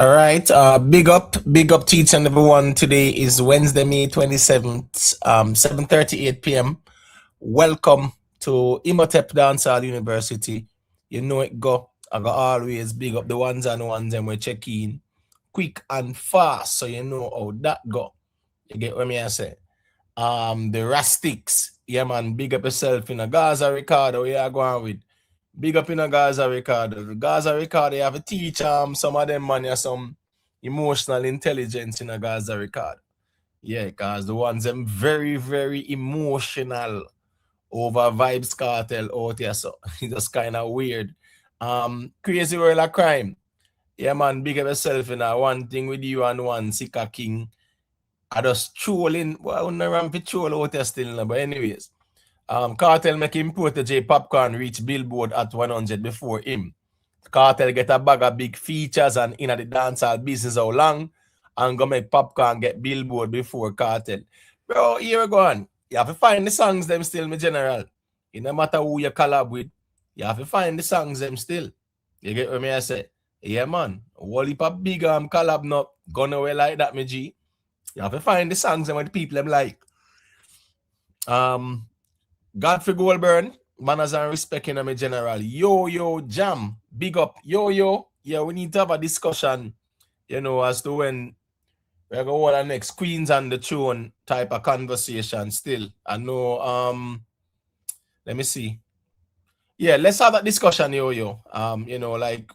All right. Big up to each and everyone. Today is Wednesday, May 27th, 7:38 p.m. Welcome to Imhotep Dancehall University. You know it go. I got always big up the ones and ones and we check in quick and fast. So you know how that go. You get what me I say? The Rastics. Yeah, man, big up yourself in a Gaza Ricardo. Yeah, going with. Big up in a Gaza Ricardo. The Gaza Ricardo, you have to teach some of them man, you some emotional intelligence in a Gaza Ricardo. Yeah, because the ones them very, very emotional over Vybz Kartel out here. So it's just kind of weird. Crazy world of crime. Yeah, man, big up yourself in a one thing with you and one Masicka King. I just trolling. Well, I wouldn't ramp troll out here still, but anyways. Kartel make him protege Popcaan reach Billboard at 100 before him. Kartel get a bag of big features and in the dancehall business how long and go make Popcaan get Billboard before Kartel. Bro, here we go on. You have to find the songs them still, my general. It no matter who you collab with, you have to find the songs them still. You get what me I say? Yeah, man. Whole heap of big collab not gone away like that, my G. You have to find the songs them what the people them like. Godfrey Goldburn, manners and respect in my general. Yo, Jam, big up. Yo. Yeah, we need to have a discussion, as to when we're going to the next Queens on the Throne type of conversation still. I know, let me see. Yeah, let's have that discussion, yo. Like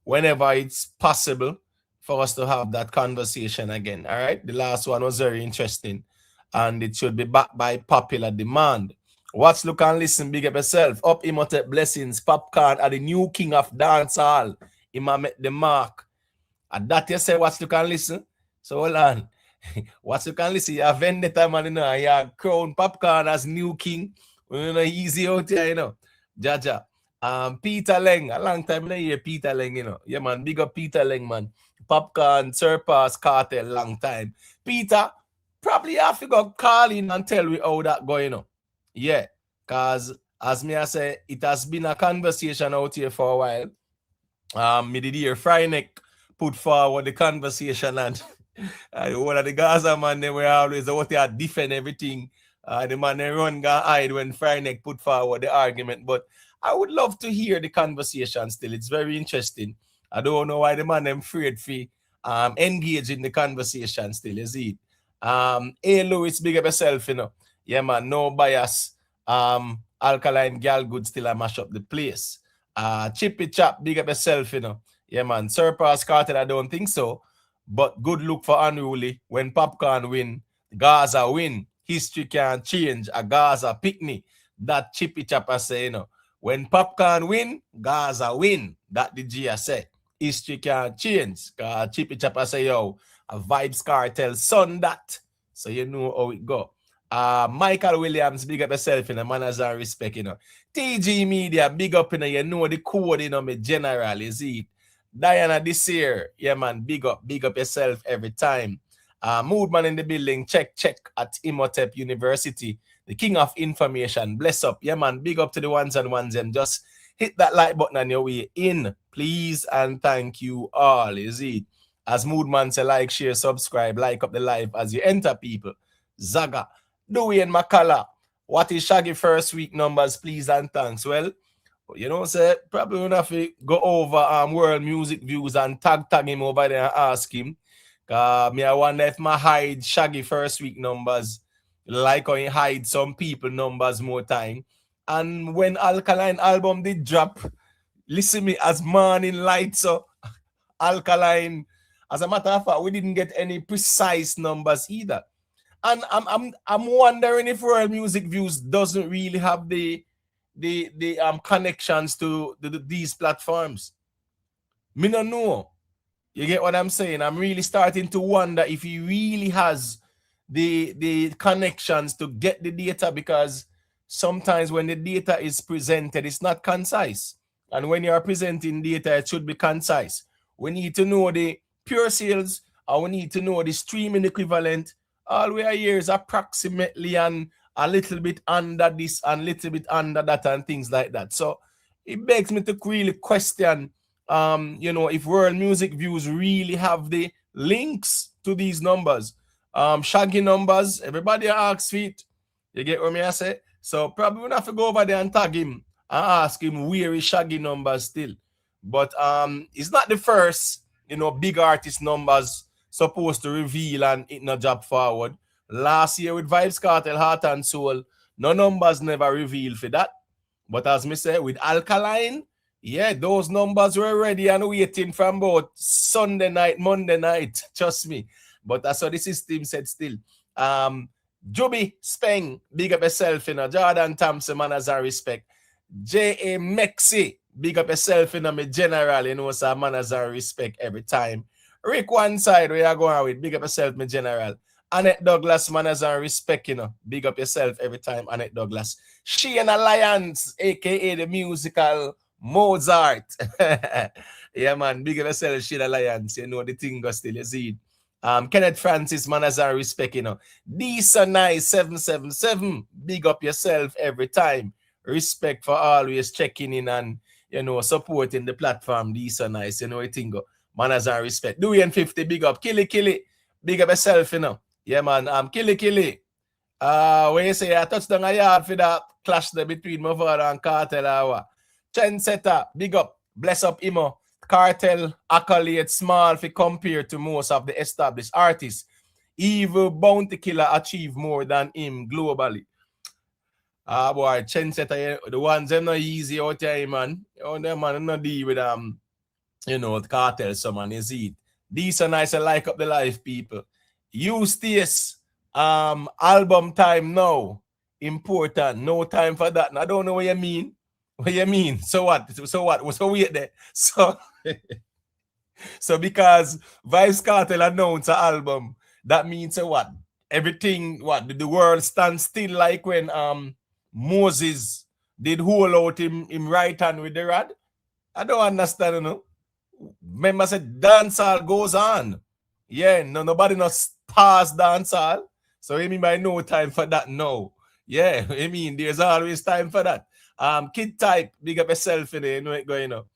whenever it's possible for us to have that conversation again. All right. The last one was very interesting and it should be backed by popular demand. Watch, look, and listen. Big up yourself. Up, Imhotep blessings. Popcaan are the new king of dancehall. Ima met the mark. And that you say, watch, look, and listen. So hold on. Watch, look, and listen. You have vendetta, man, you have crown Popcaan as new king. Easy out here, Jaja. Peter Leng. A long time I hear Peter Leng, Yeah, man. Big up Peter Leng, man. Popcaan, Surpass, Kartel, long time. Peter, probably have to go call in and tell me how that going, Yeah, because as me I say, it has been a conversation out here for a while. Me did hear Fryneck put forward the conversation and one of the Gaza man, they were always out there defend everything. The man they run got hide when Fryneck put forward the argument. But I would love to hear the conversation still. It's very interesting. I don't know why the man them afraid for engage in the conversation still, is it? Hey Louis, big up yourself, Yeah, man, no bias. Alkaline gal good still I mash up the place. Chippy Chap, big up yourself, Yeah, man. Surpass Kartel, I don't think so. But good look for Unruly. When Popcaan win, Gaza win. History can't change. A Gaza picnic. That Chippy Chap I say, When Popcaan win, Gaza win. That the G I say. History can't change. Chippy Chap I say, yo, a Vybz Kartel son that. So you know how it go. Michael Williams, big up yourself, manners and respect, TG Media, big up, you know the code, me general, is it? Diana this year, yeah, man, big up yourself every time. Moodman in the building, check at Imhotep University, the king of information, bless up, yeah, man, big up to the ones and ones, and just hit that like button on your way in, please, and thank you all, is it? As Moodman say, like, share, subscribe, like up the live as you enter, people. Zaga. Dwayne McCullough, what is Shaggy first week numbers, please and thanks? Well, say probably gonna have to go over world music views and tag him over there and ask him. Me I wonder if my hide Shaggy first week numbers, like how he hide some people numbers more time. And when Alkaline album did drop, listen me as morning light, so Alkaline. As a matter of fact, we didn't get any precise numbers either. And I'm wondering if World Music Views doesn't really have the connections to these platforms. Me no know. You get what I'm saying? I'm really starting to wonder if he really has the connections to get the data, because sometimes when the data is presented, it's not concise. And when you are presenting data, it should be concise. We need to know the pure sales, or we need to know the streaming equivalent. All we are here is approximately and a little bit under this and a little bit under that and things like that. So it begs me to really question you know, if World Music Views really have the links to these numbers. Shaggy numbers, everybody asks for it. You get what I say? So probably we'll have to go over there and tag him and ask him where is Shaggy numbers still. But it's not the first, you know, big artist numbers supposed to reveal and it not job forward. Last year with Vybz Kartel, Heart and Soul, no numbers never revealed for that. But as me say, with Alkaline, yeah, those numbers were ready and waiting from about Sunday night, Monday night. Trust me. But that's what the system said still. Juby Speng, big up yourself, you know. Jordan Thompson, man, as I respect. J.A. Mexi, big up yourself, you know, me general, you know, so man, as I respect every time. Rick one side, where you going with, big up yourself, me general. Annette Douglas, man, as I respect, you know. Big up yourself every time, Annette Douglas. She and Alliance, a.k.a. the musical Mozart. Yeah, man, big up yourself, She and Alliance. You know, the thing goes still, you see it. Kenneth Francis, man, as I respect, you know. Disa Nice 777, big up yourself every time. Respect for always checking in and, you know, supporting the platform. Disa Nice, you know, I think, man, as I respect. Dwayne 50, big up. Killy, big up yourself, you know. Yeah, man, Killy. When you say I touched down a yard for that clash there between my father and Kartel, Trendsetter, big up, bless up Imo. Kartel accolade small if compared to most of the established artists. Evil Bounty Killer achieve more than him globally. Boy, Trendsetter, the ones them not easy out here, man. Oh, them man not deal with you know, the Kartel, so man, you see it. These are nice and like up the life, people. Eustace, album time now. Important. No time for that. I don't know what you mean. What you mean? So what? So wait there. So because Vybz Kartel announced an album, that means what? Everything, what? The world stands still like when Moses did hold out him right hand with the rod? I don't understand, you know. Remember I said dancehall goes on. Yeah, nobody not past dancehall. So I mean by no time for that now. Yeah, I mean there's always time for that. Kid Type, big up yourself in there, you know it going up.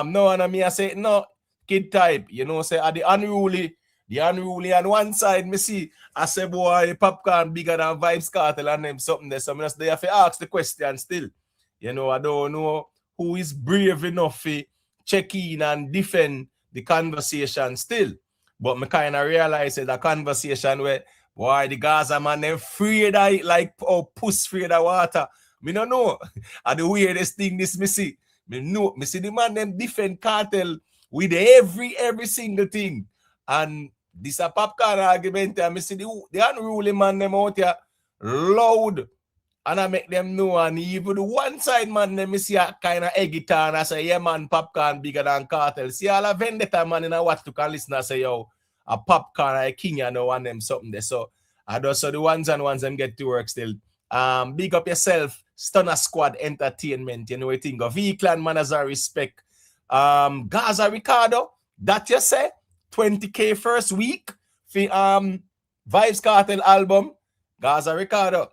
No, and I say no, Kid Type, you know, say the unruly on one side, me see, I say boy, Popcaan bigger than Vybz Kartel and them something there. So I just have to ask the question still. You know, I don't know who is brave enough to check in and defend the conversation still. But me kind of realize that the conversation where, boy, the Gaza man, them afraid of it like puss afraid of water. Me no know. And the weirdest thing this me see. Me see the man them defend Kartel with every single thing. And this a Popcaan argument, and me see the unruly man them out here loud. And I make them know, and even the one side man, them see a kind of egg guitar, and I say, yeah man, Popcaan bigger than Kartel. See all a vendetta man in a watch to can listen and say, yo, a Popcaan, a king, you know, and them something there. So I do so the ones them get to work still. Big up yourself, Stunner Squad Entertainment, you know, I think of V-Clan man as I respect. Gaza Ricardo, that you say, 20K first week for Vybz Kartel album, Gaza Ricardo.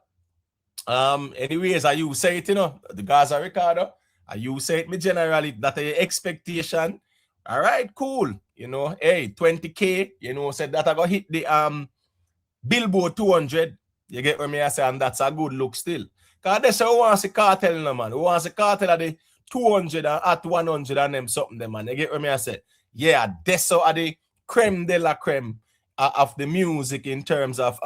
Anyways, I you say it, you know, the Gaza Ricardo, I you say it me generally, that a expectation. All right, cool. You know, hey, 20K, you know, said that I got hit the Billboard 200. You get what me I say, and that's a good look still. Cause that's how who wants a Kartel, no man. Who wants a Kartel at the 200 and at 100 and them something, them man. You get what me I say? Yeah, that's how the creme de la creme of the music in terms of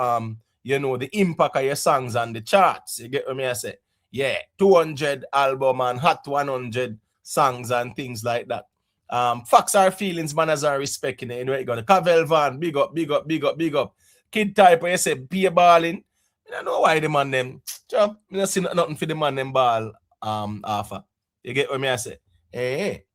you know, the impact of your songs on the charts. You get what me I say? Yeah, 200 album and hot 100 songs and things like that. Facts are feelings, man, as I respecting it. You know, you got the Cavell Van, big up. Kid Type, when you say pay balling, I don't know why the man them, I don't see nothing for the man them ball offer. You get what me I say? Hey.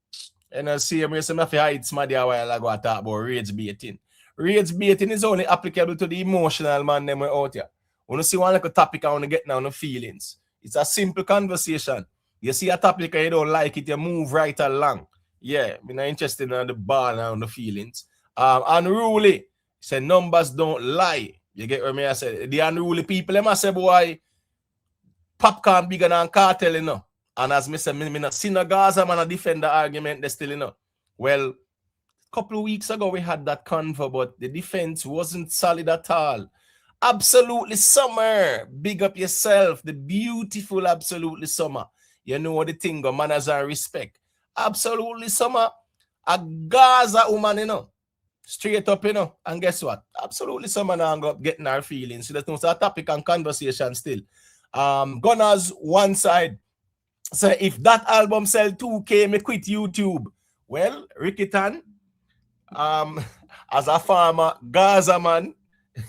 And I see me say me fi hide somebody a while ago I talk about rage baiting. Rage baiting is only applicable to the emotional man them out here. When you see one like a topic I want to get down the feelings. It's a simple conversation. You see a topic and you don't like it, you move right along. Yeah, I'm not interested in the ball and the feelings. Unruly. Say numbers don't lie. You get what me I say? The unruly people, them I say, boy, Popcaan bigger than Kartel, you know. And as me say, me not see no Gaza man a defend the argument, they still, you know. Well, a couple of weeks ago we had that convo, but the defense wasn't solid at all. Absolutely Summer. Big up yourself. The beautiful Absolutely Summer. You know what the thing go, manners and respect. Absolutely Summer. A Gaza woman, you know. Straight up, you know. And guess what? Absolutely Summer now go getting our feelings. So that's no topic and conversation still. Gunners one side. So if that album sell 2K, me quit YouTube. Well, Ricky Tan, as a farmer, Gaza man,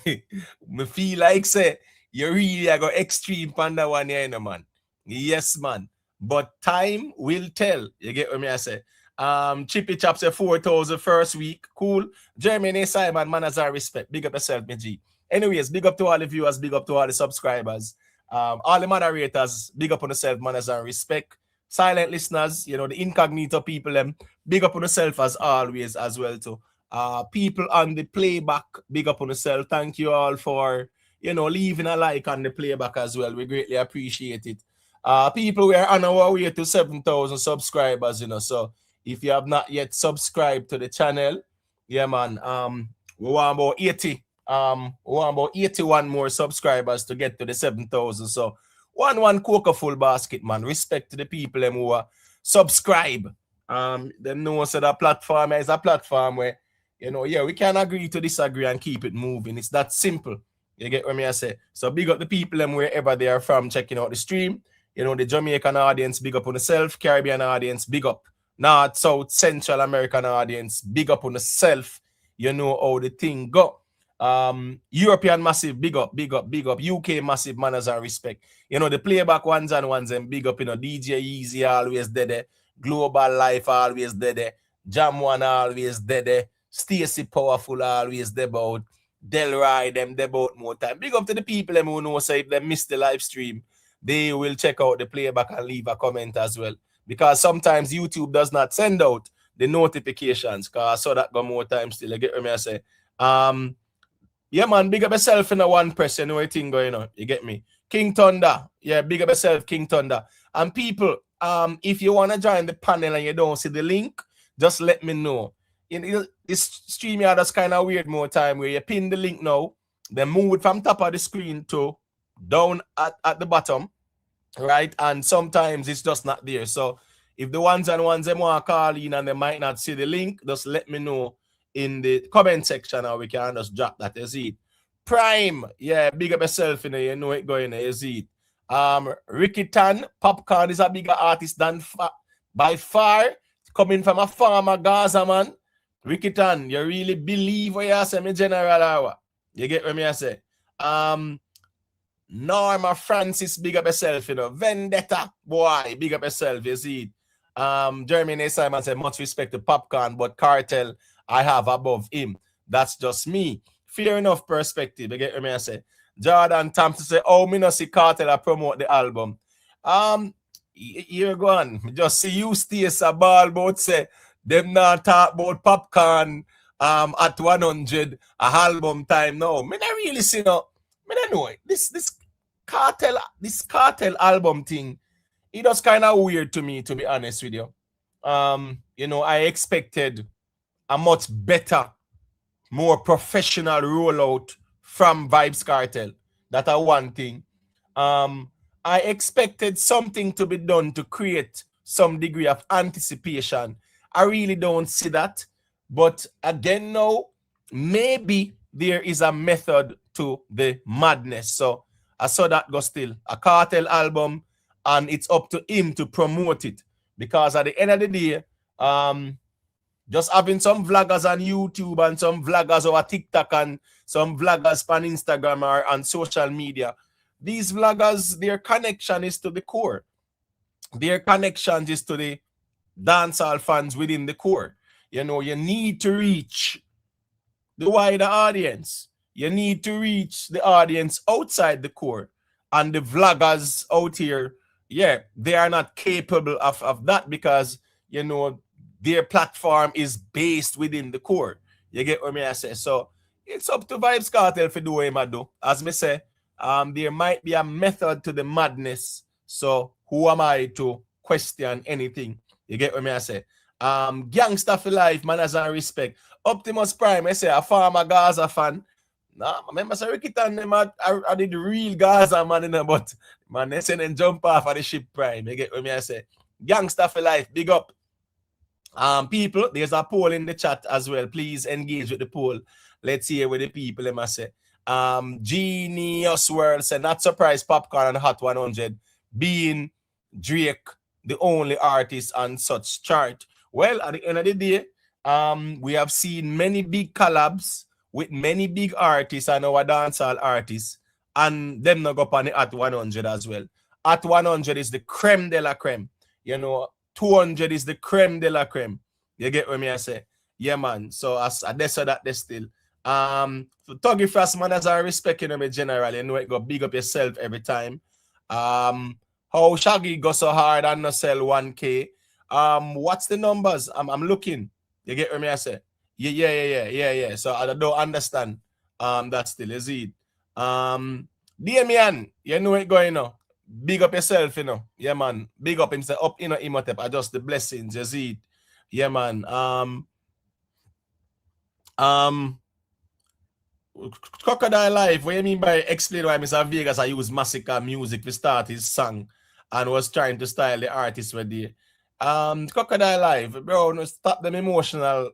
me feel like say you really are go extreme panda one here, you know, man. Yes, man. But time will tell. You get what me I say? Chippy Chop say 4,000 first week. Cool. Jeremy Simon, man, as I respect. Big up yourself, me G. Anyways, big up to all the viewers, big up to all the subscribers. All the moderators, big up on yourself, manners and respect. Silent listeners, you know, the incognito people, them, big up on yourself as always as well too. People on the playback, big up on yourself. Thank you all for, you know, leaving a like on the playback as well. We greatly appreciate it. People, we are on our way to 7,000 subscribers, you know, so if you have not yet subscribed to the channel, yeah, man, we want about 80. We want about 81 more subscribers to get to the 7,000. So one coca full basket, man. Respect to the people them who subscribe. Them know so that platform is a platform where, you know, yeah, we can agree to disagree and keep it moving. It's that simple. You get what me I say? So big up the people them wherever they are from checking out the stream. You know, the Jamaican audience, big up on yourself. Caribbean audience, big up. North, South, Central American audience, big up on yourself. You know how the thing go. European massive, big up, big up, big up. UK massive, manners and respect. You know, the playback ones and ones and big up, you know, DJ Easy always there. Global Life always there. Jam One always there. Stacy Powerful always there about. Delroy them there about more time. Big up to the people them who know say if they miss the live stream, they will check out the playback and leave a comment as well. Because sometimes YouTube does not send out the notifications. Because I saw that go more time still. You get what me I say? Yeah, man, big up yourself in a one press, you know what thing going on. You get me? King Thunder. Yeah, big up yourself, King Thunder. And people, if you want to join the panel and you don't see the link, just let me know. This stream here that's kind of weird more time where you pin the link now, then move it from top of the screen to down at the bottom. Right, and sometimes it's just not there. So if the ones them want to call in and they might not see the link, just let me know in the comment section and we can just drop that. You see it. Prime, yeah, big up yourself in there, you know it going there, you see it. Ricky Tan, Popcaan is a bigger artist than by far, coming from a farmer Gaza, man. Ricky Tan, you really believe what you say, me general hour. You get what me I say? Norma Francis, big up yourself, you know. Vendetta, boy, big up yourself, you see it. Jeremy Simon said, much respect to Popcaan, but Kartel, I have above him. That's just me. Fair enough perspective, you get what I say. Jordan Thompson say, oh, me no see Kartel I promote the album. Here go on. Just see you stay a ball about say, them not talk about Popcaan at 100 a album time now. Me not really see no. I don't know. This Kartel album thing, it was kind of weird to me, to be honest with you. You know, I expected a much better, more professional rollout from Vybz Kartel. That's one thing. I expected something to be done to create some degree of anticipation. I really don't see that. But again, now, maybe there is a method to the madness. So I saw that go still. A Kartel album, and it's up to him to promote it. Because at the end of the day, just having some vloggers on YouTube and some vloggers over TikTok and some vloggers on Instagram or on social media, these vloggers, their connection is to the core. Their connection is to the dancehall fans within the core. You know, you need to reach the wider audience. You need to reach the audience outside the core. And the vloggers out here, yeah, they are not capable of that because, you know, their platform is based within the core. You get what I say? So it's up to Vybz Kartel for do what I do. As me say, there might be a method to the madness. So who am I to question anything? You get what I say? Gangsta for life, manners and respect. Optimus Prime, I say a former Gaza fan. Nah, I remember say Ricky and them I did the real Gaza man, you know, but man, they say then jump off of the ship Prime. You get what me I say? Gangsta for life, big up. People, there's a poll in the chat as well. Please engage with the poll. Let's hear what the people them say. Genius World said, not surprised Popcaan and Hot 100 being Drake the only artist on such chart. Well, at the end of the day, we have seen many big collabs with many big artists and our dancehall artists, and them not go up on the Hot 100 as well. Hot 100 is the creme de la creme. You know, 200 is the creme de la creme. You get what me I say? Yeah, man. So as they said that they still. So Tuggy Frost, man, as I respect you in general, you know it go big up yourself every time. How Shaggy go so hard and no sell 1K. What's the numbers? I'm looking. You get what me I say? Yeah. So I don't understand. That still is it. Damian, you know it going on. Big up yourself, you know. Yeah, man. Big up himself. Up, you know, Imhotep. Adjust the blessings. You see it. Yeah, man. Crocodile Life. What you mean by explain why Mr. Vegas I use Masicka music to start his song and was trying to style the artist with the Crocodile Life, bro, no stop them emotional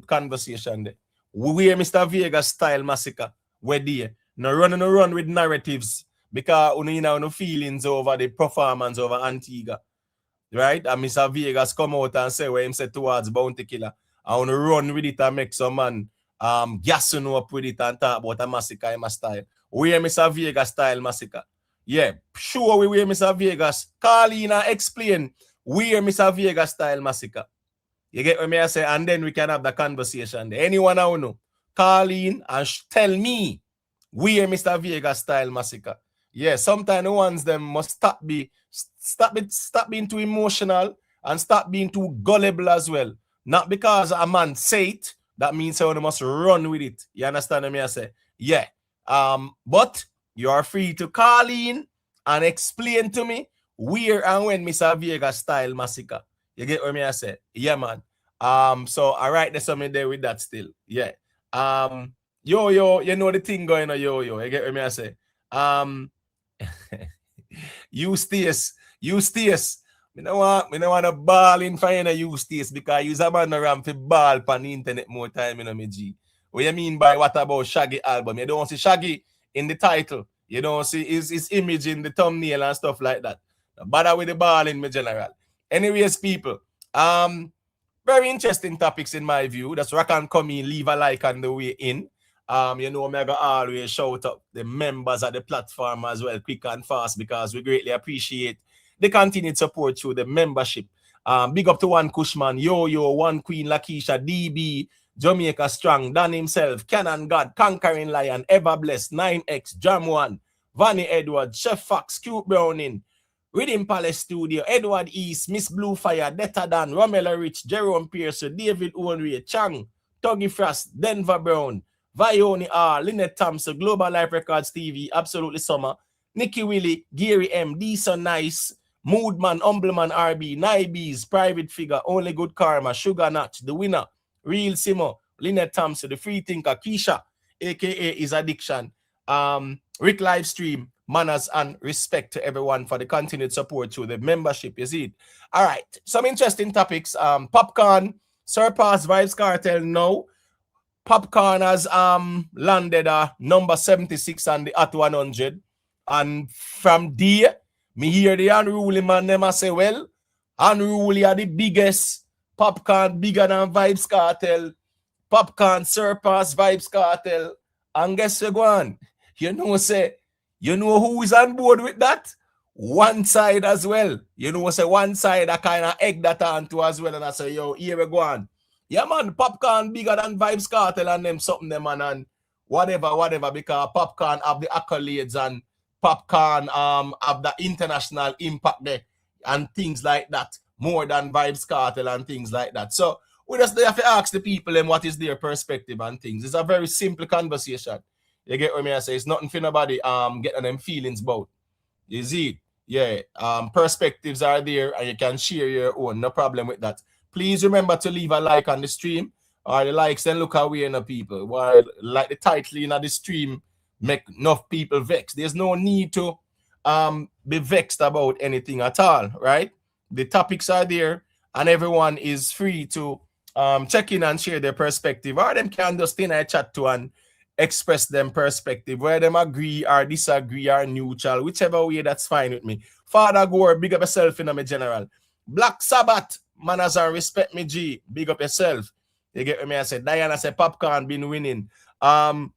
conversation there. We hear Mr. Vegas style Masicka. Where there. No run with narratives. Because you know no feelings over the performance over Antigua. Right? And Mr. Vegas come out and say where him said towards Bounty Killer. I want to run with it and make some man gassing up with it and talk about a Masicka in my style. We hear Mr. Vegas style Masicka. Yeah, sure we hear Mr. Vegas. Call in and explain we hear Mr. Vegas style Masicka. You get what I say? And then we can have the conversation there. Anyone I know, call in and tell me we hear Mr. Vegas style Masicka. Yeah, sometimes the ones them must stop being too emotional and stop being too gullible as well. Not because a man say it, that means someone must run with it. You understand what I say? Yeah. But you are free to call in and explain to me where and when Mr. Vegas style Masicka. You get what I say? Yeah, man. So all right, there's something there with that still. Yeah. Yo, you know the thing going on, yo. You get what I say? Eustace. Me no want a ball in fire Eustace because you's a man around for ball on the internet more time, you know, me G. What you mean by what about Shaggy album? You don't see Shaggy in the title. You don't see his image in the thumbnail and stuff like that. No bother with the ball in me general. Anyways, people, very interesting topics in my view. That's where I can come in, leave a like on the way in. You know, I'm always shout out the members of the platform as well, quick and fast, because we greatly appreciate the continued support through the membership. Big up to One Cushman, Yo, One Queen, Lakeisha, DB, Jamaica Strong, Dan himself, Canon God, Conquering Lion, Ever Blessed, 9X, Jam 1, Vanny Edward, Chef Fox, Cute Browning, Rhythm Palace Studio, Edward East, Miss Bluefire, Detta Dan, Romela Rich, Jerome Pierce, David Owenry, Chang, Tuggy Frost, Denver Brown, Vioni R, Lynette Thompson, Global Life Records TV, Absolutely Summer, Nicky Willie, Gary M, Deeson Nice, Moodman, Humbleman RB, Nibes, Private Figure, Only Good Karma, Sugar Notch, The Winner, Real Simo, Lynette Thompson, The Free Thinker, Keisha, aka Is Addiction, Rick Livestream, manners and respect to everyone for the continued support through the membership. You see it? All right, some interesting topics. Popcaan, Surpass, Vybz Kartel now. Popcaan has landed number 76 on the Hot 100. And from there, me hear the unruly man them say, well, unruly are the biggest. Popcaan bigger than Vybz Kartel. Popcaan surpass Vybz Kartel. And guess what? You know who is on board with that? One side as well. You know, say one side I kind of egg that onto as well. And I say, yo, here we go on. Yeah, man, Popcaan bigger than Vybz Kartel and them something them and whatever, because Popcaan have the accolades and Popcaan have the international impact there and things like that more than Vybz Kartel and things like that. So we just have to ask the people them what is their perspective and things. It's a very simple conversation. You get what I say? It's nothing for nobody getting them feelings about. You see? Yeah. Perspectives are there and you can share your own. No problem with that. Please remember to leave a like on the stream. Or the likes then look away in the people. While like the title in the stream make enough people vex. There's no need to be vexed about anything at all, right? The topics are there and everyone is free to check in and share their perspective, or them can just in a chat to and express them perspective, where them agree or disagree or neutral, whichever way, that's fine with me. Father Gore, big up yourself in my general. Black Sabbath, manners and respect me, G, big up yourself. You get what me I said? Diana said Popcaan been winning. Prime,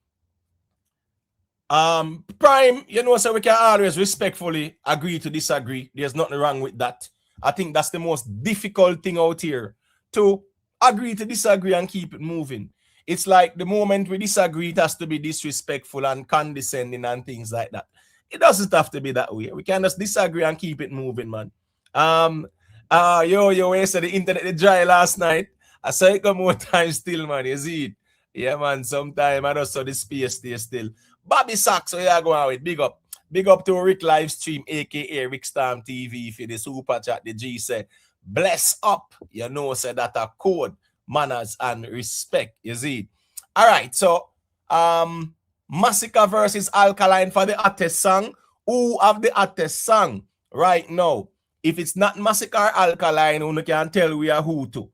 you know, so we can always respectfully agree to disagree. There's nothing wrong with that. I think that's the most difficult thing out here, to agree to disagree and keep it moving. It's like the moment we disagree, it has to be disrespectful and condescending and things like that. It doesn't have to be that way. We can just disagree and keep it moving, man. I said the internet did dry last night. I saw it come more time still, man. You see it? Yeah, man. Sometime I just saw the space there still. Bobby Sachs, so yeah, go on with big up. Big up to Rick Livestream, aka Rick Storm TV, for the super chat. The G said, bless up. You know, said that a code, manners, and respect. You see? All right, so Masicka versus Alkaline for the hottest song. Who have the hottest song right now? If it's not Masicka or Alkaline, who can tell we are who to.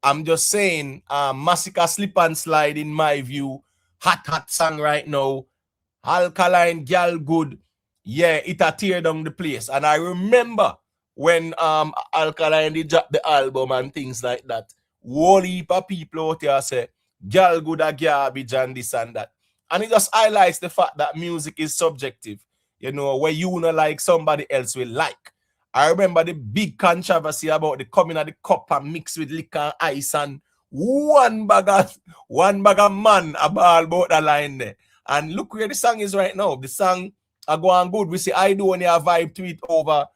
I'm just saying, Masicka Slip and Slide, in my view, hot song right now. Alkaline, Girl Good. Yeah, it a tear down the place. And I remember when Alkaline did drop the album and things like that. Whole heap of people out there say, Girl Good a garbage and this and that. And it just highlights the fact that music is subjective. You know, where you know like somebody else will like. I remember the big controversy about the coming of the cup and mixed with liquor and ice, and one bag of man about the line there. And look where the song is right now. The song are going good. We see I do only a vibe to it over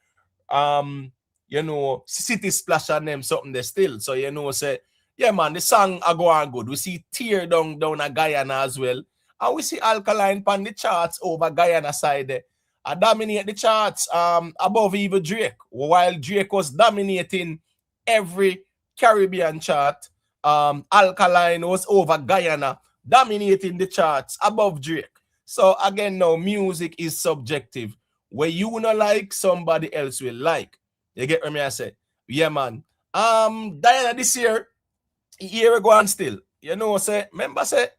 you know, City Splash and them something there still. So you know, say, yeah man, the song are going good. We see Tear down a Guyana as well. And we see Alkaline on the charts over Guyana side there. I dominate the charts above even Drake. While Drake was dominating every Caribbean chart, Alkaline was over Guyana, dominating the charts above Drake. So again, now music is subjective. Where you not like, somebody else will like. You get what I say? Yeah, man. Diana this year we go on still. You know, say, remember say,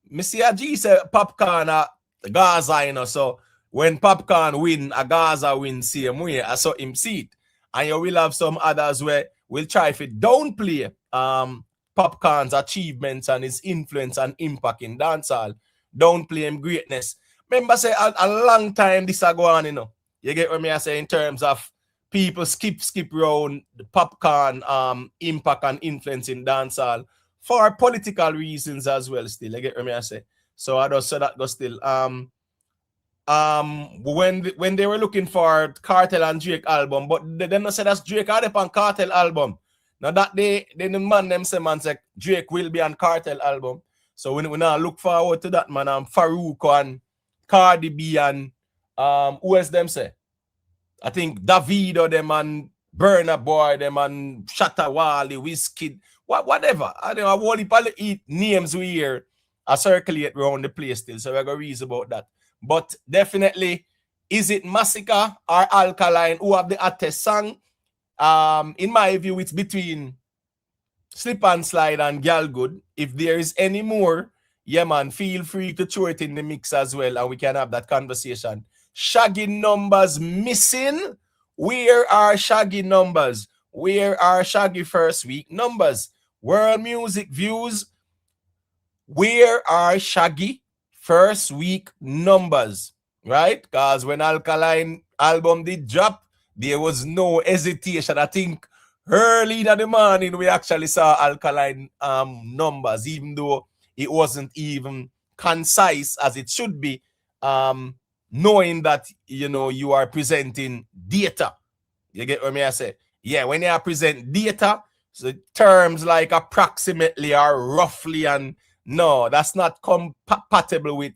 me see a G say Popcaan a Gaza, you know, so when Popcaan win, a Gaza win same way. I saw him see it. And you will have some others where we'll try to downplay Popcaan's achievements and his influence and impact in dancehall. Downplay him greatness. Remember, say a long time this a go on, you know. You get what I say in terms of people skip round the Popcaan impact and influence in dancehall for political reasons as well. Still, you get what I say. So I just said that goes still. When they were looking for Kartel and Drake album, but they didn't say that's Drake had on Kartel album. Now that they the man them say man say Drake will be on Kartel album. So we now look forward to that man. Farouk and Cardi B and who else them say? I think Davido them and Burna Boy them and Shatta Wally, Wizkid, whatever. I don't know, I won't eat names we hear circulate around the place still. So we're gonna reason about that. But definitely, is it Masicka or Alkaline who have the hottest song? In my view, it's between Slip and Slide and Girl Good. If there is any more, yeah man, feel free to throw it in the mix as well, and we can have that conversation. Shaggy numbers missing. Where are Shaggy numbers? Where are Shaggy first week numbers? World music views. Where are Shaggy first week numbers? Right? Because when Alkaline album did drop, there was no hesitation. I think early in the morning we actually saw Alkaline numbers, even though it wasn't even concise as it should be, knowing that, you know, you are presenting data. You get what I say? Yeah, when you are present data, so terms like approximately or roughly, and no, that's not compatible with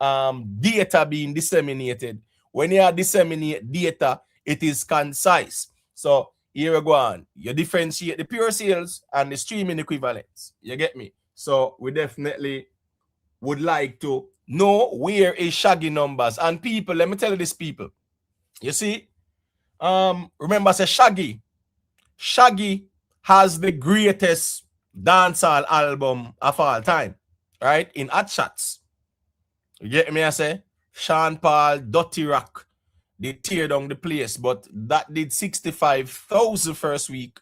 data being disseminated. When you disseminate data, it is concise. So here we go on. You differentiate the pure sales and the streaming equivalents. You get me? So we definitely would like to know where is Shaggy numbers. And people, let me tell you this, people. You see, remember, say Shaggy has the greatest dancehall album of all time, right? In Hot Shots. You get me? I say Sean Paul, Dirty Rock, they tear down the place, but that did 65,000 first week.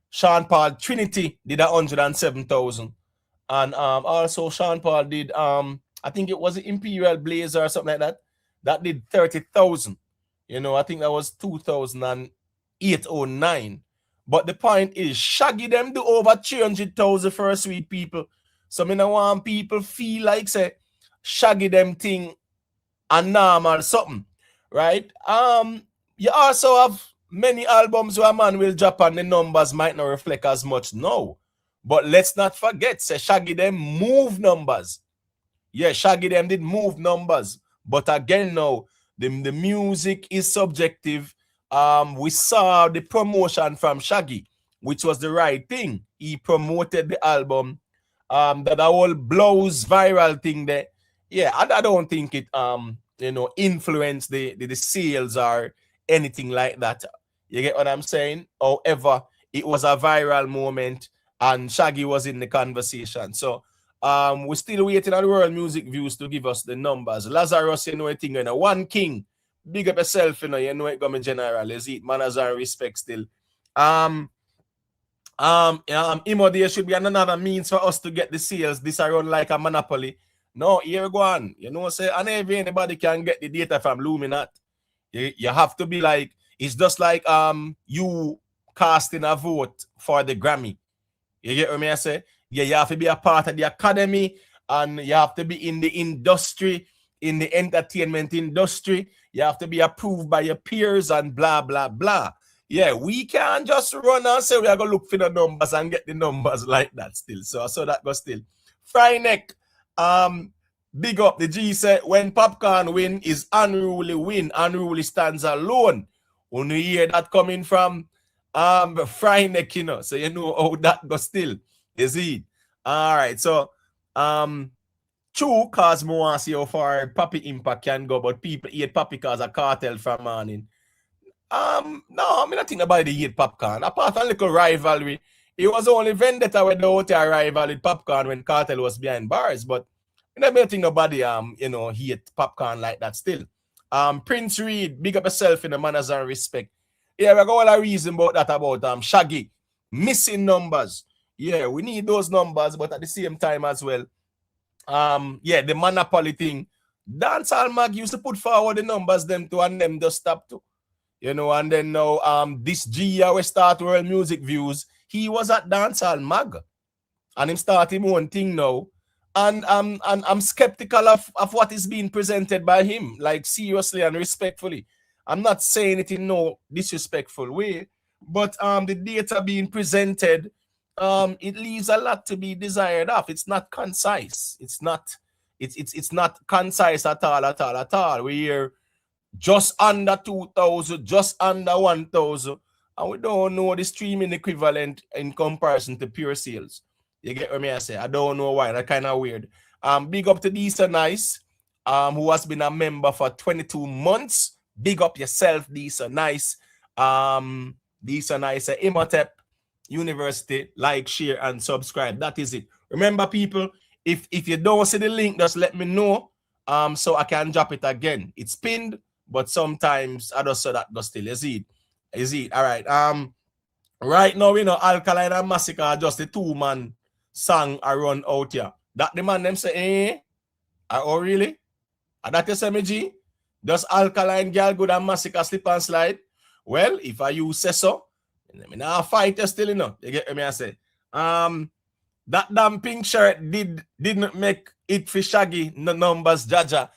Sean Paul Trinity did 107,000. And also Sean Paul did I think it was the Imperial Blazer or something like that. That did 30,000. You know, I think that was 2008 or 9. But the point is, Shaggy them do over 300,000 first week, people. So me no want people feel like say Shaggy them thing a normal something, right? You also have many albums where a man will drop and the numbers might not reflect as much now. But let's not forget, say Shaggy them move numbers. Yeah, Shaggy them did move numbers. But again now, the music is subjective. We saw the promotion from Shaggy, which was the right thing. He promoted the album. That whole blows viral thing there. Yeah, I don't think it influenced the sales or anything like that. You get what I'm saying? However, it was a viral moment and Shaggy was in the conversation. So we're still waiting on the World Music Views to give us the numbers. Lazarus, you know, thing, you know, one king. Big up yourself, you know it going general. Is it manners and respect still. Imo, there should be another means for us to get the sales. This around like a monopoly. No, here we go on. You know, say, and anybody can get the data from Luminat. You have to be like, it's just like you casting a vote for the Grammy. You get what I say? Yeah, you have to be a part of the academy and you have to be in the industry, in the entertainment industry. You have to be approved by your peers and blah, blah, blah. Yeah, we can't just run and say we are going to look for the numbers and get the numbers like that still. So that goes still. Fryneck, big up. The G said, when Popcaan win is unruly win. Unruly stands alone. When you hear that coming from Fryneck, you know. So you know how that goes still. Is it? All right. So, true, cause more want to see how far Papi impact can go, but people eat Papi cause a Kartel from morning. No, I mean nothing about the hate Popcaan. Apart from a little rivalry, it was only Vendetta with the out rival with Popcaan when Kartel was behind bars. But I never think nobody hate Popcaan like that still. Prince Reed, big up yourself in the manners and respect. Yeah, we got all a reason about that about Shaggy. Missing numbers. Yeah, we need those numbers, but at the same time as well. The monopoly thing. Dancehall Mag used to put forward the numbers them to and them just stop to. You know, and then now this G we start World Music Views. He was at Dancehall Mag. And him start him own thing now. And I'm skeptical of what is being presented by him, like seriously and respectfully. I'm not saying it in no disrespectful way, but the data being presented, it leaves a lot to be desired of. It's not concise. It's not concise at all. We're just under 2,000, just under 1,000, and we don't know the streaming equivalent in comparison to pure sales. You get what I say? I don't know why. That's kind of weird. Big up to Disa Nice, who has been a member for 22 months. Big up yourself, Disa Nice. Disa Nice, Imhotep University. Like, share, and subscribe. That is it. Remember, people, if you don't see the link, just let me know. So I can drop it again. It's pinned, but sometimes I just saw that goes still. Is it? All right. Right now, Alkaline and Masicka are just the two-man song I run out here. That the man them say, oh really? And that is MG? Does Alkaline girl good and Masicka slip and slide? Well, if I use say so, I mean I fight still, You get me I say. That damn pink shirt didn't make it for Shaggy, no numbers, Jaja.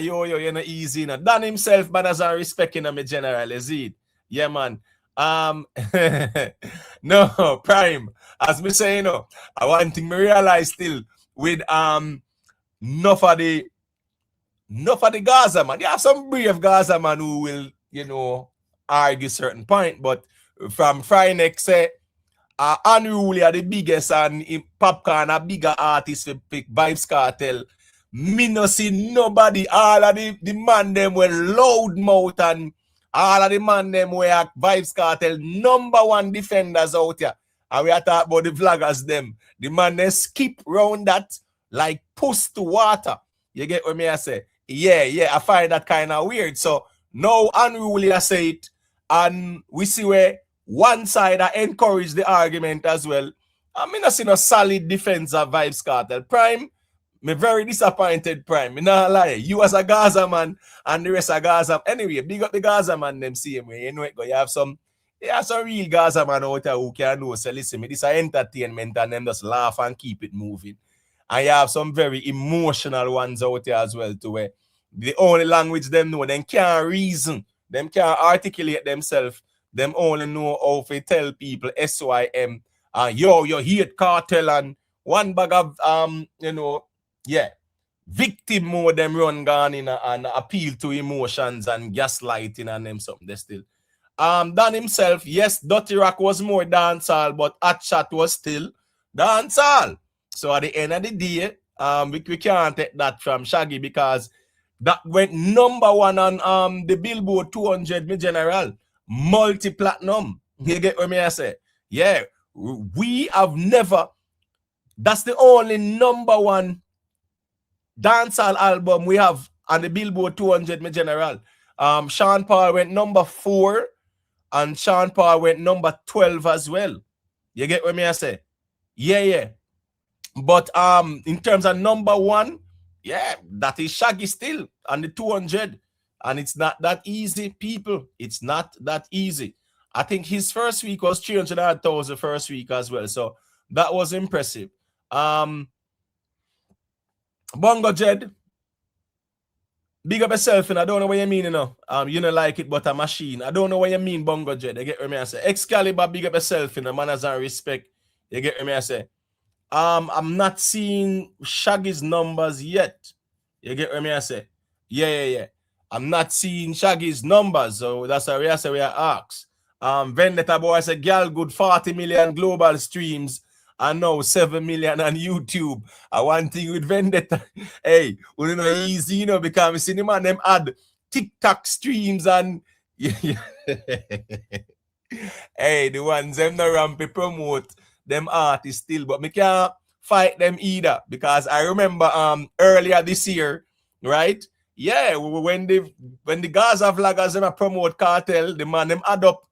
You're not easy. Dan himself, man, as I respect me general, is it? Yeah, man. No, Prime. As me say, I want to realize still with enough of the Gaza man. You have some brave Gaza man who will, argue certain point, but from Fryneck say Unruly are the biggest and Popcaan a bigger artist for pick Vybz Kartel. Me no see nobody. All of the man them were loud mouth and all of the man them were at Vybz Kartel #1 defenders out here. And we are talking about the vloggers them. The man they skip round that like puss to water. You get what me I say? Yeah, I find that kind of weird. So now Unruly I say it, and we see where one side I encourage the argument as well. I mean, I see no solid defense of Vybz Kartel. Prime, me very disappointed, Prime. Me not lie. You as a Gaza man and the rest of Gaza. Anyway, big up the Gaza man them same way. You know it go. You have some real Gaza man out there who can know. So listen, me this is entertainment and them just laugh and keep it moving. And you have some very emotional ones out there as well too, where the only language them know, them can't reason, them can't articulate themselves. Them only know how to tell people SYM you hate Kartel and one bag of victim mode them run gone in and appeal to emotions and gaslighting and them something they still. Dan himself, yes, Dirty Rock was more dancehall, but Hot Shot was still dancehall. So at the end of the day, we can't take that from Shaggy because that went #1 on the Billboard 200 me general. Multi-platinum. You get what me I say? Yeah, we have never. That's the only #1 dancehall album we have on the Billboard 200 me general. Sean Paul went #4 and Sean Paul went #12 as well. You get what me I say? Yeah. But in terms of #1, yeah, that is Shaggy still on the 200. And it's not that easy, people. It's not that easy. I think his first week was 300,000 first week as well. So that was impressive. Bongo Jed, big up yourself, and I don't know what you mean, you know. You don't like it, but a machine. I don't know what you mean, Bongo Jed. You get what I say? Excalibur, big up yourself, you know, manners and respect. You get what I say? I'm not seeing Shaggy's numbers yet. You get what I say? Yeah. I'm not seeing Shaggy's numbers, so that's why we say we are asked. Vendetta boy said, girl, good 40 million global streams and now 7 million on YouTube. I one thing with Vendetta, hey, we don't know easy, you know, because we see the man them add TikTok streams and hey, the ones them no rampy promote them artists still, but me can't fight them either because I remember earlier this year, right? Yeah, when the Gaza vloggers them promote Kartel, the man them add up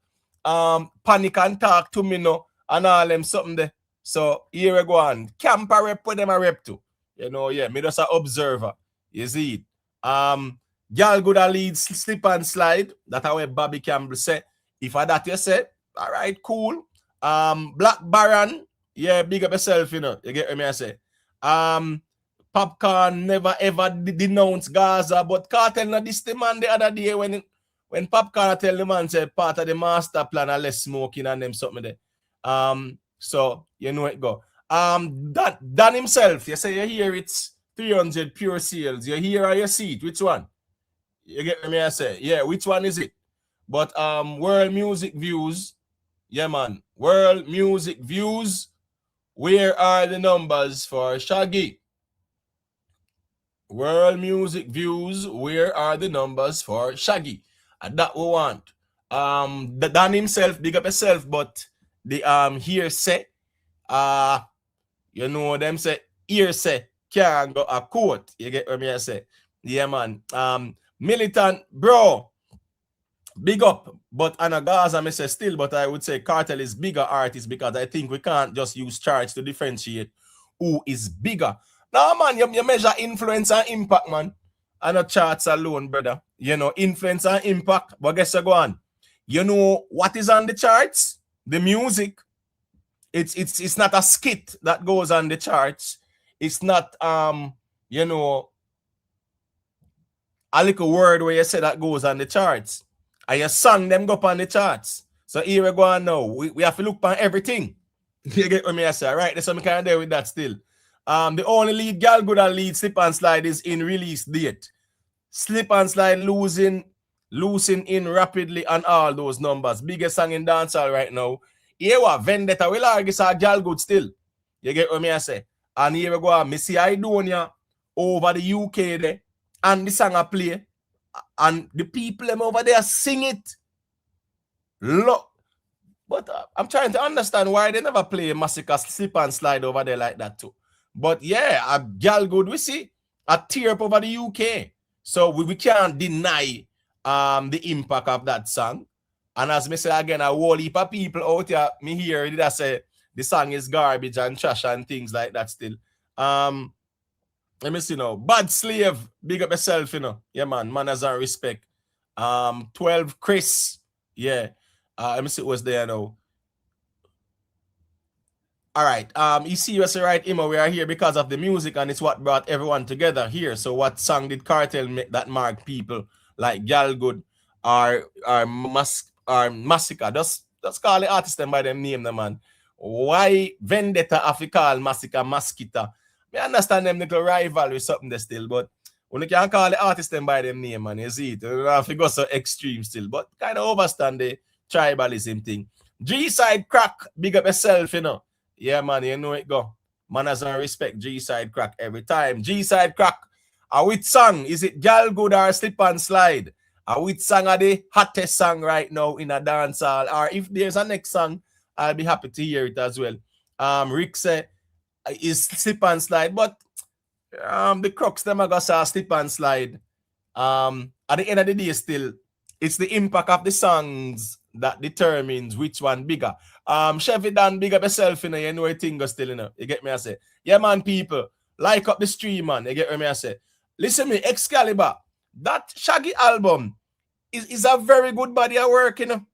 Panic and Talk to me no and all them something there. So here we go on. Camper rep with them a rep too. You know, yeah, me just an observer. You see it. Girl good a lead slip and slide. That's how Bobby Campbell say. If I that you say, all right, cool. Black Baron, yeah, big up yourself, you know. You get what I say. Popcaan never ever denounce Gaza, but Kartel not this the man the other day when Popcaan tell the man say part of the master plan are less smoking and them something there. So you know it go. Dan himself, you say you hear it's 300 pure sales. You hear or you see it? Which one? You get what I say? Yeah, which one is it? But world music views, yeah man. World music views. Where are the numbers for Shaggy? World music views. Where are the numbers for Shaggy? And that we want. The Dan himself, big up yourself, but the hearsay, you know them say hearsay can't go a quote. You get what I say? Yeah, man. Militant, bro. Big up, but Gaza, I say still, but I would say Kartel is bigger artist because I think we can't just use charts to differentiate who is bigger. Now, man, you measure influence and impact, man. And not charts alone, brother. You know, influence and impact. But guess what, go on. You know what is on the charts? The music. It's not a skit that goes on the charts. It's not you know, a little word where you say that goes on the charts. And your song them go up on the charts. So here we go on now. We have to look on everything. You get what I say? Right, there's something kind of there with that still. The only lead girl good and lead Slip and Slide is in release date. Slip and Slide losing losing in rapidly and all those numbers. Biggest song in dancehall right now. Here what Vendetta will argue a girl good still. You get what me I say? And here we go, me see Idonia over the UK there, and the song I play, and the people them over there sing it. Look, but I'm trying to understand why they never play Masicka Slip and Slide over there like that too. But yeah, a girl good we see a tear up over the UK. So we can't deny the impact of that song. And as me say again, a whole heap of people out here, me hear it that say the song is garbage and trash and things like that still. Let me see now. Bad Slave, big up yourself, you know. Yeah, man. Manners and respect. 12 Chris. Yeah. Let me see what's there now. All right. You see, you say right, Imo, we are here because of the music, and it's what brought everyone together here. So what song did Kartel make that mark people like Gal Good or Masicka? Just call the artist them by them name, the man. Why Vendetta have to call Masicka Maskita? I understand them little rival with something there still, but when you can't call the artist them by them name, man, you see it. You don't have to go so extreme still, but kind of overstand the tribalism thing. G-side crack, big up yourself, you know. Yeah, man, you know it go. Manners and respect G-side crack every time. G-side crack. A which song? Is it Gal Good or Slip and Slide? A which song are the hottest song right now in a dancehall? Or if there's a next song, I'll be happy to hear it as well. Rick said is Slip and Slide, but the crux them I got say Slip and Slide. At the end of the day, still, it's the impact of the songs that determines which one bigger. Chevy Dan, big up yourself, you know, you know a thing still, you know. You get me, I say. Yeah, man, people, like up the stream, man. You get me, I say. Listen me, Excalibur, that Shaggy album is a very good body of work, you know.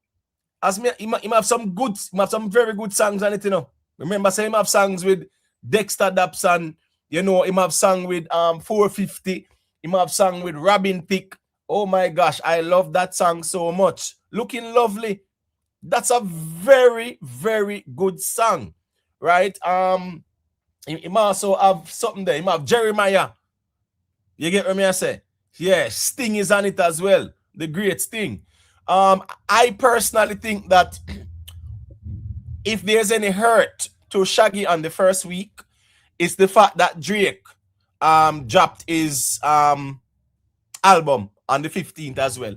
As me, he have some very good songs on it, you know. Remember, say him have songs with Dexter Dapson, you know, him have song with 450, him have song with Robin Thicke. Oh my gosh, I love that song so much. Looking Lovely. That's a very, very good song. Right? He also have something there. He have Jeremiah. You get what I say? Yeah, Sting is on it as well. The great Sting. I personally think that if there's any hurt to Shaggy on the first week, it's the fact that Drake dropped his album on the 15th as well.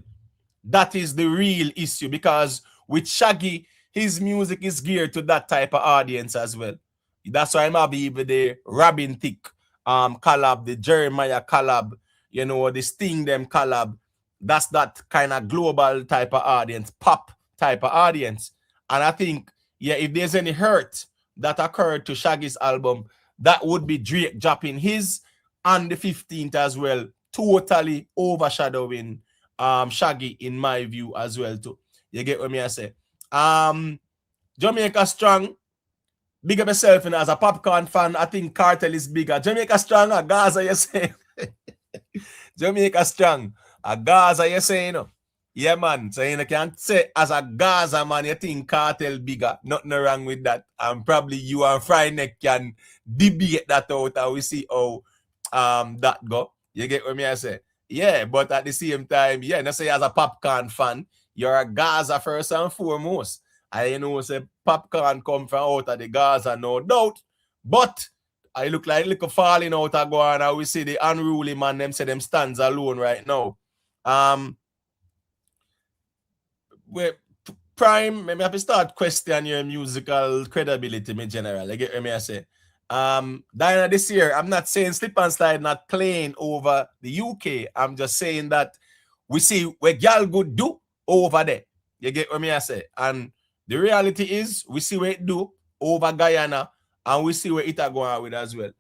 That is the real issue, because with Shaggy, his music is geared to that type of audience as well. That's why I'm happy with the Robin Thicke collab, the Jeremiah collab, you know, the Sting them collab. That's that kind of global type of audience, pop type of audience. And I think, yeah, if there's any hurt that occurred to Shaggy's album, that would be Drake dropping his on the 15th as well, totally overshadowing Shaggy in my view as well too. You get what me I say? Jamaica Strong, big up yourself, and as a Popcaan fan, I think Kartel is bigger. Jamaica Strong, a Gaza, you say? Jamaica Strong, a Gaza, you say, you know? Yeah, man. So you can't say as a Gaza, man, you think Kartel bigger. Nothing wrong with that. And probably you and Fryneck can debate that out and we see how that go. You get what me I say? Yeah, but at the same time, yeah, let's say as a Popcaan fan, you're a Gaza first and foremost. I know say Popcaan come from out of the Gaza, no doubt. But I look like little falling out of go on, and we see the unruly man, them say them stands alone right now. Prime, maybe I have to start questioning your musical credibility in general. You get what I say? Diana, this year, I'm not saying Slip and Slide not playing over the UK. I'm just saying that we see what Gal Good do over there. You get what I say? And the reality is, we see what it do over Guyana, and we see where it are going with as well.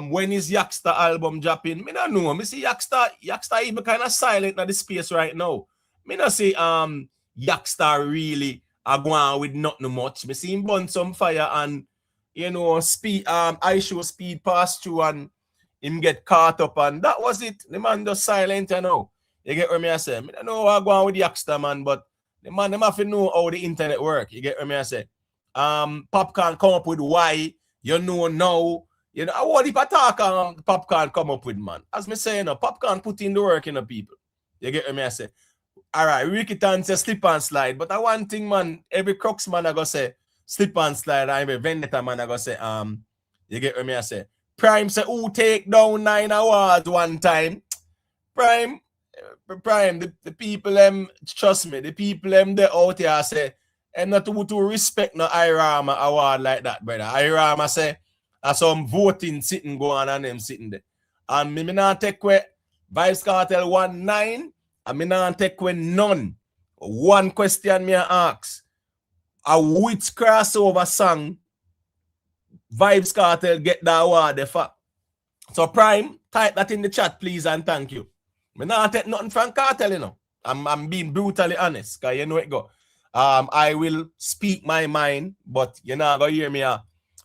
When is Yaksta album dropping? Me don't know. Me see Yaksta even kind of silent in the space right now. Me not see Yaksta really are going with nothing much. Me see him burn some fire and you know, speed, I show speed pass through and him get caught up, and that was it. The man just silent, you know. You get what I say? I don't know what going with the Yaksta, man, but the man, them have to know how the internet work. You get what I say? Popcaan come up with why, you know, now. You know, what if I talk Popcaan come up with, man? As me say, you know, Popcaan put in the work in the people. You get what I say? All right, Ricky Tan say slip and slide. But I one thing, man, every crux man I go say slip and slide, and every vendetta man I go say, you get what me I say. Prime say who take down 9 awards one time. Prime, the people trust me, the people they out here say, and not to respect no Irama award like that, brother. Irama say, some voting sitting going on and them sitting there. And me not take away Vybz Kartel 1-9, and me not take away none. One question me ask, a which crossover song Vybz Kartel get the award for? So Prime, type that in the chat, please, and thank you. Me not take nothing from Kartel, you know. I'm being brutally honest, because you know it go. I will speak my mind, but you're not going to hear me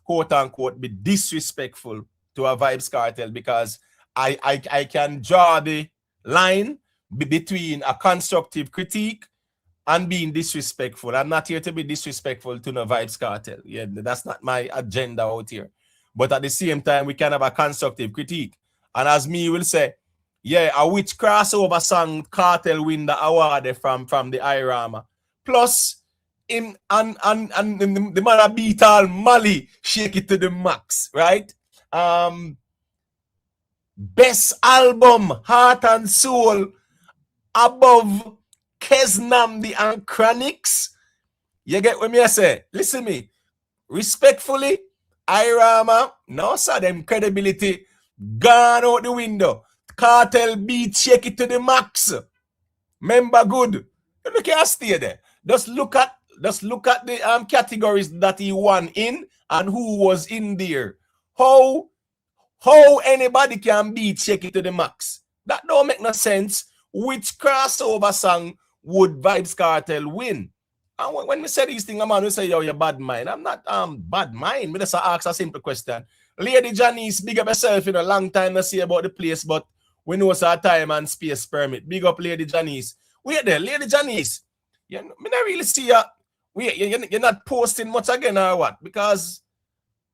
quote unquote be disrespectful to a Vybz Kartel, because I can draw the line between a constructive critique and being disrespectful. I'm not here to be disrespectful to no Vybz Kartel. Yeah, that's not my agenda out here. But at the same time, we can have a constructive critique. And as me will say, yeah, a which crossover song Kartel win the award from the Irama. Plus, the man beat all Mali, shake it to the max, right? Best album, Heart and Soul, above Kesnamdi and Chronics. You get what me I say? Listen me. Respectfully, Irama, no sir, them credibility gone out the window. Kartel beat shake it to the max. Remember good. You look at stay there. Just look at the categories that he won in and who was in there. How anybody can beat shake it to the max? That don't make no sense. Which crossover song would Vybz Kartel win? And when we say these things, man, we say, yo, you're bad mind. I'm not bad mind. Me just ask a simple question. Lady Janice, big up yourself, in a long time to see about the place, but we know it's our time and space permit. Big up Lady Janice. Wait there, Lady Janice. Me not really see you. Wait, you're not posting much again or what? Because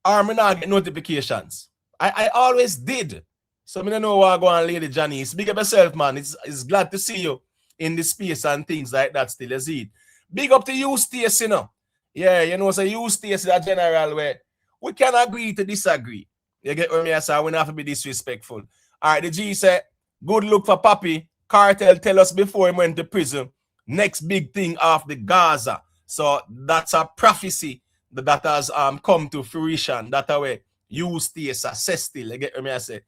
me not get notifications. I always did. So I don't know what go on, Lady Janice. Big up yourself, man. It's glad to see you in the space and things like that still, you see it. Big up to you, Stace, you know. Yeah, you know, so you, Stace, that general way. We can agree to disagree. You get what me I say? We don't have to be disrespectful. All right, the G said, good look for Papi. Kartel tell us before he went to prison. Next big thing off the Gaza. So that's a prophecy that has come to fruition. That way, you Stace, say still. You get what me I say?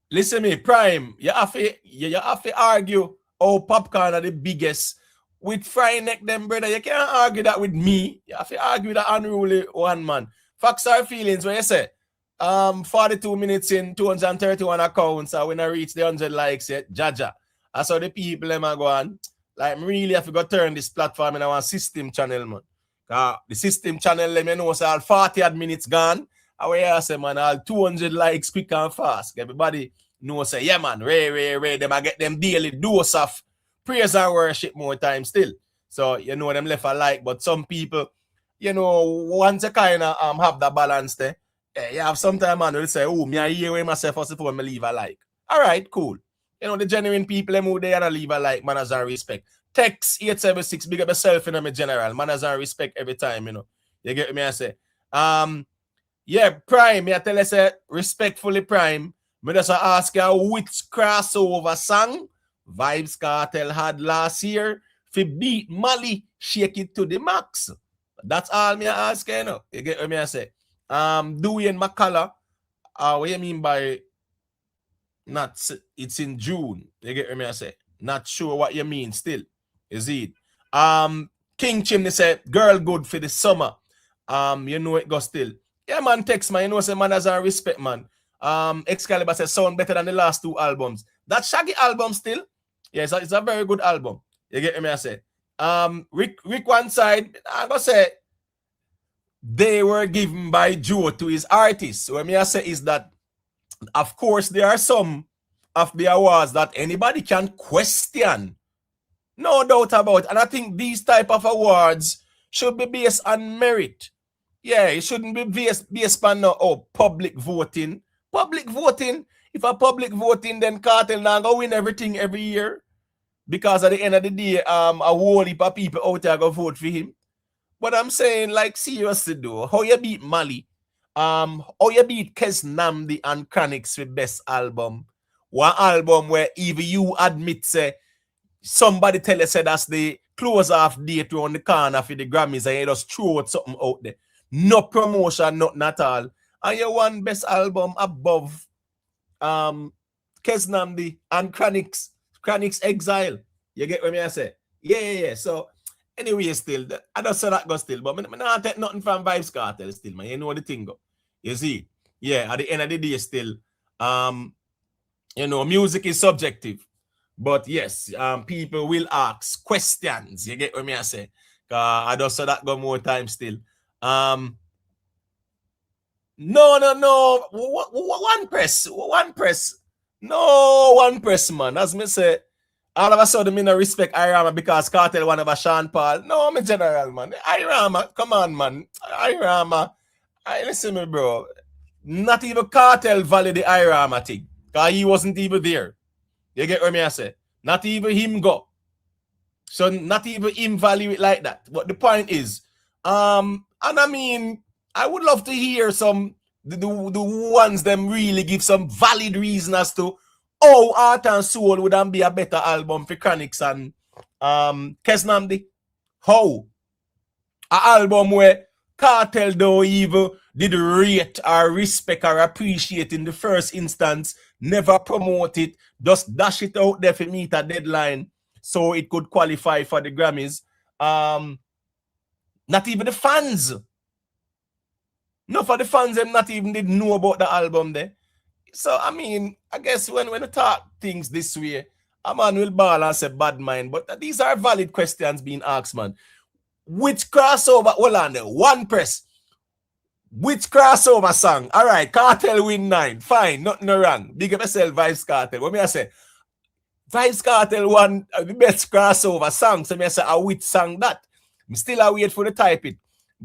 Listen me, Prime, you have to argue Popcaan are the biggest. With Fry Neck them, brother, you can't argue that with me. You have to argue that unruly one man. Facts are feelings when you say 42 minutes in, 231 accounts, and when I reach the 100 likes yet, Jaja. I saw the people them are going, like, really have to go turn this platform in our system channel, man. The system channel, let me know, so all 40 minutes gone. I say, man, all 200 likes quick and fast. Everybody know, say, yeah, man, Ray, them I get them daily dose of praise and worship more time still. So, you know, them left a like, but some people, you know, once you kind of have that balance there, you have sometimes, man, will say, oh, me I hear myself first before me leave a like. All right, cool. You know, the genuine people, them who they are leave a like, manners and respect. Text 876, big up yourself, you know, me general. Manners and respect every time, you know. You get me, I say. Yeah, Prime, me I tell you, say, respectfully, Prime, me just ask you which crossover song Vybz Kartel had last year for beat Mali, shake it to the max. That's all me I ask you, know. You get what me I say? Dwayne McCullough, what you mean by not, it's in June. You get what me I say? Not sure what you mean still. Is it? King Chimney said, girl good for the summer. You know it go still. Yeah, man, text, man. You know, say, man, as a respect, man. Excalibur says, sound better than the last 2 albums. That Shaggy album still, yeah, it's a very good album. You get me, I say. Rick one side, I'm going to say, they were given by Joe to his artists. So what I say is that, of course, there are some of the awards that anybody can question. No doubt about it. And I think these type of awards should be based on merit. Yeah, it shouldn't be based on public voting. Public voting, if a public voting, then Kartel now go win everything every year. because at the end of the day, a whole heap of people out there go vote for him. But I'm saying, like, seriously though, how you beat Mali, how you beat Kes Namdi and Chronixx with best album. One album where even you admit, say, somebody tell you, say, that's the close off date on the corner for the Grammys, and you just throw out something out there. No promotion, nothing at all. And you won best album above Kes Namdi and Chronixx Exile. You get what I say? Yeah. So, anyway, still, I don't say that go still, but I don't take nothing from Vybz Kartel still, man. You know the thing go. You see? Yeah, at the end of the day still, you know, music is subjective. But yes, people will ask questions. You get what I say? I don't say that go more time still. No. One press. No, one press, man. As me say, all of a sudden, me no respect Irama because Kartel one of a Sean Paul. No, me general, man. Irama, come on, man. Irama. Listen me, bro. Not even Kartel valid the Irama thing. Because he wasn't even there. You get what I say? Not even him go. So not even him value it like that. But the point is, and I mean, I would love to hear some the ones them really give some valid reason as to how Heart and Soul would be a better album for Chronixx and Kes Namdi. How? An album where Kartel don't even did rate or respect or appreciate in the first instance, never promote it, just dash it out there for meet a deadline so it could qualify for the Grammys. Not even the fans. No, for the fans, them not even did know about the album there. So, I mean, I guess when we talk things this way, a man will ball and say bad mind, but these are valid questions being asked, man. Which crossover, hold on there, one press. Which crossover song? All right, Kartel win 9. Fine, nothing wrong. Big up yourself, Vybz Kartel. What me I say? Vybz Kartel won the best crossover song. So me I say, which song that? I'm still a wait for the type it.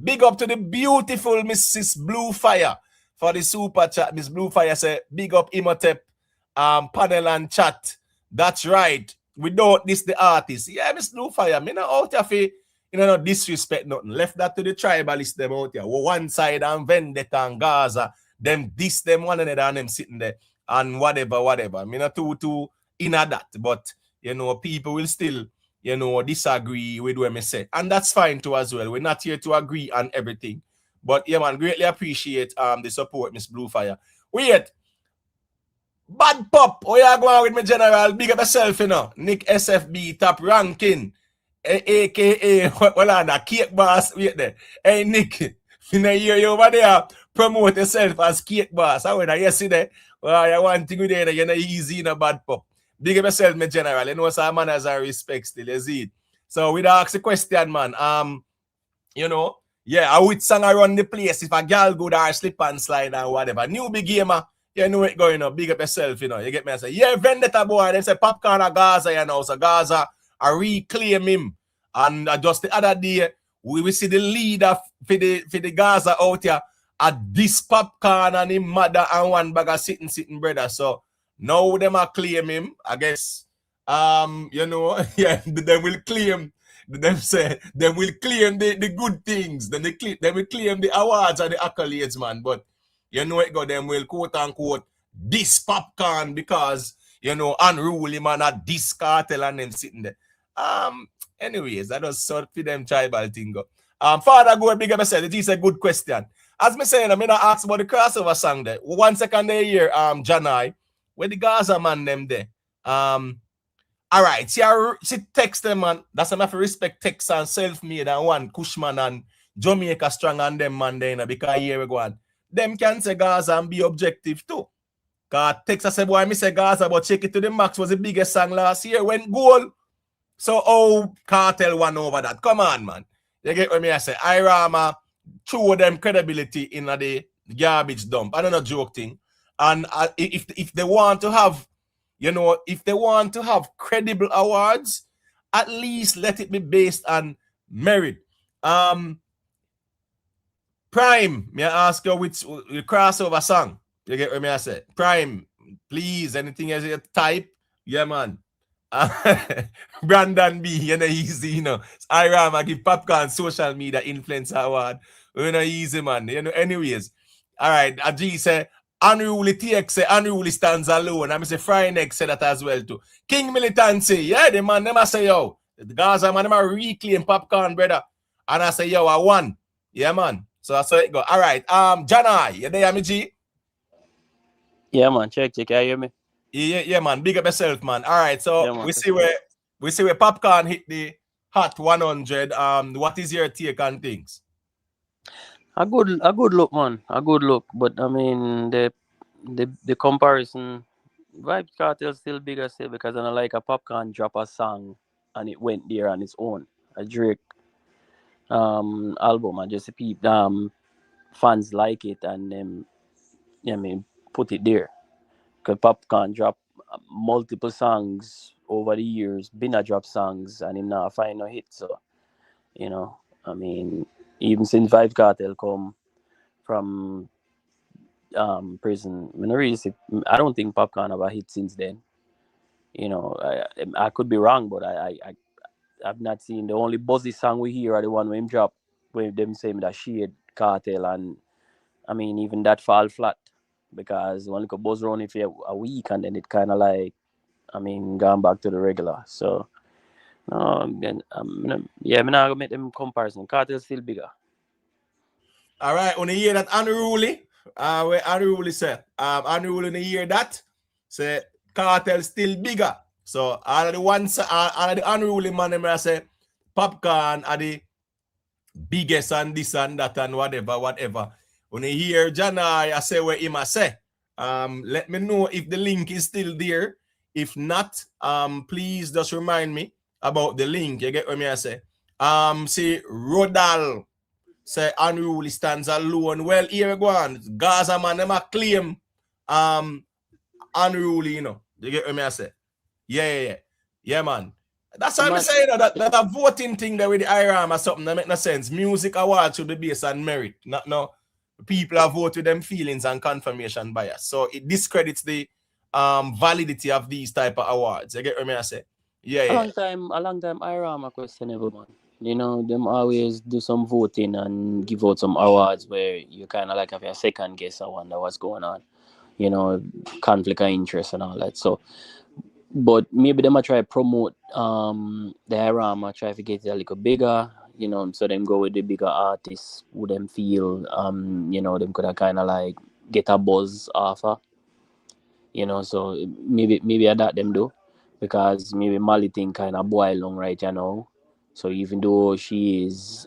Big up to the beautiful Mrs. Blue Fire for the super chat. Miss Blue Fire say, big up Imhotep, panel and chat. That's right. We don't diss the artist. Yeah, Miss Blue Fire, me not out of it. You know, no disrespect nothing. Left that to the tribalists them out here. One side and Vendetta and Gaza. Them diss them one another and them sitting there. And whatever. I mean, not too in that. But, you know, people will still, you know, disagree with what I say. And that's fine too as well. We're not here to agree on everything. But, yeah, man, greatly appreciate the support, Miss Bluefire. Wait. Bad Pop. Oh, yeah, go on with me, General. Big up yourself, you know. Nick SFB, top ranking. AKA, well, on that cake boss, wait there. Hey, Nick, you know, you over there promote yourself as cake boss. I went yesterday. Well, I want to go there, you know, easy in a Bad Pop. Big up yourself, my general. You know, some manners and respect still, you see it. So, we ask the question, man. You know, yeah, I would sing around the place if a girl go there, slip and slide and whatever. New big gamer, you know it going up. Big up yourself, you know. You get me? I say, yeah, Vendetta boy. They say Popcaan or Gaza, you know. So, Gaza, I reclaim him. And just the other day, we will see the leader for the Gaza out here at this Popcaan and him mother and one bag of sitting brother. So now them are claim him, I guess. You know, yeah, they will claim. Them say they will claim the good things. Then they will claim the awards and the accolades, man. But you know it go, them will quote unquote this Popcaan because you know unruly man at this Kartel and them sitting there. Anyways, I just sort for them tribal thing go. Father go big up myself. It is a good question. As me saying, I'm gonna ask about the crossover song there. 1 second there here, Janai, where the Gaza man them there. All right, see text them man. That's enough respect text and self-made and one Cushman and Jamaica strong and them man there, because here we go on. Them can say Gaza and be objective too. Cause Texas say boy, me say Gaza, but check it to the max was the biggest song last year when goal. So, Kartel won over that. Come on, man. You get what me I say? Irama threw them credibility in the garbage dump. I don't know, joke thing. And if they want to have, you know, if they want to have credible awards, at least let it be based on merit. Prime, may I ask you which crossover song? You get what me I say? Prime, please, anything else you type? Yeah, man. Brandon B, you know, easy, you know. I give Popcaan social media influencer award. You know, easy, man. You know, anyways. All right, G say, unruly TX say, unruly stands alone. I'm say, Frynex say that as well, too. King Militancy, yeah, the man, them I say, yo, the Gaza man, them I reclaim Popcaan, brother. And I say, yo, I won. Yeah, man. So that's how it go. All right, Janai, you there, me G? Yeah, man. Check. Can you hear me? Yeah, man. Big up yourself, man. All right, so Yeah, man. we see where Popcaan hit the hot 100. What is your take on things? A good look, man. A good look. But I mean, the comparison, Vybz Kartel still bigger still because I like a Popcaan drop a song and it went there on its own. A Drake album and just fans like it and yeah, I mean put it there. Cause Popcaan drop multiple songs over the years, been a drop songs and him not find no hit. So you know, I mean, even since Vybz Kartel come from prison, I, mean, really I don't think Popcaan have a hit since then. You know, I could be wrong, but I've not seen the only buzzy song we hear are the one with him drop, with them saying that shade Cartel, and I mean even that fall flat because one could buzz around if you a week and then it kind of like I mean gone back to the regular. So no, then yeah, I'm not gonna make them comparison. Cartel still bigger. All right, on the year that unruly, where unruly said, unruly in the year that say Cartel still bigger. So all of the ones, all of the unruly man, them I say Popcaan are the biggest and this and that and whatever. When you hear Janai, I say where him I say. Let me know if the link is still there. If not, please just remind me about the link. You get what me I say? See Rodal say unruly stands alone. Well, here we go on. Gaza man, them a claim unruly, you know. You get what me I say? Yeah, man. That's what I'm Man, saying, that a voting thing there with the IRAM or something that make no sense. Music award should be based on merit. Not no people are vote with them feelings and confirmation bias. So it discredits the validity of these type of awards. You get what I say? Yeah. a long time, Iram a questionable man. You know, them always do some voting and give out some awards where you kind of like have a second guess. I wonder what's going on. You know, conflict of interest and all that. So, but maybe they might try to promote the Iram, try to get it a little bigger. You know, so them go with the bigger artists who them feel you know, them could have kind of like get a buzz offer. You know, so maybe I that them do because maybe Molly thing kind of boil long right you know. So even though she is,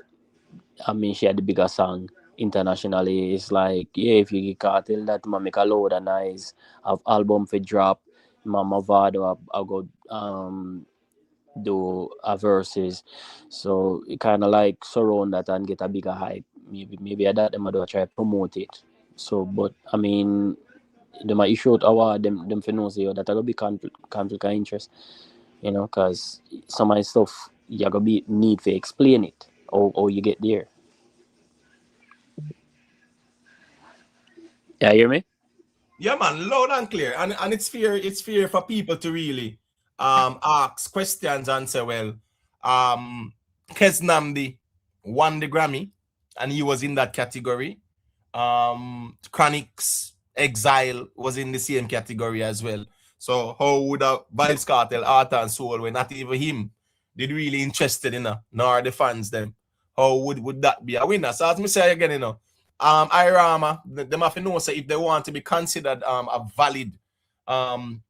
I mean, she had the bigger song internationally, it's like yeah, if you get Cartel that man make a load of nice have album for drop, Mama Vado I go do a verses, so it kind of like surround that and get a bigger hype. Maybe I that them I do try to promote it. So, but I mean them might issue out award them for know say that I gonna be conflict of interest, you know, cause some of the stuff you gonna be need to explain it or you get there. Yeah, hear me? Yeah, man, loud and clear. And it's fair for people to really ask questions and say, well, Kes Namdi won the Grammy and he was in that category. Chronix Exile was in the same category as well. So how would a Vybz Kartel, Art and Soul, when not even him did really interested in nor the fans them? How would that be a winner? So as me say again, you know, Irama, them have to know say if they want to be considered a valid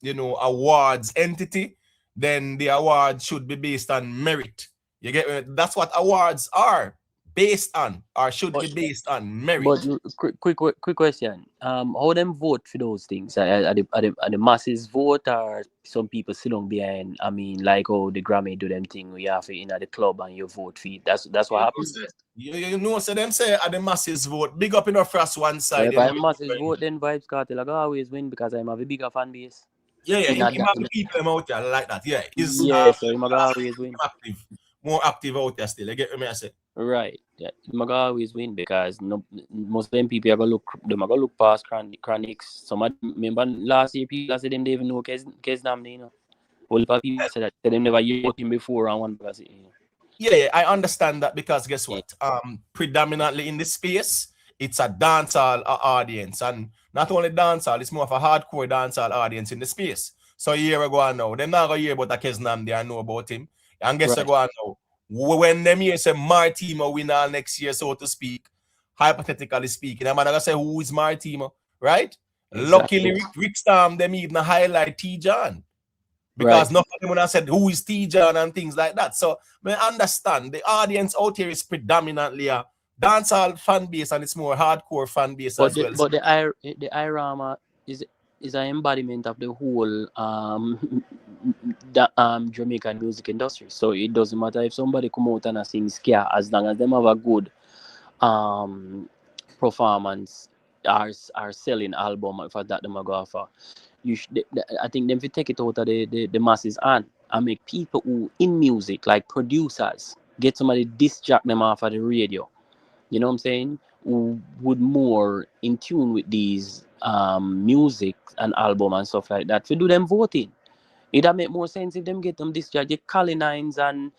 you know, awards entity, then the award should be based on merit. You get me? That's what awards are based on, or should be But based on merit. but quick question. How them vote for those things? Are the masses vote or some people sit on behind? I mean, like oh the Grammy do them thing where you have to in at the club and you vote for it. That's what You know, happened. say, you know, so them say at the masses vote. Big up in our first one But side, if you know. I'm masses vote, then Vybz Kartel I go always win because I'm a bigger fan base. Yeah, In him that, have the people them out there like that. Yeah, he's yeah, so I'm gonna always win. active, more active out there still. You get me? I say. Right. Yeah. I'm gonna always win because no, most of them people are gonna look past chronics. Some of them, remember last year people I said them they even know Kes Namdi, you know. Well, if people say that they never hear about him before and one because Yeah, I understand that because guess yeah, what? Predominantly in this space, it's a dancehall audience, and not only dancehall, it's more of a hardcore dancehall audience in the space. So here we go on now. They're not gonna hear about a Keznam, they know about him. And guess we right, go on now. When them hear say Martimo win all next year, so to speak, hypothetically speaking, I'm gonna say who is Martimo, right? exactly, Luckily, Rick Storm them even highlight T John. right. Because none of them would have said who is T-John and things like that. So I understand the audience out here is predominantly a dancehall fan base and it's more hardcore fan base But as the well. So, but the Irama is an embodiment of the whole the Jamaican music industry. So it doesn't matter if somebody come out and sing ska, as long as them have a good um performance are selling album for that them a go for. I think them if you take it out of the masses and make people who in music like producers get somebody disc jack them off of the radio. You know what I'm saying? Who would more in tune with these music and album and stuff like that. To do them voting. It'd make more sense if them get them discharge, the Calinines and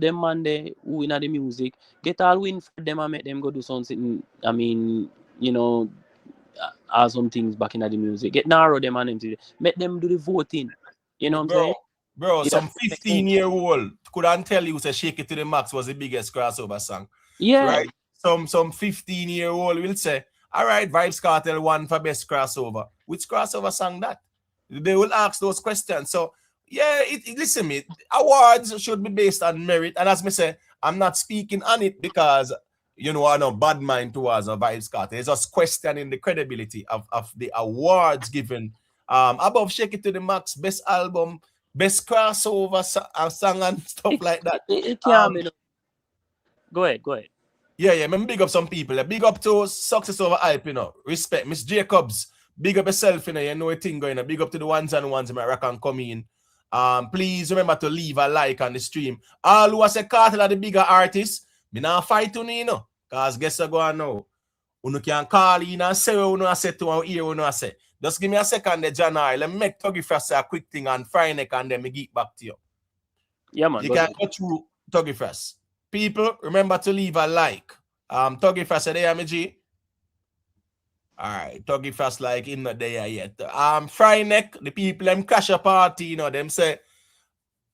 them man they who in the music, get all win for them and make them go do something. I mean, you know, some things back in the music. Get narrow them and them to make them do the voting. You know what I'm saying? bro, It some make sense. 15-year-old couldn't tell you say Shake It to the Max was the biggest crossover song. Yeah. Right? Some 15-year-old will say, all right, Vybz Kartel won for best crossover. Which crossover song that? They will ask those questions. So yeah, listen me, awards should be based on merit. And as me say, I'm not speaking on it because I know bad mind towards a Vybz Kartel. It's just questioning the credibility of the awards given above Shake It to the Max, best album, best crossover song and stuff like that. It can't be. Go ahead. Yeah, man, big up some people. Big up to Success Over Hype, Respect. Miss Jacobs, big up yourself, You know a thing going on. Big up to the ones and ones that can come in. Please remember to leave a like on the stream. All who are say Kartel are the bigger artists, me not fight you, Because guess what go on now? You can call in and say what you say to our ear, what you say. Just give me a second, John. Let me make Tuggy Frost say a quick thing on Friday and then me get back to you. Yeah, man. You can go through Tuggy Frost. People, remember to leave a like. Tuggy Frost, are there, G? Alright, Tuggy Frost like him not there yet. Friday, the people them crash a party, them say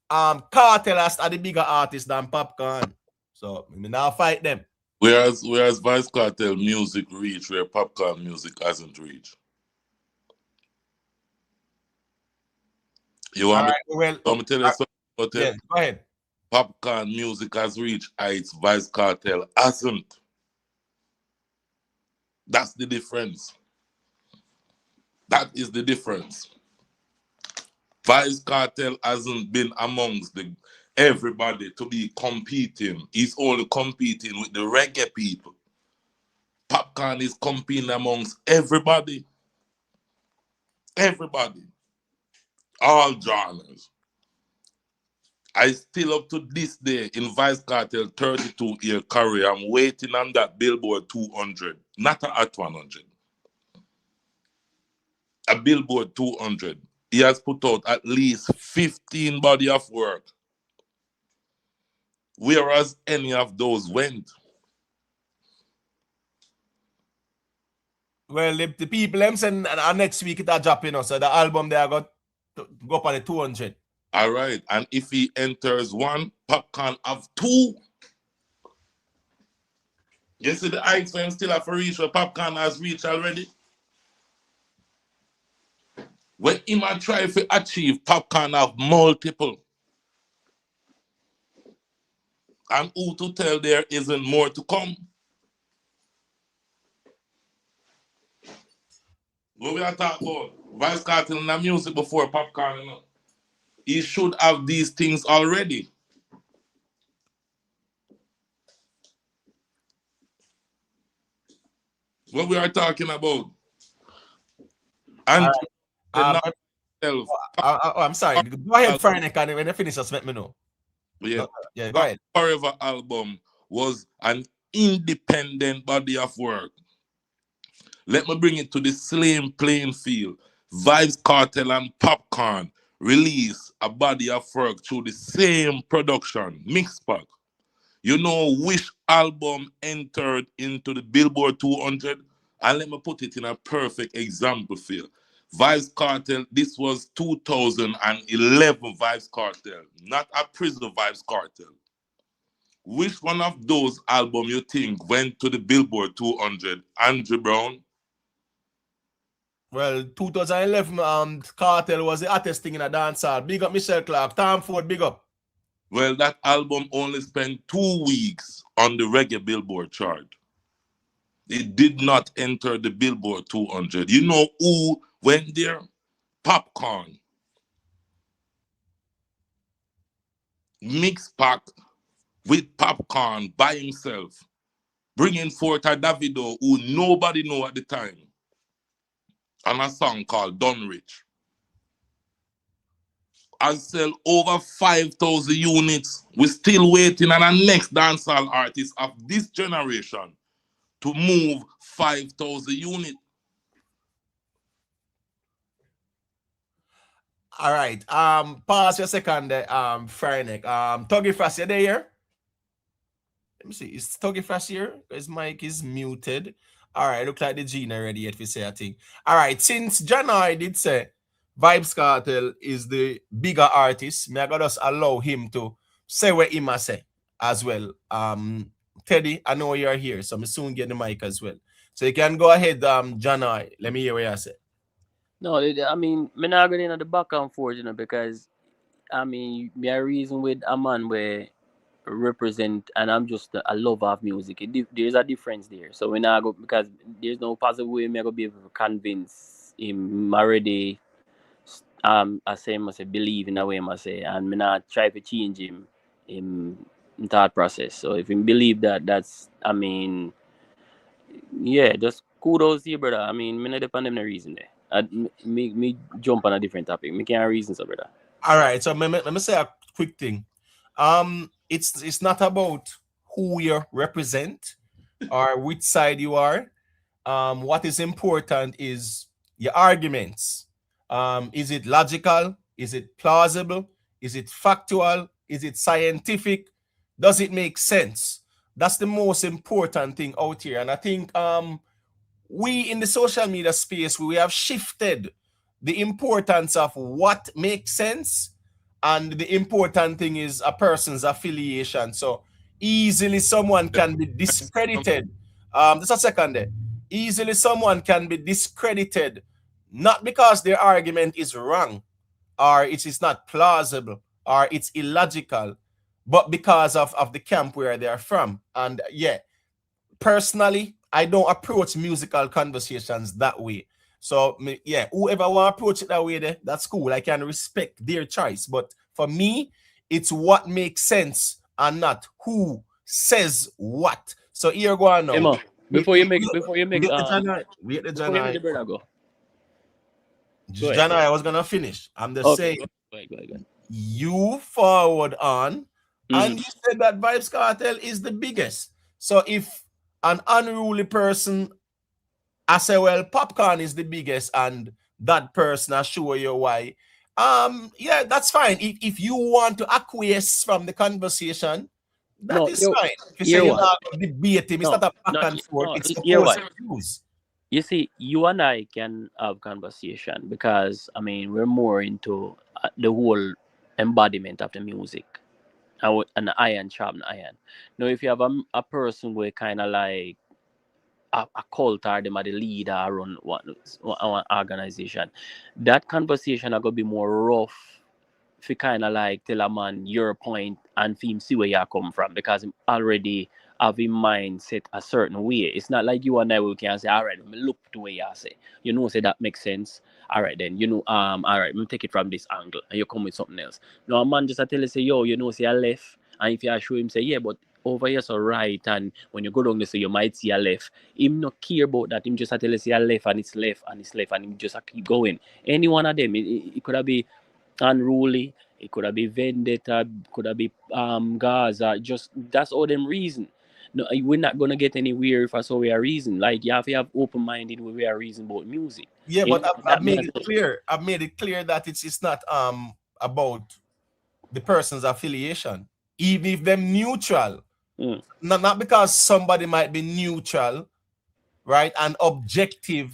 Kartel are the bigger artists than Popcaan. So we now fight them. Whereas Vybz Kartel music reach where Popcaan music hasn't reached. You want me to tell you something about it? Yeah, go ahead. Popcaan music has reached heights Vybz Kartel hasn't. That's the difference. That is the difference. Vybz Kartel hasn't been amongst everybody to be competing. He's only competing with the reggae people. Popcaan is competing amongst everybody. Everybody. All genres. I still up to this day in Vybz Kartel 32-year career, I'm waiting on that Billboard 200, not a Hot 100. A Billboard 200. He has put out at least 15 body of work. Whereas any of those went. Well, the people them saying next week it are dropping, so the album they are got to go up on the 200. All right, and if he enters one, Popcaan have two. You see the heights for him still have to reach where Popcaan has reached already? When him a try to achieve, Popcaan have multiple. And who to tell there isn't more to come? What we are talking about? Vybz Kartel in the music before Popcaan, He should have these things already. What we are talking about? And I'm sorry. Go ahead, Friday, and when you finish, just let me know. Yeah, go ahead. Forever album was an independent body of work. Let me bring it to the same playing field. Vybz Kartel and Popcaan release a body of work through the same production, mix pack. You know which album entered into the Billboard 200? And let me put it in a perfect example for you. Vybz Kartel, this was 2011 Vybz Kartel, not a prison Vybz Kartel. Which one of those albums you think went to the Billboard 200? Andrew Brown? Well, 2011, Kartel was the hottest thing in a dancehall. Big up Michelle Clark, Tom Ford, big up. Well, that album only spent 2 weeks on the reggae Billboard chart. It did not enter the Billboard 200. You know who went there? Popcaan. Mix pack with Popcaan by himself, bringing forth a Davido who nobody knew at the time, and a song called Done Rich. I sell over 5,000 units. We're still waiting on the next dancehall artist of this generation to move 5,000 units. All right. Pause for a second there, Friday. Tuggy Frost, you there here? Let me see. Is Tuggy Frost here? His mic is muted. All right, look like the Gina ready yet, if you say a thing. All right, since Janai did say Vybz Kartel is the bigger artist, may I gotta just allow him to say what he must say as well. Teddy, I know you're here, so I'm soon get the mic as well. So you can go ahead, Janai. Let me hear what you say. No, I mean, me not going into the back and forth, because I mean, me a reason with a man where represent, and I'm just a lover of music. There's a difference there. So when I go, because there's no possible way me I go be able to convince him already. I say must say believe in a way must say, and me not try to change him in thought process. So if he believe that, that's, I mean, yeah, just kudos to you, brother. I mean, me not depend on the reason there. Me jump on a different topic. Me can't reason so, brother. All right, so let me say a quick thing. It's not about who you represent or which side you are. What is important is your arguments. Is it logical? Is it plausible? Is it factual? Is it scientific? Does it make sense? That's the most important thing out here. And I think we in the social media space, we have shifted the importance of what makes sense, and the important thing is a person's affiliation. So easily someone can be discredited. Just a second there. Easily someone can be discredited, not because their argument is wrong, or it is not plausible, or it's illogical, but because of the camp where they are from. And yeah, personally, I don't approach musical conversations that way. So yeah, whoever want to approach it that way, that's cool. I can respect their choice. But for me, it's what makes sense and not who says what. So here go on now. Emma, before you make wait the Janai. brother go. Janai, I was gonna finish. I'm just saying. Go ahead. You forward on, and you said that Vybz Kartel is the biggest. So if an unruly person, I say, well, Popcaan is the biggest, and that person I show you why. Yeah, that's fine. If you want to acquiesce from the conversation, that is fine. If you say you're not debate him, it's not a back and forth. It's opposing views. You see, you and I can have conversation because, I mean, we're more into the whole embodiment of the music. And iron sharpen iron. Now, if you have a person who kind of like a cult, or them are the leader around one organization, that conversation are gonna be more rough. If you kind of like tell a man your point and for him see where you come from, because him already have in mind set a certain way. It's not like you and I will can say, all right, let me look to where you say. You know, say that makes sense. All right, then, you know, all right, let me take it from this angle, and you come with something else. No, a man just tell you, say, yo, you know, say I left, and if you show him, say, yeah, but over here, so right, and when you go down there, so you might see a left. Him not care about that. Him just tell you, say a left, and it's left, and it's left, and him just keep going. Any one of them, it could have been unruly, it could have been vendetta, could have been Gaza, just that's all them reason. No, we're not gonna get anywhere for so we are reason. Like you have to have open minded when we are reason about music. Yeah, You but know, I've that made means it clear. I've made it clear that it's not about the person's affiliation, even if them neutral. Not because somebody might be neutral, right, and objective.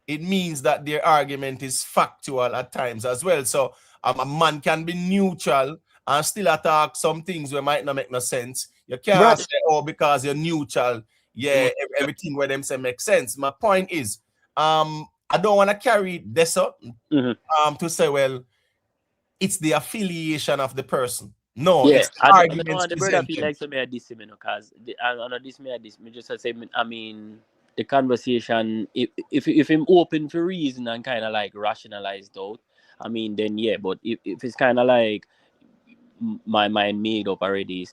It means that their argument is factual at times as well. So a man can be neutral and still attack some things where might not make no sense. You can't right. say, oh, because you're neutral, yeah, everything where them say makes sense. My point is, I don't want to carry this up to say, well, it's the affiliation of the person. No, Yeah, it's the I don't arguments want the brother feel presented. like somebody at this, you know, because I know this me at this. Me just say, I mean, the conversation, if him open for reason and kind of like rationalized out, I mean, then yeah. But if it's kind of like my mind made up already,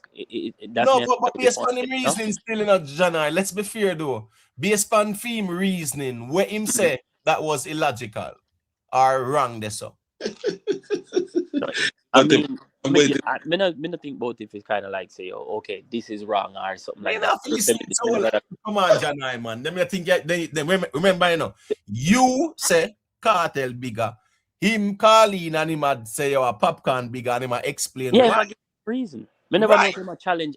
that's No, me. but based on him No? reasoning still in a Janai, let's be fair though. Based on theme reasoning, where him say that was illogical or wrong there so. I mean, I not think about if it's kind of like say, oh, okay, this is wrong or something like that. Come on, Janai, man. Let me think. Remember, you know, you say Kartel bigger. Him Karline and him had say a Popcaan bigger and him explain yeah, why. for reason. Me never know him a challenge.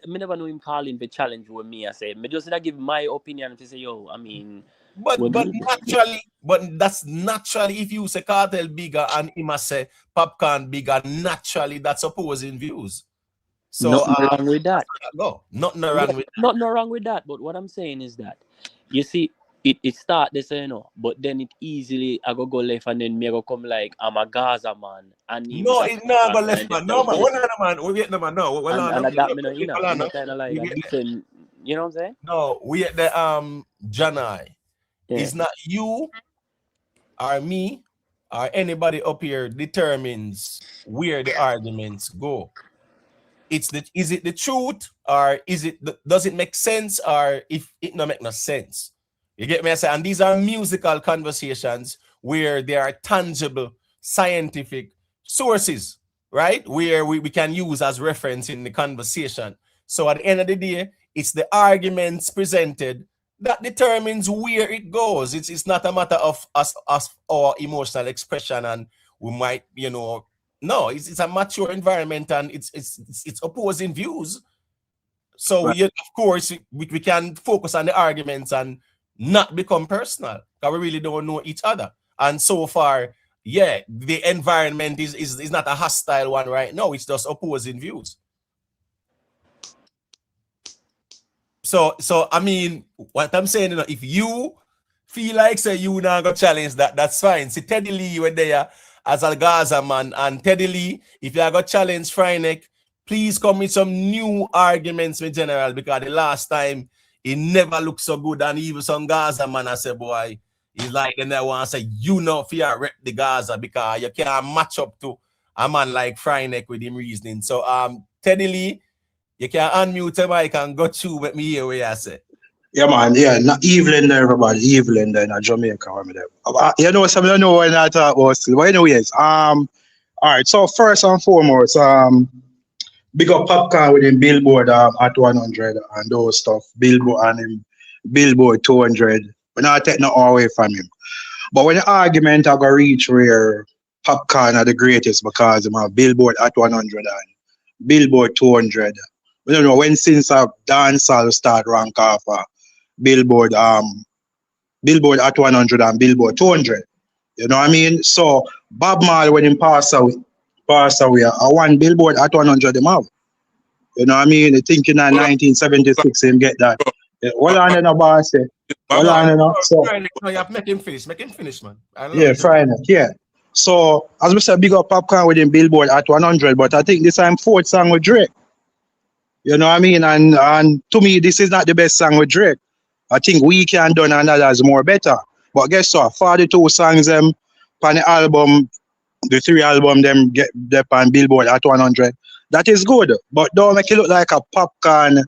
Me never know him calling the challenge with me. I say, me just give my opinion to say, yo, I mean, but that's naturally if you say Kartel bigger and him say Popcaan bigger, naturally that's opposing views. So nothing wrong with that. Nothing wrong with that. Nothing wrong with that. But what I'm saying is that you see, it start this, you know, but then it easily I go left and then me go come like I'm a Gaza man and no, it not go left man. No man, what man? We get the man. No, well and adapt me no, you know, kind of like different. You know what I'm saying? No, we at the Janai. Yeah. It's not you or me or anybody up here determines where the arguments go. Is it the truth or does it make sense or if it not make no sense? You get me? I say, and these are musical conversations where there are tangible scientific sources, right? Where we can use as reference in the conversation. So at the end of the day, it's the arguments presented that determines where it goes. It's not a matter of us our emotional expression and we might, you know, no, it's a mature environment and it's opposing views. So right. Of course we can focus on the arguments and not become personal because we really don't know each other. And so far, yeah, the environment is not a hostile one right now. It's just opposing views. So I mean, what I'm saying, you know, if you feel like say you now go challenge that, that's fine. See Teddy Lee were there as a Gaza man, and Teddy Lee, if you are going to challenge Freineck, please come with some new arguments with General, because the last time he never looked so good, and even some Gaza man, I say, boy, he's like, and they want to say, you know, fear rep the Gaza because you can't match up to a man like Freineck with him reasoning. So, Teddy Lee, you can unmute him, I can go through with me here where I say. Yeah, man. Yeah, not Evelyn there, everybody. Evelyn there in Jamaica. You know, some of you know when I talk about still. But anyways, all right. So first and foremost, big up Popcaan with him Billboard at 100 and those stuff. Billboard and him Billboard 200. We're not taking no away from him. But when the argument I go reach where Popcaan are the greatest because him have Billboard at 100 and Billboard 200. We don't know when since dancehall start rank off Billboard Billboard at 100 and Billboard 200. You know what I mean? So Bob Marley when him pass away, I want Billboard at 100 him have. You know what I mean? I think in 1976 him get that. What on in a bar say? What on in a so no, you have to make him finish, man. Yeah, Friday. Yeah. So as we said, big up Popcaan with him Billboard at 100, but I think this time fourth song with Drake. You know what I mean? And to me, this is not the best song with Drake. I think We Can Done and others more better. But guess what? 42 songs them on the album, the 3 album them get them on Billboard at 100. That is good. But don't make it look like a Popcaan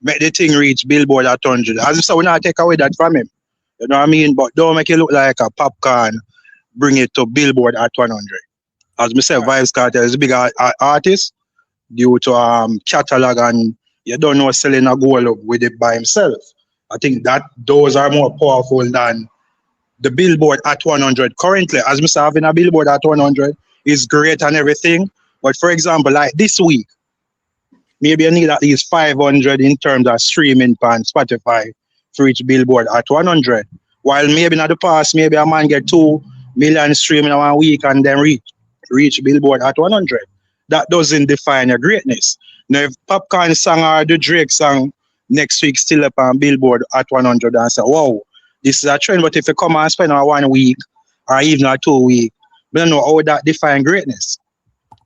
make the thing reach Billboard at 100. As I said, we not take away that from him. You know what I mean? But don't make it look like a Popcaan bring it to Billboard at 100. As I said, Vybz Kartel is a big artist due to catalog and you don't know selling a goal up with it by himself. I think that those are more powerful than the billboard at 100 currently. As Mr. having a billboard at 100 is great and everything. But for example, like this week, maybe you need at least 500 in terms of streaming on Spotify for each billboard at 100. While maybe in the past, maybe a man get 2 million streaming in 1 week and then reach billboard at 100. That doesn't define your greatness. Now, if Popcaan song or the Drake song next week still up on billboard at 100 and say, wow, this is a trend, but if you come and spend a 1 week or even a 2 week, we don't know how that define greatness.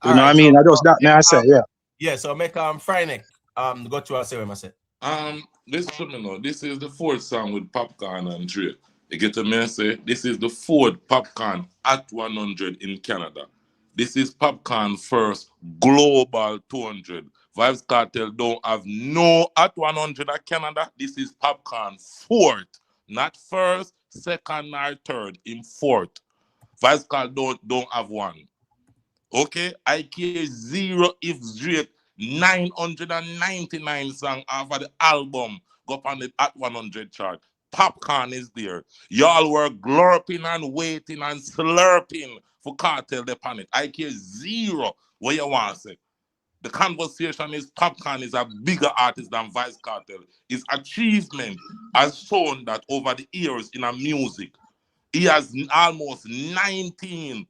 You know what I mean? I just that may I say, yeah. Yeah, so make Friday go to say what I said. This is the fourth song with Popcaan and Drake. You get a message? This is the fourth Popcaan at 100 in Canada. This is Popcaan first global 200. Vybz Kartel don't have no at 100 at Canada. This is Popcaan fourth, not first, second, or third. In fourth. Vybz Kartel don't have one. Okay, I care zero if Drake 999 song off of the album go up on the at 100 chart. Popcaan is there. Y'all were glorping and waiting and slurping for Kartel upon it. I care zero what you want to say. The conversation is Popcaan is a bigger artist than Vybz Kartel. His achievement has shown that over the years in a music, he has almost 19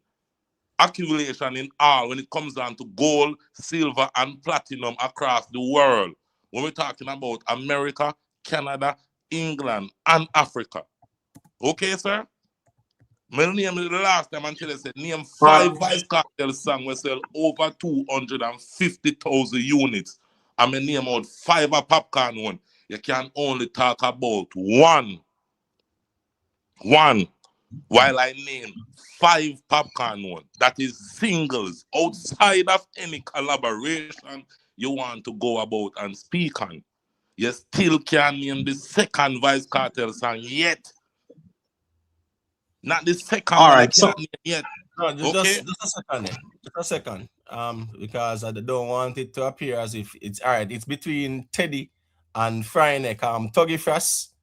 accumulation in all when it comes down to gold, silver, and platinum across the world. When we're talking about America, Canada, England, and Africa. Okay, sir? My name is the last time until I said name 5 Vybz Kartel songs will sell over 250,000 units. And my name out 5 a Popcaan one. You can only talk about one. While I name 5 Popcaan one. That is singles outside of any collaboration you want to go about and speak on. You still can't name the second Vybz Kartel song yet. Not the second All one right, I can't name yet. No, Okay? just a second. Just a second. Because I don't want it to appear as if it's all right. It's between Teddy and Friday. Tuggy Frost.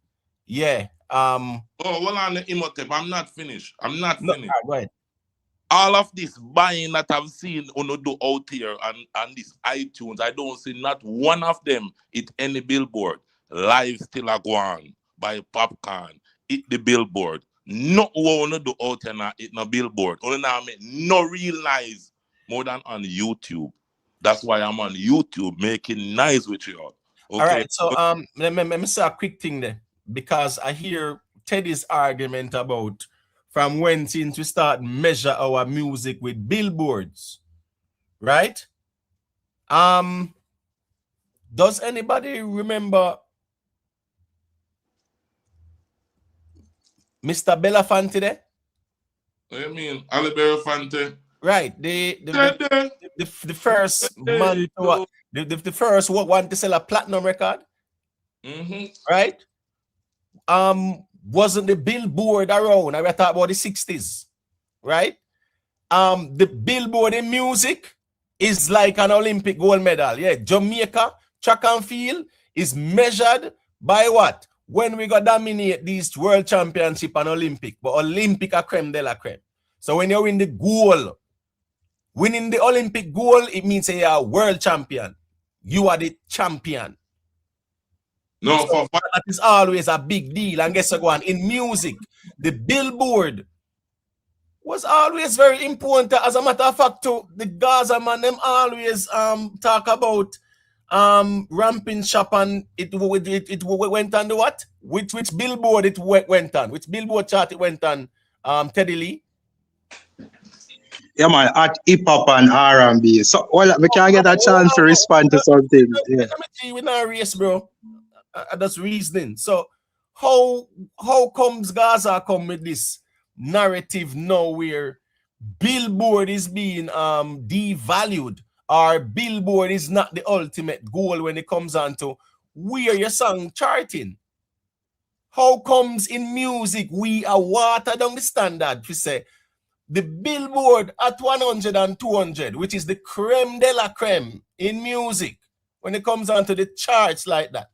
Yeah. Oh, hold on the Imhotep. I'm not finished. No, finished. go ahead. All of this buying that I've seen do out here and this iTunes, I don't see not one of them hit any billboard. Live still a go on by Popcaan. Hit the billboard. No one do out here now hit no billboard. Only now make no realize more than on YouTube. That's why I'm on YouTube making nice with you all. Okay. All right. So let me say a quick thing there. Because I hear Teddy's argument about from when since we start measure our music with billboards, right? Does anybody remember Mr. Belafonte there? What do you mean? Ali Belafonte? Right. The first man to the first one to sell a platinum record. Right? Wasn't the billboard around? I talk about the 60s, right? The billboard in music is like an Olympic gold medal. Yeah, Jamaica track and field is measured by what? When we got dominate these world championship and Olympic, but Olympic a creme de la creme. So when you win the gold, winning the Olympic gold, it means you are world champion. You are the champion. No, so that is always a big deal. And guess what? In music, the billboard was always very important. As a matter of fact, to the Gaza man, them always talk about ramping shop and it went on the what? Which billboard it went on? Which billboard chart it went on? Teddy Lee. Yeah, man, at hip hop and R&B. So, well, we can get a chance to respond to something. Yeah. We're not race, bro. That's reasoning. So how comes Gaza come with this narrative now where billboard is being devalued, or billboard is not the ultimate goal when it comes on to where your song charting? How comes in music we are water down the standard to say the billboard at 100 and 200, which is the creme de la creme in music? when it comes onto the charts like that?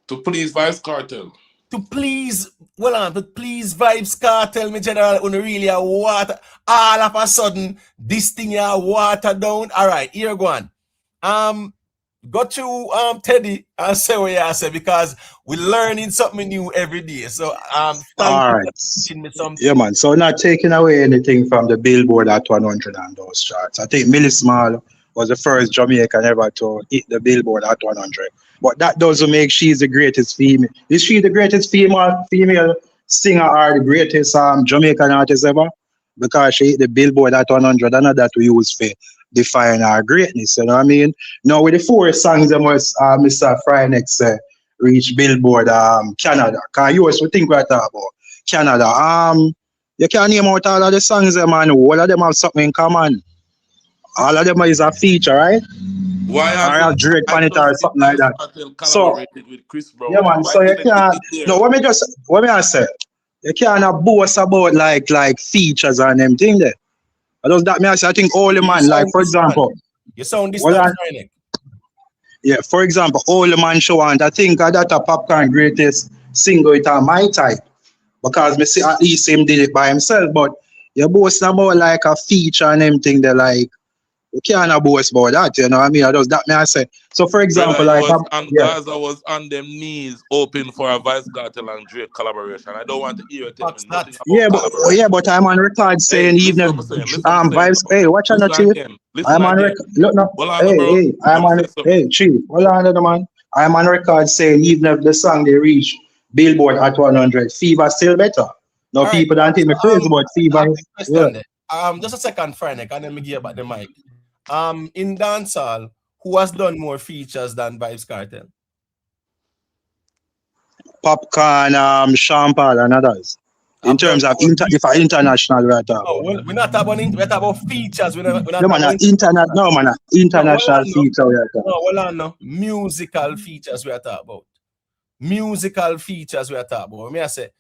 To please Vybz Kartel. To please, but please Vybz Kartel, me general, on really a water. All of a sudden, this thing here water down. All right, here go on. Got you, Teddy, and say what you say because we're learning something new every day. So, thank All you right. for teaching me something. Yeah, man. So not taking away anything from the Billboard at 100 and those charts. I think Millie Small was the first Jamaican ever to hit the Billboard at 100. But that doesn't make she's the greatest female. Is she the greatest female singer or the greatest Jamaican artist ever? Because she hit the Billboard at 100, and that we use for define our greatness. You know what I mean? Now with the 4 songs that was Mr. Frynex reach Billboard Canada. Cause you always think right about Canada. You can't name out all of the songs, man. All of them have something in common. All of them is a feature, right? Why Or have Drake on it or something like that. So, collaborated with Chris Brown. yeah, man. Why So you didn't can't. it there? No, what me I say? You can't boast about like features and them thing there. Does that mean I say I think all the man, like for example. You sound distant, Frynex. Yeah, for example, all the man show and I think that a Popcaan greatest single it are my type. Because me see at least him did it by himself, but you boast about like a feature and everything they like you can't boast about that, you know what I mean? Does that mean I say? So for example, Brother, like Gaza was on them knees hoping for a Vybz Kartel and Drake collaboration. I don't want to hear you tell me nothing about but I'm on record saying even if Vybz, hey, watch on the chief. I'm on record. Look no, chief, hold on the man. I'm on record saying even if the song they reach Billboard at 100, Fever still better. No, All people right. don't think me crazy about Fever. Just a second, Frynex, and then me give you back the mic. In dancehall, who has done more features than Vybz Kartel? Popcaan, Sean Paul, and others. In terms of international, we're talking. No, we're not talking about features. We're not international feature. No, musical features we are talking about. Musical features we are talking about. Me I say,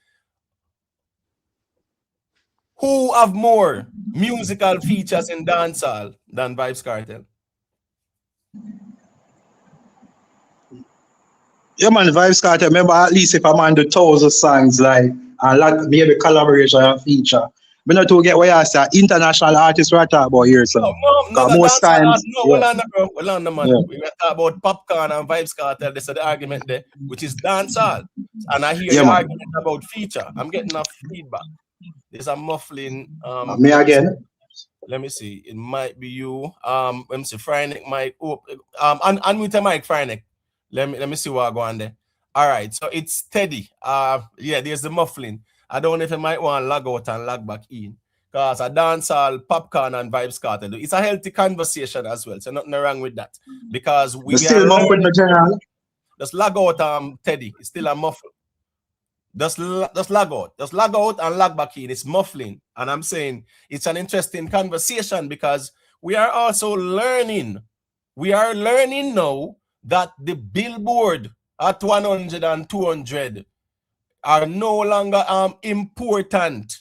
who have more musical features in dancehall than Vybz Kartel? Yeah, man, Vybz Kartel. Remember, at least if I'm on the 1,000 songs, like, a lot, maybe collaboration and feature. But not to get what you say, international artists we're talking about here, so. No, most times. Hold on, man. Yeah. We are talking about Popcaan and Vybz Kartel. This is the argument there, which is dancehall. And I hear the argument about feature. I'm getting enough feedback. There's a muffling. Me again. Let me see. It might be you. Let me see. Frynex mic. Unmute the mic, Frynex. Let me see what go on there. All right. So it's Teddy. Yeah, there's the muffling. I don't know if you might want to log out and log back in. Because a dancehall, Popcaan, and Vybz Kartel. It's a healthy conversation as well. So nothing wrong with that. Because we still muffled the general. Just log out, Teddy. It's still a muffle. Just log out. Just log out and log back in. It's muffling. And I'm saying it's an interesting conversation because we are also learning. We are learning now that the Billboard at 100 and 200 are no longer important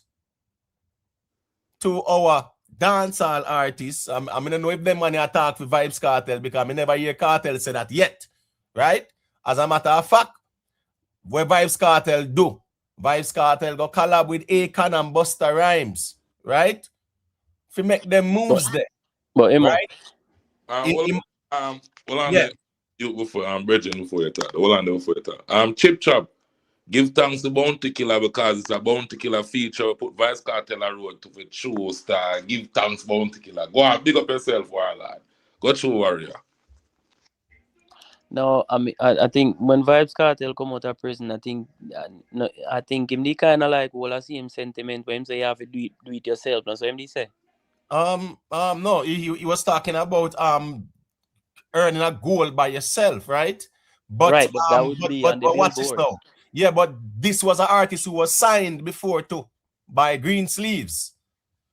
to our dancehall artists. I don't know if them money attack with Vybz Kartel because I never hear Kartel say that yet. Right? As a matter of fact, what Vybz Kartel do? Vybz Kartel go collab with Akon and Busta Rhymes, right? If you make them moves there, right? You before Bridget before you talk. Hold on before you talk. Chip Chop, give thanks to Bounty Killer because it's a Bounty Killer feature. Put Vybz Kartel on road to the show star. Give thanks Bounty Killer. Go on, big up yourself, Warlord. Go through Warrior. No, I mean, I think when Vybz Kartel come out of prison, I think him the kind of like all I see him sentiment where him say you have to do it yourself. That's what him say. No, he was talking about earning a goal by yourself, right? But right, but that would be on the watch this now. Yeah, but this was an artist who was signed before too by Green Sleeves.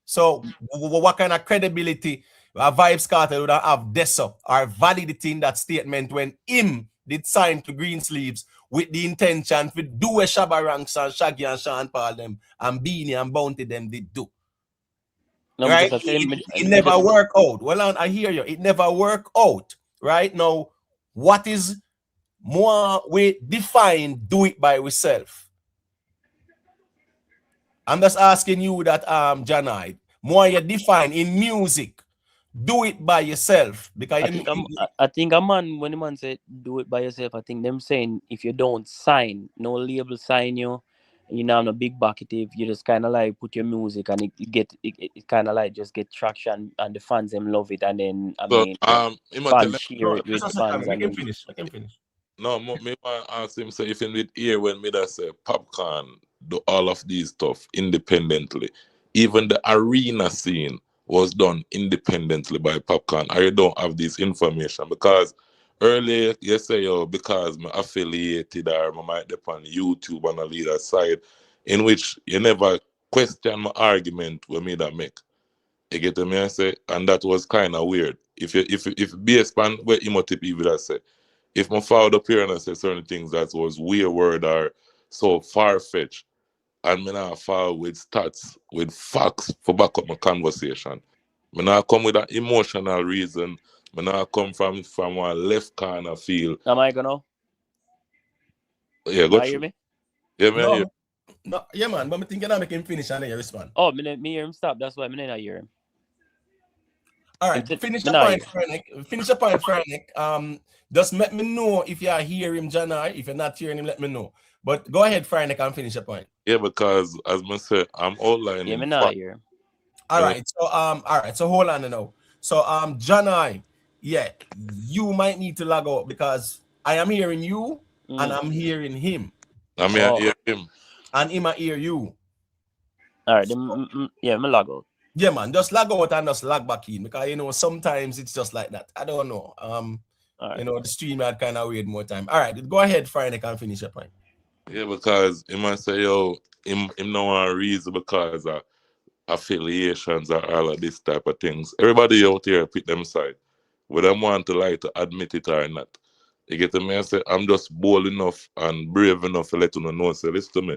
So what kind of credibility Vybz Kartel would have this or validity in that statement when him did sign to Green Sleeves with the intention to do a Shabba Ranks and Shaggy and Sean Paul them and Beenie and Bounty them did do. No, right? because I say, It never work out. Well, I hear you. It never work out, right? Now, what is more we define do it by yourself? I'm just asking you that, Janai. More you define in music, do it by yourself. Because I think a man, when the man say do it by yourself, I think them saying if you don't sign, no label sign you, you know, no big bucket, if you just kind of like put your music and it kind of like just get traction and the fans them love it, and then I So mean him a tell fans him, share no, it just with a second. fans Let and him then finish. Let him finish. no, me want ask him say if him did hear when me that say Popcaan do all of these stuff independently. Even the arena scene was done independently by Popcaan. I don't have this information because earlier you say because I'm affiliated or I might be on YouTube on a leader side, in which you never question my argument with me that make. You get me? I say, and that was kind of weird. If based on where emotive people that say, if my father up here and I say certain things that was weird or so far fetched, and me not follow with stats, with facts for back up my conversation. Me not come with an emotional reason. Me not come from one left corner feel. am I gonna? Yeah, Can go I hear through. me? Yeah, man. No, Yeah. no, yeah, man. But I'm thinking I make him finish and then you respond. Oh, me hear him stop. That's why me not hear him. All Him right, say, finish me the not point, hear. Fernick. Finish the point, Fernick. Just let me know if you hear him, Janai. If you're not hearing him, let me know. But go ahead, Fernick, and finish the point. Yeah, because as I said, I'm Yeah, outlining me not facts. hear him. All You know, right. So hold on now. So Janai, yeah, you might need to log out because I am hearing you and I'm hearing him. I mean, I Oh, hear him. And him I hear you. all right. Yeah, me log out. Yeah, man. Just log out and just log back in because sometimes it's just like that. I don't know. All right. The stream had kind of weird more time. All right, go ahead, Friday, and finish your point. Yeah, because he might say, him no one reason because of affiliations or all of this type of things. Everybody out here pick them side. Whether them want to like to admit it or not. You get to me and say, I'm just bold enough and brave enough to let you know, say, listen to me.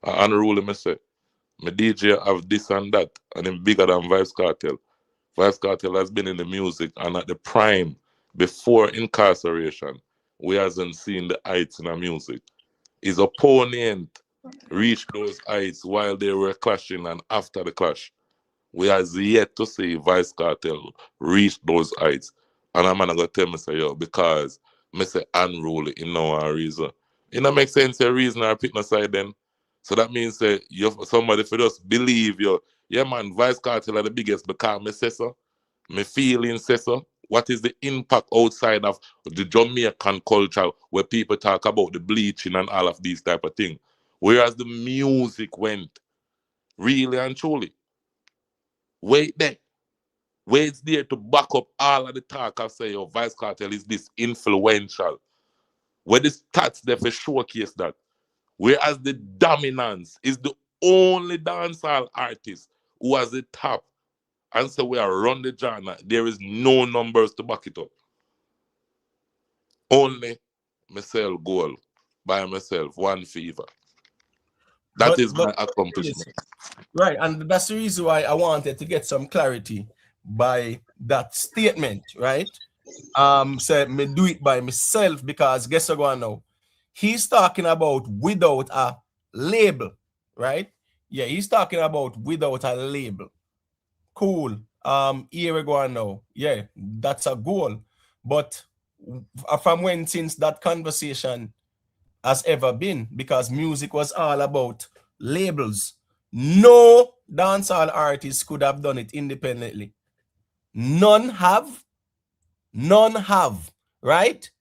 I unruly me say, my DJ have this and that, and him bigger than Vybz Kartel. Vybz Kartel has been in the music and at the prime before incarceration. We hasn't seen the heights in the music. His opponent reached those heights while they were clashing and after the clash. We has yet to see Vice Cartel reach those heights. And I'm gonna tell me say because me say unruly in no reason. It don't make sense a reason or pick no side then. So that means say you somebody for just believe you. Yeah man, Vice Cartel are the biggest because me say so. Me feeling say so. What is the impact outside of the Jamaican culture where people talk about the bleaching and all of these type of things? Whereas the music went, really and truly. Wait there. Where it's there to back up all of the talk I say, Vice Cartel is this influential. Where the stats there for showcase that. Whereas the dominance is the only dancehall artist who has the top and so we are run the genre. There is no numbers to back it up. Only myself goal by myself, one fever. That is But my accomplishment. right, and that's the reason why I wanted to get some clarity by that statement, right? Say me do it by myself because guess what going now? He's talking about without a label, right? Yeah, he's talking about without a label. Cool. Here we go on now. Yeah, that's a goal. But from when since that conversation has ever been, because music was all about labels. No dancehall artist could have done it independently. None have, right?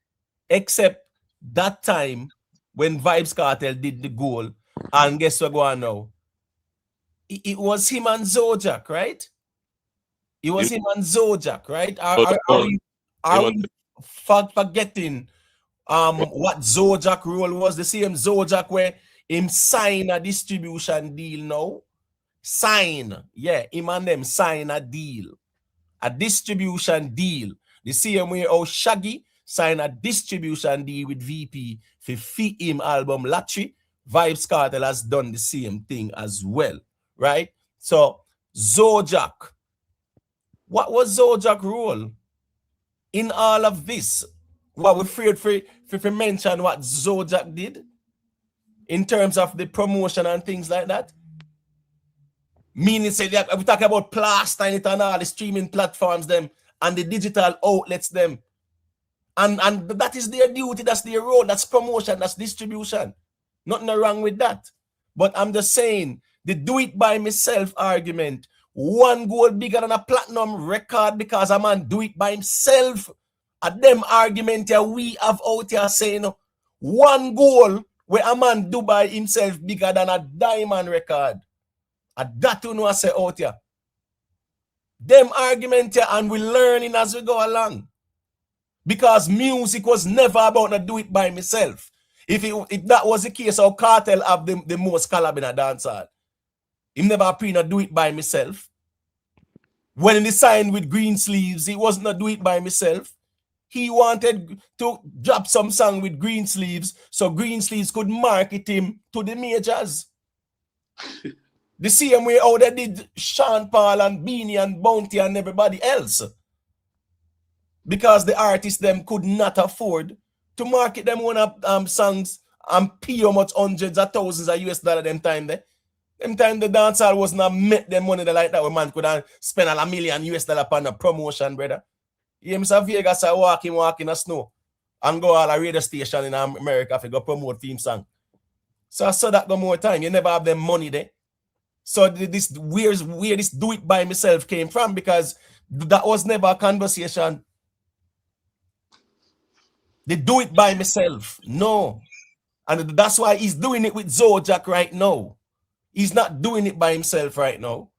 Except that time when Vybz Kartel did the goal. And guess what going on now? It was him and Zojak, right? It was him and Zojak, right? Are we forgetting what Zojak role was? The same Zojak where him sign a distribution deal now. Him and them sign a deal. A distribution deal. The same way how Shaggy sign a distribution deal with VP for fit him album Latry. Vybz Kartel has done the same thing as well, right? So Zojak What was Zojak role in all of this? What we afraid for mention what Zojak did in terms of the promotion and things like that? Meaning, say that we talk about plastering it on all the streaming platforms, them and the digital outlets, them. And that is their duty, that's their role, that's promotion, that's distribution. Nothing wrong with that. But I'm just saying, the do it by myself argument, one goal bigger than a platinum record because a man do it by himself. At them argument here we have out here saying one goal where a man do by himself bigger than a diamond record. At that you know I say out here. Them argument here and we learning as we go along. Because music was never about to do it by myself. If that was the case, how Kartel have the most collab in a dancehall. He never pre not do it by myself. When he signed with Green Sleeves, he wasn't not do it by myself. He wanted to drop some song with Green Sleeves so Green Sleeves could market him to the majors. The same way how they did Sean Paul and Beenie and Bounty and everybody else. Because the artists them could not afford to market them one of songs and pay how much hundreds of thousands of US dollars them time there. Them time the dancehall was not make them money like that where man could spend $1 million US upon a promotion, brother. You Mr. Vegas are walking in the snow and go all a radio station in America to go promote theme song. So I saw that go more time. You never have them money there. So this where this do it by myself came from, because that was never a conversation. They do it by myself. No. And that's why he's doing it with Zojak right now. He's not doing it by himself right now.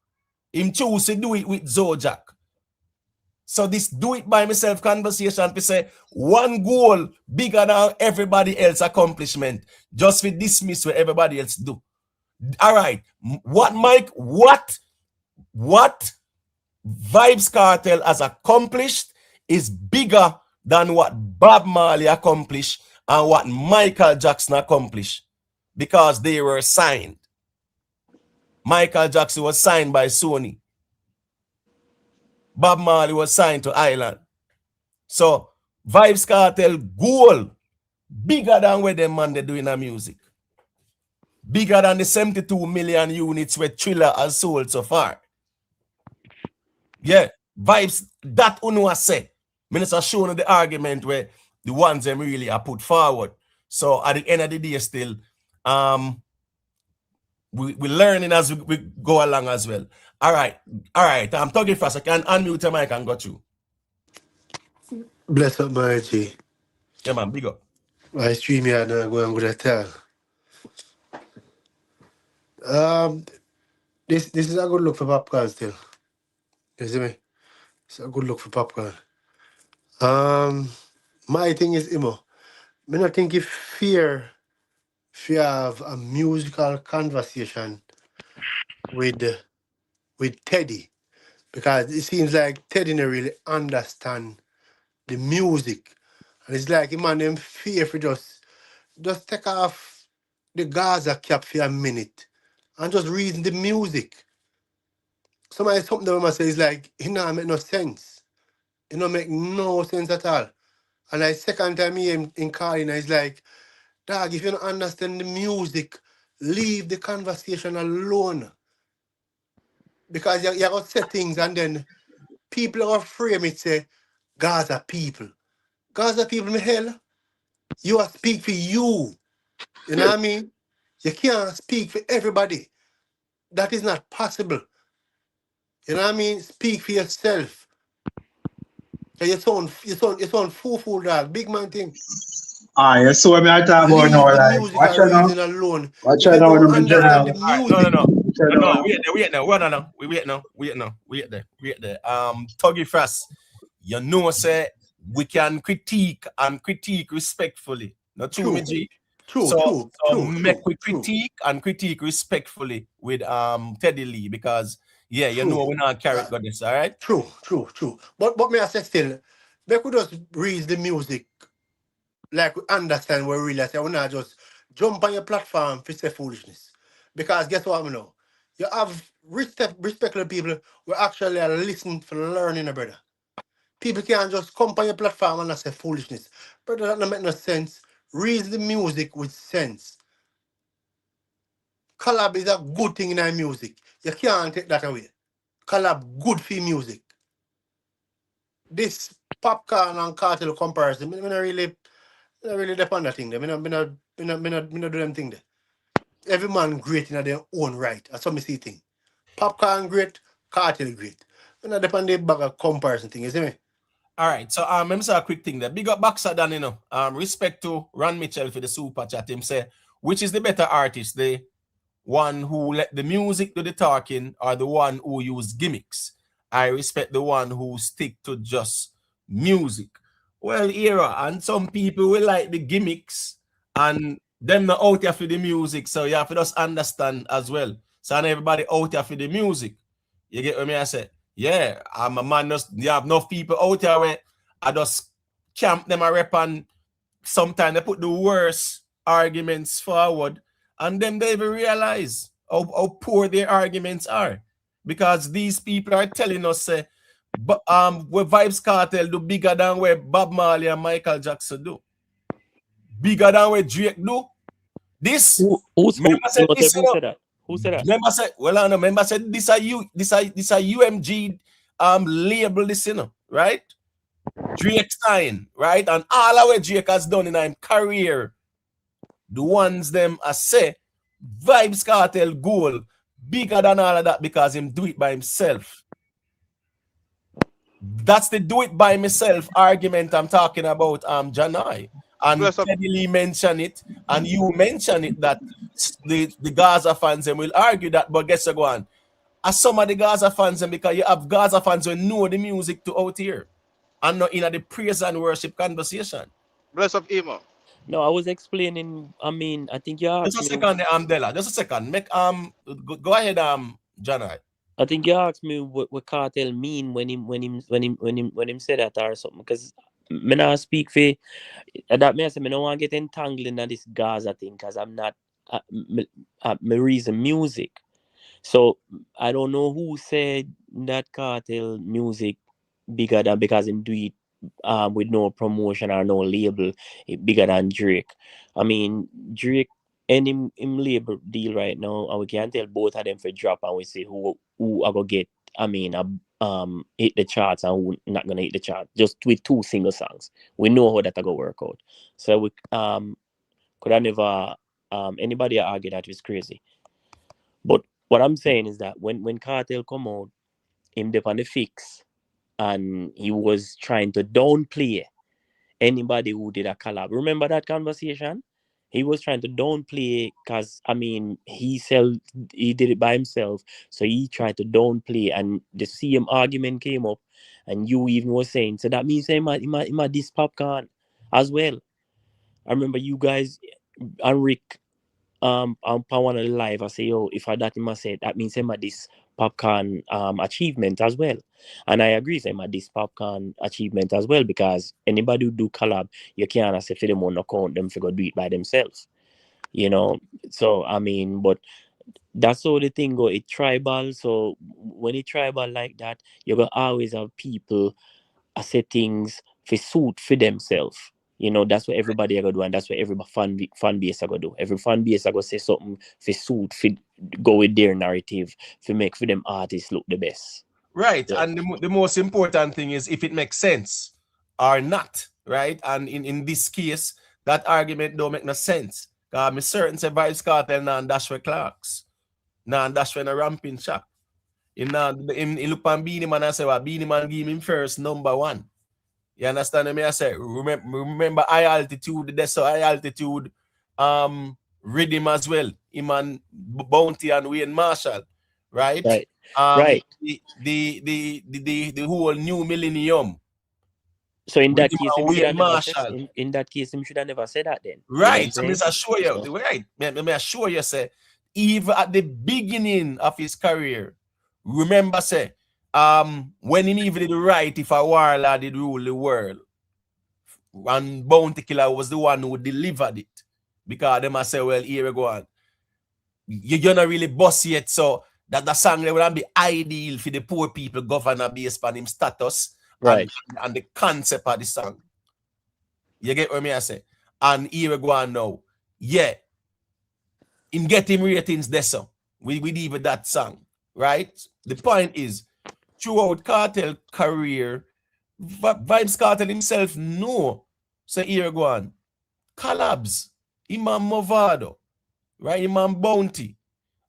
Him choose to do it with Zojak. So this do it by myself conversation to say one goal bigger than everybody else accomplishment. Just for dismiss what everybody else do. All right. What Mike, what Vybz Kartel has accomplished is bigger than what Bob Marley accomplished and what Michael Jackson accomplished, because they were signed. Michael Jackson was signed by Sony. Bob Marley was signed to Island. So Vybz Kartel goal bigger than where them man they doing the music. Bigger than the 72 million units where Thriller has sold so far. Yeah, Vybz, that Unua say. Minister showing the argument where the ones them really are put forward. So at the end of the day still, we learning as we go along as well. All right. I'm talking fast. I can unmute your mic and got you. Bless up, my G. Yeah, man, big up. I stream here and I go and go to tell. This is a good look for Popcaan still. You see me? It's a good look for Popcaan. My thing is, Imo, I don't think if you have a musical conversation with Teddy, because it seems like Teddy don't really understand the music. And it's like, man, them fear for just take off the Gaza cap for a minute and just read the music. Something that I say is like, it don't make no sense. It don't make no sense at all. And I second time he in calling, it's like, dog, if you don't understand the music, leave the conversation alone. Because you got say things and then people are frame it say, Gaza people. Gaza people, me hell, you are speak for you. You know what I mean? You can't speak for everybody. That is not possible. You know what I mean? Speak for yourself. So you sound fool, dog. Big man thing. Ah, yeah, so I mean, I talk about Leave now, the like, music watch and out now. reason alone. Watch If out you now, don't when I'm in understand the general. music, No. Watch out No, now. wait now. Wait there. Tuggy Frost, you know, say we can critique and critique respectfully. Not true, True. me G. True, So true, make we true. critique and critique respectfully with Teddy Lee, because yeah, you True. know we're not carrot goddess, all right? True. But me I say still, they could just read the music like we understand what we really say. We not just jump on your platform for say foolishness. Because guess what I know? You have respectful people who actually are listening for learning, brother. People can't just come on your platform and say foolishness. Brother, that don't make no sense. Read the music with sense. Collab is a good thing in our music. You can't take that away. Collab good for music. This Popcaan and Kartel comparison, me not really depend on that thing there. Me not do them thing there. Every man great in their own right. That's how me see thing. Popcaan great, Kartel great. Me not depend on the bag of comparison thing, you see me? All right, so let me say a quick thing there. Big up Boxer Dan, you know. Respect to Ron Mitchell for the super chat. Him say, which is the better artist, the one who let the music do the talking or the one who use gimmicks? I respect the one who stick to just music. Well, era, and some people will like the gimmicks and them not out here for the music, so you have to just understand as well. So not everybody out here for the music. You get what I say? Yeah, I'm a man. Just you have enough people out here where I just camp them a rep, and sometimes they put the worst arguments forward, and then they even realize how poor their arguments are, because these people are telling us but where Vybz Kartel do bigger than where Bob Marley and Michael Jackson do, bigger than where Drake do. This Who said that? Who said that? Remember said, well, I know. Remember said this are UMG label, this, you know, right? Drake sign, right? And all our Drake has done in his career, the ones them I say Vybz Kartel goal bigger than all of that because him do it by himself. That's the do it by myself argument I'm talking about, Janai. And Teddy Lee mentioned it, and you mentioned it, that the Gaza fans will argue that, but guess what, go on. As some of the Gaza fans, because you have Gaza fans who know the music to out here and not in the praise and worship conversation. Bless of Emo. No, I was explaining. I mean, I think you asked Just a me. second, Della. Just a second. Make go ahead, Janai. I think you asked me what Kartel mean when him said that or something, because me not speak for that. Me I say me don't want to get entangled in this Gaza thing, because I'm not me reason music. So I don't know who said that Kartel music bigger than, because him do it with no promotion or no label, bigger than Drake. I mean, Drake and him label deal right now, and we can tell both of them for drop, and we say who are gonna get, I mean, hit the charts and who not gonna hit the chart, just with 2 single songs. We know how that gonna work out. So we could I never anybody argue that is crazy. But what I'm saying is that when Kartel come out, him dep on the fix, and he was trying to downplay anybody who did a collab. Remember that conversation? He was trying to downplay, because I mean he did it by himself, so he tried to downplay, and the same argument came up, and you even was saying, so that means he might diss Popcaan as well. I remember you guys and Rick on one of the live, I say, yo, if I that him I said, that means him at this Popcaan achievement as well. And I agree, him at this Popcaan achievement as well, because anybody who do collab, you can't say for them on account them figure do it by themselves. You know, so I mean, but that's how the thing go. It tribal, so when it tribal like that, you're gonna always have people say things for suit for themselves. You know, that's what everybody are gonna do, and that's what every fan base are gonna do. Every fan base are gonna say something for suit, for go with their narrative, for make for them artists look the best. Right, Yeah. and the most important thing is if it makes sense or not, right? And in this case, that argument don't make no sense. I'm certain say Vybz Kartel now and dash for Clarks. Now and dash for a ramping shop. In look on Beenie Man and say, well, Beenie Man give him first #1. You understand me? I say, remember high altitude, that's so high altitude rhythm as well. Him and Bounty and Wayne Marshall, right? Right. Right. The whole new millennium. So in that Rhythm case, and him should Wayne have never Marshall. said, in that case, him should have never said that then. Right. You know So I assure you, right. Let me assure you, say, even at the beginning of his career, remember, say, when he even did right, if a warlord did rule the world, and Bounty Killer was the one who delivered it. Because them I say, well, here we go on. You're not really boss yet, so that the song there would be ideal for the poor people governor based on him status Right. and the concept of the song. You get what I say? And here we go on now. Yeah. In getting ratings there, so we leave with that song, right? The point is, throughout Kartel career, Vybz Kartel himself know. So here we go on. Collabs. Iman Movado. Right? Iman Bounty.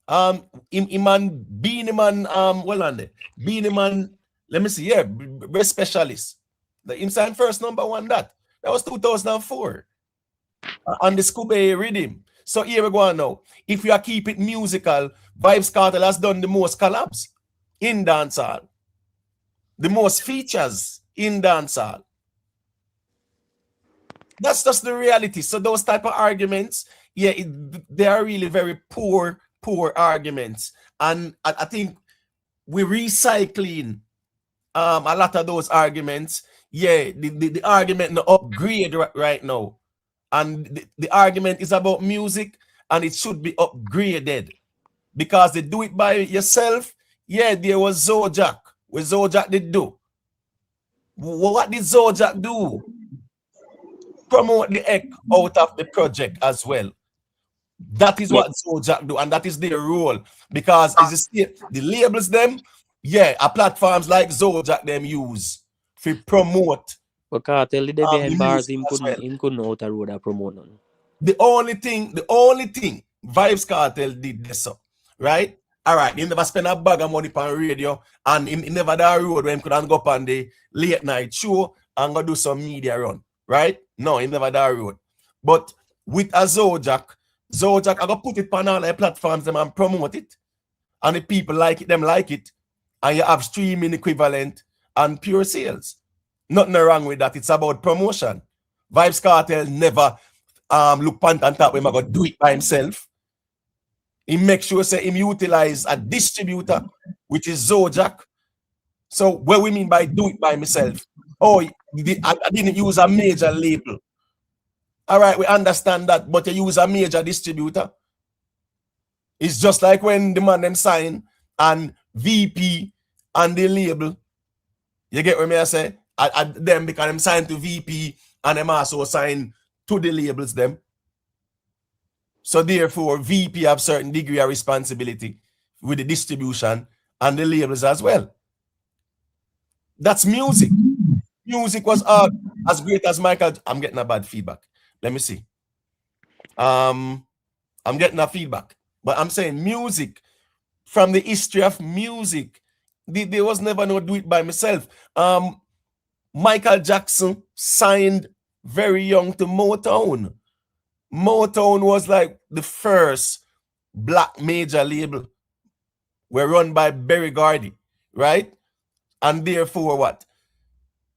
Iman Beenie Man, well on there. Beenie Man, let me see, yeah, best specialist. The him first #1 that was 2004 on the Scooby Rhythm. So here we go on now. If we are keep it musical, Vybz Kartel has done the most collabs in dancehall, the most features in dancehall. That's just the reality. So those type of arguments, yeah, they are really very poor arguments, and I think we're recycling a lot of those arguments. Yeah, the argument no upgrade right now, and the argument is about music, and it should be upgraded because they do it by yourself. Yeah, there was Zojak. What Zojak did do? What did Zojak do? Promote the heck out of the project as well. That is what Zojak do, and that is their role. Because is the labels them, yeah, platforms like Zojak them use to promote. But Kartel did behind bars, him well. couldn't out a road a promote none. The only thing Vybz Kartel did this up, right? All right, he never spend a bag of money on radio, and he never that road where he could go up on the late night show and go do some media run, right? No, he never that road. But with a Zojak, I go put it on all the platforms them and promote it. And the people like it, them like it. And you have streaming equivalent and pure sales. Nothing wrong with that. It's about promotion. Vybz Kartel never look pant on top when I go do it by himself. He makes sure say him utilize a distributor, which is Zojak. So what we mean by do it by myself? Oh, I didn't use a major label. All right, we understand that, but you use a major distributor. It's just like when the man them sign and VP and the label. You get what I say? Them because them sign to VP and them also sign to the labels them. So therefore, VP have certain degree of responsibility with the distribution and the labels as well. That's music. Music was as great as Michael. I'm getting a bad feedback. Let me see. I'm getting a feedback. But I'm saying music, from the history of music, there was never no do it by myself. Michael Jackson signed very young to Motown. Motown was like the first black major label. Were run by Berry Gordy, right? And therefore what?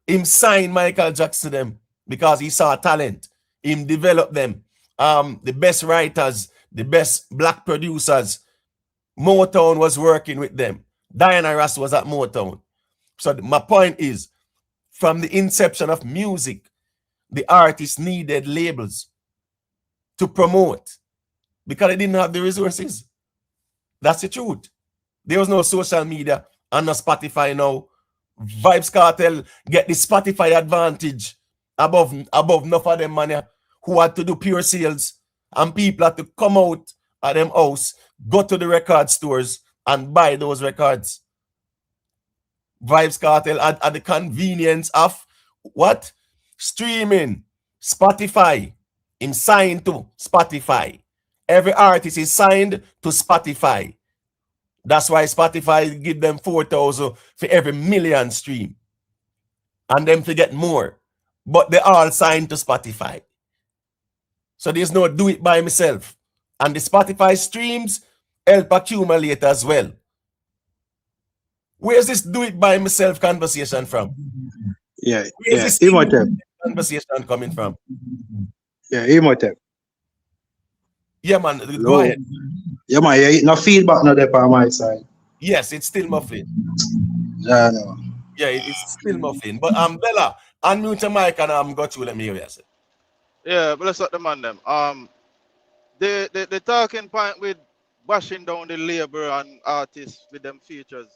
Him signed Michael Jackson them because he saw talent. Him developed them. The best writers, the best black producers. Motown was working with them. Diana Ross was at Motown. So my point is, from the inception of music, the artists needed labels to promote because they didn't have the resources. That's the truth. There was no social media and no Spotify now. Vybz Kartel get the Spotify advantage above enough of them money who had to do pure sales, and people had to come out of them house, go to the record stores and buy those records. Vybz Kartel had the convenience of what? Streaming, Spotify. Him signed to Spotify. Every artist is signed to Spotify. That's why Spotify give them 4,000 for every million stream. And them to get more. But they all signed to Spotify. So there's no do it by myself. And the Spotify streams help accumulate as well. Where's this do it by myself conversation from? Yeah, Where's this conversation coming from? Yeah, Imhotep. Yeah, man, go ahead. Yeah, man, yeah, no feedback no there on my side. Yes, it's still muffling. Yeah, no. Yeah, it's still muffling. But Bella, unmute your mic and got you. Let me hear you. Yeah, bless up the man them. The talking point with bashing down the label and artists with them features.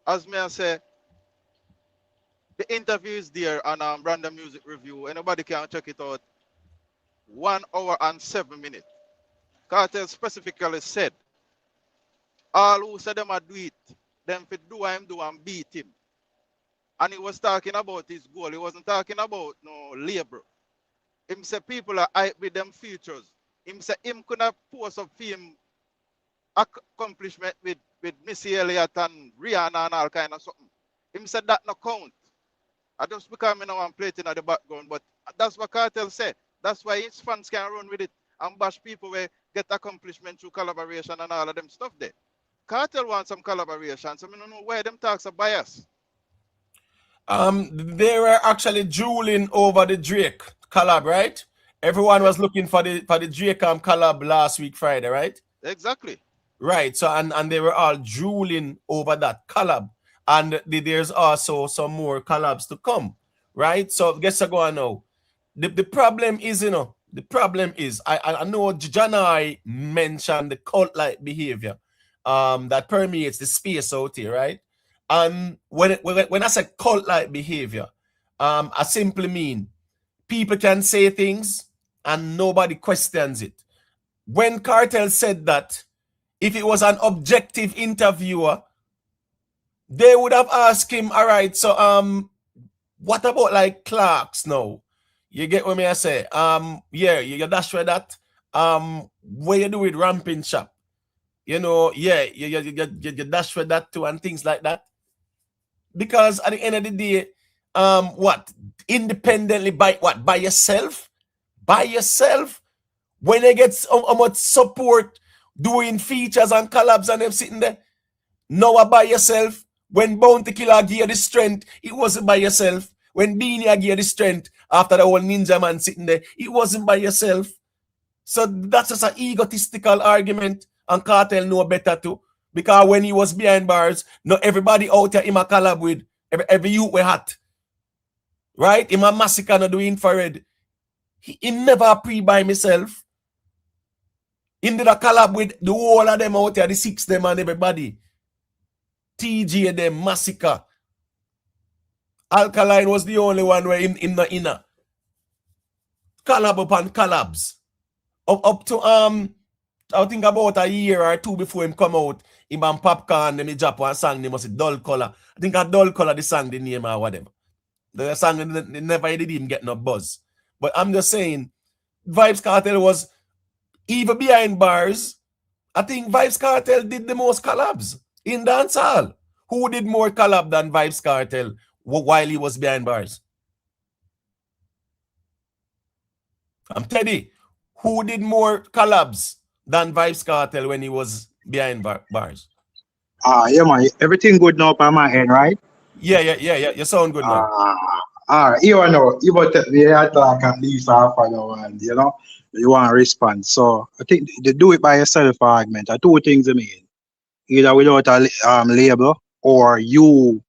As me I say, the interview is there on Random Music Review. Anybody can check it out. 1 hour and 7 minutes. Kartel specifically said, all who said them a do it, them fit do what him do and beat him. And he was talking about his goal. He wasn't talking about no labor. Him say people are hype with them features. Him say him could have post up film accomplishment with Missy Elliott and Rihanna and all kind of something. Him said that no count. I just because I know I'm playing in the background, but that's what Kartel said. That's why his fans can run with it and bash people where get accomplishment through collaboration and all of them stuff there. Kartel wants some collaboration, so I don't know where them talks are bias. They were actually drooling over the Drake collab, right? Everyone was looking for the Drake collab last week Friday, right? Exactly. Right. So and they were all drooling over that collab, and there's also some more collabs to come, right? So guess I go on now. The problem is, the problem is I know Janai mentioned the cult-like behavior that permeates the space out here, right? And when I say cult-like behavior, I simply mean people can say things and nobody questions it. When Kartel said that, if it was an objective interviewer, they would have asked him, all right, so what about like Clarks now? You get what me I say? Yeah, you dash for that. What you do with Ramping Shop? You dash for that too and things like that. Because at the end of the day, what? Independently by what? By yourself? By yourself? When they get how much support doing features and collabs and them sitting there, now by yourself. When Bounty Killer gave you the strength, it wasn't by yourself. When Beenie gave you the strength after the whole Ninja Man sitting there, it wasn't by yourself. So that's just an egotistical argument, and Kartel know better too. Because when he was behind bars, not everybody out there him a collab with, every youth we hot. Right? Him a Masicka no do infrared. He never pre by himself. He did a collab with the whole of them out there, the 6 them and everybody. TJ them, Masicka. Alkaline was the only one where in the inner. Collab upon collabs. Up to I think about a year or two before him come out, him and Popcaan, them he drop one song, they must say Dull Color. I think a Dull Color the song, the name or whatever. The song they never did even get no buzz. But I'm just saying, Vybz Kartel was even behind bars. I think Vybz Kartel did the most collabs in dancehall. Who did more collab than Vybz Kartel while he was behind bars? I'm Teddy. Who did more collabs than Vybz Kartel when he was behind bars? Yeah, man. Everything good now on my end, right? Yeah. You sound good, man. You know, you want to talk at least half an hour, and you want to respond. So I think the do it by yourself argument are two things I mean. Either without a label, or you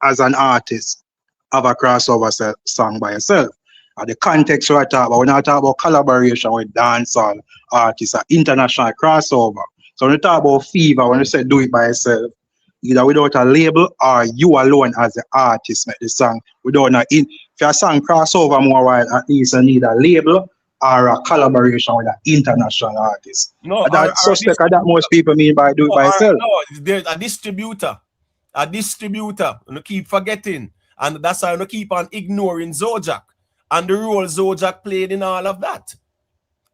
as an artist have a crossover song by yourself. The context we're talking about, we're not talking about collaboration with dancehall artists, or international crossover. So when we talk about Fever, when we say do it by yourself, either without a label or you alone as the artist make the song. Without if your song crossover more while, at least you need a label or a collaboration with an international artist. No, that's suspect that most people mean by do it by yourself. No, there's a distributor. You keep forgetting. And that's how you keep on ignoring Zojak and the role Zojak played in all of that.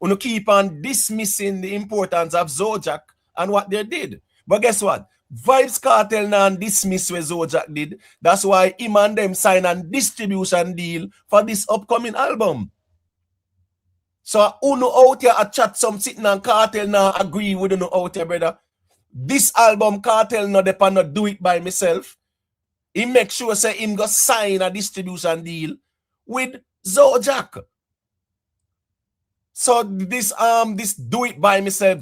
You keep on dismissing the importance of Zojak and what they did. But guess what? Vybz Kartel now dismiss what Zojak did. That's why him and them sign a distribution deal for this upcoming album. So uno out here a chat some sitting and Kartel now agree with uno out here, brother. This album Kartel no depend not do it by myself. He make sure say him go sign a distribution deal with Zojak. So this do it by myself.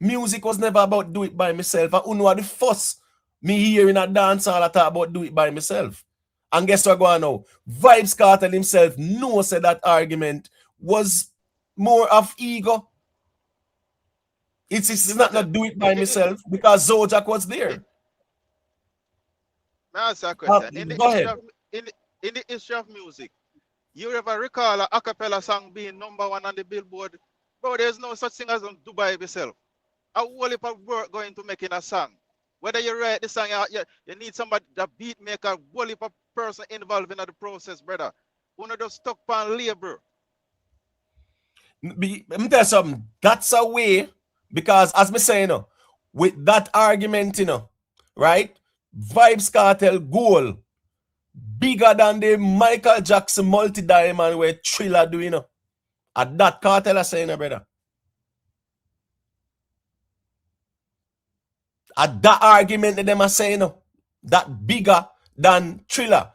Music was never about do it by myself. And uno the first me hear in a dance all talk about do it by myself. And guess what going on now? Vybz Kartel himself knows that argument was more of ego. It's not do it by myself because Zojak was there. May I ask you a question? In the Go history ahead. of in the history of music, you ever recall a acapella song being #1 on the Billboard? Bro, there's no such thing as Dubai itself. A whole heap of work going to making a song. Whether you write the song, you need somebody, the beat maker, a whole heap of person involved in the process, brother. One of those stuck on labor. Let me tell you something. That's a way, because as me say, you know, with that argument, you know, right? Vybz Kartel goal bigger than the Michael Jackson multi-diamond where Thriller do, you know. At that Kartel I say, you know, brother. At that argument that them are saying, you know, that bigger than Thriller,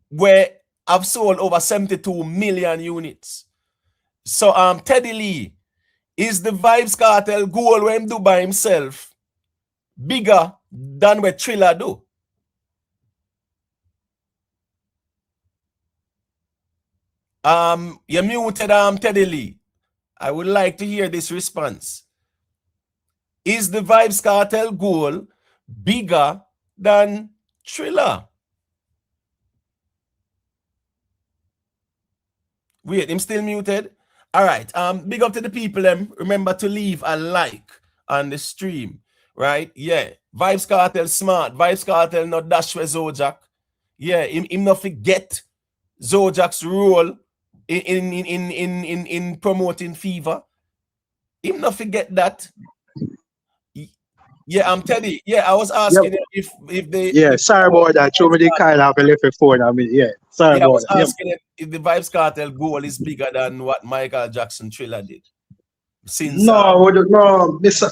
where I've sold over 72 million units. So Teddy Lee, is the Vybz Kartel goal when him do by himself bigger than what Thriller do? You muted Teddy Lee. I would like to hear this response. Is the Vybz Kartel goal bigger than Thriller? Wait, I'm still muted. All right. Big up to the people. Remember to leave a like on the stream. Right? Yeah. Vybz Kartel smart. Vybz Kartel not dash with Zojak. Yeah, him not forget Zojak's role in promoting Fever. Him not forget that. Yeah, I'm Teddy. Yeah, I was asking if they. Yeah, sorry about that. Show me the kind of a left phone. I mean, yeah, sorry Yeah, I about was that. asking if the Vybz Kartel goal is bigger than what Michael Jackson Thriller did. Since No, Mr.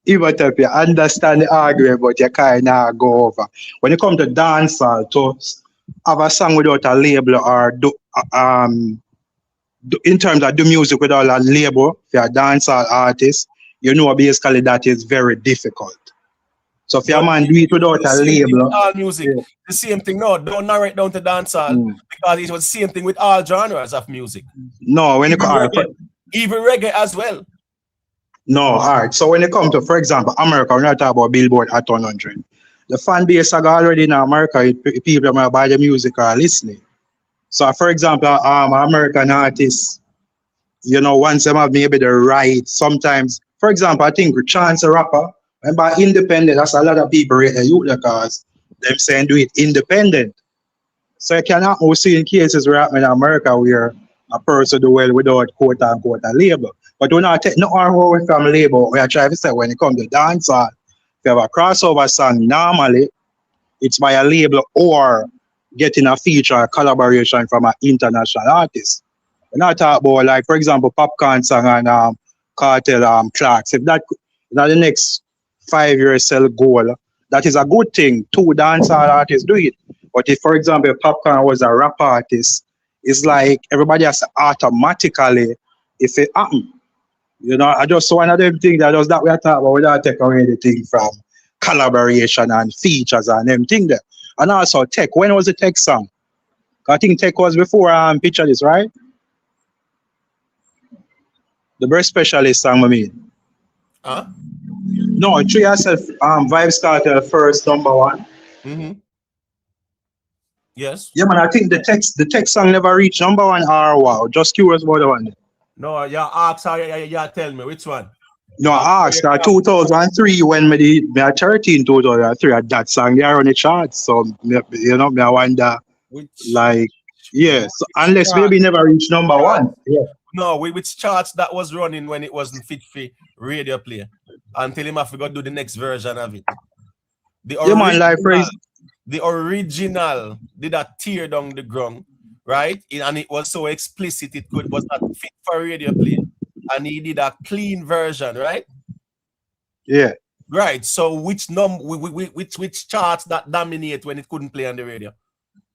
Even you understand the argument, but you kind of go over. When it comes to dancehall, to have a song without a label or in terms of do music without a label, if you're a dancehall artist, you know basically that is very difficult. So if your man do it without a label, all music, the same thing. No, don't narrow it down to dancehall because it was the same thing with all genres of music. No, when it comes even reggae as well. No, all right. So when it comes to, for example, America, we're not talking about Billboard Hot 100. The fan base are already in America. People that buy the music are listening. So, for example, American artists, you know, once them have maybe the right, sometimes, for example, I think Chance the Rapper, and by independent, that's a lot of people rate the youth because them saying do it independent. So you cannot see in cases where in America where a person do well without quote unquote a label. But we're not taking no away from label. We are trying to say when it comes to dancehall, if you have a crossover song, normally it's by a label or getting a feature or collaboration from an international artist. We're not talking about, like, for example, Popcaan song and Kartel tracks. If that the next 5 years sell goal, that is a good thing. Two dancehall artists do it. But if, for example, Popcaan was a rap artist, it's like everybody has to automatically, if it happen. You know, I just one of them things that does that we are talking about without take away anything from collaboration and features and them thing there. And also Tech. When was the Tech song? I think Tech was before Picture This, right? The Breast Specialist song, I mean. Huh? No, true yourself, Vybz Kartel first #1. Yes. Yeah, man, I think the Tech song never reached #1 or wow. Just curious about the one. No, you ask how you tell me which one. No, I asked 2003 when me 13 2003 at that song they are on the charts. So you know, me I wonder like yes, unless maybe never reached #1. Yeah. No, which charts that was running when it wasn't fit for radio play until him have to go do the next version of it. The original did that tear down the ground, right? And it was so explicit it was not fit for radio play. And he did a clean version, right? Yeah. Right. So which charts that dominate when it couldn't play on the radio?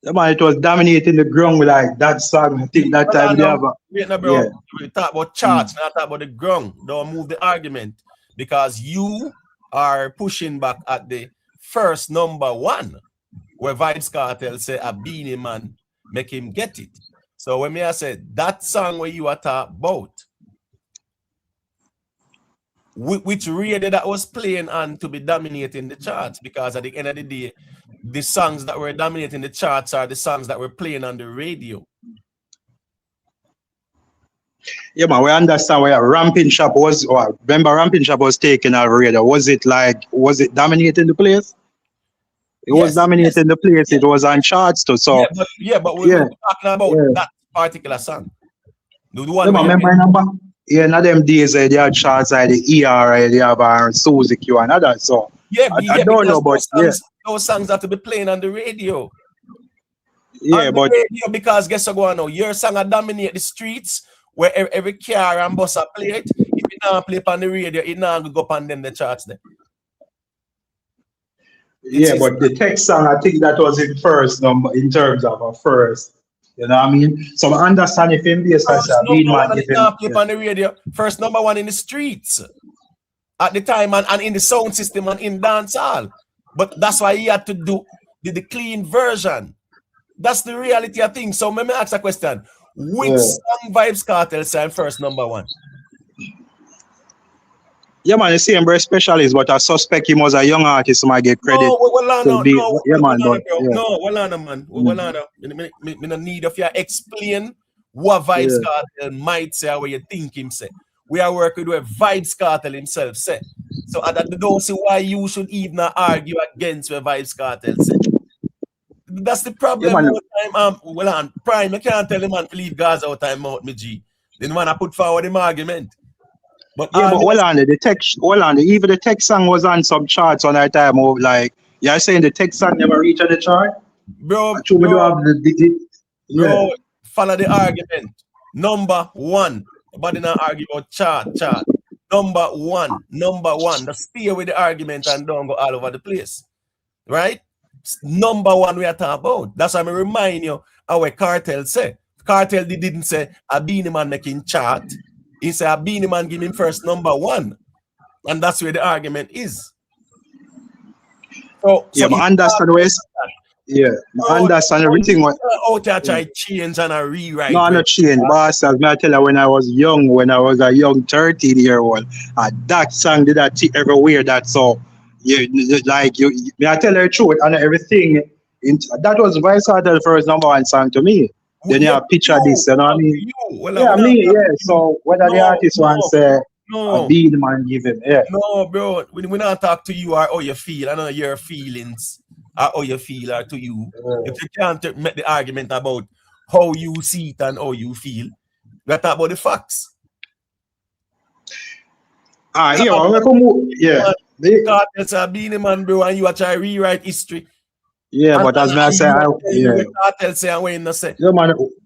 Yeah, man, it was dominating the ground with like that song. I think that time bro. We talk about charts, not talk about the ground. Don't move the argument because you are pushing back at the first #1 where Vybz Kartel say a Beenie Man make him get it. So when me I said that song where you are talking about, which radio that was playing on to be dominating the charts, because at the end of the day, the songs that were dominating the charts are the songs that were playing on the radio. Yeah, man, we understand where Ramping Shop was. Or remember, Ramping Shop was taken out radio. Was it dominating the place? It was dominating the place. It was on charts too. So but we're talking about that particular song. The one in them days they had charts like the ERA, they have Suzy Q and others. So I don't know, but those songs have to be playing on the radio. Yeah, but radio, because guess what going on? Your song dominate the streets where every car and bus are play it. If you not play on the radio, it not go up on them the charts there. But the text song, I think that was in first number in terms of a first. You know what I mean? So I understand if him be such a big man, play on the radio, first number one in the streets at the time and in the sound system and in dancehall. But that's why he had to do the clean version. That's the reality of things. So let me ask a question. Which song Vybz Kartel sang first number one? Yeah, man, the same very specialist, but I suspect him was a young artist, so I get credit. No, man. Me no need of you explain what Vybz Kartel might say or what you think him say. We are working with Vybz Kartel himself say. So I don't see why you should even argue against what Vybz Kartel say. That's the problem. Prime, I can't tell him man to leave Gaza out time out, me G. Then when I put forward him argument. But even the text song was on some charts on that time of like you're saying the text song never reached the chart? Bro, follow the argument. Number one. Nobody not argue about chart. Number one. Just stay with the argument and don't go all over the place. Right? Number one we are talking about. That's why I remind you how Kartel say. Kartel didn't say a Beenie Man making chart. He said a Beenie Man give him first number one. And that's where the argument is. So but I understand I understand everything. Out there try change and a rewrite. No, not change. Boss, as I tell you, when I was a young 13-year-old, that song did that everywhere. That so I tell her the truth and everything. That was Vybz Kartel first number one song to me. Then you have picture this, you know what I mean? So whether the artist wants to say Beenie Man give him, No, bro, we not talk to you or how you feel. I know your feelings or how you feel or to you. If you can't make the argument about how you see it and how you feel, we talk about the facts. It's a Beenie Man, bro, and you are trying to rewrite history. Yeah, but as I say, man,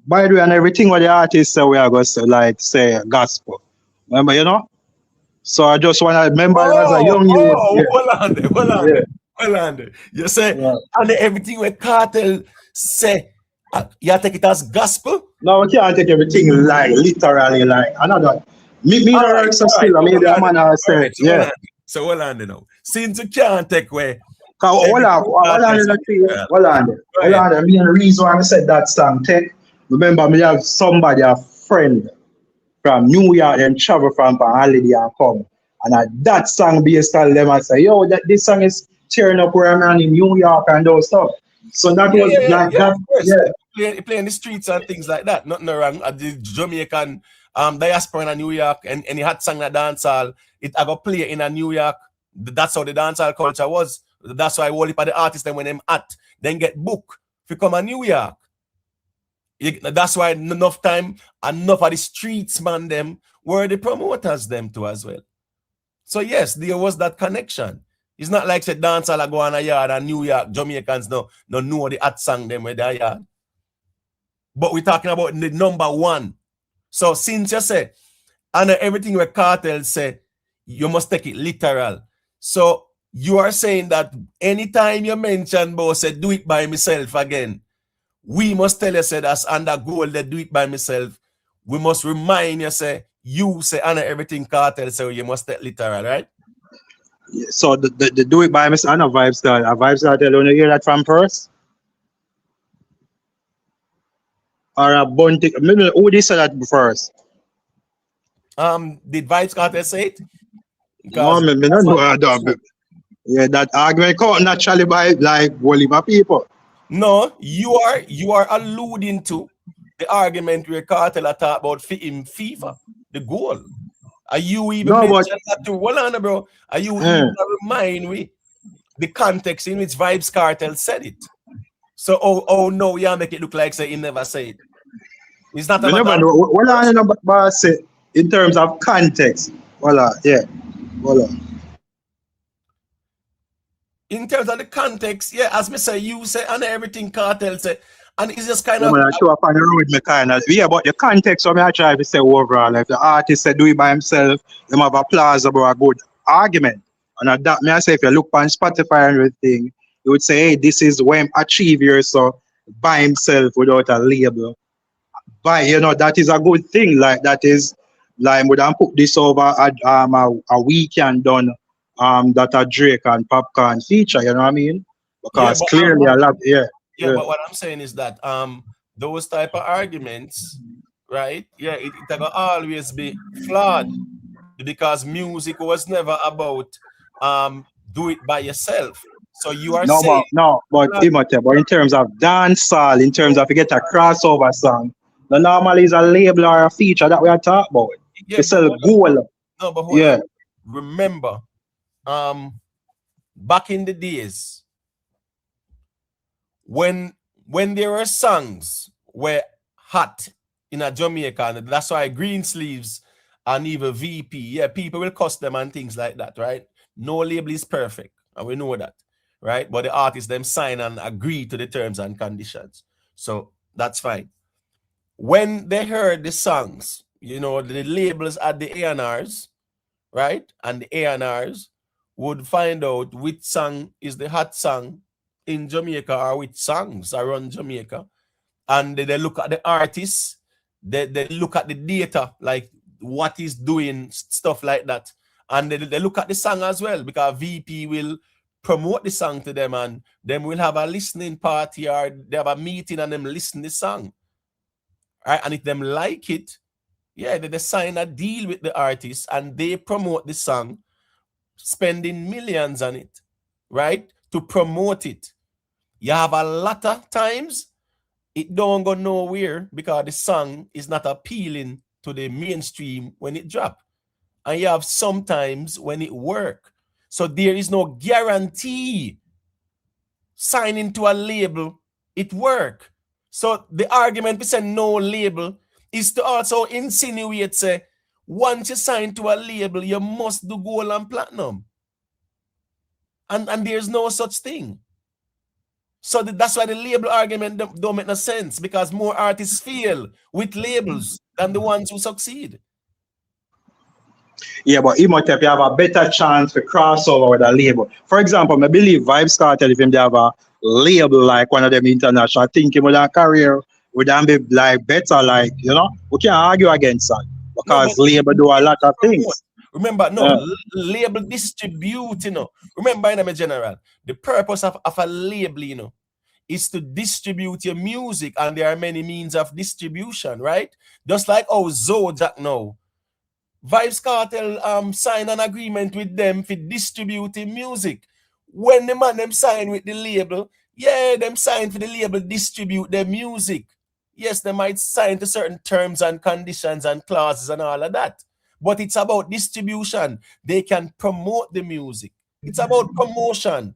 by the way, and everything what the artists say, we are going to say gospel. Remember, you know? So I just want to remember as a young youth. Hold on. You say, and everything what Kartel say, you take it as gospel? No, we can't take everything like literally like another. Me still, I mean, the man has said, So hold on now. Since you can't take away. Hold on. I mean, the reason why I said that song, remember, me have somebody, a friend from New York, and travel from holiday and come. And that song based on them, I say, yo, this song is tearing up where I'm in New York and those stuff. So that was like that. Playing the streets and things like that. Nothing wrong. At the Jamaican diaspora in New York and any hot song in dancehall, it I got play in a New York. That's how the dancehall culture was. That's why all the artists then when them then get booked to come to New York. That's why enough time, enough of the streets man them were the promoters them too as well. So yes, there was that connection. It's not like say dancehall go on a yard and New York Jamaicans no know the hot song them with their yard. But we're talking about the number one. So since you say, and everything where Kartel say, you must take it literal. So you are saying that anytime you mention boss say do it by myself again, we must tell you say that's under goal that do it by myself. We must remind you say you say Anna everything Kartel say you must take literal, right? So the do it by myself, Anna Vybz Kartel, you hear that from first? Or a bunty, maybe who did say that first? Did Vybz Kartel say it? Because me that's don't know what how people that. do. Yeah, that argument caught naturally by like Woliver people. No, you are alluding to the argument where Kartel talk about him FIFA, the goal. Are you even No, but mentioned that too? Well, on, bro. Are you eh, even remind me the context in which Vybz Kartel said it? So, oh no, yeah, make it look like say he never said it. It's not a me matter never of know. Well, I person. know, but say in terms of context. Voila, yeah, voila. In terms of the context, yeah, as me say, you say, and everything Kartel say, and it's just kind Yeah, of man, I show up on the road, me kind of. Yeah, but the context of me, I try to say overall, if the artist say do it by himself, him have a plausible, a good argument. And at that, me I say, if you look on Spotify and everything, you would say, hey, this is when him achieve here, so by himself without a label. By that is a good thing. Like that is like would I put this over a weekend done that a Drake and Popcaan feature. You know what I mean? yeah, Because clearly a lot. Yeah, yeah, yeah. but what I'm saying is that those type of arguments, right? Yeah, it gonna always be flawed because music was never about do it by yourself. So you are saying No, but that, Imhotep, but in terms of dancehall, in terms of you get a crossover song, the normally is a label or a feature that we are talking about. yeah, To but sell hold on. goal. No, but hold on. Yeah. Remember, back in the days when there were songs were hot in a Jamaica, and that's why Green Sleeves and even VP, yeah, people will cuss them and things like that, right? No label is perfect, and we know that, right? But the artists them sign and agree to the terms and conditions, so that's fine. When they heard the songs, the labels at the A&Rs, right? And the A&Rs would find out which song is the hot song in Jamaica or which songs are around Jamaica. And they look at the artists, they look at the data, like what is doing, stuff like that. And they look at the song as well, because VP will promote the song to them, and them will have a listening party or they have a meeting and them listen the song. Right? And if them like it, yeah, they sign a deal with the artist and they promote the song, spending millions on it, right? To promote it. You have a lot of times it don't go nowhere because the song is not appealing to the mainstream when it drop. And you have sometimes when it work. So there is no guarantee signing to a label, it work. So the argument we say no label is to also insinuate, say, once you sign to a label, you must do gold and platinum. And there's no such thing. So that's why the label argument don't make no sense, because more artists fail with labels than the ones who succeed. Yeah, but Imhotep, you have a better chance to cross over with a label. For example, I believe Vybz Kartel, if him they have a label like one of them international, I think him with a career would then be like better, like, we can't argue against that. No, but Because label do a lot of promote. things. Remember, no, Yeah. label distribute, Remember, in a general, the purpose of a label, is to distribute your music, and there are many means of distribution, right? Just like Zodiac now. Vybz Kartel sign an agreement with them for distributing music. When the man them sign with the label, yeah, them sign for the label distribute their music. Yes, they might sign to certain terms and conditions and clauses and all of that. But it's about distribution. They can promote the music. It's about promotion.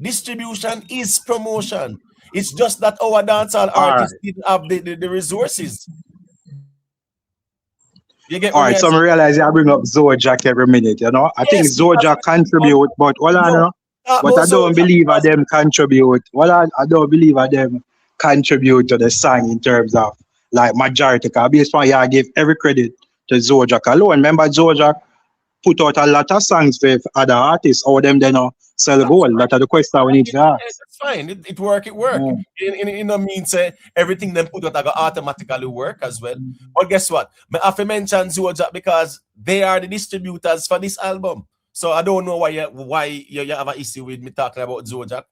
Distribution is promotion. It's just that our dancehall All right. artists didn't have the resources. You get All what right, I so I say? realize I bring up Zodiac every minute, I think Yes, because Zodiac contribute, but no, but I about don't Zodiac believe because them contribute. I don't believe them contribute to the song in terms of like majority. Because based on I give every credit to Zodiac alone. Remember Zodiac put out a lot of songs for other artists, or them they know sell that's gold. fine. That are the question we need to ask. That's fine. It work. It work. Mm. In a means everything them put out I got automatically work as well. But guess what? I have to mention Zodiac because they are the distributors for this album. So I don't know why you have an issue with me talking about Zodiac.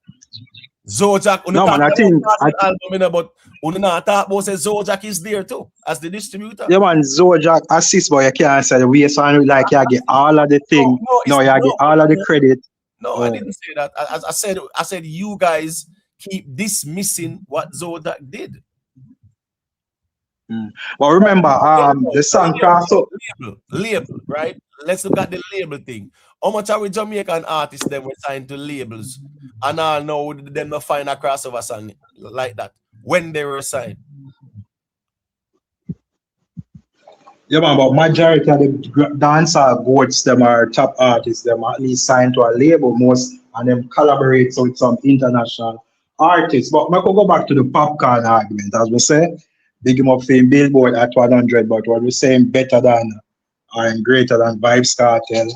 Zojak, No man, I think album, you know, but you not talk about say Zojak is there too as the distributor. yeah man, Zojak assist, but you can't say the way sound like you get all of the thing. No, you get all of the credit. No, I didn't say that. I said you guys keep dismissing what Zojak did. But remember, the song cross up. Label, right? Let's look at the label thing. How much are we Jamaican artists that were signed to labels and all know them not find a crossover song like that when they were signed? Yeah, man, but majority of the dancer goats, them are top artists, them at least signed to a label most, and them collaborate with some international artists. But I could go back to the Popcaan argument, as we say, big him up for him Billboard at 100, but what we're saying better than and greater than Vybz Kartel.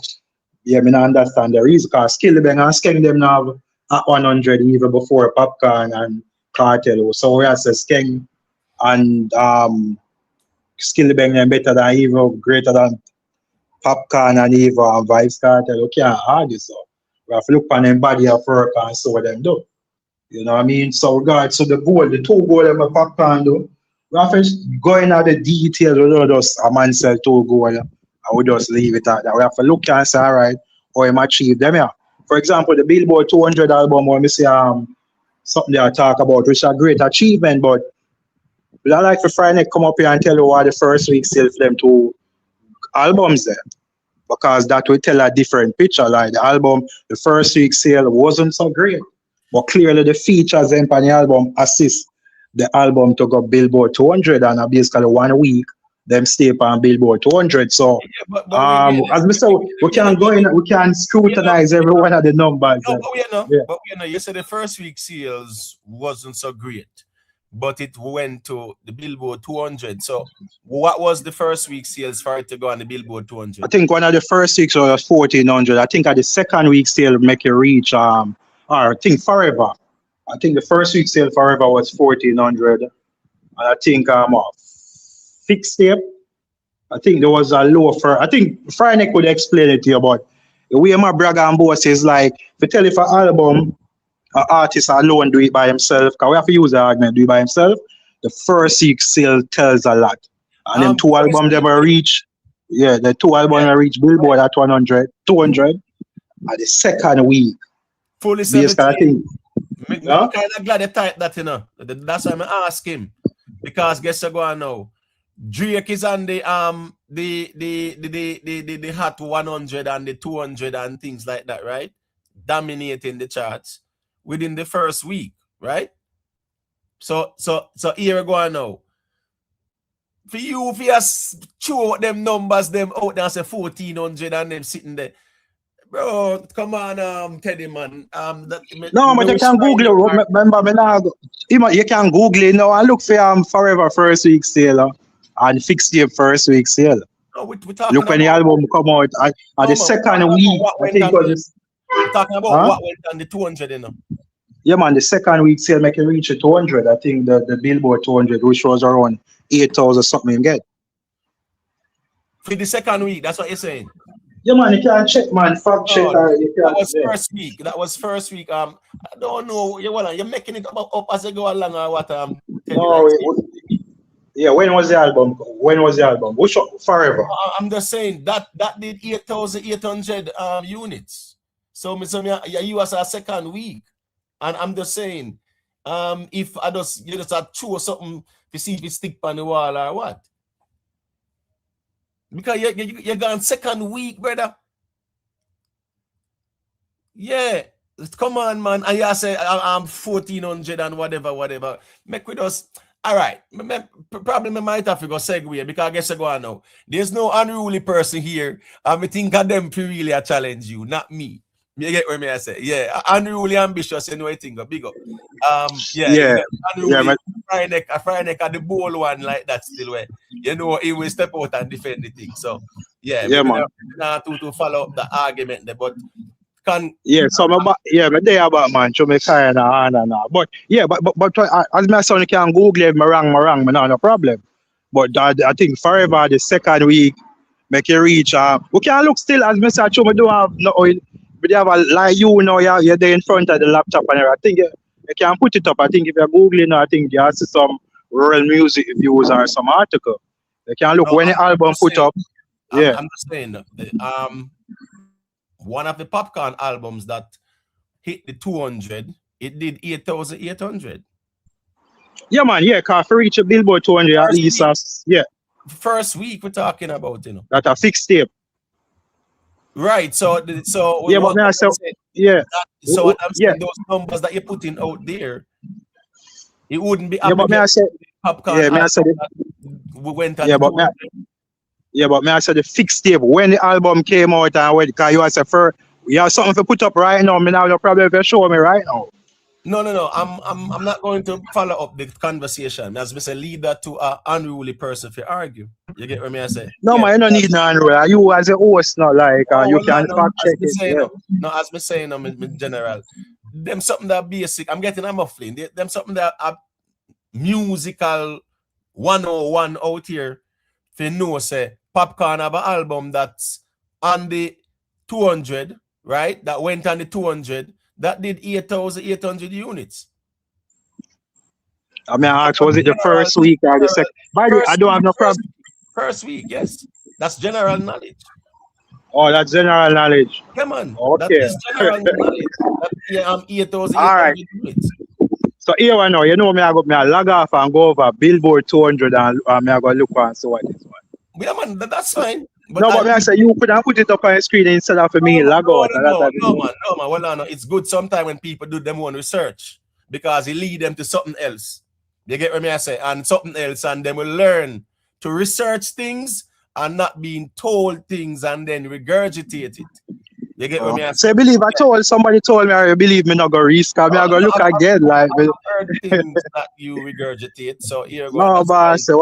Yeah, I mean, I understand the reason, because Skillibeng and Skeng them now at 100 even before Popcaan and Kartel. So we have to Skeng and Skillibeng them better than even greater than Popcaan and even Vybz Kartel. We can't argue, so we have to look on them body of work and see what them do. You know what I mean? So regards to the goal, the two goals them Popcaan do, we have to go into the details. We don't just a man sell two goals and we just leave it at that. We have to look and say, all right, how him achieve them here. For example, the Billboard 200 album, when we see something they talk about, which is a great achievement, but we don't like for Friday come up here and tell you what the first week sell for them two albums there. Because that will tell a different picture. Like the album, the first week sale wasn't so great. But clearly the features in the album assist the album to go Billboard 200, and basically 1 week them stay on Billboard 200. So as we say, we can go in, we can scrutinize every one of the numbers. No, but we know, you said the first week sales wasn't so great, but it went to the Billboard 200. So what was the first week sales for it to go on the Billboard 200? I think one of the first weeks was 1,400. I think at the second week sale make it reach or I think Forever. I think the first week sale Forever was 1,400. And I think Fixed Tape, I think there was a low for, I think Friday could explain it to you, but the way my brother and boss is like, if you tell if an album, an artist alone do it by himself, because we have to use the argument, do it by himself, the first week sale tells a lot. And them two albums never reach, the two albums reach Billboard at 100, 200, at the second week. Fully 17. I'm kind of glad they typed that, you know. That's why I'm asking him. Because guess what going now? Drake is on the hot 100 and the 200 and things like that, right? Dominating the charts within the first week, right? So here we go now. For you, if you show them numbers, them out there, say 1,400 and them sitting there. Bro, come on, Teddy, man. No, but you can Google it. Remember, you can Google it now and look for Forever first week sale and Fixed Tape first week sale. No, we're look when the album come out at the second week. I think we're talking about what went on the 200, you know. Yeah, man, the second week sale make it reach 200. I think the Billboard 200, which was around 8,000 something you get. For the second week, that's what you're saying. Yeah, man, you can't check, man. Fact check. That was first week. That was first week. I don't know. You're making it up as you go along or what? No, yeah. When was the album? Which Forever? I'm just saying that did 8,800 units. So you was a second week, and I'm just saying, if you just choose something to see if it stick on the wall or what. Because you're gone second week, brother. Yeah. Come on, man. And you say I'm 1,400 and whatever. Make with us. All right. Probably I might have to go segue because I guess I go on now. There's no unruly person here. I think of them to really challenge you, not me. You get what I say? Yeah, unruly ambitious, you know, I think big up. Unruly, Friday at the ball one like that still where you know he will step out and defend the thing. So man. Not to follow up the argument there, but me there about man, to me kind of but as my son can Google it, me wrong, no problem. But I think Forever the second week make it reach. We can look still as me say, me do have no oil. But you have a like you know you're there in front of the laptop and everything. I think You can put it up. I think if you're Googling, I think you see some rural music reviews or some article. You can look No, when the album just put saying, up. Yeah. I'm just saying, one of the Popcaan albums that hit the 200, it did 8,800. Yeah, man. Yeah, cause for reach a Billboard 200 at First least, week. yeah, First week we're talking about, you know. that a fixed tape. Right. So Yeah, but what me I I'm say, saying, yeah, so what I'm yeah, saying, those numbers that you're putting out there, it wouldn't be yeah, but me I applicable say, to the Popcaan yeah, me I say, album that we went on yeah, the but me, 200. yeah, but me I say the fixed tape when the album came out and when, cause you say for you have something to put up right now. Me now no problem if you show me right now. No. I'm not going to follow up the conversation. As I say, lead that to an unruly person if you argue. You get what me I say? No, Yeah. man, you don't need none. You as a host, not like Oh, you well, can no, fact as check me it. saying, Yeah. no, as me saying, in general, them something that basic. I'm getting a muffling. Them something that are musical 101 out here. If you know, say, Popcaan have an album that's on the 200, right? That went on the 200. That did 8,800 units. I mean, I asked, was it the first week or the second? By the way, I don't have no problem. First week, yes. That's general knowledge. Oh, that's general knowledge. Come on. That Okay. is general knowledge. That 8,800 All right. units. So here I know, you know me, I log off and go over Billboard 200 and me I go look and see what this one. Yeah, man, that's fine. But No, but me I say you could have put it up on the screen instead of me log out. No, man. Well, no. It's good sometimes when people do them own research because it lead them to something else. You get what me I say? And something else, and they will learn to research things and not being told things and then regurgitate it. You get what me I say? So I believe somebody told me I believe me not go risk. I go look again like I've heard things that you regurgitate. So here go. no, but say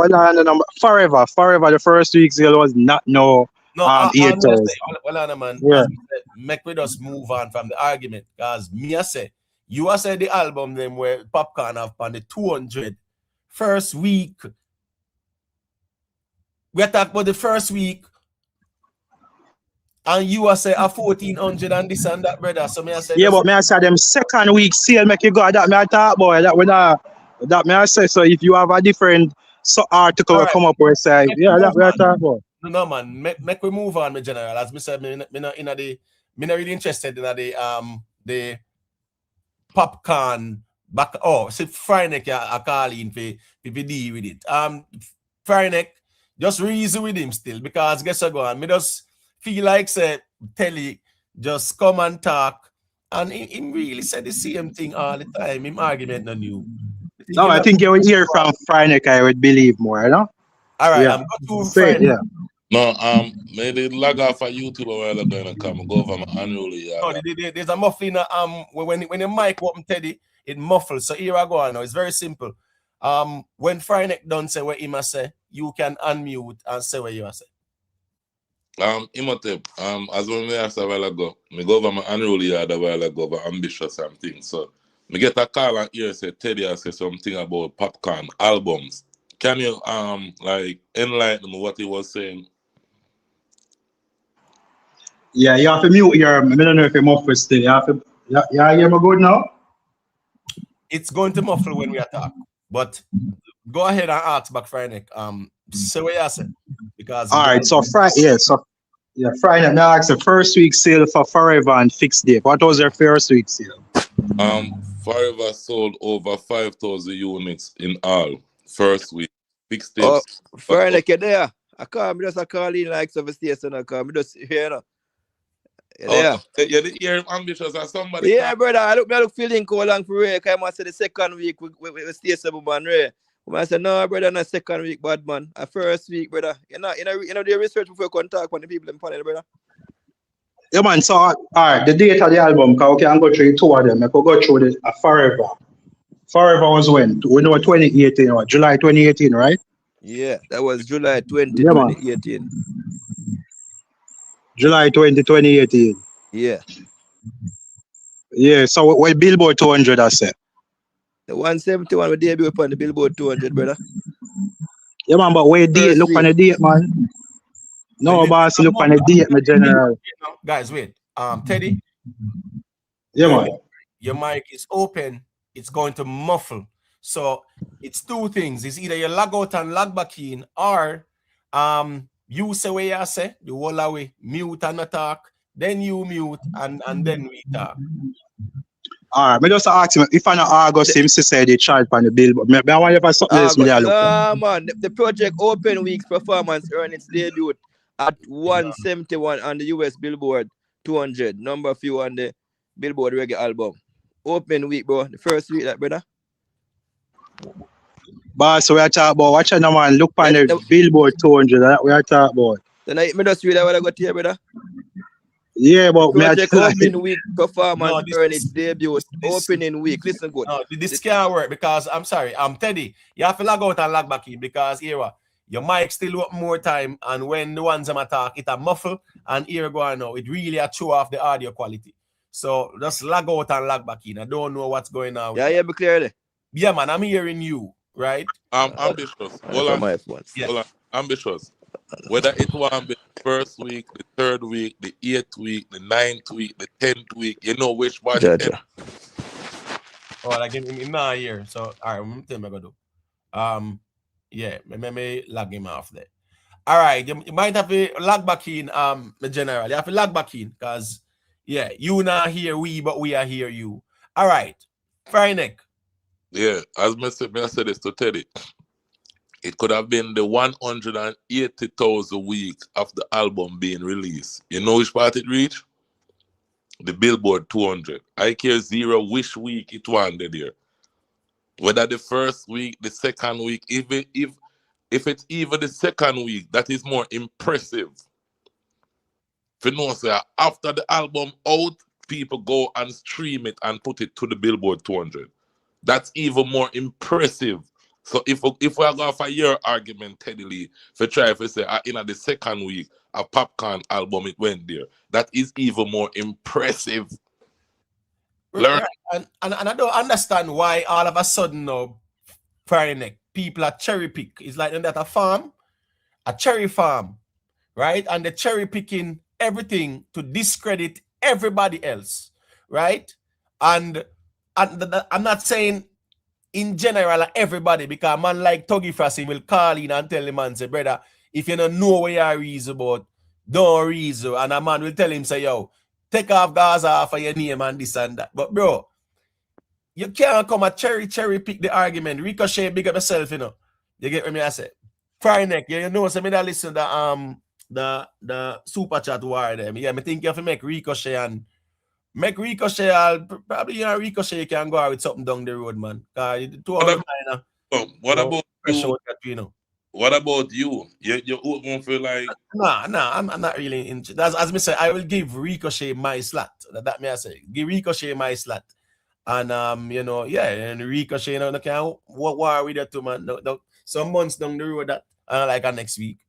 forever the first week sale was not no 8,000. Well, man, yeah. as we said, make with us move on from the argument because me I say you are say the album them where Popcaan have on the 200 first week. We are talking about the first week. And you are say a 1,400 and this and that, brother. So me I say, yeah, but me I say them second week sale make you go that me I talk boy that when that me I say so if you have a different article right. Come up where say yeah that we are talk about. No man, make we move on, my general. As me said, me not really interested in the Popcaan back. Oh, see Friday I call in for deal with it. Friday just reason with him still because guess what go on. Me just feel like say Telly just come and talk and him really said the same thing all the time. Him argument no new. No, I think you will hear from Friday. I would believe more, you know. All right, yeah. I'm going to Friday. Yeah. No, maybe log off of YouTube a while ago and come go over my unruly. No, there's a muffling. When the mic open, Teddy, it muffles. So here I go now. It's very simple. When Friday done say what he must say, you can unmute and say what you must say. Imhotep, as when we asked a while ago, me go over my unruly yard a while ago over ambitious and things. So me get a call and hear say Teddy I say something about Popcaan albums. Can you like enlighten me what he was saying? Yeah, you have to mute your. I don't know if you're muffled still. You have to. Yeah, hear me good now? It's going to muffle when we attack. But go ahead and ask back Friday. Say what you said. Because all right, so Friday, Friday. Now ask the first week sale for Forever and Fixed Day. What was your first week sale? Forever sold over 5,000 units in all. First week. Fixed Day. Oh, Friday there. I can't just call in like some station. I can't just hear. Yeah, you didn't hear him ambitious or somebody. Yeah, brother. I look feeling cold long for Ray. I must say the second week we stay some man Ray. I said no, brother, not second week, bad man. A first week, brother. You know the research before you contact when the people in panel, brother. Yeah, man. So all right, the date of the album, cause okay, I can go through two of them. I could go through the Forever. Forever was when? We know 2018 or July 2018, right? Yeah, that was July 2018. July 2018. Yeah. Yeah, so what Billboard 200 I said? The 171 we debut upon the Billboard 200, brother. Yeah, man, but wait, date, look on the date, man. No, boss, look on the date, my general. Guys, wait. Teddy. Yeah, man. Your mic is open it's going to muffle. So it's two things. It's either you log out and log back in, or you say what you say, the whole away, mute and not talk, then you mute and then we talk. All right, me just ask him if I know August him say the chart on the billboard. Me I want you for something else. Me look. Man, the project Open Week's performance earned its debut at 171 on the US Billboard 200, number few on the Billboard reggae album. Open Week, bro. The first week, that brother. Boss, so we are talking about watch out, man. Look on the Billboard 200. That we are talking about. Then I just read what I got here, brother. Yeah, but Project Open Week performance earned its debut. Opening week. Listen good. No, this can't work because I'm sorry. I'm Teddy. You have to log out and log back in because here your mic still up more time, and when the ones I'm talk, it a muffle, and here go on now. It really a show off the audio quality. So just log out and log back in. I don't know what's going on. Yeah, be clearly. Yeah, man, I'm hearing you, right? I'm ambitious. Hold on. Yeah. Hold on. Ambitious. Whether it was the first week, the third week, the 8th week, the 9th week, the 10th week, you know which one. Oh, like in my ear. So all right, I'm tell me what to do. Yeah, me log him off there. All right, you might have to log back in, general. You have to log back in because yeah, you not hear we, but we are hear you. All right, Friday. Yeah, as I said this to Teddy. It could have been the 180,000 weeks of the album being released. You know which part it reached? The Billboard 200. I care zero which week it wanted there. Whether the first week, the second week, if it's even the second week, that is more impressive. If you know, sir, after the album out, people go and stream it and put it to the Billboard 200. That's even more impressive. So if we are going for your argument, Teddy Lee, for try to say in the second week, a Popcaan album it went there, that is even more impressive. Learn. And I don't understand why all of a sudden now, Friday, people are cherry pick. It's like that a farm, a cherry farm, right? And they're cherry picking everything to discredit everybody else, right? And I'm not saying in general, everybody, because a man like Tuggy Frosty will call in and tell the man, say, brother, if you don't know what you are reason about, don't reason. And a man will tell him, say, yo, take off Gaza off of your name and this and that. But bro, you can't come and cherry pick the argument. Ricochet, big up yourself, you know. You get what me I say? Friday, you know, so me that listen to the super chat war them. Yeah, me think you have to make Ricochet and make Ricochet, probably Ricochet can go out with something down the road, man. What about you? What about you? You won't feel like I'm not really interested. As me say, I will give Ricochet my slot. That me I say. Give Ricochet my slot. And you know, yeah, and Ricochet, you know, can war with that too, man. No, some months down the road that like next week.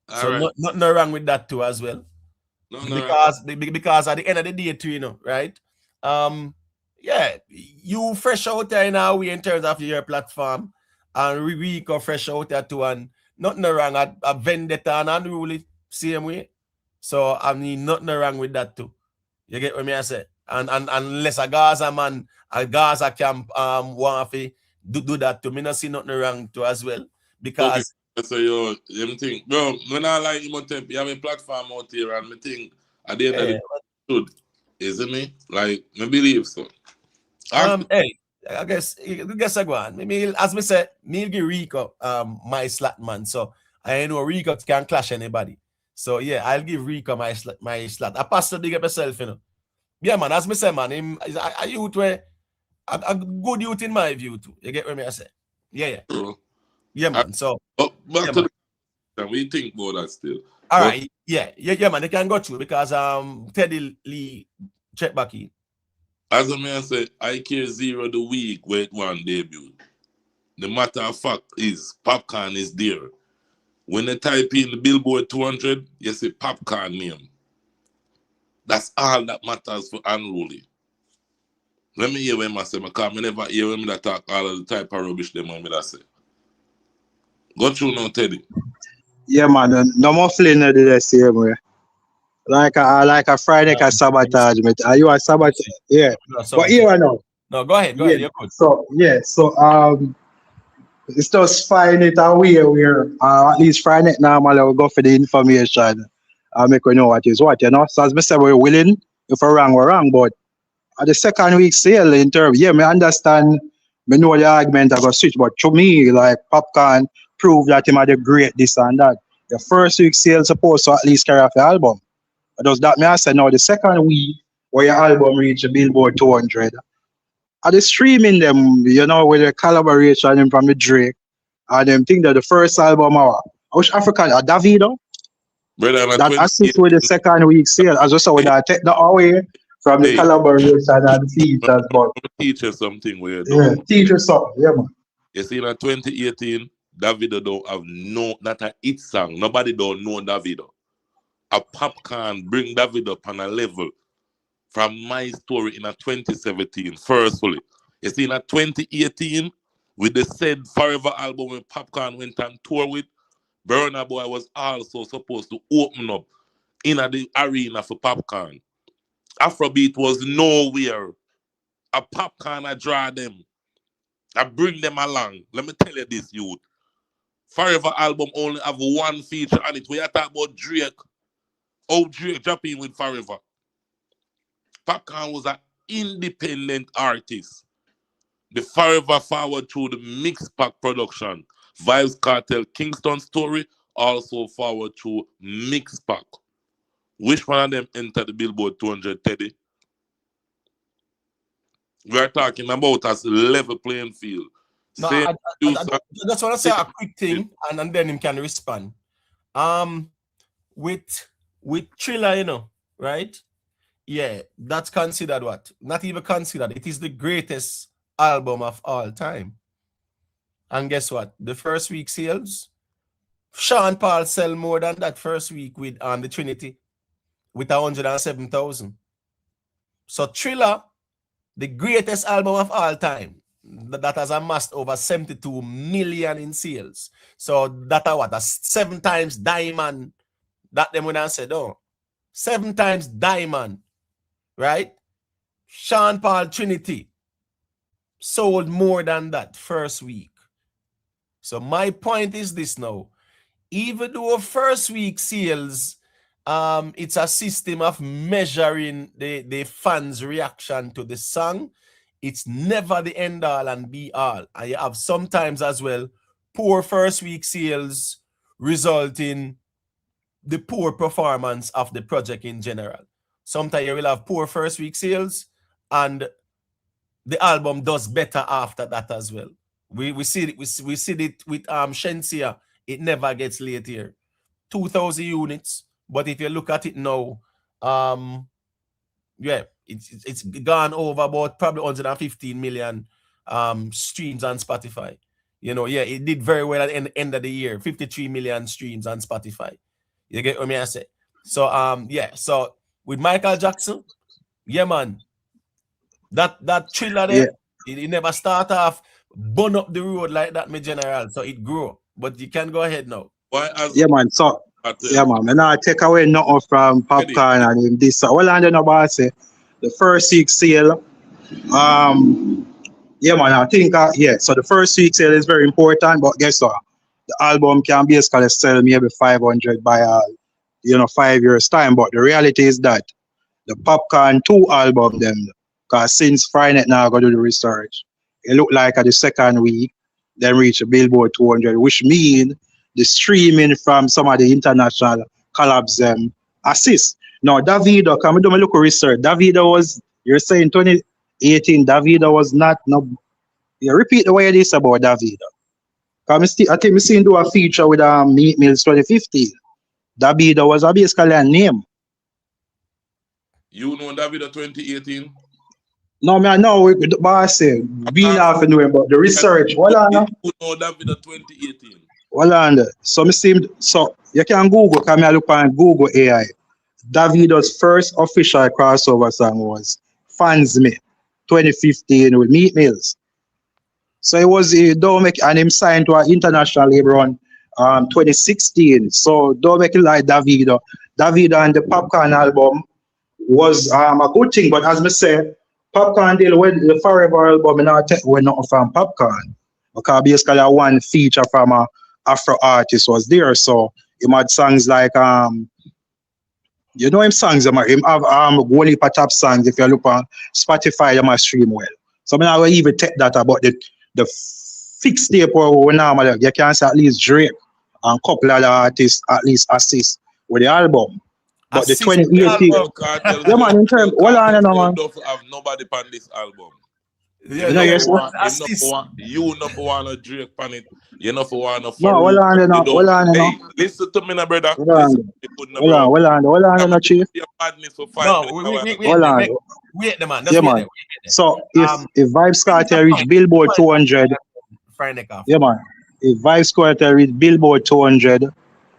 So right. Nothing wrong with that too as well. No, because at the end of the day too, you know, right? Yeah, you fresh out there now in terms of your platform, and Rico fresh out there too, and nothing wrong at Vendetta and unruly same way. So I mean nothing wrong with that too. You get what me I say? And unless a Gaza man, a Gaza camp want to do that too. Me not see nothing wrong too as well. Because so you think, bro, when I like you have a platform out here and me think at the end of the day, isn't me? Like, me believe so. Hey, I guess I go on. Me, as me said, me give Rico my slot, man. So I know Rico can clash anybody. So yeah, I'll give Rico my slot. I pass to big up yourself, you know. Yeah, man, as me say, man, him is a youth where a good youth in my view too. You get what I say? Yeah. Yeah, man. So back to the we think about that still. All right, yeah, man. They can go through because Teddy Lee check back in. As a man said, I care zero the week where it one debut. The matter of fact is Popcaan is there. When they type in the Billboard 200, you see Popcaan name. That's all that matters for Unruly. Let me hear him say, because I never hear him that talk all of the type of rubbish them when I say. Go through now, Teddy. Yeah, man. No more fling to the same way. Like a Friday sabotage. Are you a sabotage? Yeah. But here I know. No, go ahead. Yeah. You're good. So it's just find it away where at least find it normal. I will go for the information. Make we know what is what, you know. So as I said, we're willing. If we're wrong, we're wrong. But at the second week sale in terms, yeah, me understand. Me know the argument I got switch, but to me, like Popcaan prove that him had a great this and that. The first week sale supposed to at least carry off the album. But does that mean I said now the second week where your album reach a Billboard 200? Are they streaming them, you know, with the collaboration from the Drake? And them think that the first album, which African, Davido, Brother, I'm that assist with the second week sale. As I said, that take that away from the collaboration and features. But teach you something where yeah, teach you something, yeah, man. You see, in 2018, Davido don't have not a hit song. Nobody don't know Davido. A Popcaan bring Davido up on a level from my story in 2017, firstly. You see, in 2018, with the said Forever album when Popcaan went on tour with, Burna Boy was also supposed to open up in the arena for Popcaan. Afrobeat was nowhere. A Popcaan I draw them. I bring them along. Let me tell you this, youth. Forever album only have one feature on it. We are talking about Drake. Oh, Drake dropping with Forever. Popcaan was an independent artist. The Forever forward through the Mix Pack production. Vybz Kartel Kingston story also forward through Mix Pack. Which one of them entered the Billboard 200, Teddy? We are talking about as level playing field. No, I just want to say a quick thing, and then him can respond. With Thriller, you know, right? Yeah, that's considered what? Not even considered. It is the greatest album of all time. And guess what? The first week sales, Sean Paul sell more than that first week with the Trinity with 107,000. So Thriller, the greatest album of all time, that has amassed over 72 million in sales. So that are what? That's 7 times Diamond. That them when I said, oh, 7 times Diamond, right? Sean Paul Trinity sold more than that first week. So my point is this now. Even though first week sales, it's a system of measuring the fans' reaction to the song. It's never the end all and be all. And you have sometimes as well poor first week sales result in the poor performance of the project in general. Sometimes you will have poor first week sales and the album does better after that as well. We see it, we see it with Shensia. It never gets late here. 2,000 units. But if you look at it now, yeah, it's gone over about probably 115 million streams on Spotify. You know, yeah, it did very well at the end of the year. 53 million streams on Spotify. You get what I say? So yeah, so with Michael Jackson, yeah, man, that Thriller there, it never start off burn up the road like that, my general. So it grew. But you can go ahead now. Yeah, man. So yeah, man. And I take away nothing from Popcaan and this. So well, I don't know about say the first week sale. Yeah, man. I think yeah. So the first week sale is very important. But guess what? The album can basically sell maybe 500 by 5 years time. But the reality is that the Popcaan 2 album them, because since Friday now I go do the research, it look like at the second week then reach a Billboard 200, which mean the streaming from some of the international collabs assist. Now Davido, can we do a look research? Davido was, you're saying 2018, Davido was not you repeat the way it is about Davido. I think we seen do a feature with Meat Mills 2015. Davido was basically a name. You know Davido 2018? No, man, no, but I say, being half and doing, but the research, hold on. You know Davido 2018? Hold on. So you can Google, come here look on Google AI. Davido's first official crossover song was Fans Me 2015 with Meat Mills. So it was don't make and him signed to an international label on 2016. So don't make it like Davido. Davido and the Popcaan album was a good thing, but as I said, Popcaan deal with the Forever album, and I take away nothing from Popcaan. Because basically one feature from a Afro artist was there. So he had songs like you know him songs, him have whole heap of top songs. If you look on Spotify, you must stream well. So I will even take that about the fixed tape where we normally you can say at least Drake and couple other artists at least assist with the album. But Assist the with the 2018, album. Kartel yeah man, in terms, hold on, Kartel no, still man. don't have nobody on this album. Yeah, You know, yeah, yes, Want, assist. you not want a Drake on it. You not want a no, hold Farouk. on, You no, don't. hold on, no. Hey, listen to me, now, brother. Hold on, Listen to me, good, now, bro. hold on, no, chief. Your madness for 5 No, minutes. Hold on. wait the man. Just Yeah, wait man. there. So if Um, Vybz Kartel reach Billboard 200, Friday off. yeah, man. If Vybz Kartel reach Billboard 200,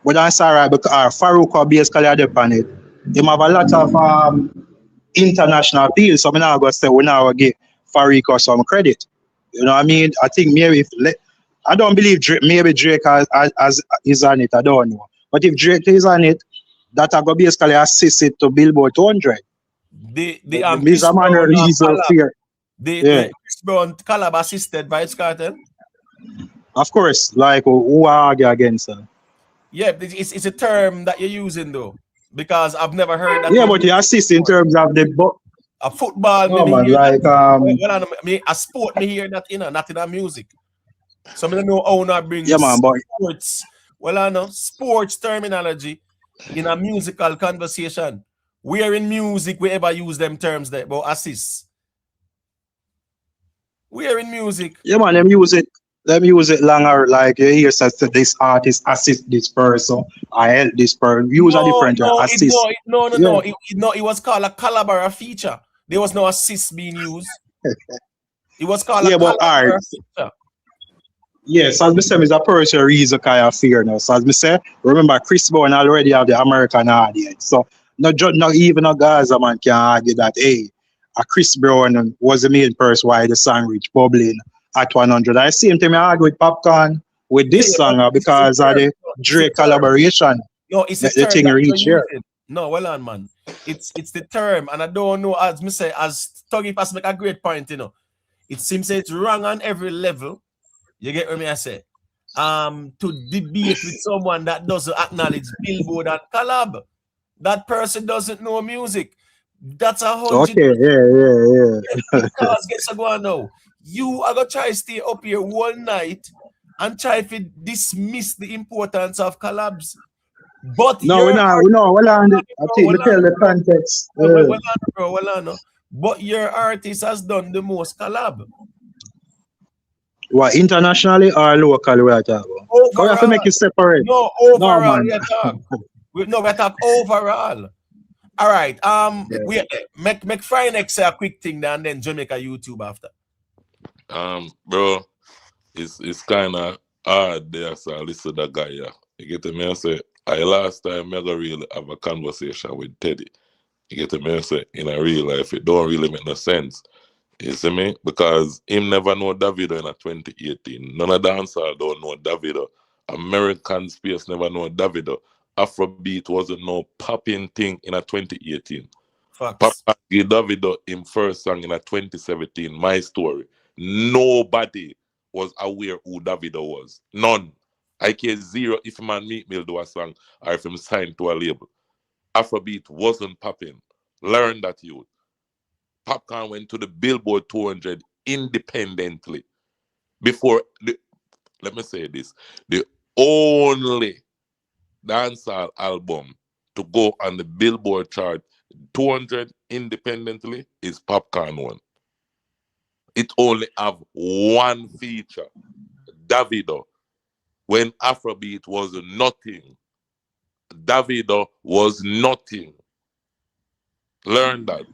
but that's alright because Farouk basically are on it. They have a lot of international appeal, so I'm not gonna say we now give Farouk some credit. You know what I mean? I think maybe I don't believe Drake, maybe Drake has is on it. I don't know. But if Drake is on it, that I go basically assist it to Billboard 200. The Chris Brown reason fear. The Chris Brown collab assisted Vybz Kartel. Of course, like who argue against her? Yeah, it's a term that you're using though, because I've never heard that. Yeah, but you assist in terms of the a football, no, maybe man, like a sport, me hear that not in a music. So I don't know how not bring sports. Well, I know sports terminology in a musical conversation. Where in music we ever use them terms there, but assist. Where in music? Yeah, man, them use it longer. Like you hear says this artist assist this person, I help this person. Use a different assist. No. It was called a collabora feature. There was no assist being used. It was called a collabora feature. Yes, as I say, is a personal reason kind of fear now. So as I say, remember Chris Brown already have the American audience. So not even a Gaza man can argue that hey, a Chris Brown was the main person why the song reached bubbling at 100. I see him to me argue with Popcaan with this song because of the Drake collaboration. No, it's the thing reach here. No, well on man. It's the term, and I don't know as me say as Tuggy Pass make a great point, you know. It seems it's wrong on every level. You get what me I say? To debate with someone that doesn't acknowledge Billboard and collab. That person doesn't know music. That's 100. Okay, yeah. Because guess what now? You are gonna try to stay up here one night and try to dismiss the importance of collabs. But no, well on I think we tell the context. Well on. But your artist has done the most collab. What, internationally or locally we are talking about? We have to make it separate. No, overall. We talk overall. All right. We make Friday say a quick thing and then Jamaica YouTube after. Bro, it's kind of hard there, so I listen to that guy. Yeah, you get to me and say, last time I really have a conversation with Teddy. You get to me and say, in a real life, it don't really make no sense. You see me? Because him never know Davido in a 2018. None of dancehall don't know Davido. American space never know Davido. Afrobeat wasn't no popping thing in a 2018. Popcaan gave Davido him first song in a 2017. My Story. Nobody was aware who Davido was. None. I care zero if man Meat Mill do a song or if him signed to a label. Afrobeat wasn't popping. Learn that, youth. Popcaan went to the Billboard 200 independently. Before, let me say this, the only dancehall album to go on the Billboard chart 200 independently is Popcaan one. It only have one feature, Davido. When Afrobeat was nothing, Davido was nothing. Learn that.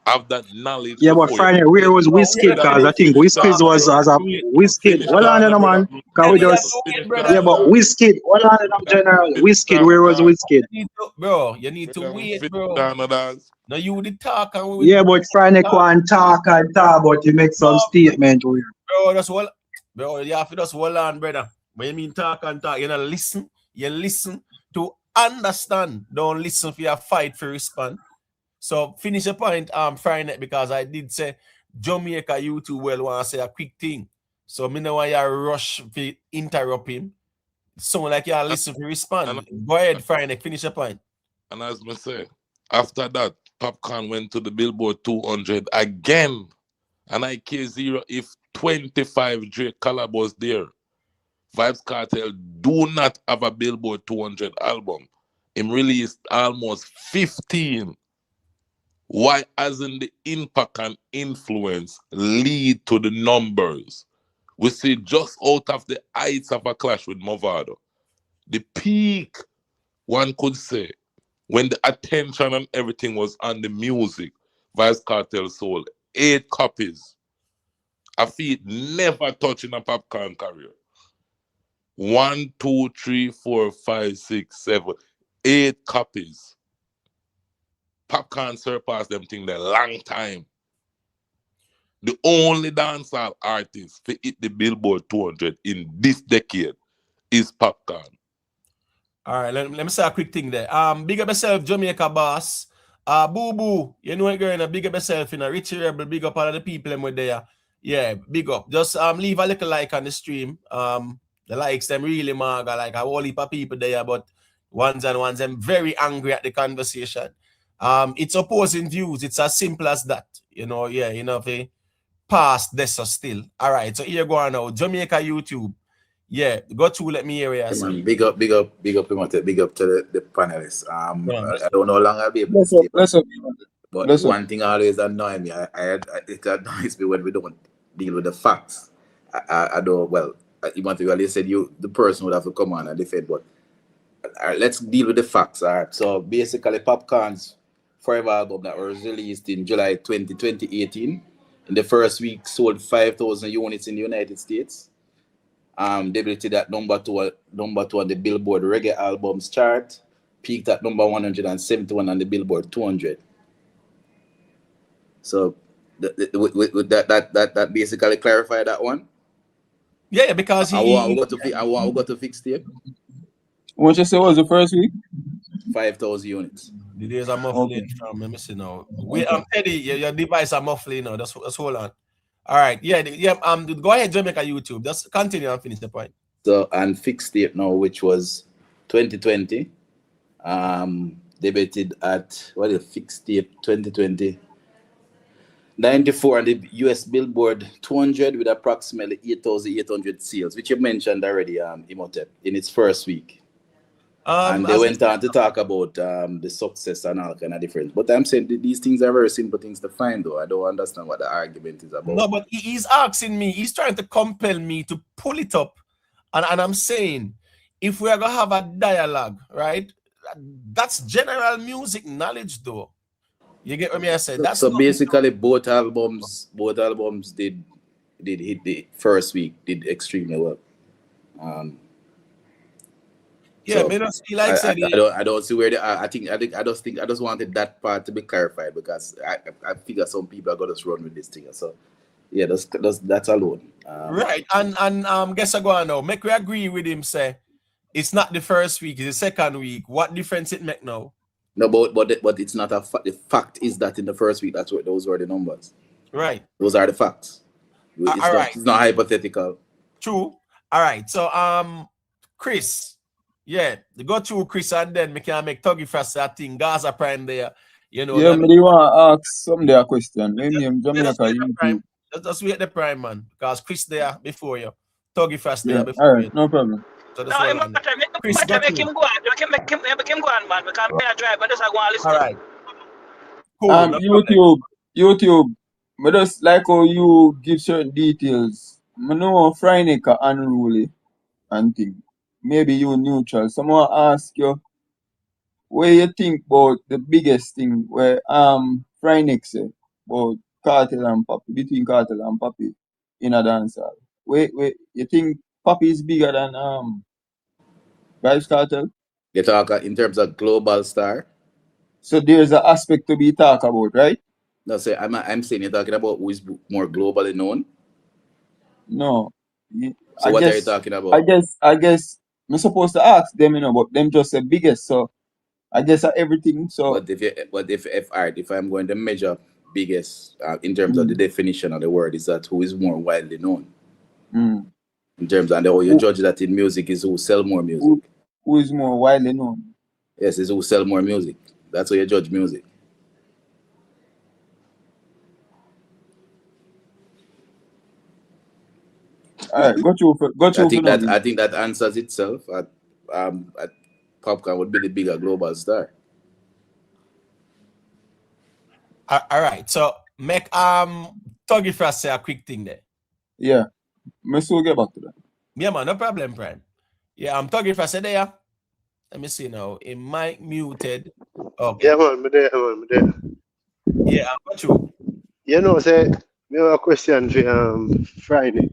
Have that knowledge. Yeah, but Friday, where was Wizkid? Because I think Wizkid was as a Wizkid. Hold on, man. Can we just? Yeah, but Wizkid. Hold on, general. Wizkid. Where was Wizkid? Bro, you need to wait, bro. No, you did talk and yeah, but Friday can talk, but you make some statement. Bro, that's all. Bro, you have to just hold on, brother. When you mean talk and talk, you know, listen. You listen to understand. Don't listen for your fight for respond. So finish the point, Friday, because I did say Jamaica YouTube well want to say a quick thing. So me know why you rush to interrupt him. Sound like you listen to respond. Go ahead, Friday, finish your point. And as I say, after that, Popcaan went to the Billboard 200 again. And I care zero if 25 Drake collab was there. Vybz Kartel do not have a Billboard 200 album. Him released almost 15. Why hasn't the impact and influence lead to the numbers? We see just out of the heights of a clash with Movado. The peak, one could say, when the attention and everything was on the music, Vybz Kartel sold 8 copies. A feat never touching a Popcaan career. 1, 2, 3, 4, 5, 6, 7, 8 copies. Popcaan surpassed them thing a long time. The only dancehall artist to hit the Billboard 200 in this decade is Popcaan. All right, let me say a quick thing there. Big up yourself, Jamaica boss. Boo Boo, you know what, girl, big up yourself, Richie Rebel, big up all of the people them with there. Yeah, big up. Just leave a little like on the stream. The likes them really maga, like a whole heap of people there, but ones them very angry at the conversation. It's opposing views. It's as simple as that. If past this or still. All right, so here go on now. Jamaica YouTube. Yeah, go to let me hear it. Man, big up to the panelists. I don't know how long I'll be able to stay. But one thing always annoys me. It annoys me when we don't deal with the facts. I don't. Well, Immanuel said the person would have to come on and defend, but let's deal with the facts. All right. So basically, Popcaan's Forever album that was released in July 2018. In the first week, sold 5,000 units in the United States. Debuted at number two on the Billboard Reggae Albums chart. Peaked at number 171 on the Billboard 200. So with that basically clarify that one. Yeah, because I want to go to fix tape. What you say was the first week? 5,000 units. The days are muffling from me missing now. Wait, Teddy, your device are muffling now. That's hold on. All right, yeah. Go ahead, Jamaica YouTube. Just continue and finish the point. So and fixed tape now, which was 2020. Debated at fixed tape 2020. 94 on the US Billboard 200 with approximately 8,800 sales, which you mentioned already, Imhotep, in its first week. And they went on to talk about the success and all kind of difference. But I'm saying these things are very simple things to find, though. I don't understand what the argument is about. No, but he's asking me, he's trying to compel me to pull it up. And I'm saying, if we are going to have a dialogue, right, that's general music knowledge, though. You get what I said? So basically, both albums did hit the first week, did extremely well. Yeah, so I don't see where I just wanted that part to be clarified because I figure some people are gonna just run with this thing. So yeah, that's alone. Right, and guess I go on now. Make we agree with him. Say it's not the first week; it's the second week. What difference it make now? No, but it's not a fact. The fact is that in the first week, those were the numbers. Right. Those are the facts. It's not hypothetical. True. All right. So Chris. Yeah, go through Chris and then we can make Tuggy first that thing. Gaza Prime there. Yeah, but you want to ask some there question. Just wait the Prime, man. Because Chris there before you. Tuggy first there before all right, you. no problem. So make him go on, man. Because I drive, but just I want to listen. All right. Cool. YouTube. But just like how you give certain details. I know Friday unruly and things. Maybe you neutral. Someone ask you what you think about the biggest thing where Friday say about Kartel and Papi, between Kartel and Papi in a dancehall. Wait, you think Papi is bigger than Vybz Kartel? You talk in terms of global star. So there's an aspect to be talked about, right? No, say I'm saying you're talking about who is more globally known. No. So what are you talking about? I guess I'm supposed to ask them, but them just the biggest. So I guess everything. So if I'm going to measure biggest in terms of the definition of the word is that who is more widely known. In terms of, and how you judge that in music is who sell more music. Who is more widely known? Yes, is who sell more music. That's how you judge music. All right, got you. I think that answers itself. Popcaan would be the bigger global star. All right, so make Tuggy for say a quick thing there. Yeah, me still get back to that. Yeah, man, no problem, Brian. Yeah, I'm Tuggy for say there. Let me see now. In mic muted. Okay. Yeah, man, me there. Yeah, I got you. You know, say me have a question for Friday.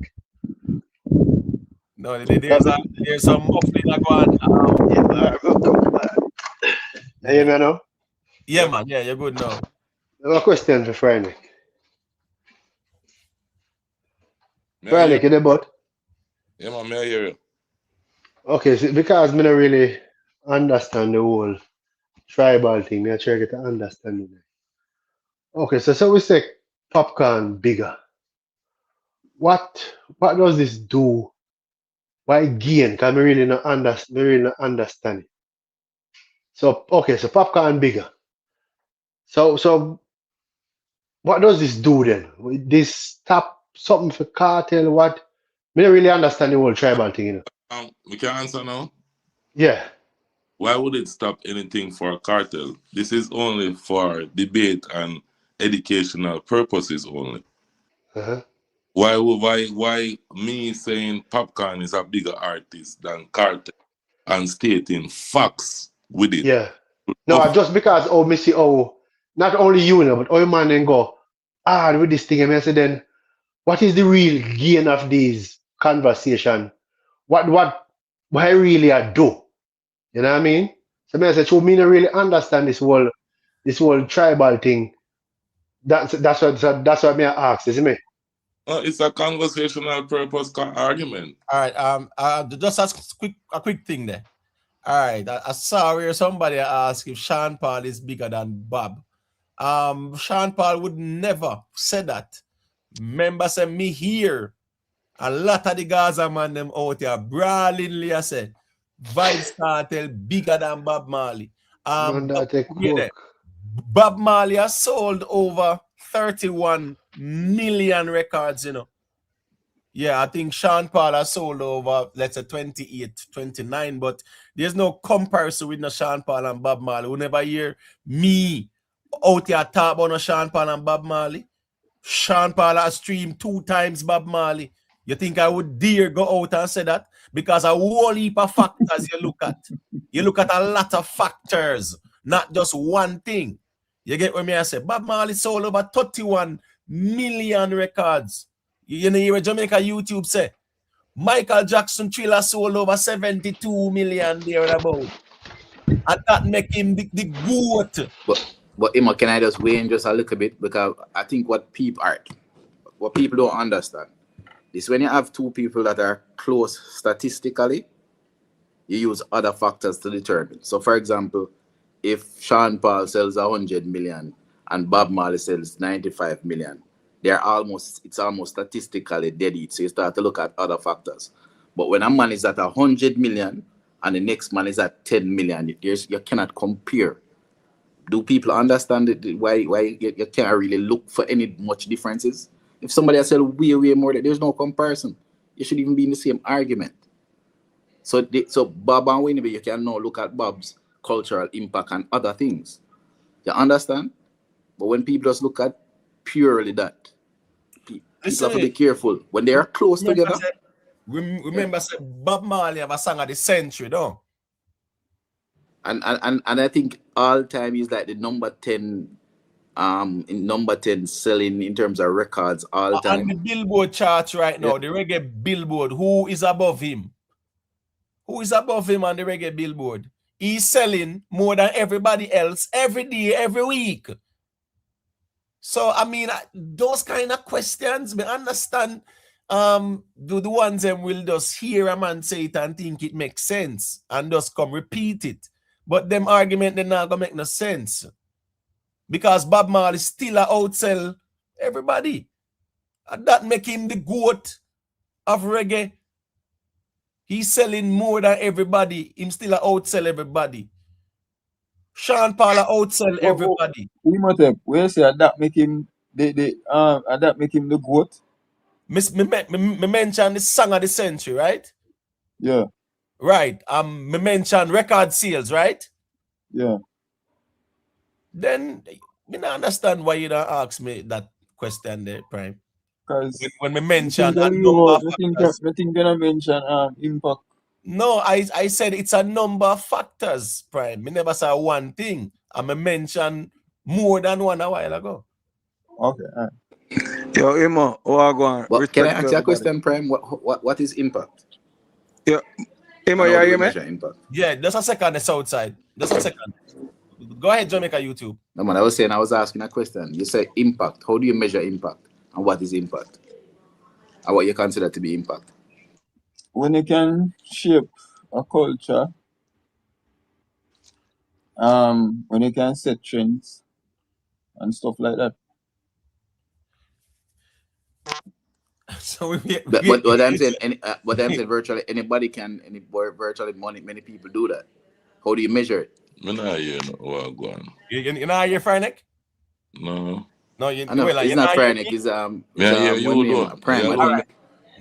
No, there's some muffling that go on. You hear me now? Yeah, man. Yeah, you're good now. I have a question for Friday. Friday, you the butt? Yeah, man, may I hear you? Okay, so because me don't really understand the whole tribal thing, me I try to get an understanding. Okay, so we say Popcaan bigger. What does this do? Why gain? Can we really not understand it? So okay, so Popcaan bigger. So what does this do then? This stop something for Kartel? What? Me don't really understand the whole tribal thing, you know. We can answer now. Yeah. Why would it stop anything for a Kartel? This is only for debate and educational purposes only. Why me saying Popcaan is a bigger artist than Kartel and stating facts with it? Yeah. No, just because me see not only you know, but all man then go hard with this thing, and I say then what is the real gain of these conversation? What really I do? You know what I mean? So I say, so me not really understand this whole tribal thing. That's what me I ask, isn't it? It's a conversational purpose argument. All right. Just ask a quick thing there. All right. I saw where somebody asked if Sean Paul is bigger than Bob. Sean Paul would never say that. Remember, say me here. A lot of the Gaza man them out here brawlingly I said Vybz Kartel bigger than Bob Marley. Bob Marley has sold over 31 million records, you know. Yeah, I think Sean Paul has sold over, let's say, 28, 29, but there's no comparison with no Sean Paul and Bob Marley. We never hear me out here talk about no Sean Paul and Bob Marley. Sean Paul has streamed 2 times Bob Marley. You think I would dare go out and say that? Because a whole heap of factors you look at. You look at a lot of factors, not just one thing. You get what I say? Bob Marley sold over 31 million records. You know what Jamaica YouTube say? Michael Jackson Thriller sold over 72 million thereabout. And that make him the GOAT. But Emma, can I just weigh in just a little bit? Because I think what people don't understand is when you have 2 people that are close statistically, you use other factors to determine. So for example, if Sean Paul sells 100 million and Bob Marley sells 95 million, it's almost statistically dead eat. So you start to look at other factors. But when a man is at 100 million and the next man is at 10 million, you cannot compare. Do people understand why you can't really look for any much differences? If somebody has sold way more, there's no comparison. You should even be in the same argument. So Bob and Winnie, you can now look at Bob's cultural impact and other things. You understand? But when people just look at purely that, people have to be careful. When they are close together. Remember, Bob Marley have a song of the century, though. And I think all time is like the number 10 in number 10 selling in terms of records all time. On the Billboard charts right now, the reggae Billboard, who is above him? Who is above him on the reggae Billboard? He's selling more than everybody else every day, every week. So, I mean, those kind of questions, we understand the ones that will just hear a man say it and think it makes sense and just come repeat it. But them argument, they're not going to make no sense. because Bob Marley still outsell everybody. And that make him the GOAT of reggae. He's selling more than everybody. Him still outsell everybody. Sean Paul outsell everybody. Where say that make him that make him the GOAT? Me mention the song of the century, right? Yeah. Right. Me mention record sales, right? Yeah. Then me not understand why you don't ask me that question there, Prime. Because when me mention I think gonna mention impact. No, I said it's a number of factors, Prime. Me never said one thing. I me mention more than one a while ago. Okay. Yo, Imo, but can I ask you a question, Prime? What is impact? Yeah. Imo, you hear me? Impact? Yeah, just a second, the south side. Just a second. Go ahead, Jamaica YouTube. No, man, I was asking a question. You say impact. How do you measure impact? And what is impact? And what you consider to be impact? When you can shape a culture, when you can set trends and stuff like that. So but I'm saying, virtually anybody can, virtually many people do that. How do you measure it? Me not hear no go on. You not hear Frank? No. No, it's not Frank. It's Prime. Right.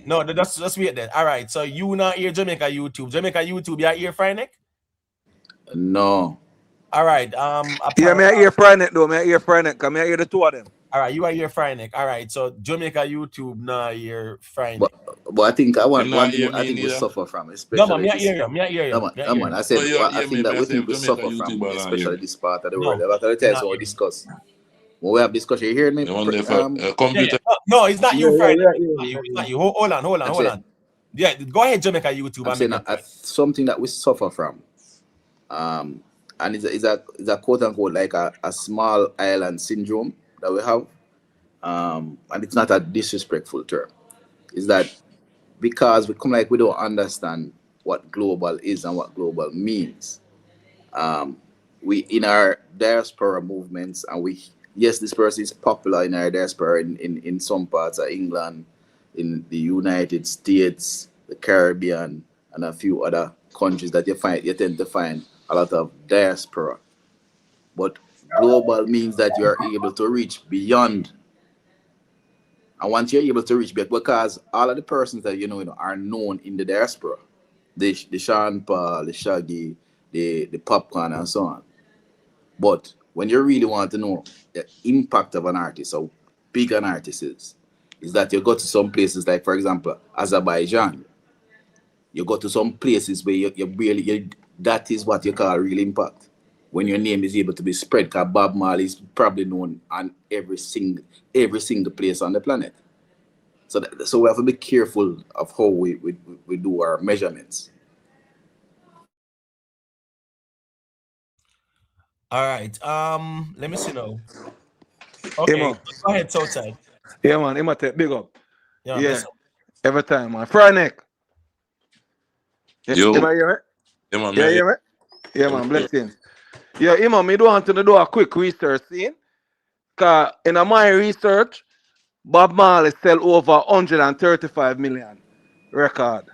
No, just wait there. All right, so you not hear Jamaica YouTube. Jamaica YouTube, you hear Frank? No. All right. Yeah, me I hear Frank though. Me I hear Frank. Come I hear the two of them. All right, you are here Frank. All right, so Jamaica YouTube now here Frank. But I think one thing I think we suffer from, especially. No, man, me hear you. Come on. I said I think that we think we suffer from, especially this part of the world. A lot of the times we discuss. When we have discussion, you hear me? Computer. No, it's not you, Frank. It's not you. Hold on. Yeah, go ahead, Jamaica YouTube. I'm saying something that we suffer from. And it's a quote unquote like a small island syndrome that we have, and it's not a disrespectful term. Is that because we come like we don't understand what global is and what global means. We in our diaspora movements, and this person is popular in our diaspora in some parts of England, in the United States, the Caribbean, and a few other countries that you tend to find a lot of diaspora. But global means that you are able to reach beyond. And once you're able to reach back, because all of the persons that you know are known in the diaspora, the Sean Paul, the Shaggy, the Popcaan, and so on. But when you really want to know the impact of an artist, how big an artist is that you go to some places like, for example, Azerbaijan. You go to some places where you that is what you call real impact. When your name is able to be spread, because Bob Marley is probably known on every single place on the planet. So we have to be careful of how we do our measurements. All right. Let me see now. Okay, Go ahead, Southside. Yeah, man. Him take big up. Yeah. Every time, man. Frank. Yo. Am I hear Yeah, man. Yeah, man. Yeah, man. Blessings. Yeah, Imam, me do want to do a quick research, see? Because in my research, Bob Marley sell over 135 million record.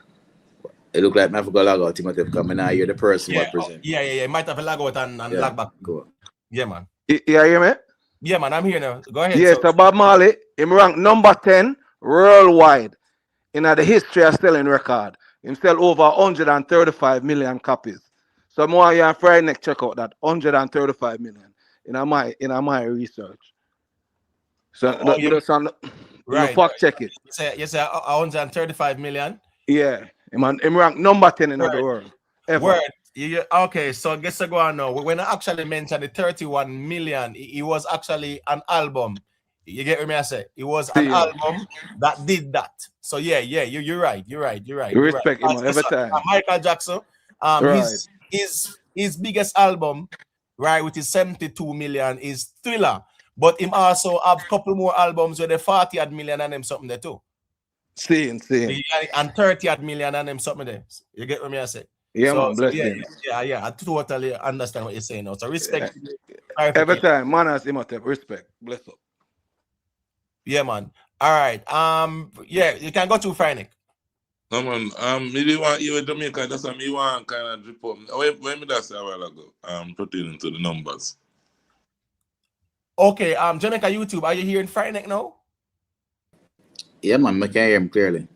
It look like I forgot log out, Timothy, because I now hear the person what present. Yeah. Might have a log out and lag back. Go. Yeah, man. You hear me? Yeah, man, I'm here now. Go ahead. Yeah, so Bob Marley, him rank number 10 worldwide in the history of selling record. Him sell over 135 million copies. So more you and Friday check out that 135 million in my research. So fact check it. You say 135 million? Yeah. Him rank number 10 in the world. Ever. Word. Okay, so guess I go on now. When I actually mentioned the 31 million, it was actually an album. You get what I say? It was an album that did that. So yeah, you're right. You're right. Respect him every time. Michael Jackson, his biggest album, right, which is 72 million, is Thriller. But him also have a couple more albums with the 40 million and them something there too. Seeing. And 30 million and them something there. You get what I say? Yeah, man, bless him. Yeah, I totally understand what you're saying now. So respect Every time, manners, Imhotep, respect. Bless up. Yeah, man. All right. Yeah, you can go to Freinik. No man, maybe want you in Jamaica, that's what me want kind of drip up. When me that say a while ago, pertaining to the numbers. Okay, Jamaica YouTube, are you hearing Freinik now? Yeah, man, I can hear him clearly.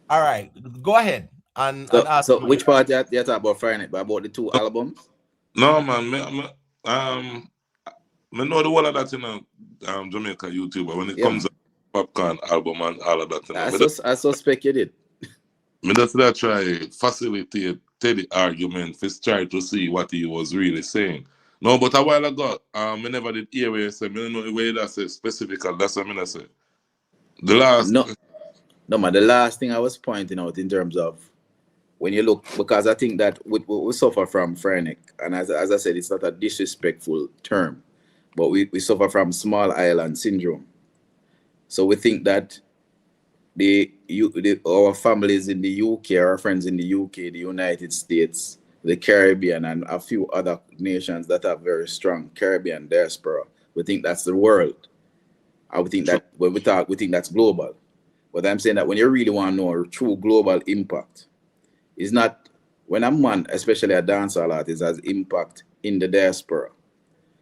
All right, go ahead and ask. So which part you talk about Friday? About the 2 albums? No man, me know the whole of that in Jamaica YouTube, but when it comes to Popcaan album and all of that, I suspect you did. Me just that try facilitate Teddy argument for try to see what he was really saying. No, but a while ago, me never did hear where you say, me don't know the way that say specific, that's what I say. The last... No, man, the last thing I was pointing out in terms of when you look, because I think that we suffer from Freinik, and as I said, it's not a disrespectful term, but we suffer from small island syndrome. So we think that our families in the UK, our friends in the UK, the United States, the Caribbean, and a few other nations that have very strong Caribbean diaspora, we think that's the world. I would think that when we talk, we think that's global. But I'm saying that when you really want to know a true global impact, it's not when a man, especially a dancehall artist, has impact in the diaspora.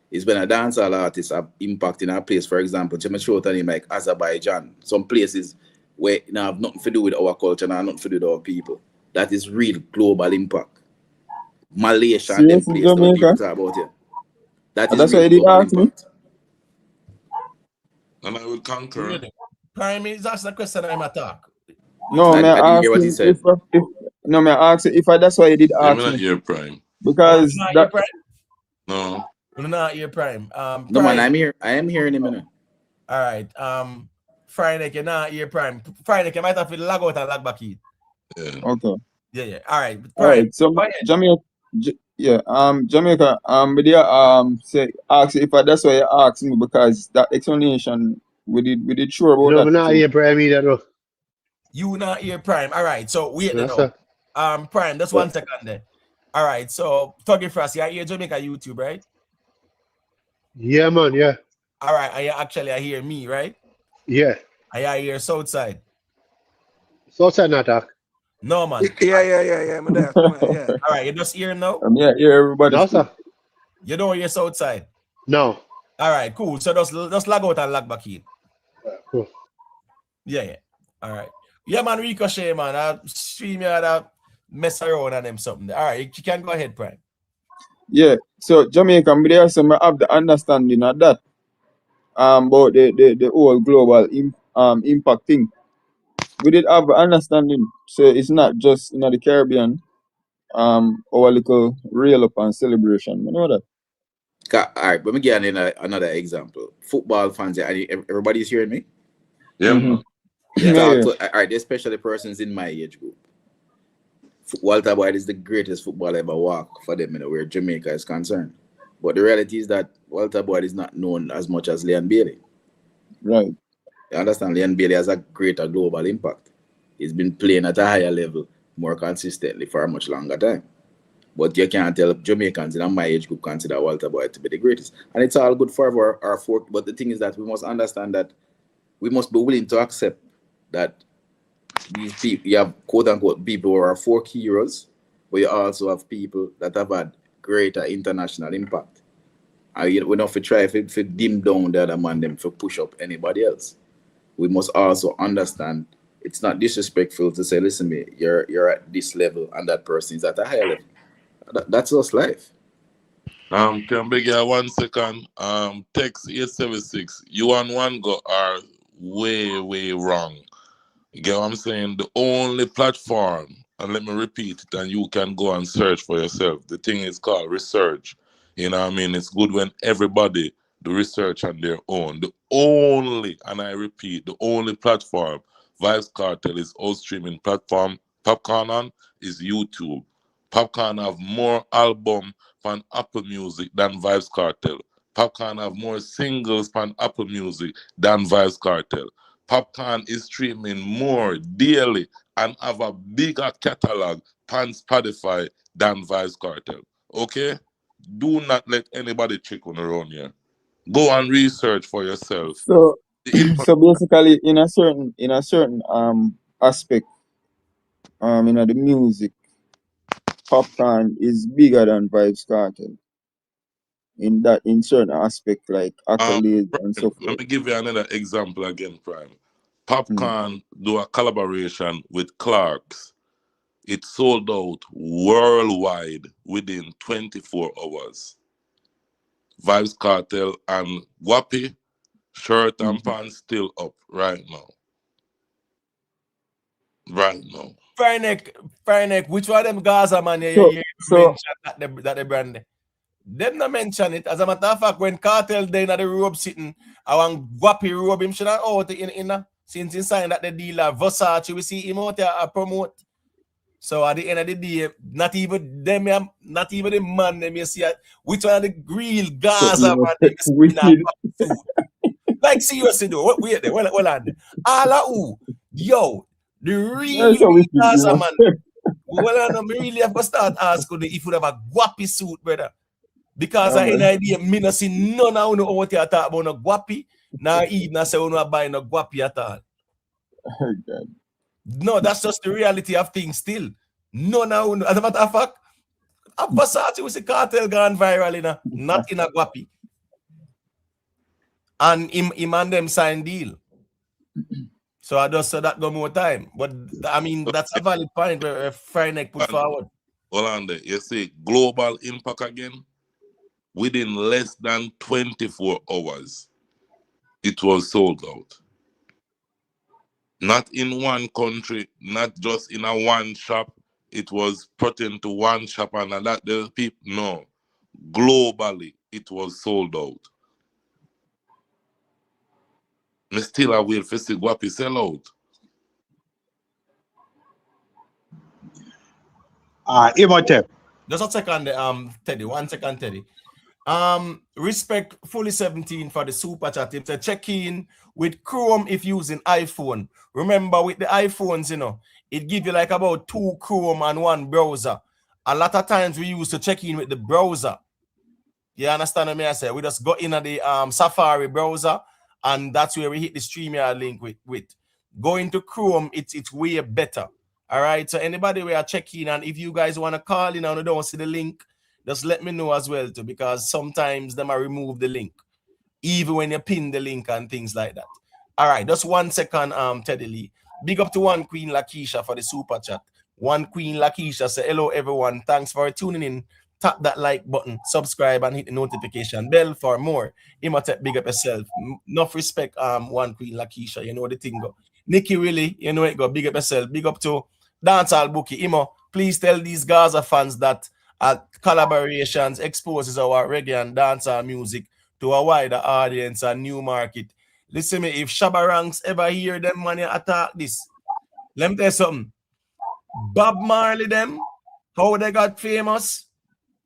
It's when a dancehall artist have impact in a place, for example, Jimmy Shorten like Azerbaijan, some places where it have nothing to do with our culture and nothing to do with our people. That is real global impact. Malaysia and them places that people talk about here. That is real global impact. And I will concur. Prime is that's the question I'm attack. No, I didn't hear what he said. I asked if that's why you did ask me. Not your Prime. Because that Prime? No. Not your Prime. No man, I'm here. I am hearing him. All right. Friday, you're not your Prime. Friday, you might have to log out and log back in. Yeah. Okay. Yeah. All right. All right. So Jamaica, say ask if that's why you asked me, because that explanation we did sure about that. No, not your Prime either though. You not your Prime. All right. So wait now. Prime, just 1 second there. All right. So Tuggy Frost, you hear Jamaica YouTube, right? Yeah, man. Yeah. All right. I hear me, right? Yeah. I hear Southside. Southside not talk. No, man. Yeah. Yeah. All right. You just hear him now? Yeah, everybody. No, sir. You don't hear Southside? No. All right. Cool. So just log out and log back in. Cool. Yeah. All right. Yeah, man. Ricochet, man. I stream you that mess around and them something. All right. You can go ahead, Prime. Yeah. So Jamaica, I have the understanding of that. About the whole global impact thing. We did have understanding. So it's not just in the Caribbean. Our little real up and celebration. You know that. All right, let me get another example. Football fans, everybody's hearing me? Yeah. All right, especially persons in my age group. Walter Boyd is the greatest footballer ever walk for them, where Jamaica is concerned. But the reality is that Walter Boyd is not known as much as Leon Bailey. Right. You understand? Leon Bailey has a greater global impact. He's been playing at a higher level more consistently for a much longer time. But you can't tell Jamaicans in my age group consider Walter Boyd to be the greatest. And it's all good for our folk. But the thing is that we must understand that we must be willing to accept that these people, you have quote-unquote people who are folk heroes, but you also have people that have had greater international impact. And we don't try to dim down the other man them to push up anybody else. We must also understand it's not disrespectful to say, listen, me, you're at this level and that person is at a higher level. That's us life. Can beg you 1 second. Text 876. You and one go are way wrong. You get what I'm saying? The only platform, and let me repeat it, and you can go and search for yourself. The thing is called research. You know what I mean? It's good when everybody do research on their own. The only, and I repeat, the only platform Vybz Kartel is out streaming platform Popcaan on is YouTube. Popcaan have more album on Apple Music than Vybz Kartel. Popcaan have more singles on Apple Music than Vybz Kartel. Popcaan is streaming more daily and have a bigger catalog on Spotify than Vybz Kartel. Okay? Do not let anybody trick on around here. Go and research for yourself. So The information. so basically in a certain aspect, the music, Popcaan is bigger than Vybz Kartel. In certain aspect like accolades and so Let forth. me give you another example again, Prime. Popcaan do a collaboration with Clark's. It sold out worldwide within 24 hours. Vybz Kartel and Guapi, shirt and pants still up right now. Right now. Fryneck, which one of them Gaza man you mention that they brand? Them not mention it. As a matter of fact, when Kartel day in the robe sitting, I want Guapi robe him should have out in since inside that the dealer Versace we see him out there promote. So at the end of the day, not even them, not even the man them you see which one of the real Gaza man them you see like seriously though, wait there, well on there. All who, yo, the real Gaza man. Well, I really have to start asking if you have a guapi suit, brother. Because I ain't idea, me not see none of you out here talk about no guapi, now even say you not buy no guapi at all. No, that's just the reality of things still. None of you, as a matter of fact, a Versace with a Kartel gone viral not in a guapi. And him and them sign deal. So I just said that go more time. But I mean, that's a valid point where Fryneck put forward. Hold on there. You see global impact again? Within less than 24 hours, it was sold out. Not in one country, not just in a one shop. It was put into one shop and that the people, no. Globally, it was sold out. Me still a wait for see Guapi sell out. Imhotep. Just a second, Teddy. 1 second, Teddy. Respect fully 17 for the super chat. It's a check-in with Chrome if using iPhone. Remember, with the iPhones, it give you like about 2 Chrome and 1 browser. A lot of times we used to check in with the browser. You understand what I say? We just go in at the Safari browser, and that's where we hit the StreamYard link with. Going to Chrome, it's way better. All right. So anybody we are checking, and if you guys want to call in and don't see the link, just let me know as well too, because sometimes they might remove the link, even when you pin the link and things like that. All right, just 1 second, Teddy Lee. Big up to One Queen Lakeisha for the super chat. One Queen Lakeisha say hello everyone. Thanks for tuning in. Tap that like button, subscribe, and hit the notification bell for more. Imhotep, big up yourself. Enough respect, One Queen Lakeisha. You know the thing go. Nikki Willie, you know it go. Big up yourself. Big up to Dancehall Bookie. Imo, please tell these Gaza fans that collaborations exposes our reggae and dancehall music to a wider audience and new market. Listen me, if Shabba Ranks ever hear them money attack this, let me tell you something. Bob Marley them, how they got famous,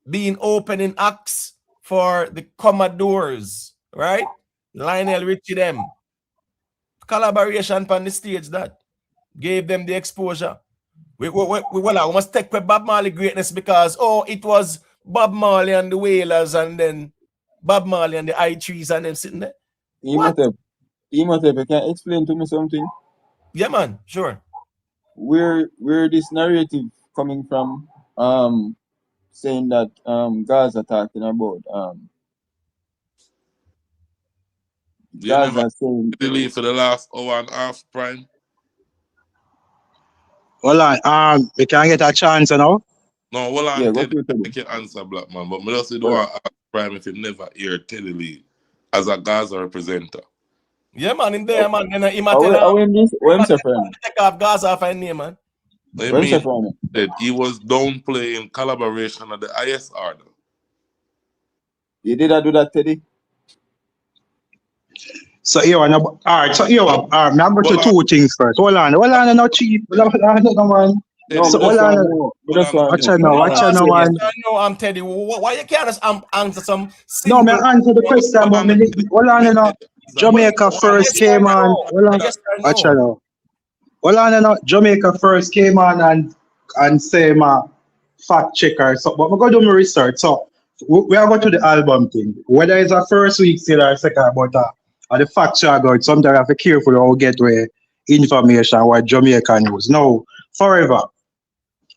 being opening acts for the Commodores, right? Lionel Richie them. Collaboration on the stage that gave them the exposure. We must take with Bob Marley greatness because it was Bob Marley and the Wailers and then Bob Marley and the I-Trees and them sitting there. Imhotep, you can explain to me something? Yeah, man, sure. Where this narrative coming from? Saying that Gaza talking about Gaza saying for the last hour and a half, Prime. Hold on, we can get a chance now. No, hold on, Yeah, Teddy. I can answer, Black Man, but me just don't want to ask Prime if you never hear Teddy Lee as a Gaza representative. Yeah, man, in there, man. Then he take off Gaza off his name, man. I mean, he was downplaying collaboration at the highest order. You did do that, Teddy? So here, all right. So here, remember to 2 things first. Hold on, not cheap. Hold on, man. So hold on. Watch out now, man. No, I'm Teddy. Why you can't answer some? No, me answer the question, but hold on, Jamaica first came on. Hold on, watch out now. Hold on, Jamaica first came on and say my fact checker. So, but I'm gonna do my research. So we are going to the album thing. Whether it's a first week sale or a second, but the facts are good. Sometimes you have to be careful how get where information what Jamaica news. Now, Forever,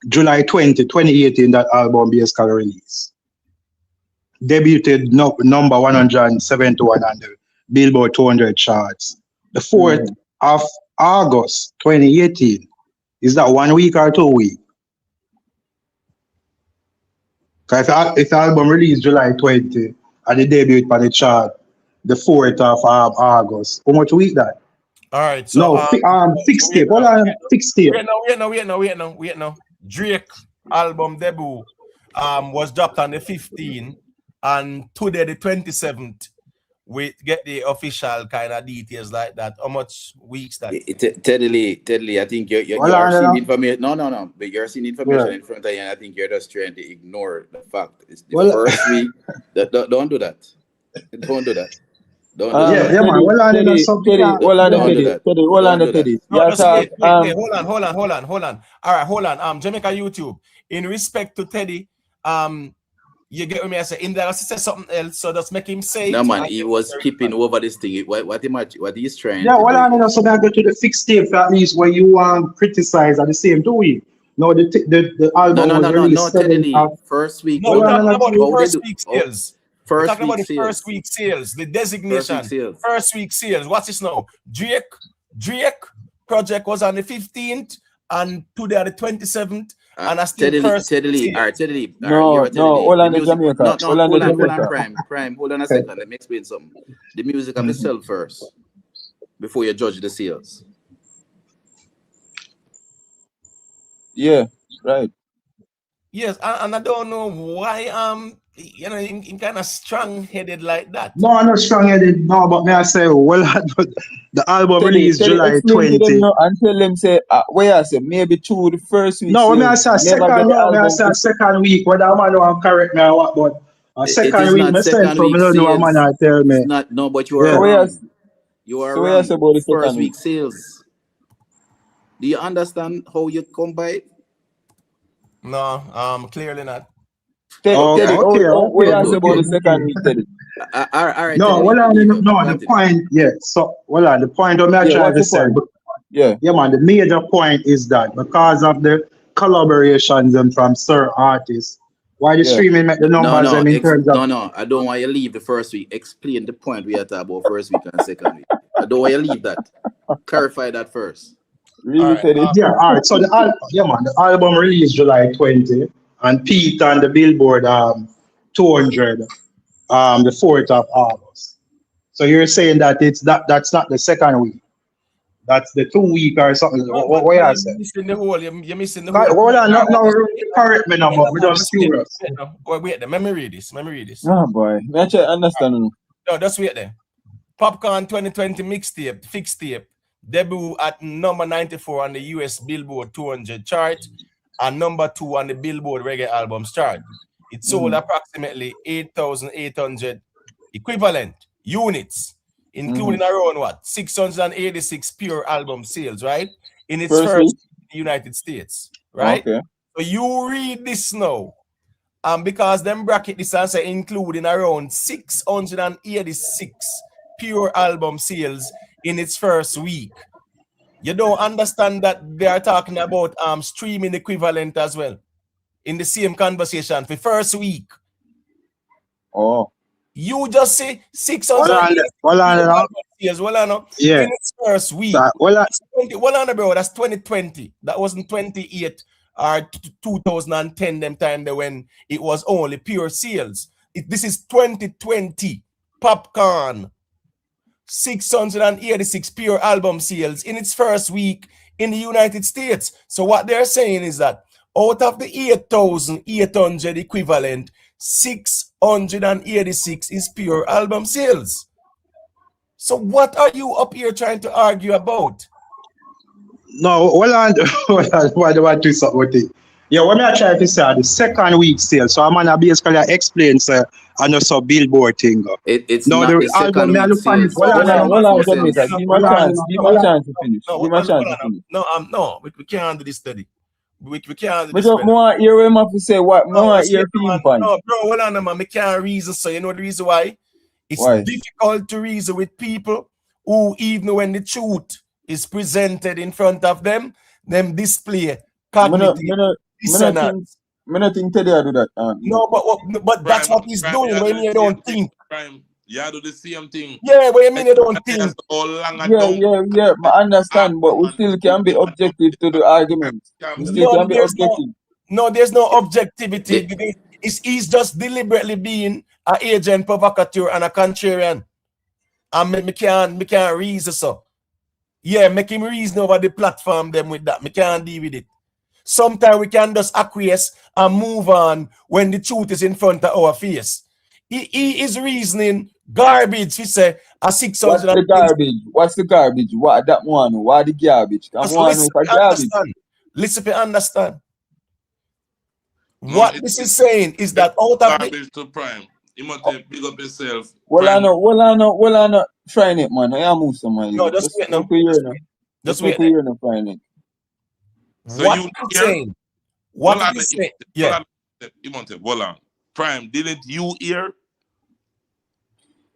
July 2018, that album basically released. Debuted number 171 on the Billboard 200 charts. The 4th of August 2018. Is that 1 week or 2 weeks? Because if the album released July 20 and the debut on the chart the 4th of August, how much week that? All right, so no, fixed tape. Hold on, fixed tape. Wait now. Drake album debut was dropped on the 15th, and today the 27th. We get the official kind of details like that. How much weeks that? Teddy, I think you're seeing information. No. But you're seeing information in front of you, and I think you're just trying to ignore the fact. It's the first week. Don't do that. Don't do that. Don't do that. Yeah, man. Hold on, Teddy. Hold on. All right, hold on. Jamaica YouTube. In respect to Teddy, you get what me I say? In there, I say something else, so just make him say. No, man, he was skipping over this thing. What he's trying. Yeah, well, I know. So I go to the fixed tape at least where you criticize at the same doing. No, the album was released. No, Teddy. First week. No, we're talking about the first week sales. We're talking about the first week sales, the designation. First week sales. What's this now? Drake project was on the 15th, and today the 27th. And I still Teddy. No, all on the Jamaica. Hold on, Prime. Hold on a second. Let me explain something. The music have to sell first before you judge the sales. Yeah, right. Yes, and I don't know why I'm kind of strong-headed like that. No, I'm not strong-headed. No, but may I say, well, the album released July 20. And tell them say, where I say maybe two the first week. No, may I say second week. Whether I'm not correct me or what, but second week. Myself, I don't know a man I tell me. No, but you are wrong. You are wrong. First week sales. Do you understand how you come by it? No, clearly not. Teddy, what else about the second week, Teddy? All right. No, the point, yeah. So, the point I'm trying to say. Yeah, man, the major point is that because of the collaborations from certain artists, why the streaming make the numbers in terms of... No, I don't want you to leave the first week. Explain the point we are talking about first week and second week. I don't want you to leave that. Clarify that first. Really, Teddy? Yeah, all right. So the album released July 20 and peaked on the Billboard 200 the 4th of August. So you're saying that that's not the second week. That's the 2 week or something. What are you saying? You're missing the whole. Hold on, no, correct me now, but we're just curious. Wait, let me read this. Oh boy, I try to understand. No, just wait there. Popcaan 2020 mixtape, fixed tape, debut at number 94 on the US Billboard 200 chart and number 2 on the Billboard Reggae Albums chart. It sold approximately 8,800 equivalent units, including around 686 pure album sales, right? In its first in the United States, right? Okay. So you read this now, because them bracket this and say including around 686 pure album sales in its first week. You don't understand that they are talking about streaming equivalent as well in the same conversation for first week. Oh. You just say 600 years. Yeah. In its first week. Bro, that's 2020. That wasn't 28 or 2010 them time there when it was only pure sales. This is 2020. Popcaan. 686 pure album sales in its first week in the United States. So what they're saying is that out of the 8,800 equivalent, 686 is pure album sales. So what are you up here trying to argue about? No, hold on, what do I do something with it? Yeah, what I try to say the second week sale. So I'm gonna basically explain, sir, I know some Billboard thing. It's no, not the second week sales. Give me a chance to finish. No, we can't do this study. We can't do But this, brother. more hear him have to say what No, more listen, hear man. film point. No, bro, hold on, man. We can't reason. So you know the reason why? It's Why? difficult to reason with people who, even when the truth is presented in front of them display cognitive dissonance. Me not think Teddy do that. No, but that's what he's doing. When you don't think. Yeah, do the same thing. Yeah, what you mean you don't think? Yeah. I understand, but we still can be objective to the argument. We still can be objective. No, there's no objectivity. He's just deliberately being an agent provocateur and a contrarian. And me can't reason so. Yeah, make him reason over the platform them with that. Me can't deal with it. Sometimes we can just acquiesce and move on when the truth is in front of our face. He is reasoning garbage. He say a 600. What's the garbage? What's the garbage? What that one? Why the garbage? Come on, listen, with garbage. Listen to understand. What this is saying is that out of garbage to Prime. You must big up yourself. Well, I know. Trying it, man. I am move somewhere. No, just wait now. Just wait now, trying it. So what you he's saying? What he's saying? Yeah. You want to hold on. Prime, didn't you hear?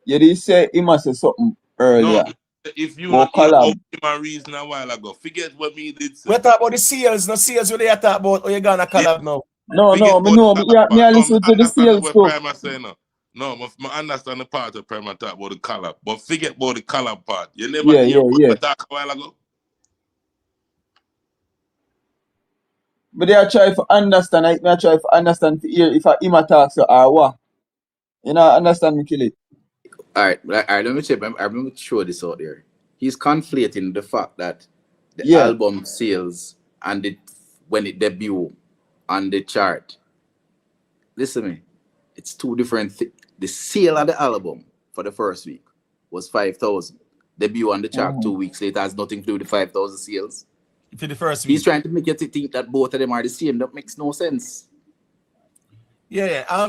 Yeah, they say he must say something earlier. No, if you not hear about him reason a while ago, forget what me did say. We talk about the sales, no sales. What they talk about? Or you gonna collab now? No. Me I listen to the sales stuff. No, I understand the part of Prime talk about the collab, but forget about the collab part. You never hear talk a while ago. But they are trying to understand. I try to understand to hear if I him attack so or what. You know, understand me, kill it. All right. Let me check. I remember to throw this out there. He's conflating the fact that the album sales and when it debut on the chart. Listen to me. It's two different things. The sale of the album for the first week was 5,000. Debut on the chart 2 weeks later has nothing to do with the 5,000 sales. For the first week. He's trying to make you think that both of them are the same. That makes no sense. Yeah. I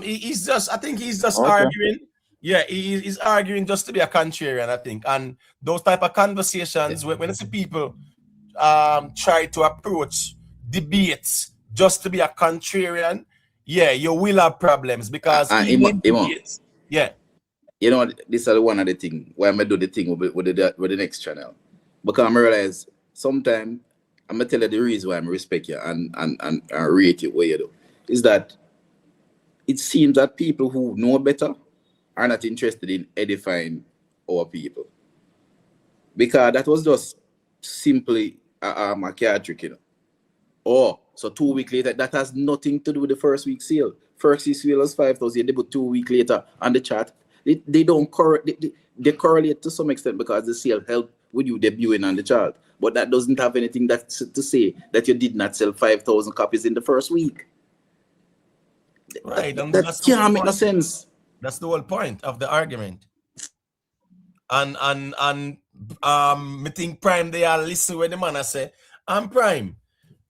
think he's just arguing. Yeah, he's arguing just to be a contrarian, I think. And those type of conversations, when I see people try to approach debates just to be a contrarian, yeah, you will have problems because yeah. You know, this is one of the things why I'm gonna do the thing with the next channel. Because I realize sometimes I'm gonna tell you the reason why I respect you and rate you what you do. Is that it seems that people who know better are not interested in edifying our people. Because that was just simply a card trick, you know. So 2 weeks later, that has nothing to do with the first week sale. First week sale was 5,000, they put 2 weeks later on the chart. They don't correlate. They correlate to some extent because the sale helped with you debuting on the chart. But that doesn't have anything to say that you did not sell 5,000 copies in the first week. Right. That can't make no sense. That's the whole point of the argument. And I think Prime they are listen when the man I say, I'm Prime.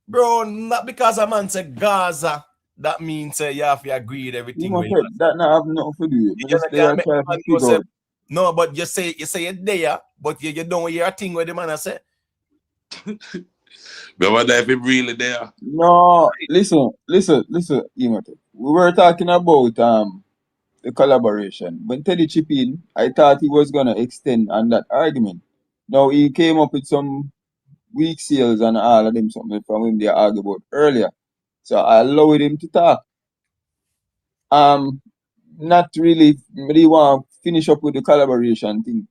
Bro, not because a man say Gaza, that means you have to agree with everything. That not have nothing to do. No, but you say you're there, but you don't hear a thing where the man I say. But what if it really there? No, listen, Imate. We were talking about the collaboration. When Teddy chipped in, I thought he was gonna extend on that argument. Now he came up with some weak sales and all of them something from him they argued about earlier. So I allowed him to talk. Not really want to finish up with the collaboration thing.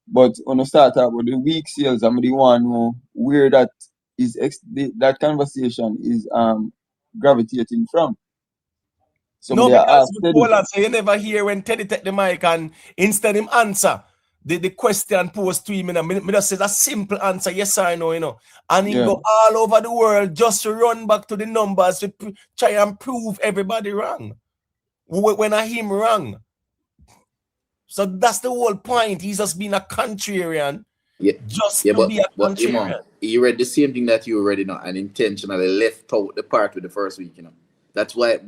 But when I start out with the weak sales, I'm the one who where that is that conversation is gravitating from. So you never hear when Teddy take the mic and instead him answer the question posed to him, me just says a simple answer, yes or no, you know. And he go all over the world just to run back to the numbers to try and prove everybody wrong. When I him wrong. So that's the whole point. He's just being a contrarian. Just to be a contrarian. He read the same thing that you already know and intentionally left out the part with the first week, you know. That's why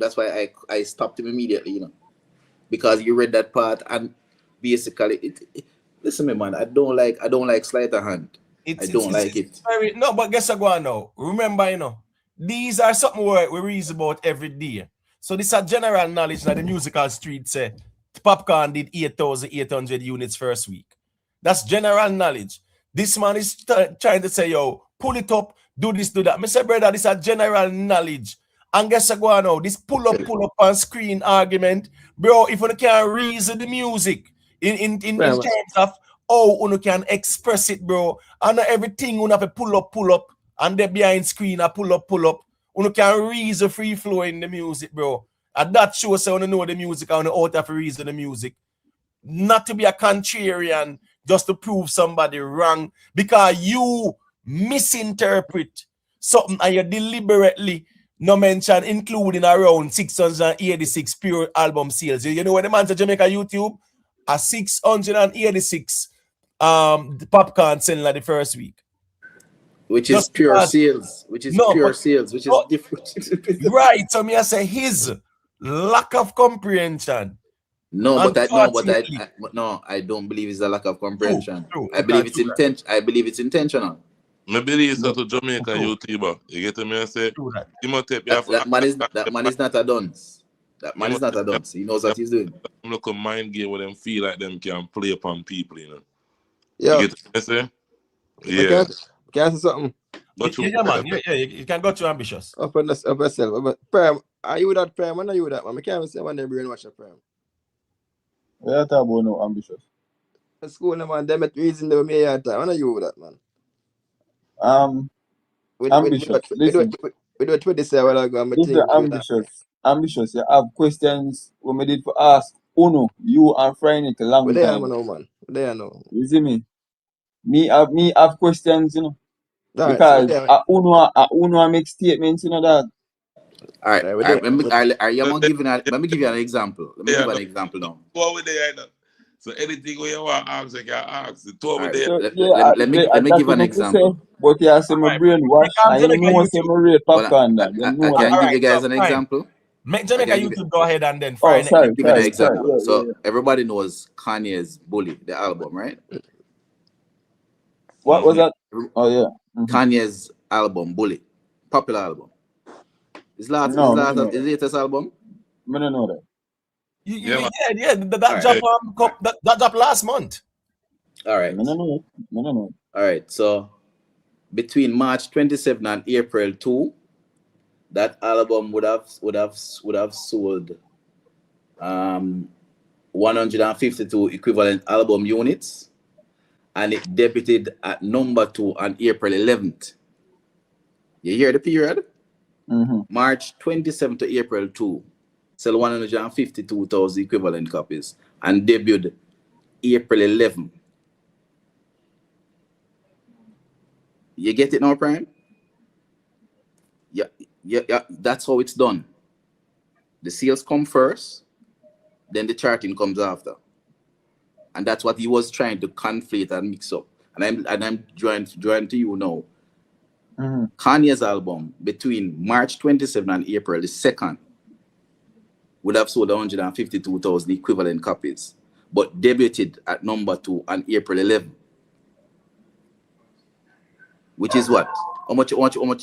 I stopped him immediately, you know. Because you read that part and basically listen me, man, I don't like sleight of hand. I don't like it. No, but guess what now? Remember, you know, these are something we reason about every day. So this is general knowledge that the musical street say Popcaan did 8,800 units first week. That's general knowledge. This man is trying to say, yo, pull it up, do this, do that. Mr. Brother, this is general knowledge. And guess what now? This pull up on screen argument, bro. If you can't reason the music in terms of how you can express it, bro, and not everything you have to pull up, and then behind screen I pull up. You can reason free flow in the music, bro. And that shows how you know the music and how to reason the music. Not to be a contrarian, just to prove somebody wrong, because you misinterpret something and you deliberately no mention including around 686 pure album sales. You know when the man to Jamaica YouTube a 686 Popcaan selling like the first week. Which is pure sales. Which is pure sales, which is different. Right. So me I say his lack of comprehension. No, but I don't believe it's a lack of comprehension. True. I believe it's intentional. I believe it's to Jamaica YouTuber. You get me? I say that man is not a dunce. That man is not a dunce. He knows what he's doing. I'm like a mind game where them feel like them can play upon people, you know. Yeah. You get what I say? Yeah. Can I say something? Yeah, man. Yeah, you can go too ambitious. Up yourself. But Prime, are you that Prime? When are you that man? I can't say when they brainwash a Prime. We are talking about no ambitious. The school, man, they met reason they were me at time. When are you that, man? Ambitious. Listen. We do 27 ago. If you're ambitious, you have questions when we did for ask Uno, you and Friday a long time. Man. They know. You see me? Me have questions, you know. Right, because so Uno make statements, you know that. All right. Let me give you an example. Let me give you an example now. What would they know? So anything we want to ask, I can ask. Let me give an example. But you have some brainwash, and you know some real Popcaan that. I can give you guys an example. Make Jamaica YouTube go ahead and then give you an example. So everybody knows Kanye's Bully, the album, right? What was that? Oh yeah. Kanye's album, Bully. Popular album. His latest album? I don't know that. That dropped last month. All right. No. All right. So between March 27 and April 2, that album would have sold 152 equivalent album units, and it debuted at number 2 on April 11th. You hear the period? March 27 to April 2, sell 152,000 equivalent copies, and debuted April 11. You get it now, Prime? Yeah, that's how it's done. The sales come first, then the charting comes after. And that's what he was trying to conflate and mix up. And I'm drawing to you now. Kanye's album between March 27 and April the 2nd would have sold 152,000 equivalent copies, but debuted at number 2 on April 11. Which is what? How much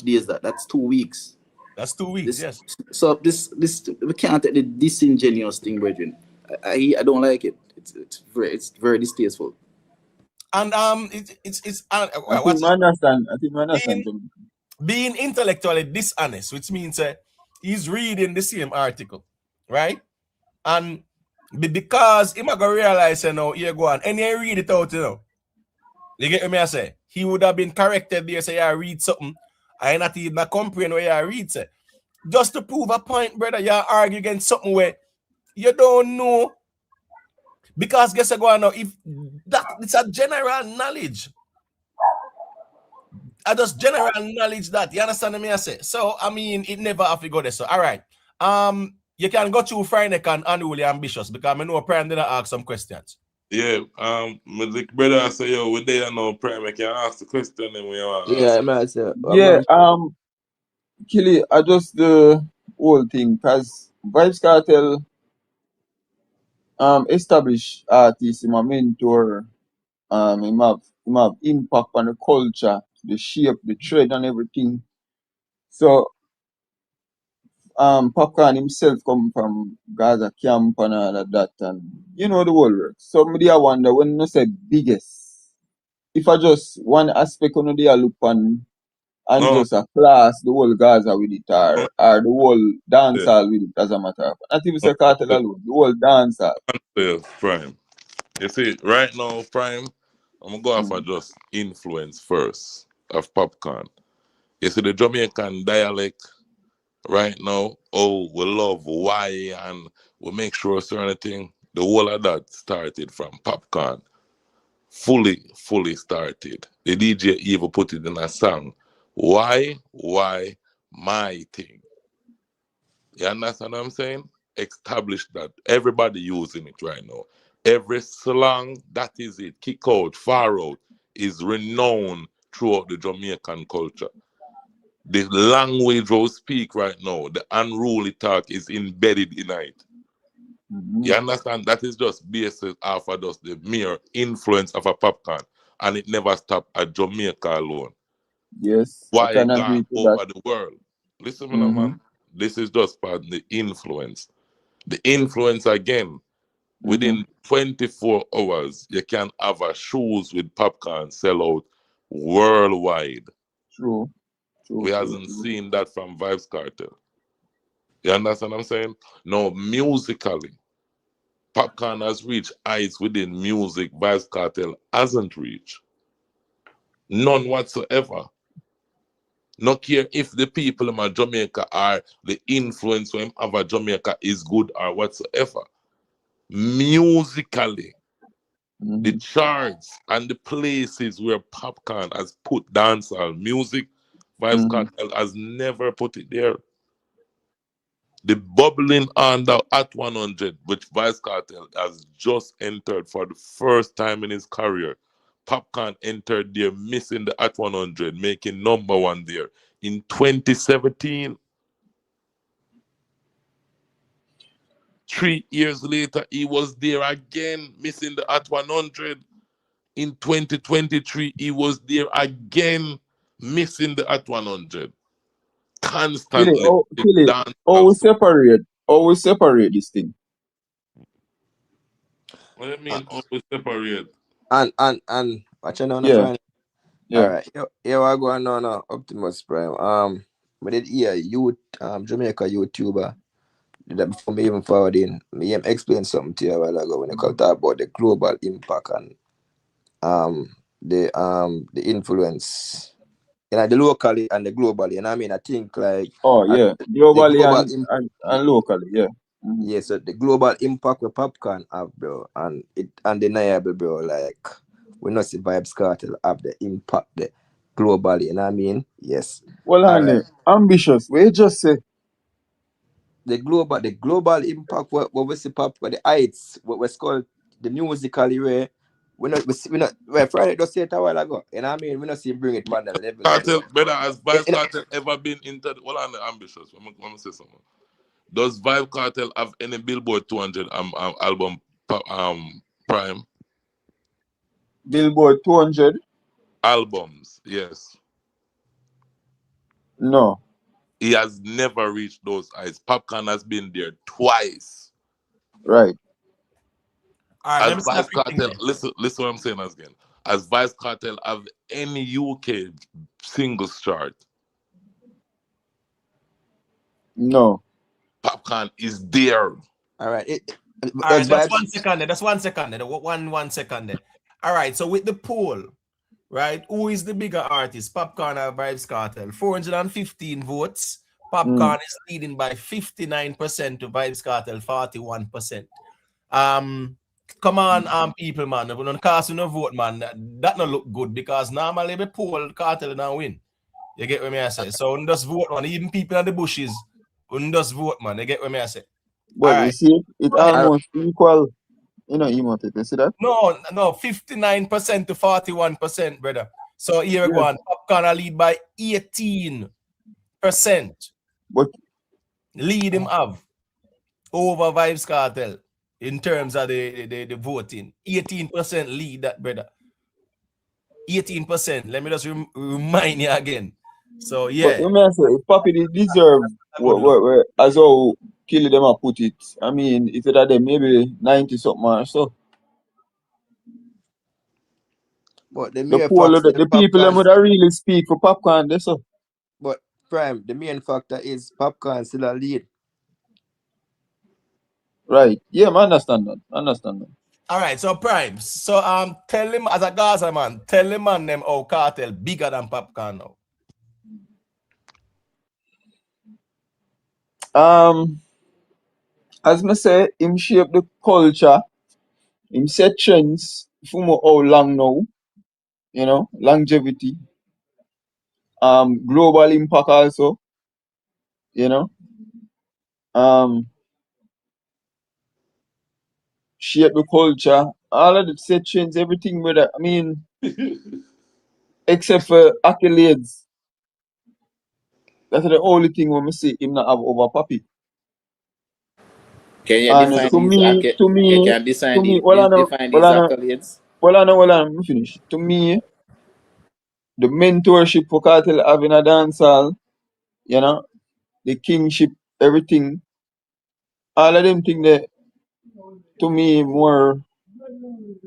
days is that? That's 2 weeks. That's 2 weeks, yes. So this we can't take the disingenuous thing, brethren. I don't like it. It's very distasteful. And I think I understand. Being intellectually dishonest, which means he's reading the same article, right? And because he might go realize, you know, here go on, and he read it out, you know. You get me? I say he would have been corrected there. Say, I read something, I not even comprehend what I read. Say, just to prove a point, brother, you argue against something where you don't know. Because guess what? Now, if that it's a general knowledge, I just general knowledge that you understand me. I say so. I mean, it never have to go there. So, all right. You can go to Friday and unruly ambitious because I know Prime did ask some questions. Yeah, my brother, I say yo, we there now, Prime. I can ask the question and we are. Killy, adjust the whole thing because Vybz Kartel establish artists, him a mentor, him have impact on the culture, the shape, the trade and everything. So Popcaan himself come from Gaza camp and all of that, and you know the whole work. Somebody I wonder when you say biggest, if I just one aspect on the look on and No, just a class the whole Gaza with it no, or the whole yeah, dancehall with it as a matter of fact. Not even no, say Kartel alone, the whole dancehall. yeah, Prime. You see, right now, Prime, I'm gonna go off of Mm. just influence first of Popcaan. You see, the Jamaican dialect right now, oh, we love why and we make sure certain thing. The whole of that started from Popcaan. Fully started. The DJ even put it in a song. Why, my thing. You understand what I'm saying? Establish that. Everybody using it right now. Every slang, that is it. Kick out, far out, is renowned throughout the Jamaican culture. The language we speak right now, the unruly talk is embedded in it. Mm-hmm. You understand? That is just based off of just the mere influence of a Popcaan. And it never stopped at Jamaica alone. Yes, I Why can it agree gone to that. over the world? Listen, Mm-hmm. man. This is just part of the influence. The influence again, Mm-hmm. within 24 hours, you can have a shoes with Popcaan sell out worldwide. True. We hasn't seen that from Vybz Kartel. You understand what I'm saying? No, musically, Popcaan has reached heights within music Vybz Kartel hasn't reached. None whatsoever. Not care if the people in Jamaica are the influence of a Jamaica is good or whatsoever. Musically, the Mm-hmm. charts and the places where Popcaan has put dancehall music, Vybz Mm-hmm. Kartel has never put it there. The bubbling under at 100, which Vybz Kartel has just entered for the first time in his career. Popcaan entered there, missing the at 100, making #1 there in 2017. 3 years later, he was there again, missing the at 100. In 2023, he was there again, missing the at 100. Constantly Kill it. dancehall. How we separate this thing. What do you mean always separate? And watching on the Yeah, Friday. yeah. Alright, here I go on now, Optimus Prime. But did hear Jamaica YouTuber that before me even forward in, me explain something to you a while ago when you talk about the global impact and the influence, the locally and the globally. And I mean I think like Oh yeah. the Globally global and locally, yeah. Mm-hmm. yeah, so the global impact with Popcaan have, bro, and it undeniable, bro. Like we not see Vybz Kartel have the impact there globally, you know what I mean? Yes. Well, All right. ambitious. We just say The global impact what we see pop the heights, what was called the musically where we not well Friday just say it a while ago. You know what I mean? We not see him bring it on the level there, Cartel, bro. better has Vybz You know, Cartel ever been into well on the ambitious? Let me say something. Does Vybz Cartel have any Billboard 200 album prime Billboard 200? albums? Yes. No. He has never reached those heights. Popcaan has been there twice. Right. All right, As let me stop Vybz you Cartel, there. listen what I'm saying again. As Vybz Cartel have any UK singles chart, No. Popcaan is there. all right. All Does right, that's Vybz 1 second there. That's 1 second there. One second there. All right, so with the poll, right, who is the bigger artist, Popcaan or Vybz Kartel? 415 votes. Popcaan is leading by 59% to Vybz Kartel 41%. Come on, people, man. If we don't cast no vote, man, that not look good because normally the poll Kartel now win. You get what me I say? So we just vote, man. Even people in the bushes, we just vote, man. You get what me I say? But All you right. see, it Go ahead. almost equal. You know, emotive. You see that? No, 59% to 41%, brother. So here we go on. Popcaan lead by 18%. But Lead him have over Vybz Kartel in terms of the voting. 18% lead that, brother. 18%. Let me just remind you again. So but yeah. you may say if Poppy deserve as how Killy them a put it. I mean, if it had them maybe 90 something or so. But the The mere pool fact of still the people them Popcaan. would really speak for Popcaan, they so. But Prime, the main factor is Popcaan still a lead. Right. Yeah, I understand that. All right, so Prime. So tell him as a Gaza man, tell him man them how Kartel bigger than Popcaan now. As me say, him shape the culture, him set trends for how long now, you know, longevity. Global impact also, you know. Shape the culture, all of the set trends, everything with I mean, except for accolades. That's the only thing when me see him not have over Papi. Can you And define these you can to me, define these accolades? let me finish. To me, the mentorship for Kartel having a dancehall, you know, the kingship, everything, all of them things that to me more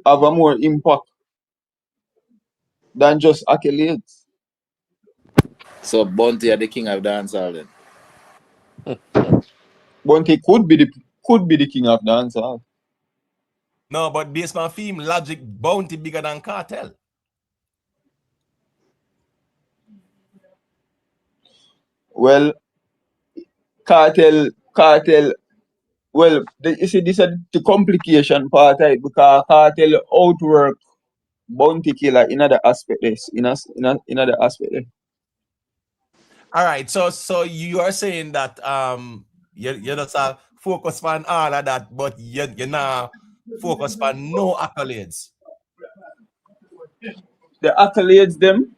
have a more impact than just accolades. So Bounty are the king of dancehall then. Bunty could be the king of dancehall. No, but based on theme, Logic Bounty bigger than Kartel. Well, Kartel. Well, you see, this is the complication part, right? Because Kartel outwork Bounty Killer in other aspect. In other aspect. All right, so you are saying that you just focus on all of that, but you're not focus on no accolades. The accolades them.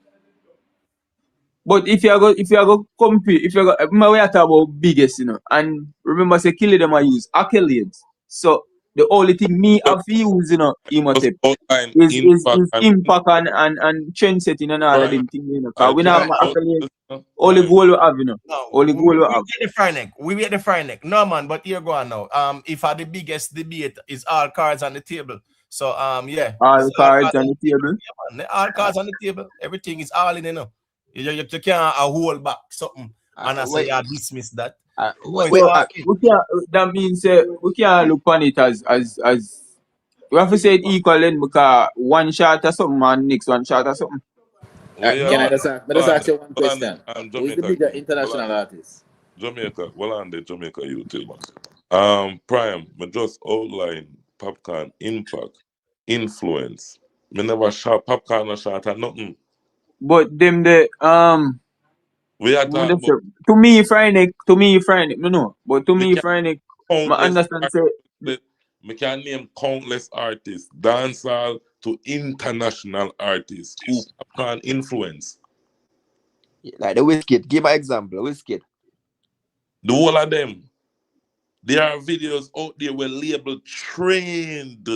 But if you go compete, if you go, we are talking about biggest, you know, and remember, say Killy them I use accolades. So the only thing me have to use, you know, Just outline is impact and impact and trend setting and all of right. them things, you know. I Because we just not have Right. accolades. Only Prime. goal we have, you know. No, Only goal we we have. get the fry neck. We get the fry neck. No man, but here go on now. If the biggest debate is all cards on the table. So yeah, All it's all cards cards on on the the table. table. Yeah, man. All cards on the table. Everything is all in, you know. You can't hold back something and I say you dismiss that. No, it's So all in. we can that means we can look on it as we have to say it equal then because one shot or something and next one shot or something. We Can No, I just ask you one question? Who is the Jamaica. bigger international artist? Jamaica. Well, on the Jamaica you tell man. Prime, me just outline Popcaan impact, influence. Me never shot Popcaan or shot or nothing. But them the We are talking about to me Friday, no. But to me me can Friday, I countless understand say artists. Me can name countless artists, dancehall to international artists who Popcaan influence. Like the Whiskey. Give my example, Whiskey. The whole of them. There are videos out there where label trained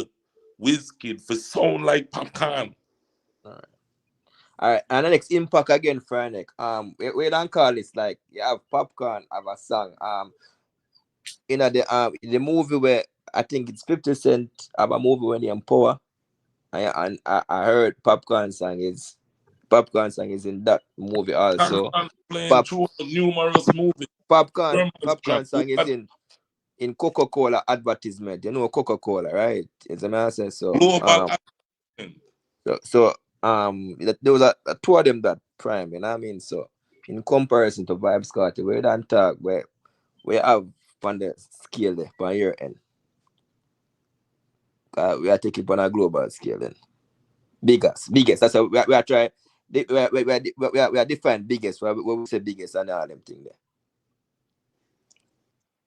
Wizkid for sound like Popcaan. Alright, and the next impact again, Friday. We don't call this like you have Popcaan, have a song. In the movie where I think it's 50 Cent have a movie when he empower. I heard Popcaan song is in that movie also. Playing Pop through numerous movies. Popcaan song is in Coca-Cola advertisement. You know Coca-Cola, right? It's a message. So Global there was a two of them that prime, you know what I mean? So in comparison to Vybz Kartel, we don't talk where we have on the scale there on your end. We are taking on a global scale then. Biggest. That's how we are trying. We are defining biggest. We say biggest and all them things there.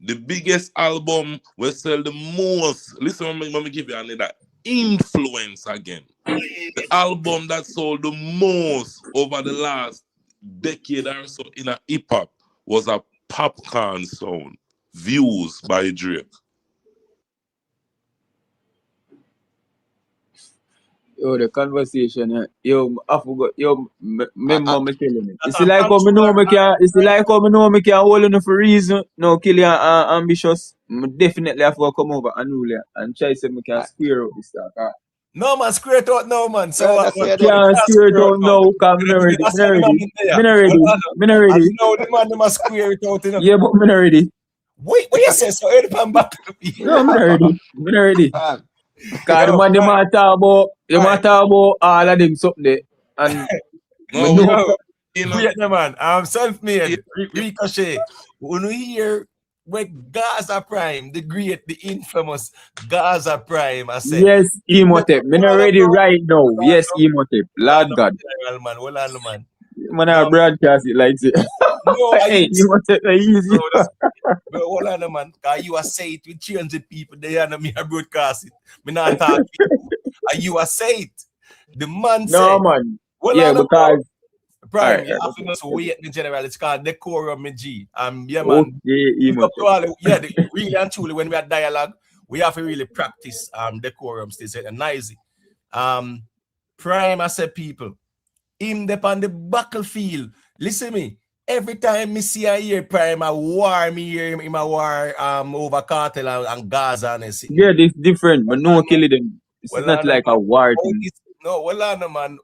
The biggest album will sell the most. Listen, let me give you another influence again. The album that sold the most over the last decade or so in a hip hop was a Popcaan sound, Views by Drake. Yo, the conversation, yo, I forgot, yo, remember me telling it. It's I'm like how me know me can, it's like how me know me can hold on for reason. No, kill you ambitious. Me definitely have to come over and rule it and try to say me can square out this stuff. No man, square it out now, man. So Yeah, what? that's What? it What? there. You Can't can't square it square it out out. now, cause me not You ready, know, me not so the man ready. in there. Me not ready, Hold on. me not As ready. you know, the man they must square it out. You know. Yeah, but me not ready. Wait, what you say? So head pan back. No, me not ready. Me not ready. Man, Cause the Yo, man, they Prime, might talk about, they might Prime. talk about all of them something there. And me No, know, Yo, you know, wait, no man. I'm you, self-made. you, Ricochet. When we hear when Gaza Prime, the great, the infamous Gaza Prime, I said. yes, Emotep. Me not Hold on, ready bro. right now. Hold on, Yes, Emotep. hold on, Lord God. general, man. Hold on, man. Man, I No, broadcast it like this. no, I Hey, use Emotep, easy. bro. Bro, hold on, man. Cause you are say it with 300 people there and me a broadcast it. Me not talk to you. And you are say it. The man No, say, man. hold Yeah, on, bro. because, Prime, alright, you have to just wait in general. It's called decorum, me G. Yeah, man. okay, Big up to Emotep. all really and truly, when we are dialogue, we have to really practice decorum still say noisy. Prime, I said people, him on the battlefield. Listen me. Every time me see a year Prime a war, me hear him a war over Kartel and Gaza and shit. Yeah, this different, but no killing them. It's Well, not no, like man. a war thing. No, well, no, man.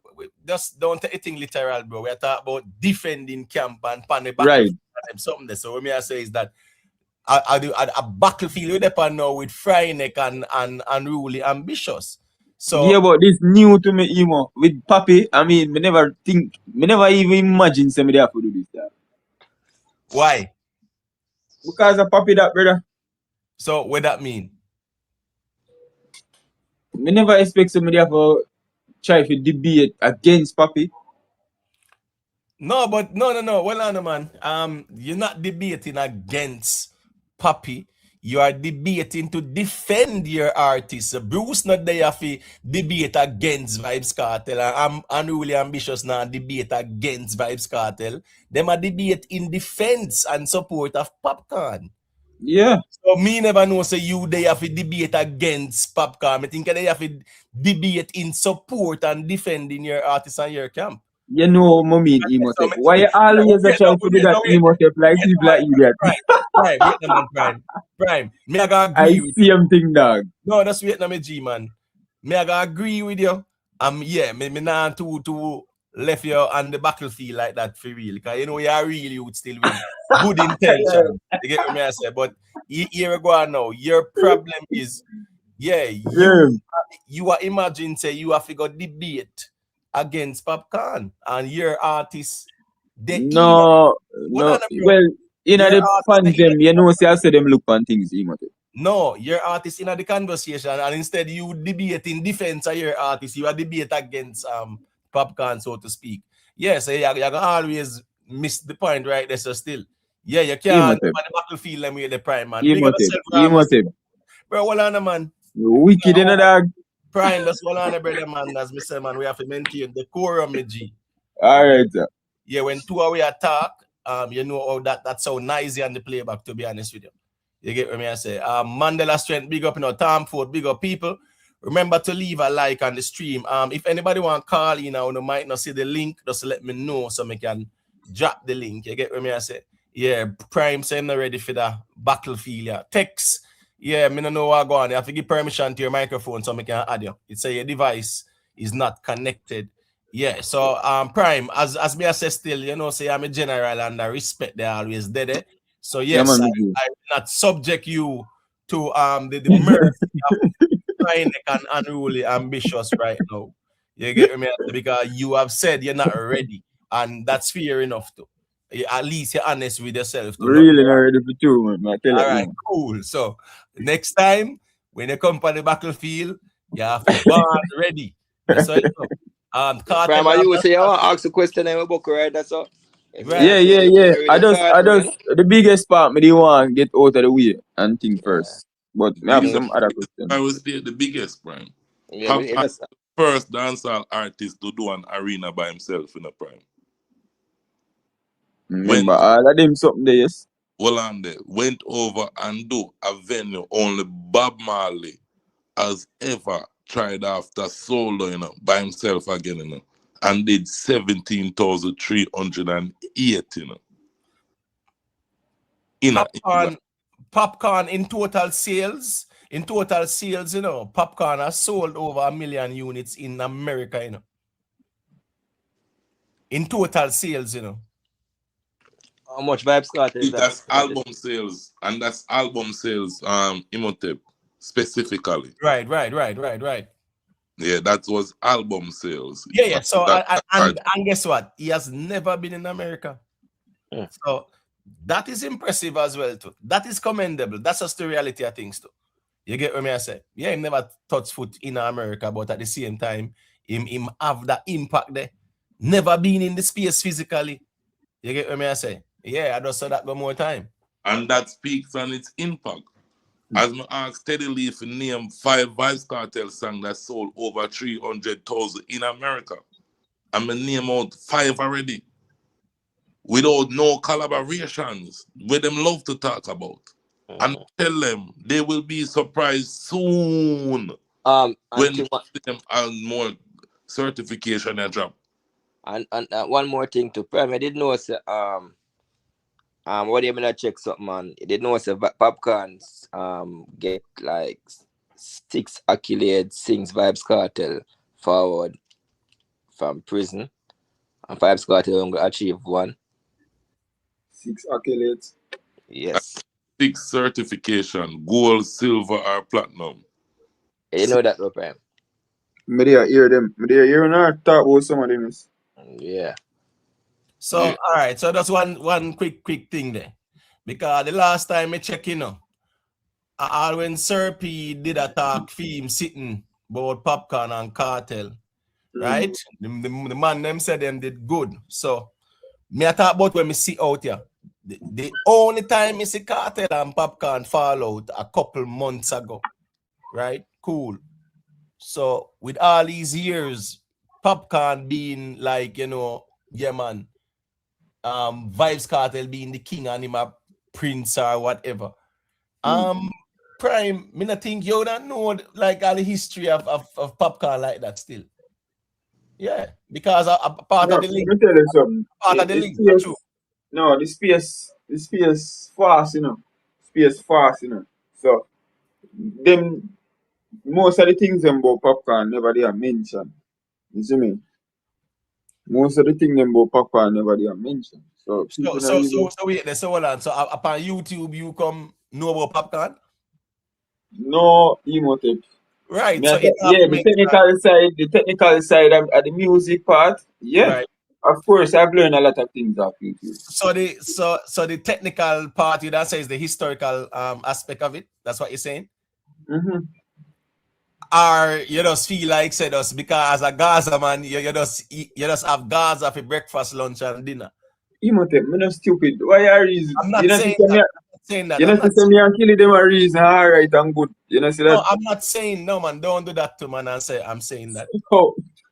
Just don't take anything literal, bro. We're talking about defending camp and pan the Right. battlefield and something there. So what me I say is that a battlefield with the now with Fryneck and unruly ambitious. So Yeah, but this new to me, Emo. With Papi, I mean, me never even imagine somebody have to do this. That. why? Because of Papi that, brother. So what that mean? Me never expect somebody have to try to debate against Papi. No, but no. Well, no, man. You're not debating against Papi. You are debating to defend your artist. Bruce not there for debate against Vybz Kartel. I'm unruly ambitious now debate against Vybz Kartel. Them a debate in defense and support of Popcaan. Yeah. So me never know say you they have to debate against Popcaan. I think they have to debate in support and defending your artist and your camp. You know, mommy, Emotep. Why you always a try to do that Emotep like people like idiot? Prime, wait a man, Prime. Me I gotta I agree with see him thing, dog. no, that's Vietnam G man. Me I gotta agree with you. Yeah, me not to left you on the battlefield like that for real. Because you know you are real youth still with good intention. You get what me I say? But here we go now. Your problem is, yeah, you are imagine say you have to go debate against Popcaan and your artist they No, well, in your the artist fans them, you know, say I say them look on things, Emotep. no, your artist in the conversation, and instead you debate in defense of your artist, you are debate against Popcaan, so to speak. Yes, you can always miss the point right there, so still. Yeah, you can't on the battlefield and with the prime man. Big up yourself, bro. Hold on, man. Wicked in a dog. Prime, that's one on the brother, man. As me say, man, we have to maintain the core of me, G. Alright, sir. Yeah, when two away attack, you know how that's so noisy on the playback, to be honest with you. You get what I say? Mandela Strength, big up, Tom Ford, big up people. Remember to leave a like on the stream. If anybody want to call you now, you might not see the link, just let me know so I can drop the link. You get what I say? Yeah, Prime saying not ready for the battlefield. Yeah. Text. Yeah, me don't know what go on. You have to give permission to your microphone so I can add you. It say your device is not connected. Yeah, so Prime, as me I say still, you know, say I'm a general and I respect they always dead. So yes, I will not subject you to the mercy of trying and unruly ambitious right now. You get me? Because you have said you're not ready, and that's fair enough to. At least you're honest with yourself. Really not ready for two, man. All right, cool. So next time when you come on the battlefield, you have to born ready. That's all. Prime, you say you want to ask a question and we book right. That's all. Yeah. I just the biggest part me want to get out of the way and think first. But I have some other questions. I will say the biggest, Prime. Yeah, first dancehall artist to do an arena by himself in a Prime. Remember, all of them something there, yes? Hollande went over and do a venue only Bob Marley has ever tried after solo, you know, by himself again, you know, and did 17,308, you know. Popcaan in total sales, you know, Popcaan has sold over 1 million units in America, you know. In total sales, you know. How much Vybz Kartel? That's album sales, and that's album sales, Imhotep, specifically. Right. Yeah, that was album sales. Yeah. So and guess what? He has never been in America. So that is impressive as well too. That is commendable. That's just the reality of things too. You get what I say? Yeah, he never touched foot in America, but at the same time, him have that impact there. Never been in the space physically. You get what I say? Yeah, I just saw that one more time. And that speaks on its impact. As I asked Teddy Lee to name 5 Vybz Kartel songs that sold over 300,000 in America. I'm going to name out 5 already. Without no collaborations, where them love to talk about. And tell them they will be surprised soon when them more certification and drop. And one more thing to Prime, I did know say what do you mean I check something, man? I did know say Popcaan get like 6 accolades since Vybz Kartel forward from prison, and Vybz Kartel will achieve 1. 6 accolades. Yes. 6 certification, gold, silver, or platinum. You know that, no, Prime? Me there hear them. Me there hear and talk about some of them. Yeah. So all right, so that's one quick thing there. Because the last time I check, you know, when Sir P did a talk theme sitting about Popcaan and Kartel, right? The man them said them did good. So me I talk about when me see out here. The only time I see Kartel and Popcaan fall out a couple months ago. Right? Cool. So with all these years, Popcaan being like, you know, yeah man, Vybz Kartel being the king and him a prince or whatever. Prime, me not think you don't know like all the history of Popcaan like that still. Yeah, because a part of the link. Let me tell you something. Part of the link. No, the space fast, you know. Space fast, you know. So them most of the things about Popcaan never they are mentioned. You see me? Most of the things about Popcaan never they are mentioned. So wait, so hold on. So upon YouTube you come know about Popcaan? No Imhotep. Right. So the technical side of the music part, yeah. Right. Of course, I've learned a lot of things off YouTube. So the technical part you that says the historical aspect of it. That's what you're saying. Or you just feel like said us because as a Gaza man, you just have Gaza for breakfast, lunch, and dinner. Imhotep, I'm not stupid. Why are you? I'm not saying that. You know, say me and kill them a reason. All right, I'm good. You know, see that? No, I'm not saying no, man. Don't do that to man. And say I'm saying that.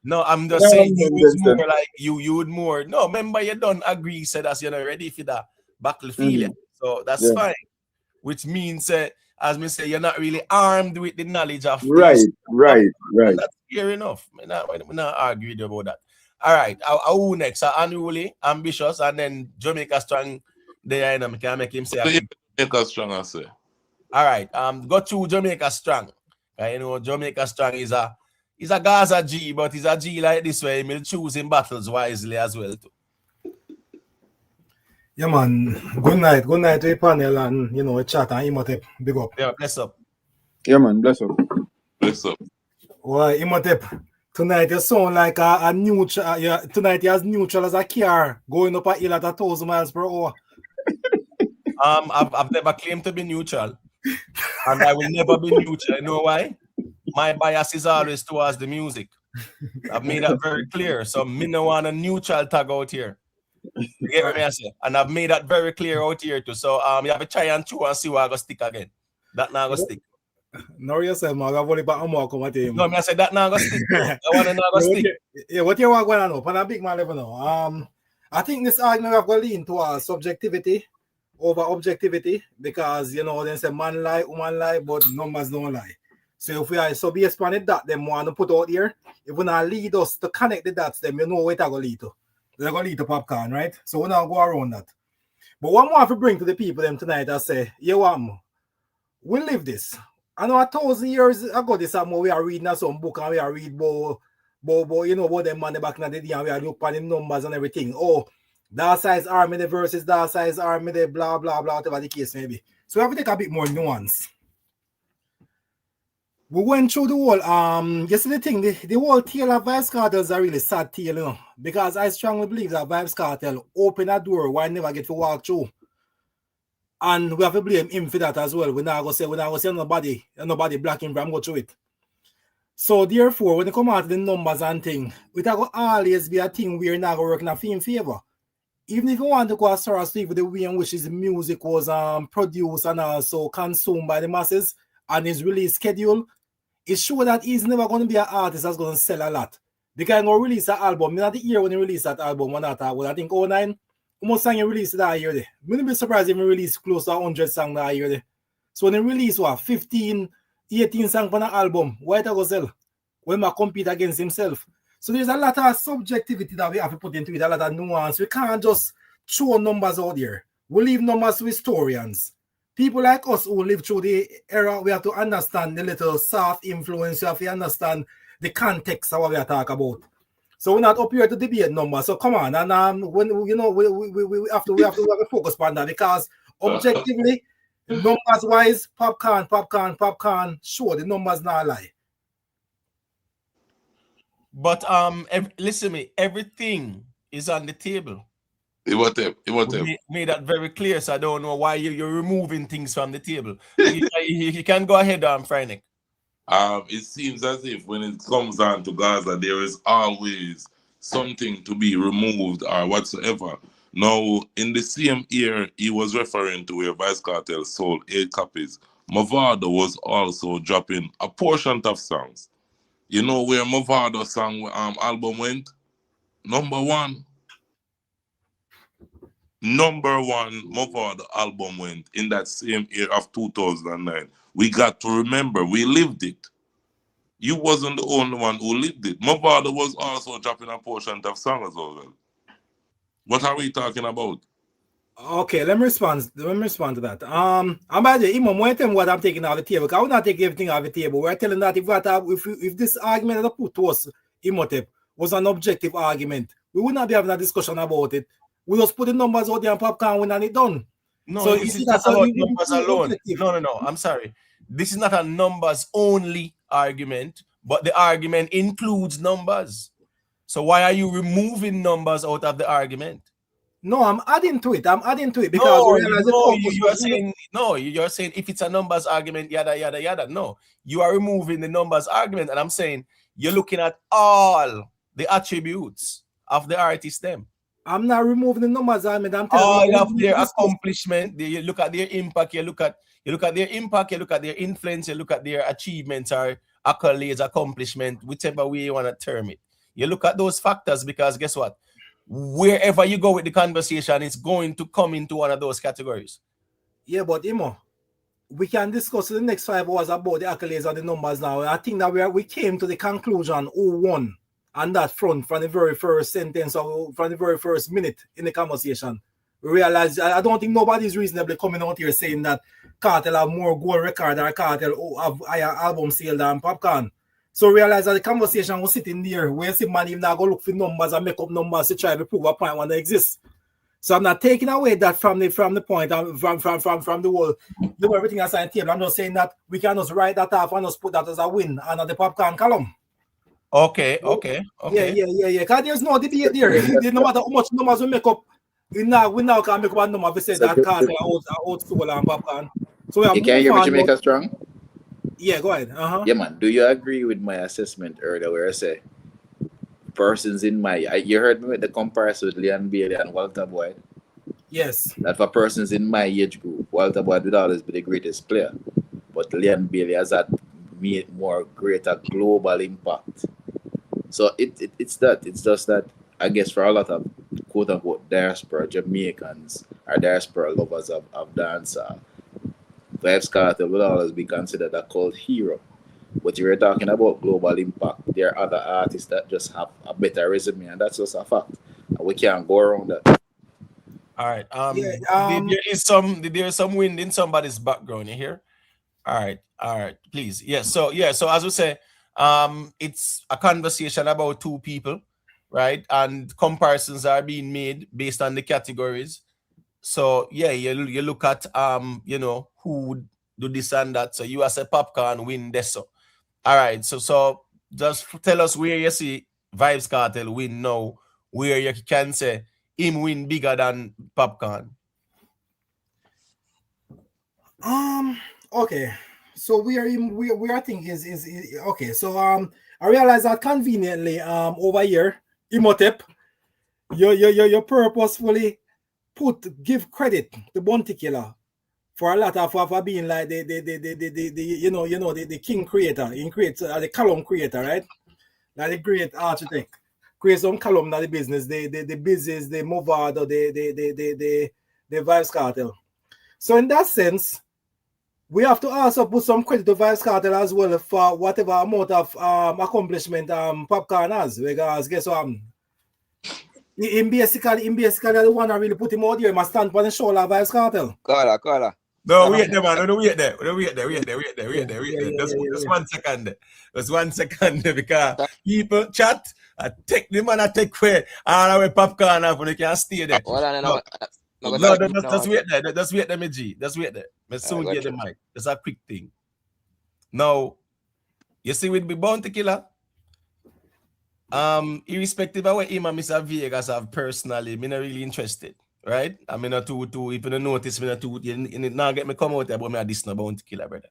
No, I'm just saying you was more like you would more. No, remember you don't agree. Said as you're not ready for that battlefield. So that's fine. Which means, as me say, you're not really armed with the knowledge of right. That's fair enough. I'm not arguing about that. All right, who next? Unruly, ambitious, and then Jamaica Strong. There, I can make him say. Jamaica Strong, I say. All right, go to Jamaica Strong. You know, Jamaica Strong is a Gaza G, but he's a G like this way. He'll choose in battles wisely as well too. Yeah, man. Good night to the panel and you know chat and Imhotep. Big up. Yeah, bless up. Yeah, man, bless up. Why, Imhotep? Tonight you sound like a neutral. Tonight you're as neutral as a car going up a hill at 1,000 miles per hour. I've never claimed to be neutral, and I will never be neutral. You know why? My bias is always towards the music. I've made that very clear. So me no want a neutral tag out here. You get what I say? And I've made that very clear out here too. So you have to try and chew and see what I go stick again. That now go stick. No, yourself, man. I've only got more come at you. No, I said that now go stick. I want to now go stick. Yeah, what you want going on up? On a big man level now. I think this argument have got lean towards subjectivity over objectivity because you know they say man lie, woman lie, but numbers don't lie. So if we are so based on that, them want to put out here, if we not lead us to connect the dots, them you know where they're going to lead to. They're going to lead to Popcaan, right? So we now go around that. But one more to bring to the people them tonight, I say, we live this. I know 1,000 years ago, this time we are reading some book and we are reading about them man back in the day and we are looking at the numbers and everything. Oh, that size army the versus that size army the blah blah blah, whatever the case may be. So we have to take a bit more nuance. We went through the whole yesterday thing, the whole tale of Vybz Kartel is a really sad tale, because I strongly believe that Vybz Kartel opened a door where I never get to walk through. And we have to blame him for that as well. We're not going to say nobody black him from go through it. So therefore, when it come out to the numbers and thing, it will always be a thing we're not going to work in a film favor. Even if you want to go as far as with the way in which his music was produced and also consumed by the masses and his release schedule, it's sure that he's never going to be an artist that's going to sell a lot. The guy going to release an album. Not the year when he released that album, I think 09. Almost sang he released that year. I wouldn't be surprised if he released close to 100 songs that year. So when he released 15, 18 songs on an album, why to go sell? When he compete against himself. So there's a lot of subjectivity that we have to put into it, a lot of nuance. We can't just throw numbers out there. We leave numbers to historians. People like us who live through the era, we have to understand the little soft influence. We have to understand the context of what we are talking about. So we're not up here to debate numbers. So come on, and when we have to focus on that, because objectively, numbers wise, Popcaan, sure the numbers not lie. But listen to me, everything is on the table. It was made that very clear, so I don't know why you're removing things from the table. you can go ahead, Freilich. It seems as if when it comes down to Gaza, there is always something to be removed or whatsoever. Now, in the same year he was referring to where Vybz Kartel sold 8 copies, Mavado was also dropping a portion of songs. You know where Mavado song album went? Number one, Mavado album went in that same year of 2009. We got to remember, we lived it. You wasn't the only one who lived it. Mavado was also dropping a portion of songs as well. What are we talking about? Okay, let me respond to that. I'm by the Imam, when I tell what I'm taking off the table, because I will not take everything off the table. We're telling that if this argument that I put to us, Imhotep, was an objective argument, we would not be having a discussion about it. We just put the numbers out there on Popcaan when it done. No, so this is not about numbers alone. No, I'm sorry. This is not a numbers only argument, but the argument includes numbers. So why are you removing numbers out of the argument? No, I'm adding to it. Because you're saying if it's a numbers argument, yada yada yada. No, you are removing the numbers argument, and I'm saying you're looking at all the attributes of the artist them. I'm not removing the numbers argument. I'm telling all of their accomplishment. You look at their impact. You look at their impact. You look at their influence. You look at their achievements or accolades, accomplishment, whichever way you want to term it. You look at those factors because guess what? Wherever you go with the conversation, it's going to come into one of those categories. Yeah, but Imo, we can discuss the next 5 hours about the accolades and the numbers now. I think that we came to the conclusion who won on that front from the very first sentence or from the very first minute in the conversation. We realized I don't think nobody's reasonably coming out here saying that Kartel have more gold record or Kartel have higher album sale than Popcaan. So realize that the conversation was sitting there where some man even now go look for numbers and make up numbers to try to prove a point when they exist. So I'm not taking away that from the point from the whole everything that's on the table. I'm just saying that we can just write that off and just put that as a win under the Popcaan column. Okay. Yeah. Because there's no debate there. No matter how much numbers we make up, we now can make up a number. We say that Kartel are out soul and Popcaan. So you can't hear Jamaica strong. Yeah, go ahead. Yeah, man. Do you agree with my assessment earlier where I say persons in my... You heard me with the comparison with Leon Bailey and Walter Boyd? Yes. That for persons in my age group, Walter Boyd would always be the greatest player. But Leon Bailey has that more greater global impact. So it's that. It's just that, I guess, for a lot of quote-unquote diaspora Jamaicans or diaspora lovers of dancehall, Vybz Kartel will always be considered a cult hero. But you were talking about global impact. There are other artists that just have a better resume, and that's just a fact. And we can't go around that. All right. Yeah, There is some wind in somebody's background. You hear? All right, please. Yes. So as we say, it's a conversation about two people, right? And comparisons are being made based on the categories. So yeah, you look at who do this and that. So you as a Popcaan win this. So all right, so just tell us where you see Vybz Kartel win now, where you can say him win bigger than Popcaan. Okay. So we are thinking is okay. So I realize that conveniently over here, Imhotep, you purposefully give credit to Bounty Killer for a lot of for being like the king creator, in creates the column creator, right? Like the great architect. Create some column that the business, the business, the Movado, the Vybz Kartel. So in that sense, we have to also put some credit to Vybz Kartel as well for whatever amount of accomplishment Popcaan has. Because guess what? In basically the one that really put him out there, must stand on the shoulder of Vybz Kartel. Carla. No, wait there, man. No, wait there. Just 1 second. Just 1 second because people chat. I take the man, I take away all the way Popcaan off when they can't stay there. Just wait there. Just wait there, my G. Just wait there. I soon get the mic. That's a quick thing. Now, you see with the Bounty Killer, irrespective of what him and Mr. Vegas have personally, I'm not really interested. Right? I mean, if you don't notice, you not get me come out there, but me a this no Bounty Killer, brother.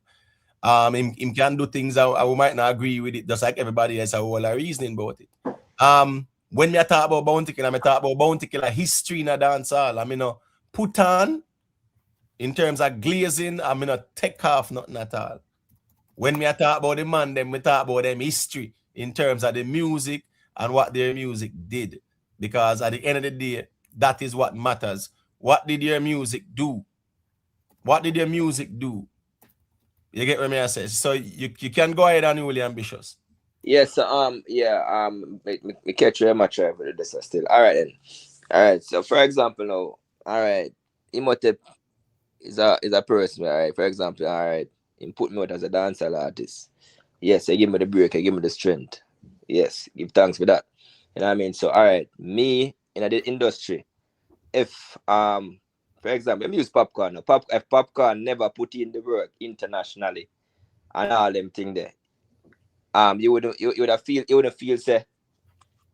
Him can do things I might not agree with it, just like everybody else. I will have reasoning about it. When me talk about Bounty Killer, I talk about Bounty Killer history in a dancehall. I mean, put on in terms of glazing. I mean, take off nothing at all. When me talk about the man, then we talk about them history in terms of the music and what their music did, because at the end of the day, that is what matters. What did your music do? What did your music do? You get what I say? So you can go ahead and really ambitious. Yes, me catch you much over this still. All right then. All right. So for example now, all right, Imhotep is a person, all right. For example, all right, he put me out as a dancehall artist. Yes, he give me the break, he give me the strength. Yes, give thanks for that. You know what I mean? So all right, me in the industry, if for example, I use Popcaan. If Popcaan never put in the work internationally and all them thing there, you would have feel say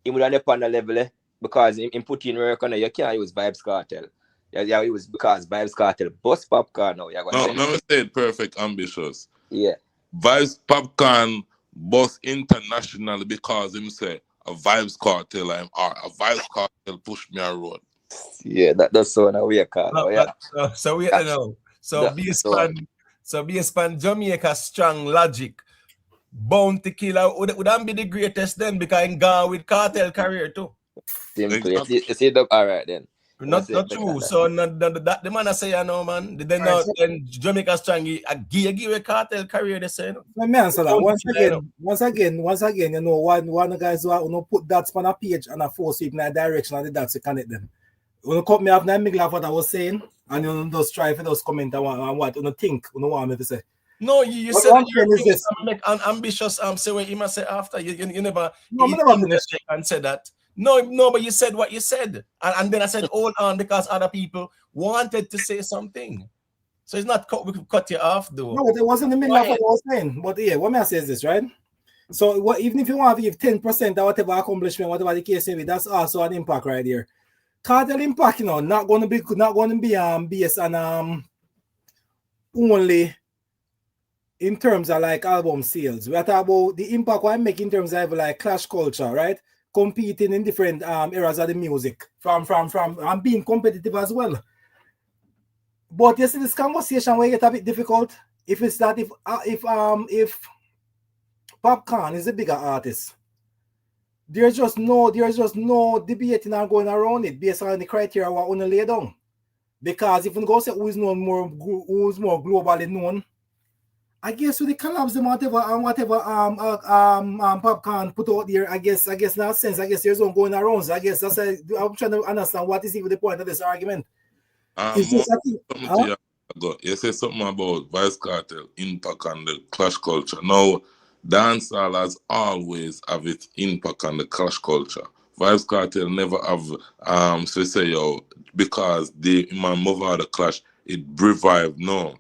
he would have on the level because in put in work on it, you can't use Vybz Kartel. Yeah, it was because Vybz Kartel bust Popcaan now. No, say it perfect, ambitious. Yeah. Vybz Popcaan bust internationally because him say a Vybz Kartel I'm art. A Vybz Kartel push me a road. Yeah, that's so now we are called. So we know. So be a span Jamaica strong logic. Bounty Killer would be the greatest then because I'm gone with Kartel career too. Simply. You see that? All right then. Not true. So that the man I say, you know, man. Then Jamaica strong give a Kartel career. They say. Let me answer that once again. You know, one of the guys who put dots on a page and a force in that direction and the dots to connect them. When you cut me off, now me laugh what I was saying, and you just try for those comment and what you think you know what me to say. No, you said you're ambitious. Say what you must say after you never. No, and said that. No, but you said what you said, and then I said hold on because other people wanted to say something. So it's not we could cut you off though. No, it wasn't the middle of what I was saying. But yeah, what I say is this, right? So even if you want to give 10% or whatever accomplishment, whatever the case may be, that's also an impact right there. Kartel impact, you know, not going to be based on only in terms of like album sales. We are talking about the impact I make in terms of like clash culture, right? Competing in different eras of the music from and being competitive as well. But you see this conversation where it get a bit difficult if it's that if Popcaan is a bigger artist. There's just no debating and going around it based on the criteria we're going to lay down. Because if we go say who's more globally known I guess with the collabs and whatever Popcaan put out there, I guess in that sense, I guess there's one going around. So I guess that's I'm trying to understand what is even the point of this argument. It's just, You say something about Vybz Kartel impact on the clash culture. Now, dancehall has always have its impact on the clash culture. Vybz Kartel never have because the man move out the clash, it revived. No.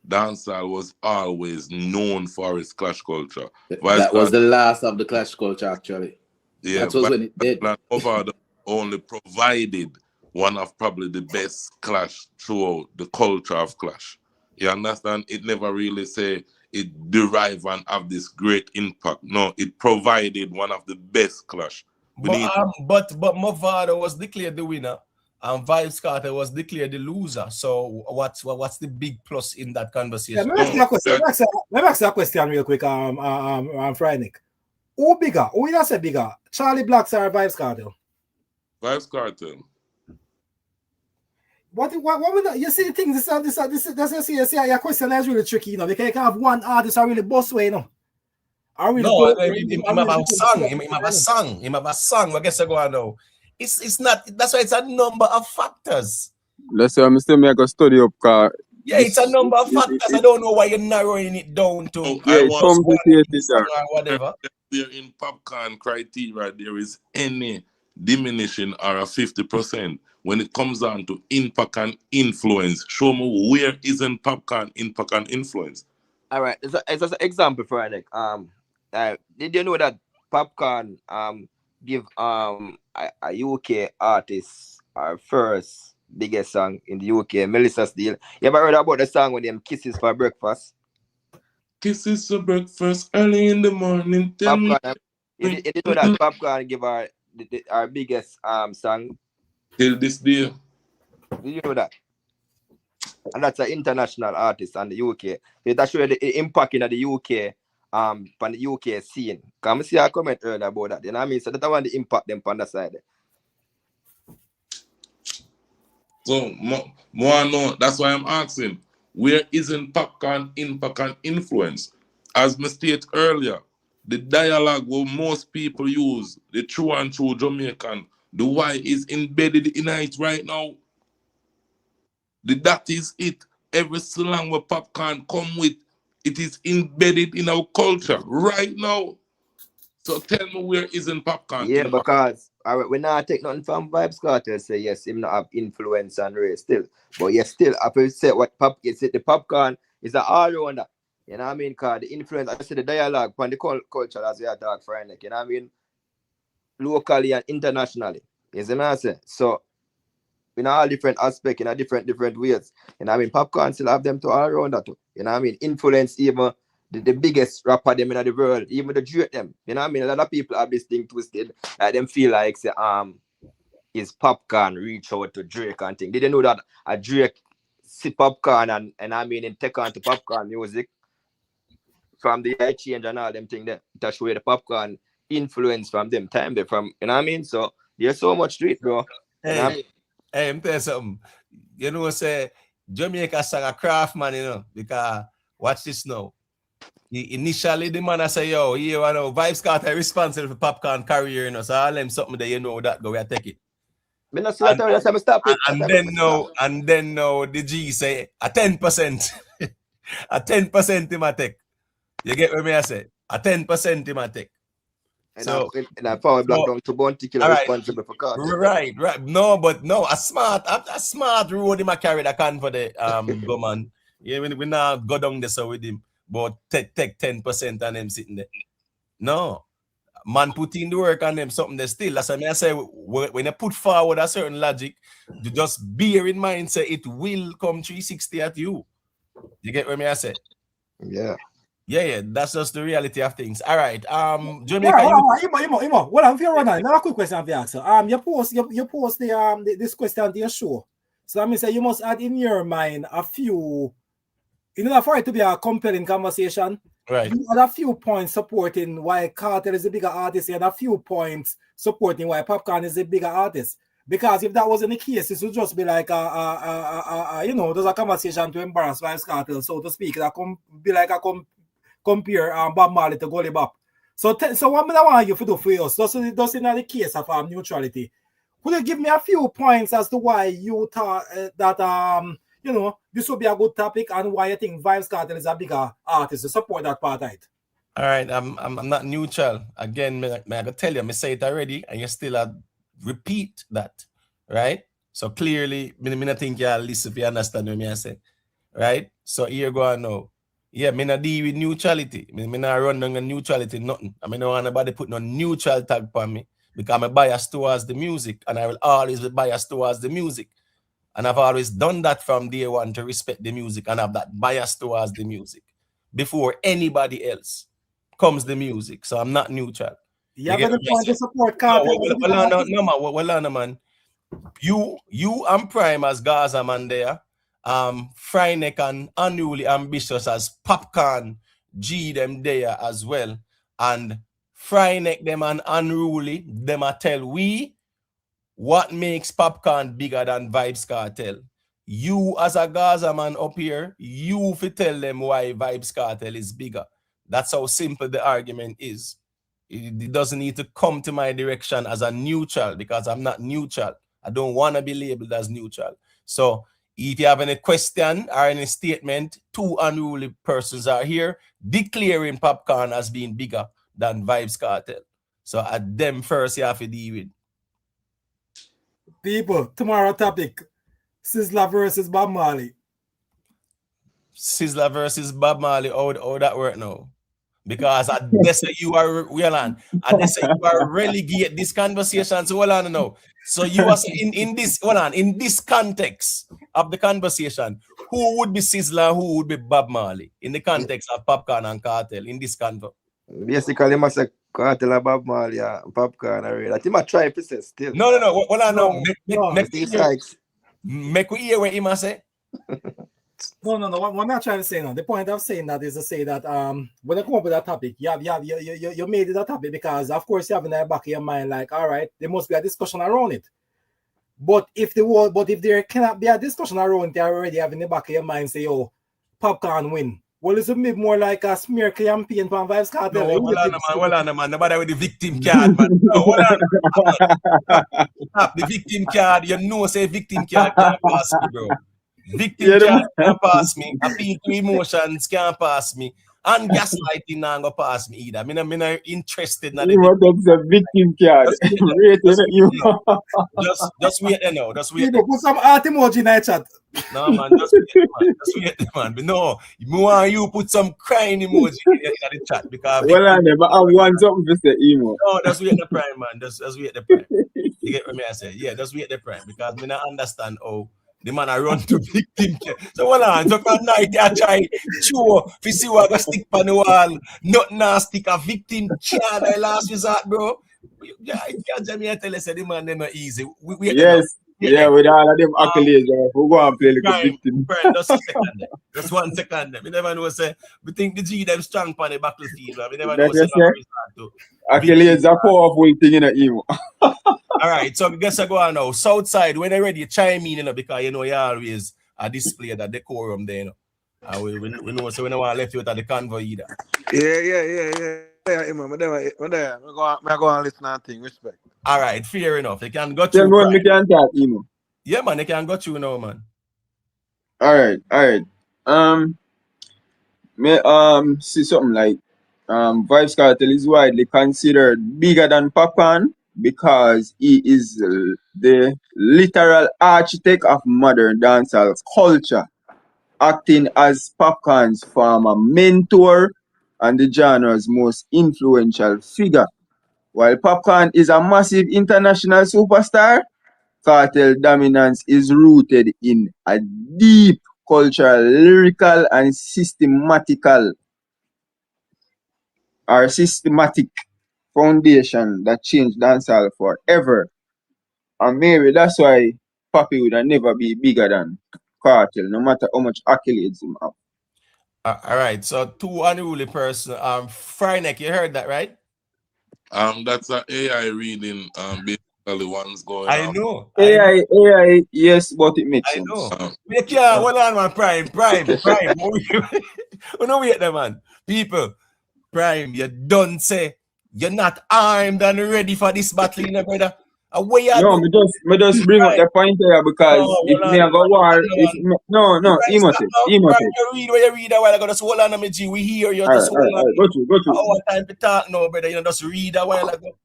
Dancehall was always known for its clash culture. That was the last of the clash culture, actually. Yeah, that was when it did. Over only provided one of probably the best clash throughout the culture of clash. You understand? It never really say it derive and have this great impact. No, it provided one of the best clash. But Movado was declared the winner, and Vybz Kartel was declared the loser. So what's the big plus in that conversation? Yeah, let me ask you a question real quick. Friday. Who bigger? Who you say bigger? Charlie Blacks or Vybz Kartel? Vybz Kartel. What you see the thing? This your question is really tricky, you know, because you can have one artist or really boss way, you know. Him have a song. I guess I go on now. It's not. That's why it's a number of factors. Let's say I'm still make a study up car. Yeah, it's a number of factors. I don't know why you're narrowing it down to. Whatever. There in Popcaan criteria, there is any diminishing or a 50% when it comes down to impact and influence. Show me where isn't Popcaan impact and influence. All right, it's an example for like did you know that Popcaan give a UK artist our first biggest song in the UK, Melissa Steele. You ever heard about the song with them Kisses for Breakfast? Kisses for breakfast early in the morning. Popcaan, you know that Popcaan give our biggest song till this day. Do you know that? And that's an international artist in the UK. That shows the impact in the UK on the UK scene. Come see a comment earlier about that. You know what I mean? So that's one the impact them on the side. So more no, that's why I'm asking, where isn't Popcaan impact and influence? As I stated earlier, the dialogue will most people use, the true and true Jamaican, the why is embedded in it right now. That is it. Every slang where Popcaan come with, it is embedded in our culture right now. So tell me where isn't Popcaan? Yeah, because we not take nothing from Vybz Kartel say yes, him not have influence and race still. But yes, still I will say what the Popcaan is an all-rounder. You know what I mean? Because the influence, I say the dialogue on the culture as we are talking Friday, you know what I mean? Locally and internationally. You see what I say? So in all different aspects, in a different ways. You know what I mean? Popcaan still have them to all around that too. You know what I mean? Influence even the biggest rapper them in the world, even the Drake them. You know what I mean? A lot of people have this thing twisted. Them feel like say is Popcaan reach out to Drake and thing. They didn't know that a Drake see Popcaan and I mean and take on to Popcaan music from the eye change and all them thing there. That's where the Popcaan influence from them time there from, you know what I mean? So there's so much to it, bro. Hey, you know what I mean? Hey, I'm telling you something. You know, say Jamaica sang a craft man, you know, because watch this now. Initially, the man I say, yo, you know, Vybz Kartel responsible for Popcaan career, you know, so all them something that you know that go, we take it. And then now the G say a 10%. A 10% in my take. You get what me I say? A 10% in my take. So and power black down to Bounty killer responsible for Kartel. Right. No, but no, a smart road him a carry the can for the go man. Yeah, we now go down there so with him, but take 10% and him sitting there. No. Man put in the work on them something there still. That's what I say when you put forward a certain logic, you just bear in mind say it will come 360 at you. You get what I say? Yeah, that's just the reality of things. All right. Jamaica. Well, I'm feeling right now. Another quick question I'm asking. You post the this question to your show. So that means that you must add in your mind a few, in order for it to be a compelling conversation. Right. You had a few points supporting why Kartel is a bigger artist and a few points supporting why Popcaan is a bigger artist. Because if that wasn't the case, it would just be like you know, there's a conversation to embarrass Vybz Kartel, so to speak. That be like a compare Bob Marley to Gully Bop. So what I want you to do for us, that's in the case of neutrality. Could you give me a few points as to why you thought that you know, this would be a good topic and why you think Vybz Kartel is a bigger artist to support that part of it? All right, I'm not neutral. Again, I gotta tell you, I say it already, and you still repeat that, right? So clearly, I think you'll listen if you understand what I say, right? So here go on now. Yeah, I not deal with neutrality. I not run on neutrality, nothing. I don't want nobody put no neutral tag on me because I'm biased towards the music, and I will always be biased towards the music. And I've always done that from day one to respect the music and have that bias towards the music. Before anybody else comes the music. So I'm not neutral. Yeah, but the point to support Kartel. No, man. You and Prime as Gaza man there. Fryneck and Unruly Ambitious as Popcaan, G them there as well. And Fryneck them and Unruly, them a tell we what makes Popcaan bigger than Vybz Kartel. You as a Gaza man up here, you fi tell them why Vybz Kartel is bigger. That's how simple the argument is. It doesn't need to come to my direction as a neutral because I'm not neutral. I don't want to be labeled as neutral. So if you have any question or any statement, two unruly persons are here declaring Popcaan as being bigger than Vybz Kartel. So at them first you have to deal with. People, tomorrow topic, Sizzla versus Bob Marley. Sizzla versus Bob Marley, how that work now? Because I say you are relegate this conversation. So hold on now. So you are in this context of the conversation, who would be Sizzla, who would be Bob Marley in the context of Popcaan and Kartel in this convo? Basically, I say Kartel and Bob Marley and Popcaan. I think I try to say still. No. Hold on now. Make we hear what he must say. No. What I'm not trying to say now. The point of saying that is to say that when I come up with that topic, you made it a topic because of course you have in the back of your mind like, all right, there must be a discussion around it. But if there cannot be a discussion around it, you already have in the back of your mind say, oh, Popcaan win. Well, it's a bit more like a smear campaign from Vybz Kartel. No, hold on, man. Nobody with the victim card, man. No, hold on. Stop. The victim card, you know, say victim card can't pass me, bro. Victim can't pass me. Appeal to emotions can't pass me. And gaslighting not gonna pass me either. I'm not interested in That's a victim card. Just wait there now. Just wait. Put some art emoji in that chat. No, man. Just wait there, man. But no, more you put some crying emoji in the chat because. Well, I never have one something to say emo. No, just wait the prime, man. Just wait the prime. You get what I say? Yeah, just wait the prime because I don't understand how. The man I run to victim care. So hold on, so at night I try to see what I stick on the wall. Not now stick a victim care the last resort, bro. Yeah, I can't tell you the man they're not easy. Yes. Yeah, with all of them accolades, we go and play like a victim. Just a second. Just 1 second. We never know say we think the G them strong on the battlefield. We never know say accolades are powerful thing in the emo. All right, so I guess I go on now. Southside, when they're ready, chime in, because you always display that decorum there, we know, so we don't want to left you without the convo either. Yeah, man. I go and listen and think. Respect. All right, fair enough. They can go through. We can talk, emo. Yeah, man, they can go through now, man. All right. See something like Vybz Kartel is widely considered bigger than Popcaan because he is the literal architect of modern dancehall culture, acting as Popcaan's former mentor and the genre's most influential figure. While Popcaan is a massive international superstar, Kartel dominance is rooted in a deep cultural, lyrical, and systematic foundation that changed dancehall forever. And maybe that's why Papi would never be bigger than Kartel, no matter how much accolades him have. All right, so two unruly person. Fryneck, you heard that, right? That's an AI reading. Basically, one's going. I know. AI, yes, but it makes sense. I know. Hold on, man. Prime. We don't wait there, man. People, Prime, you don't say you're not armed and ready for this battle, you know, brother. What you No, do? me just bring up Prime. the point here No, because if hold me on, a go war, if man. me, no, Prime, stop emotive, now. Prime, emotive. you read what you read a while ago. Just hold on, me G. We hear you. All Just right, all hold right, on. all right. Go through. Our time to talk now, brother. You know, just read a while ago.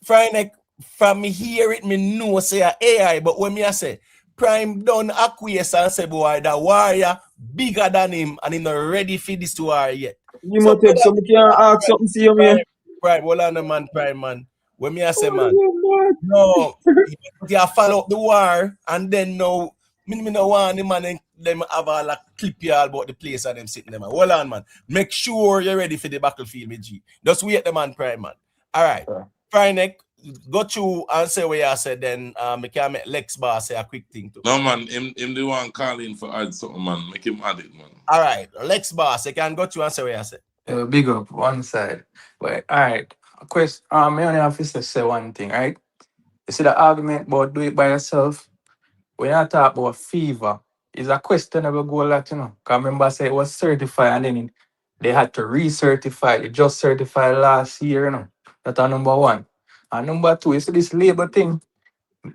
Friday, from me hear it, me know say a AI, but when me I say Prime done acquiesce and say boy the warrior bigger than him and he not ready for this war yet. So Emotive, so me can ask something to you, man. Prime, hold on, man, Prime, man. When me I say, man, Oh, no, you follow up the war and then no, me no want the man them have all a clip you all about the place and them sitting there, man. Hold on, man. Make sure you're ready for the battlefield, me G. Just wait the man, Prime, man. All right. Friday, go through and say what you said, then I can make Lex Bar say a quick thing too. No, man, him the one calling for add something, man. Make him add it, man. All right. Lex Boss, you can go through and say what you said. Big up one side. But all right. Question I only have to say one thing, right? You see the argument about do it by yourself. When I talk about fever, it's a questionable goal that Cause remember I said it was certified and then they had to recertify. It just certified last year, That's number one. And number two, is this labor thing.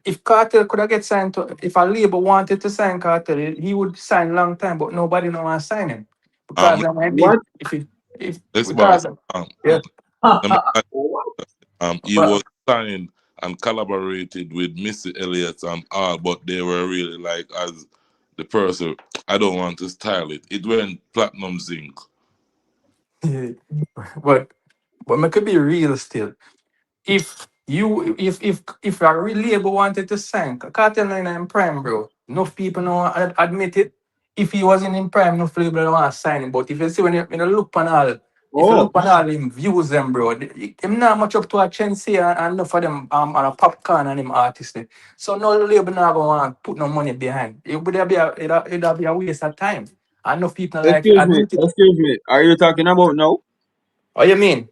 If Kartel could have get signed to, if a label wanted to sign Kartel, he would sign long time, but nobody know want to sign him. Because what? if Let's because yeah. He was signed and collaborated with Missy Elliott and all, but they were really like as the person. I don't want to style it. It went platinum zinc. but it could be real still. If a real label wanted to sign Kartel in prime, bro, enough people know admit it. If he wasn't in prime, enough label don't want to sign him. But if you see when you look on all, if you look on all him views them, bro, him not much up to a Chensey and enough of them on a Popcaan and him artists. So no label not gonna want to put no money behind. It would be a waste of time. And enough people like admit it. Excuse me. Are you talking about now? What you mean?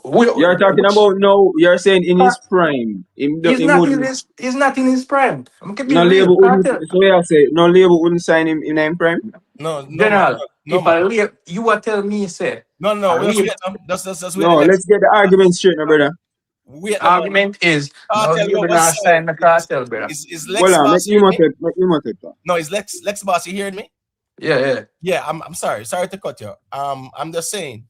You're talking about now. You're saying in his prime. He's not in his prime. I'm gonna be No real. label wouldn't. Kartel. So I say no label wouldn't sign him in his prime. No, General, man. if I leave, you are telling me, say. No, wait, just wait. No, let's get the argument straight, now, brother. Argument is no label not sign the Kartel, brother. Is Lex Well, Boss make you take that. No, is Lex Boss, you hearing me? Yeah. Yeah, I'm sorry to cut you. I'm just saying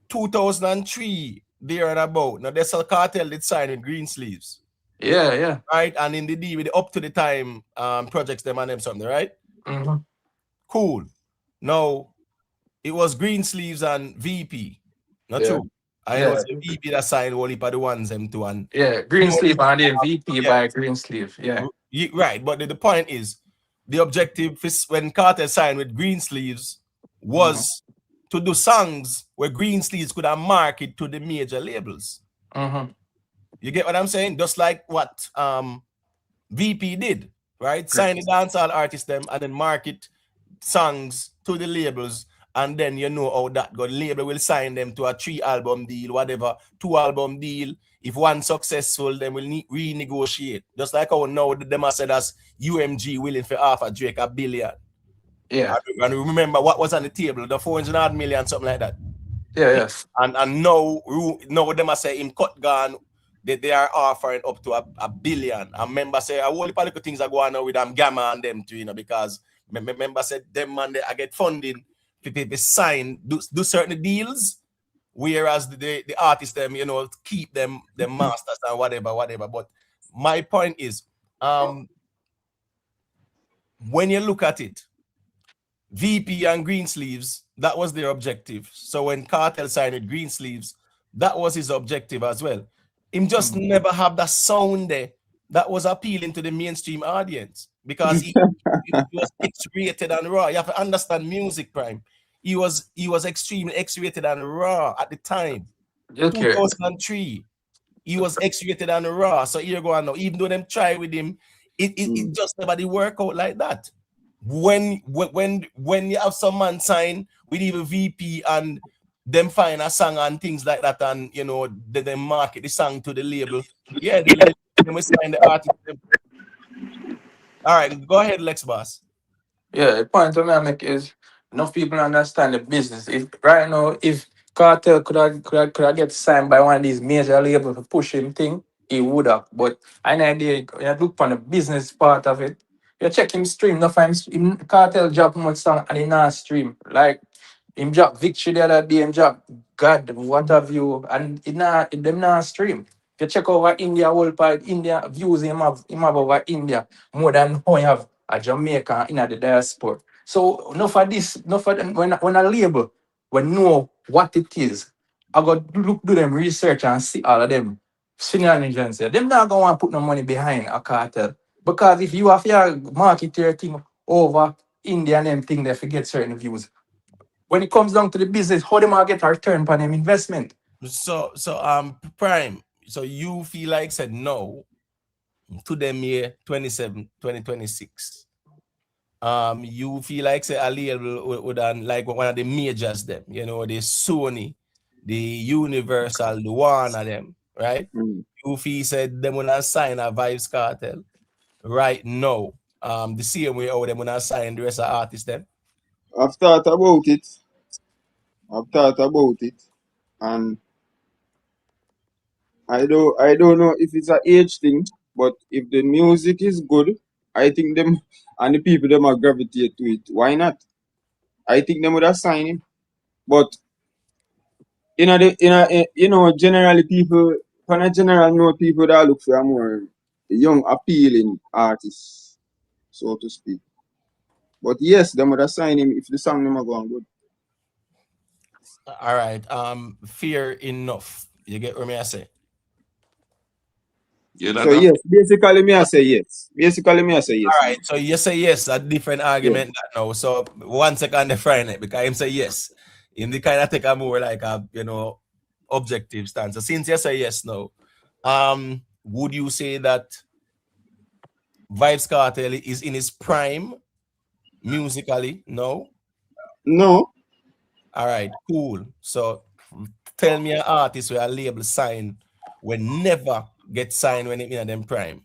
2003 there and about. Now there's a Kartel that signed with Green Sleeves. Yeah. Right? And in the D with the up to the time projects them and them something, right? Mm-hmm. Cool. Now it was Green Sleeves and VP. Not true. I know the VP that signed only for the ones them two and Green Sleeve and the VP by Green Sleeve. Yeah. Right, but the point is the objective is when Kartel signed with Green Sleeves was to do songs where Green Sleeves could have marketed to the major labels. Mm-hmm. You get what I'm saying? Just like what VP did, right? Sign the dancehall artists them and then market songs to the labels, and then you know how that go. The label will sign them to a 3-album deal, whatever, 2-album deal. If one successful, then we'll renegotiate. Just like how now them said as UMG willing for half a Drake $1 billion. Yeah. And remember what was on the table, the 400 million, something like that. Yeah. And now them say him cut gone. They are offering up to $1 billion. And remember say a whole heap of things are going on with them Gamma and them too, because remember said them man I get funding to sign do certain deals, whereas the artists them keep them masters and whatever. But my point is when you look at it, VP and Green Sleeves, that was their objective. So when Kartel signed with Green Sleeves, that was his objective as well. Him just never have that sound there that was appealing to the mainstream audience because he was X-rated and raw. You have to understand music, Prime. He was extremely X-rated and raw at the time. Okay. 2003, he was X-rated and raw. So here go on now. Even though them try with him, it just never did work out like that. When you have some man sign with even VP and them find a song and things like that, and they market the song to the label. Yeah, the label will sign the artist. All right, go ahead, Lex Boss. Yeah, the point I make is Enough people understand the business. If right now, if Cartel could have get signed by one of these major labels to push him thing, he would have. But I know idea you look on the business part of it. You check him stream, no find him Cartel drop much song and he not stream. Like him drop Victory the other day, him drop God, what have you, and them not stream. If you check over India whole part, India views him have over India more than how you have a Jamaica in the diaspora. So enough of this, enough of them, when a label, when know what it is, I got do them research and see all of them shenanigans there. Them not gonna want to put no money behind a cartel. Because if you have your market your thing over India and them thing, they forget certain views. When it comes down to the business, how them are get a return on them investment? So Prime. So you feel like said no to them year 2026. You feel like say a label would like one of the majors them, you know, the Sony, the Universal, the one of them, right? You feel said them when I sign a Vybz Kartel right now. The same way how them when I sign the rest of artists them. I've thought about it. And I don't know if it's an age thing, but if the music is good, I think them and the people them are gravitate to it. Why not? I think them would have signed him. But generally people on a general note, people that look for a more young appealing artist, so to speak. But yes, them would have signed him if the song them are going good. All right. Fear enough. You get what me I say? Yeah, So yes, basically me I say yes. All right. So you say yes, a different argument that now. So 1 second the Friday because him say yes. In the kind of take a more like a objective stance. So since you say yes now, would you say that Vybz Kartel is in his prime musically? No. No. All right, cool. So tell me an artist where a label sign will never get signed when it in them prime.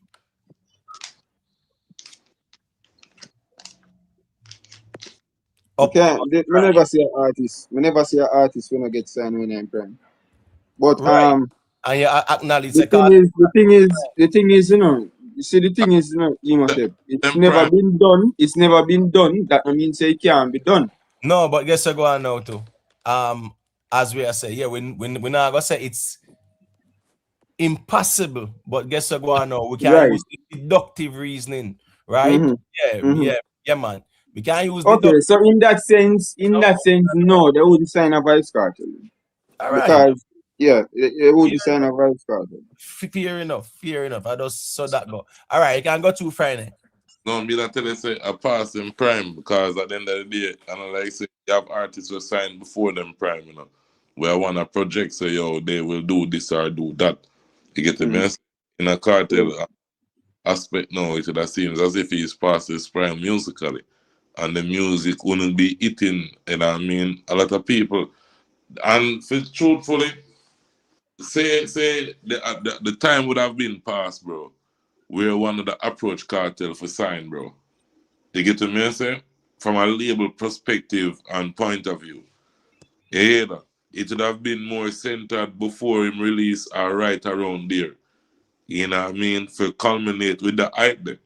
Okay, we never see an artist. We never see an artist when I get signed when I'm prime. But right. And you acknowledge the thing is, you see the thing is, it's never been done. It's never been done. That don't mean say it can't be done. No, but guess what go on now too. As we are saying, yeah, we're not gonna say it's impossible, but guess what go on now? We can use deductive reasoning, right? Yeah, man. We can't use okay, so in that sense, no, they wouldn't sign a Vybz Kartel. All right. Because they wouldn't sign a Vybz Kartel. Fair enough. I just saw that go. All right, you can go to Friday. No, me that tell you say a pass in prime because at the end of the day, and I like say you have artists who signed before them prime, where I wanna project say they will do this or do that. You get the mess in a cartel aspect now, it seems as if he's past his prime musically. And the music wouldn't be hitting, I mean, a lot of people. And for truthfully, say the time would have been past, bro. Where one of the approach Cartel for sign, bro. You get what me say? From a label perspective and point of view. You hear that? It would have been more centered before him release or right around there. You know what I mean? For culminate with the hype there.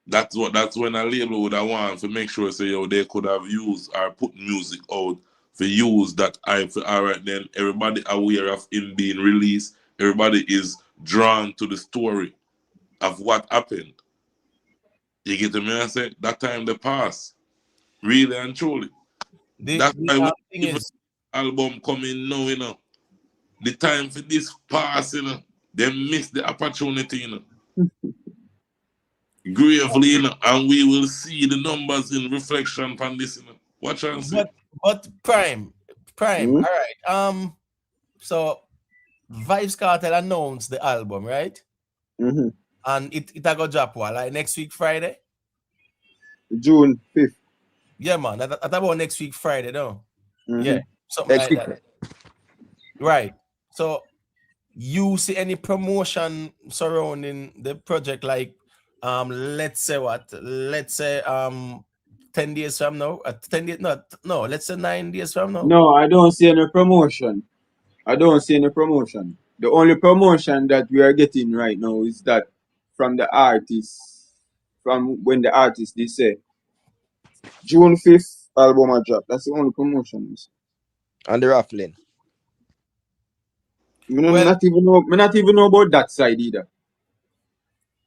That's when a label would have want to make sure say they could have used or put music out for use that hype for alright then everybody aware of him being released. Everybody is drawn to the story of what happened. You get to me I say that time they pass. Really and truly. That's why when even album coming now, the time for this pass, they miss the opportunity, gravely, and we will see the numbers in reflection from this, Watch and see. But prime. All right. So Vybz Kartel announced the album, right? And it got drop like next week Friday? June 5th. Yeah, man. That about next week Friday, no? Yeah, something next like that. Right. So you see any promotion surrounding the project, like let's say 10 days from now? 10 days, no, let's say 9 days from now. No, I don't see any promotion. I don't see any promotion. The only promotion that we are getting right now is that from the artists, from when the artists they say June 5th album a drop. That's the only promotion. And the raffling. Me not even know about that side either.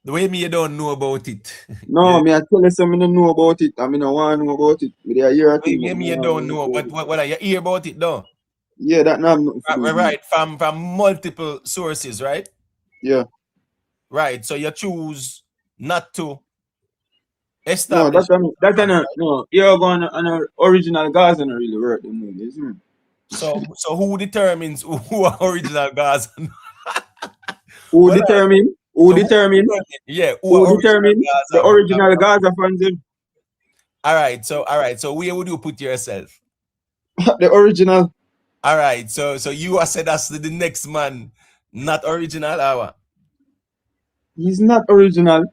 The way me you don't know about it. No, me I tell you something I don't know about it. I mean I want to know about it. Me I hear a thing. Me you don't know, but what are you hear about it though? Yeah, that not nothing to do with right, from multiple sources, right? Yeah. Right. So you choose not to No, establish. no. You're going on an original guys and really work the movie, isn't it? So who determines who are original guys? Who determine? Yeah, who determine the original Gaza fans? All right. So where would you put yourself? The original. All right. So you are said as the next man, not original, hour. He's not original.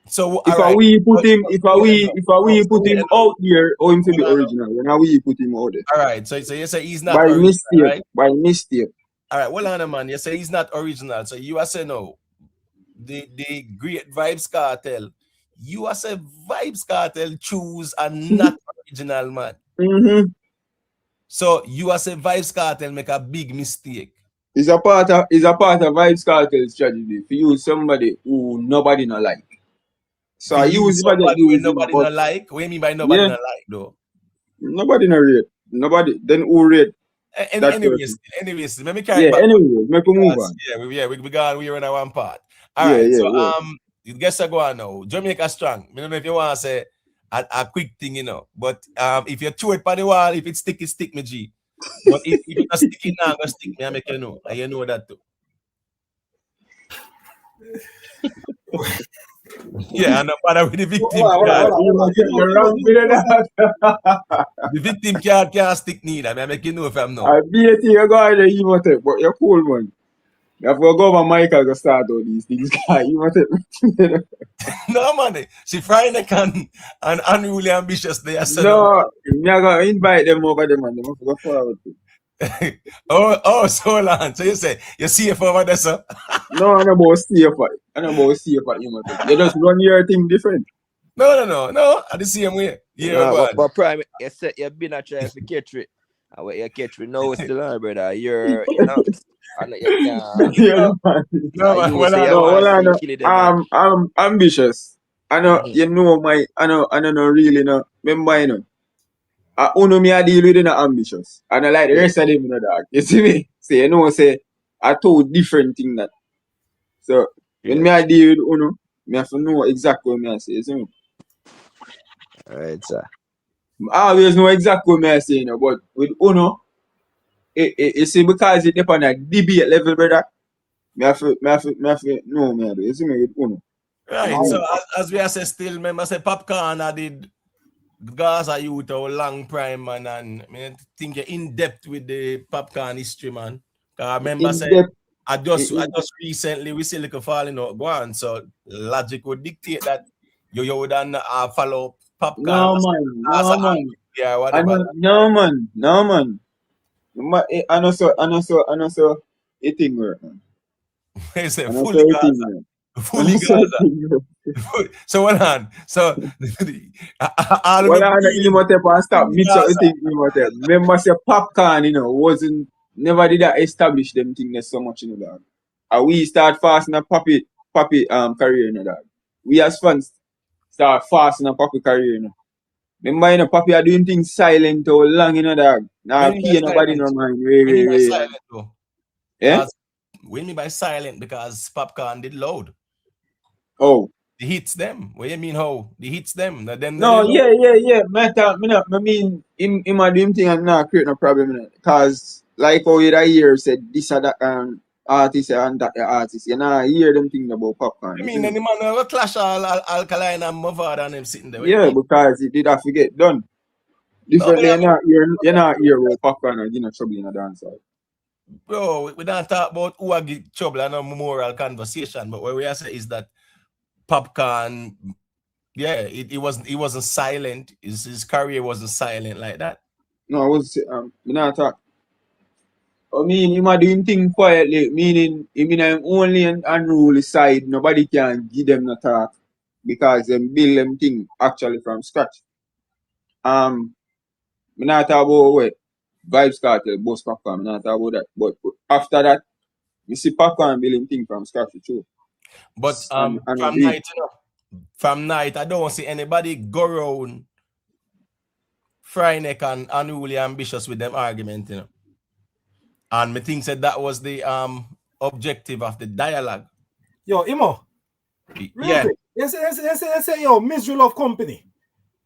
So if we put him out there, or him to be original. When are we put him out there? All right. So you say he's not by original, mistake. Right? By mistake. All right. Well, on man, you say he's not original. So you are saying no. The great Vybz Kartel. You are saying Vybz Kartel choose a not original man. Mm-hmm. So you are saying Vybz Kartel make a big mistake. It's a part of Vybz Kartel's strategy to use somebody who nobody not like. So I use somebody who nobody not like. What do you mean by nobody not like though? Nobody not rate. Nobody. Then who rate? Anyways, let me carry back. Anyways, make a move on. We are in one part. All right. Guess I go on now. Jamaica strong. I don't know if you want to say a quick thing, you know. But if you throw it by the wall, if it stick me, G. But if you not stick it now, go stick me, I make you know. And you know that too. Yeah, and I'm with the victim card. The victim card can't stick neither. I make you know if I'm not. I beat you guys, but you're cool, man. You have to go over Michael to start all these things. No, man. See, Friday and unruly ambitious. They are no, I'm going to invite them over there, man. They must go forward. So long. So you say you're safe over there, sir? No, I'm about safe. You just run your thing different. No. At the same way. Yeah, but Prime, you said you've been a trying to catch it. And what you catch it now is still on, brother. You're not. I'm ambitious. I know you know I know really know. Remember, you know. I only me I deal with it ambitious. And I like the rest of them, you know, dog. You see me? Say, you know, say I told different thing that. So when me I deal with Uno, me have to know exactly what me I say, you see me? Alright, sir. I always know exactly what me I say, you know, but with Uno, you see, because it's up on a debate level, brother, me have to know me I do. You see me with Uno. Right. So as we are say still, remember say Popcaan I did Gaza youth or long prime, man, and I think you're in depth with the Popcaan history, man. I remember saying I just recently we see like a falling out go on, so logic would dictate that you would follow Popcaan. No man. Yeah, whatever. No man. I know so it thing work, man. They say fully Gaza. Fully Gaza. So hold on. So all well, I know stop mix up the thing. Remember, say Popcaan, you know, never did I establish them things so much, you know, dog. And we start fast in a Poppy career, you know, dog. We as fans start fast in a Poppy career, you know. Remember, you know, Poppy are doing things silent or long, you know, dog. Now pay nobody no mind. Yeah. What do you mean by silent? Because Popcaan did load. Oh. The hits them. What do you mean how? The hits them. Yeah. I mean, him doing thing and not create no problem. Because like how you hear said this or that artist and that artist. You know, hear them thing about Popcaan. I mean, any man will clash all Alkaline and Mavard and them sitting there. Yeah, because it did have to get done. Differently, you're not here with Popcaan and you know trouble in a dance hall. Bro, we don't talk about who are get trouble and a moral conversation, but what we are saying is that Popcaan Yeah, it wasn't silent. His career wasn't silent like that. No, I was me not talk. I mean, him a doing thing quietly, meaning him only on unruly side. Nobody can give them no talk because them build them thing actually from scratch. Me not talk about what Vybz Kartel, boss Popcaan. Me not talk about that. But after that, me see Popcaan build him thing from scratch too. But And I from do it. night, from night, I don't see anybody go around Fryneck and unruly ambitious with them argument, And me think said that was the objective of the dialogue. Yo, Imo. Yeah. They say, yo, Misery Love Company.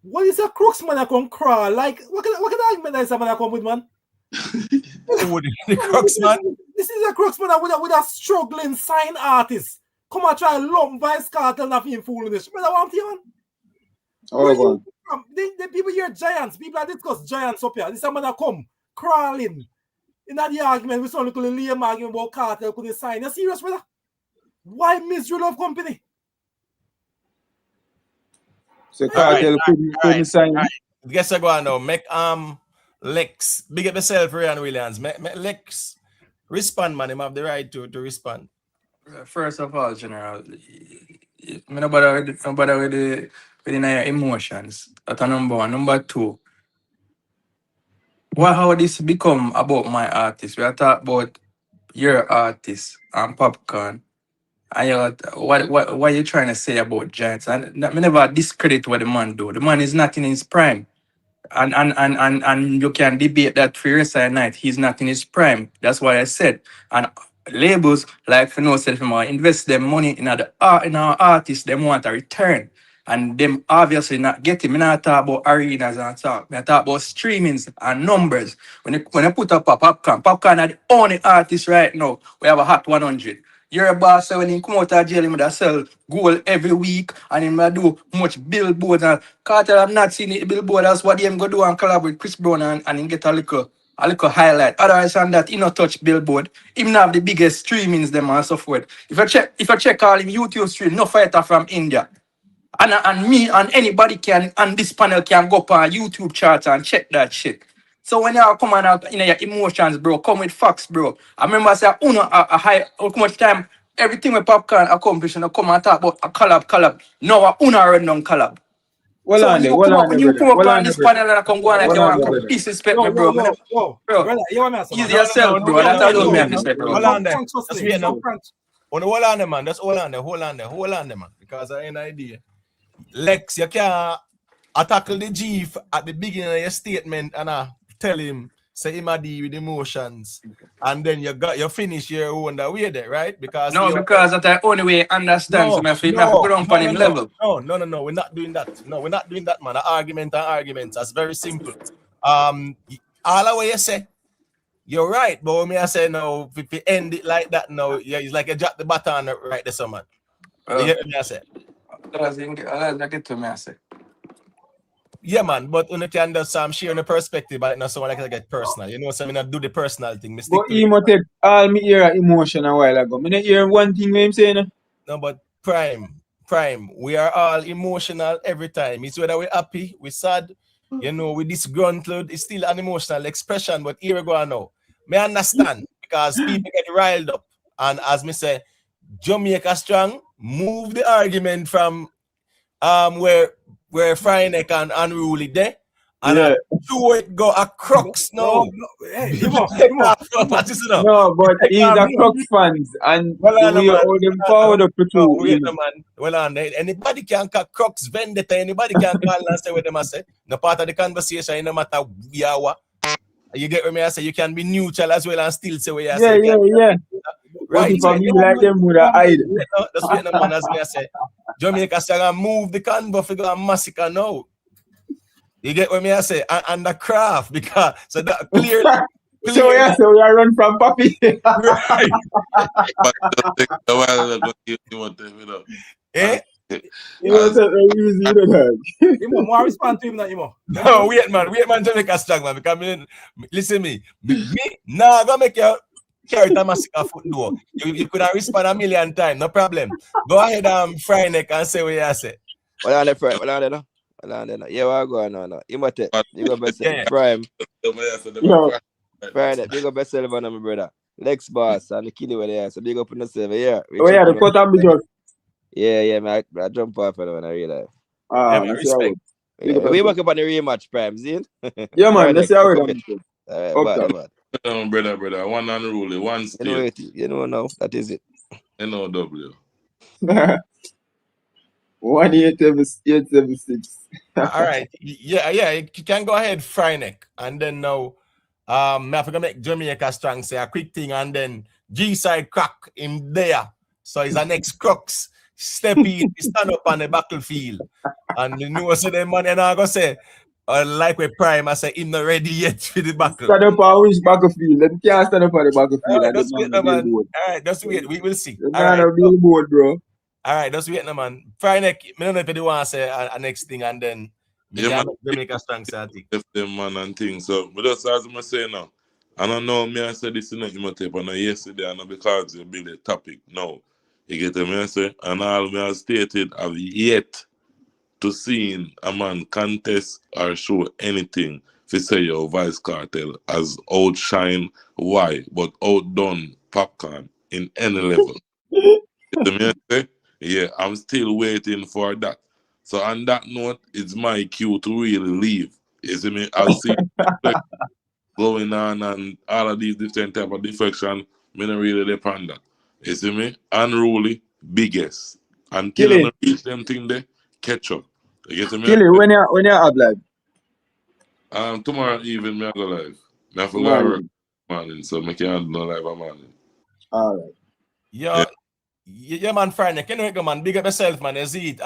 What is a crooks man that come crawl? Like, what kind of argument is someone that come with, man? The crooks man? This is a crooks man with a struggling sign artist. Come and try lump Vybz Kartel and nothing fooling this. Brother, what I'm telling you? Oh, the people here giants. People that discuss giants up here. This is a man that come crawling. In that the argument, we saw a little lame argument about Kartel couldn't sign. You serious, brother? Why Misery Love Company? So Kartel couldn't sign. Guess I go on now. Make Lex, big up yourself, Ryan Williams. Make Lex respond, man. Him have the right to respond. First of all, General, I no bother with the emotions. That's number one. Number two, how this become about my artist? We are talking about your artist and Popcaan. And what you trying to say about Giants? And me never discredit what the man do. The man is not in his prime. And you can debate that for your side night. He's not in his prime. That's what I said. And labels like for no self invest them money in our artists, them want a return. And them obviously not getting. Me not talk about arenas and talk. Me talk about streamings and numbers. When I put up a Popcaan are the only artist right now. We have a hot 100. You're a boss, so when he come out of jail, he sell gold every week and he do much billboards. And Kartel have not seen the billboard. That's what he go do and collab with Chris Brown and he get a little highlight. Otherwise than that, he not touch billboard. He not have the biggest streamings them and so forth. If I check all him YouTube stream, no fighter from India. And me and anybody can on this panel can go up on YouTube chart and check that shit. So when you come out in your emotions, bro, come with facts, bro. I remember I said, a high, how much time everything with Popcaan accomplish and I come and talk about a collab. No, I already done collab. Well, so when you come up on this panel and I come go and like, you want to Yo, disrespect me, bro. Bro, Bro, you want me to ease yourself, bro. That's how you have to say, bro. Hold on there. Hold on there, man. Just hold on there, man. Because I ain't idea. Lex, you can't tackle the G at the beginning of your statement and tell him, say him a deal with emotions, and then you finish your own that way there, right? Because because that's the only way I understand. So I feel go down on him level. No, we're not doing that. No, we're not doing that, man. Arguments. That's very simple. All the way you say, you're right, but when I say no, if you end it like that, no, yeah, it's like you drop the baton right there, someone. You get me? I say. I get to me, I say. Yeah, man, but when you can do some sharing the perspective, but not someone like I get personal. You know, so I not do the personal thing. But he must take all me hear emotion a while ago. Me not hear one thing when him saying. No, but Prime, we are all emotional every time. It's whether we're happy, we're sad, we're disgruntled. It's still an emotional expression, but here we go now. Me understand because people get riled up. And as me say, Jamaica strong, move the argument from where Fryneck and Unruly there. And do it go a crux now. Hey, no, but he's a Crux fans and we hold them forward up to man. Anybody can call Crux vendetta, anybody can call and say what them I say. No part of the conversation, no matter we are what. You get what I say? You can be neutral as well and still say what you say. Yeah. Right. For me, like them would have hide. That's what the man as me I say. Jamaica say move the convo figure and Masicka now. You get what I say? And the craft because so that clearly. So we are run from Papi. Right. But you want to, Eh? You know something easy, you know. Imo, more respond to him than Imo. No, wait man, Jamaica strong man. Because listen me nah go make your character Masicka foot door. You could have respond a million times, no problem. Go ahead Fryneck and say what you say. Well, on the front. Well, on the well, on the yeah, what going on now? Imate. Big up yourself. Yeah. Prime. Yo, Friday. Big up yourself, my brother. Lex Boss and the Killy with the ass. So big up on yourself. Yeah. oh yeah, the cut and big up. Yeah, man. I jump off when I realize. Ah, Yeah, man, that's how respect. it. Big up We yourself. work up on the rematch, Prime, see? Yeah, man, Friday, that's how it. commit. Bad. Brother. One unruly, one You know state. it. You know now. That is it. NOW. 18776. All right. Yeah, you can go ahead, Fryneck. And then now, I forgot to make Jamaica strong say a quick thing, and then G-side crack him there. So he's the next crux. Step in, stand up on the battlefield. And you know, so the man, and I'm going to say, like with Prime, I say, him not ready yet for the battle. Stand up on which battlefield? Them can't stand up on the battlefield. All right, I just don't wait, know man. billboard. All right, just wait. We will see. Them All not right. a billboard, bro. All right, just wait, man. Fryneck, I don't know if you want to say a next thing, and then Yeah, man. Jamaica strong say I think. Left them man and things. So, but just as I say now, I don't know me I said this in the tape and yesterday and because you build a topic. No. You get me I say, and all me have stated I've yet to see a man contest or show anything to say your Vice Cartel as outshine why, but outdone Popcaan in any level. You get me I say? Yeah, I'm still waiting for that. So on that note, it's my cue to really leave. You see me? I'll see going on and all of these different type of defection. Me not really depend that. You see me? Unruly, biggest. Until Kill I it. reach them thing there, catch up. You get me? Kill it when you have live. Tomorrow evening, me I go live. Me I forgot Tomorrow work evening. morning, so me can't do no live on morning. All right. Yeah, man, Friday. Can you go, man? Big up yourself, man. You see it.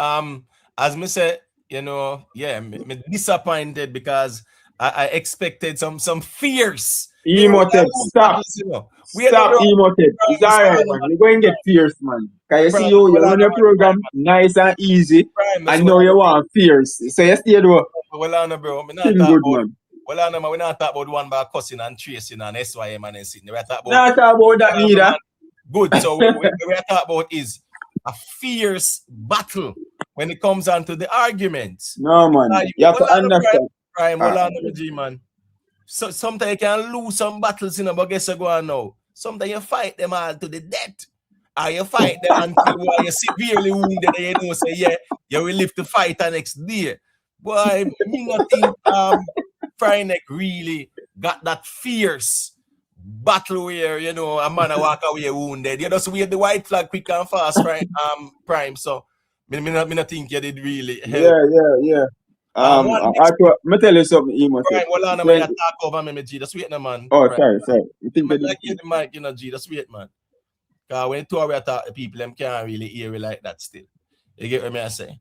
As me say, you know, yeah, me disappointed because I expected some fierce. Emotive, stop. Stop emotive. It's alright, man. You're going to get fierce, man. Can you see you run your program nice and easy, and now you want fierce. So you stay there. Well, I know, bro. Me not Good, talk about, man. well, I know, man. We not talk about one by cussing and tracing and SYM and sitting. We talk about. Not talk about that neither. Good. So what we talk about is a fierce battle when it comes down to the arguments. No, man. You have to understand. Prime, G, man. So sometimes you can lose some battles, you know, but guess what go on now? Sometimes you fight them all to the death. Or you fight them until you're severely wounded and you know, say, yeah, you will live to fight the next day. Boy, me not think Fryneck really got that fierce battle where, you know, a man walk away wounded. You just wave the white flag quick and fast, right? Prime. So, me not think you did really help. Yeah. Me tell you something, Emo. Prime, well, I'm going to talk over me, G. Just wait, no, man. Oh, Prime. sorry. You think I get the mic, you know, G. Just wait, man. Because when two we talk to people, them can't really hear it like that still. You get what I say?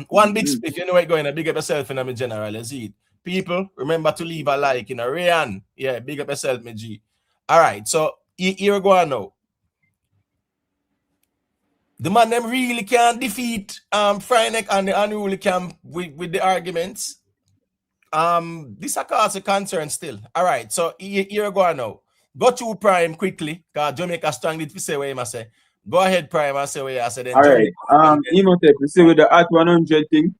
One big split, you know where going to big up yourself in a general, you see it. People, remember to leave a like in a Rayan. Yeah, big up yourself, me G. All right, so here we go now. The man them really can't defeat Fryneck and the unruly camp with the arguments. This a cause a concern still. All right, so here we go now. Go to Prime quickly, because Jamaica strong did say what you must say. Go ahead, Prime, and say what you say. All right. Emotep, you see with the at 100 thing,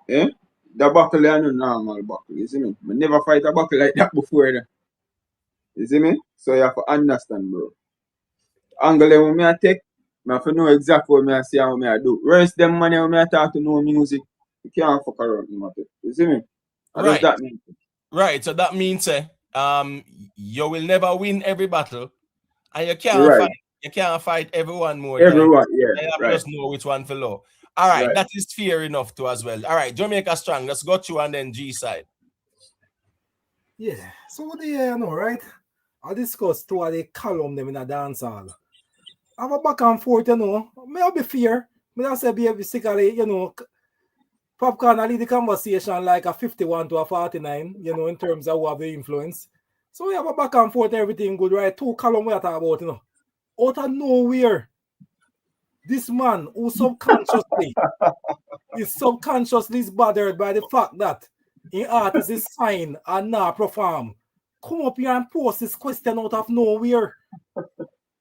the buckle is no normal buckle, you see me? I never fight a buckle like that before. You see me? So you have to understand, bro. Angle when I take, I have to know exactly what I say and what I do. Rest them money when I talk to no music, you can't fuck around, Emotep. You see me? What does that mean? Right, so that means you will never win every battle, and you can't fight everyone more. Everyone, You have to just know which one for low. All right, that is fair enough too as well. All right, Jamaica strong. Let's go through and then G side. Yeah, so what do you know, right? I discuss two of the column them in a dance hall. I have a back and forth, you know. May I be fair? May I say basically, you know, Popcaan, I lead the conversation like a 51 to a 49, you know, in terms of who have the influence. So we have a back and forth, everything good, right? Two column we are talking about, you know. Out of nowhere, this man who subconsciously is bothered by the fact that an artist is signed and not perform, come up here and post this question out of nowhere.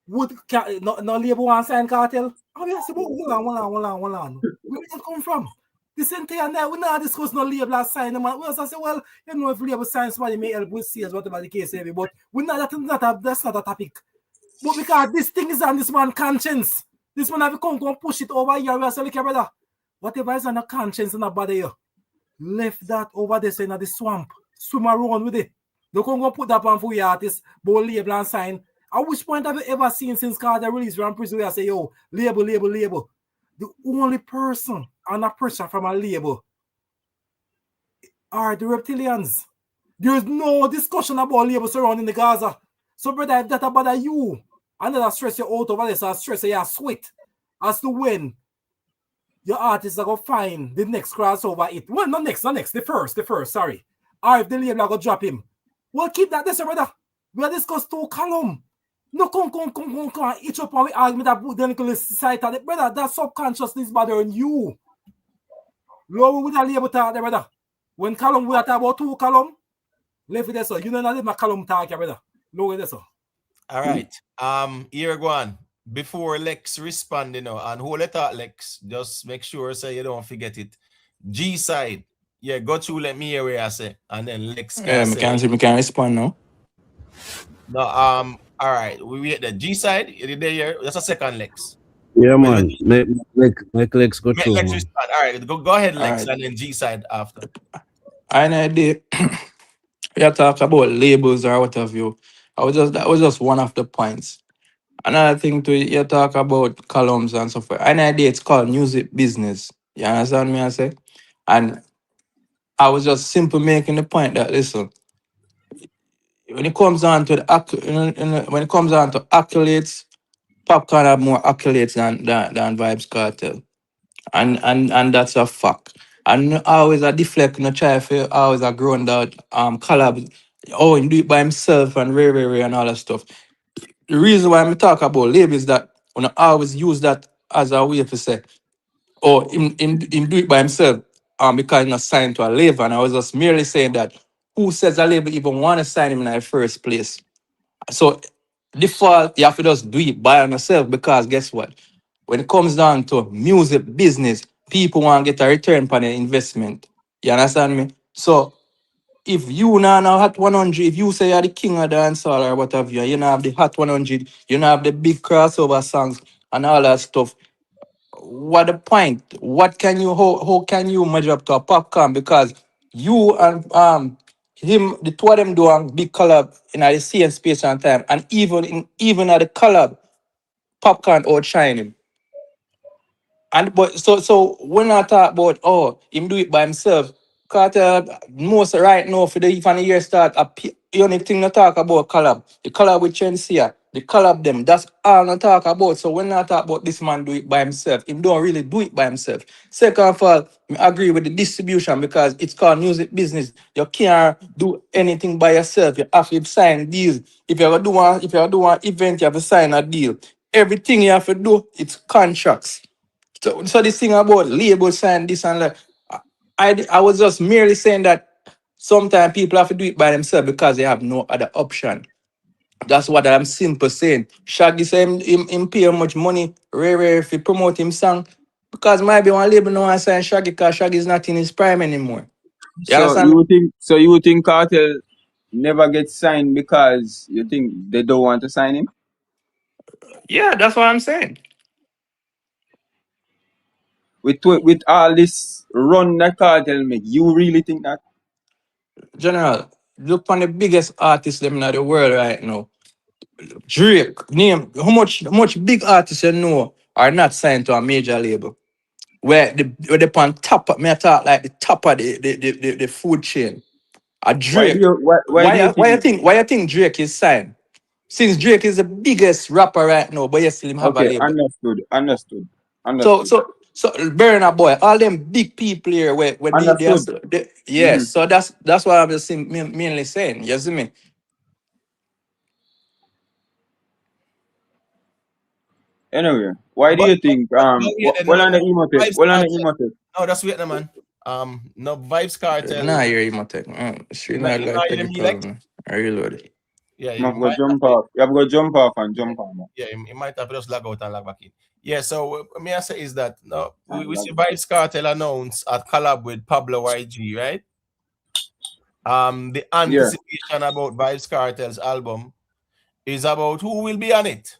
Would no label one sign Kartel? I say, hold on. Where did it come from? This entire night, we not discuss no label or sign them. We also say, well, you know, if label sign somebody may help with sales, whatever the case may be. But we not that's not a topic. But because this thing is on this man's conscience, this man have to come push it over here. We say, look, brother, whatever is on the conscience and the body here, left that over there so in the swamp. Swim around with it. Don't come go put that on for your artist, but label and sign. At which point have you ever seen since Kartel release Ram Prison where I say, yo, label. The only person under pressure from a label are the reptilians. There is no discussion about label surrounding the Gaza. So, brother, if that about you, and that stress you out over this, or stress you sweat as to when your artists are going to find the next crossover it. Well, not next, the first, sorry. Or if the label are going to drop him. Well, keep that this, brother. We are discuss two column. No, come, each up and we argue that the Nicholas society. Brother, that subconsciousness bothering you. Low with a label talk there, brother. When column we are talking about two column, left with this, so you know not let my column talk, brother. Low with this, so. All right. Here go on. Before Lex respond, you know, and who let out Lex, just make sure so you don't forget it. G side. Yeah, go through, let me hear what I say. And then Lex can we can respond now. No, all right. We wait the G side. There, that's a second Lex. Yeah, man. Make Lex go through. Lex respond. All right, go ahead, Lex, and then G side after. I know we talk about labels or what have you. That was just one of the points. Another thing to you talk about columns and so forth. I know it's called music business. You understand me? I say, and I was just simply making the point that listen, when it comes down to when it comes down to accolades, Popcaan have more accolades than Vybz Kartel, and that's a fact. And always a deflect, no try for always a grown out collab. Oh, he do it by himself and rare and all that stuff. The reason why I talk about label is that when I always use that as a way to say, oh, him do it by himself because he's not signed to a label. And I was just merely saying that who says a label even want to sign him in the first place? So default, you have to just do it by yourself because guess what? When it comes down to music business, people want to get a return on their investment. You understand me? So if you now Hot 100, if you say you're the king of dancehall or whatever, you now have the Hot 100, you now have the big crossover songs and all that stuff. What the point? What can you how can you measure up to a Popcaan? Because you and him, the two of them do a big collab in the same space and time, and even at the collab, Popcaan outshine him. And but so when I talk about him do it by himself, Carter most right now for the year start the only thing to talk about collab. The collab with Chensia, the collab them, that's all I talk about. So when I talk about this man do it by himself, he don't really do it by himself. Second of all, I agree with the distribution because it's called music business. You can't do anything by yourself. You have to sign deals. If you do one event, you have to sign a deal. Everything you have to do, it's contracts. So this thing about label sign this and that, I was just merely saying that sometimes people have to do it by themselves because they have no other option. That's what I'm simply saying. Shaggy say him pay much money, rare if he promote him song. Because maybe one label no one sign Shaggy because Shaggy is not in his prime anymore. You understand? You think Kartel never gets signed because you think they don't want to sign him? Yeah, that's what I'm saying. With all this run that Kartel make, you really think that? General, look on the biggest artists them in the world right now. Drake, name how much big artists you know are not signed to a major label. Where they on top of me, I talk like the top of the food chain. A Drake. Why you think Drake is signed? Since Drake is the biggest rapper right now, but you still have a label. Understood. So Burna Boy, all them big people here where yes. So that's what I'm just mainly saying. You see me? Anyway, why do you think on the emotive? No, that's Vietnam, man. No Vybz Kartel. Nah, you're emotive. Are you loaded? Yeah, you have got jump off and jump on. Yeah, he might have just lag out and lag back in. Yeah, so me I say is that no, we see Vybz Kartel announce a collab with Pablo YG, right? The anticipation about Vybz Kartel's album is about who will be on it.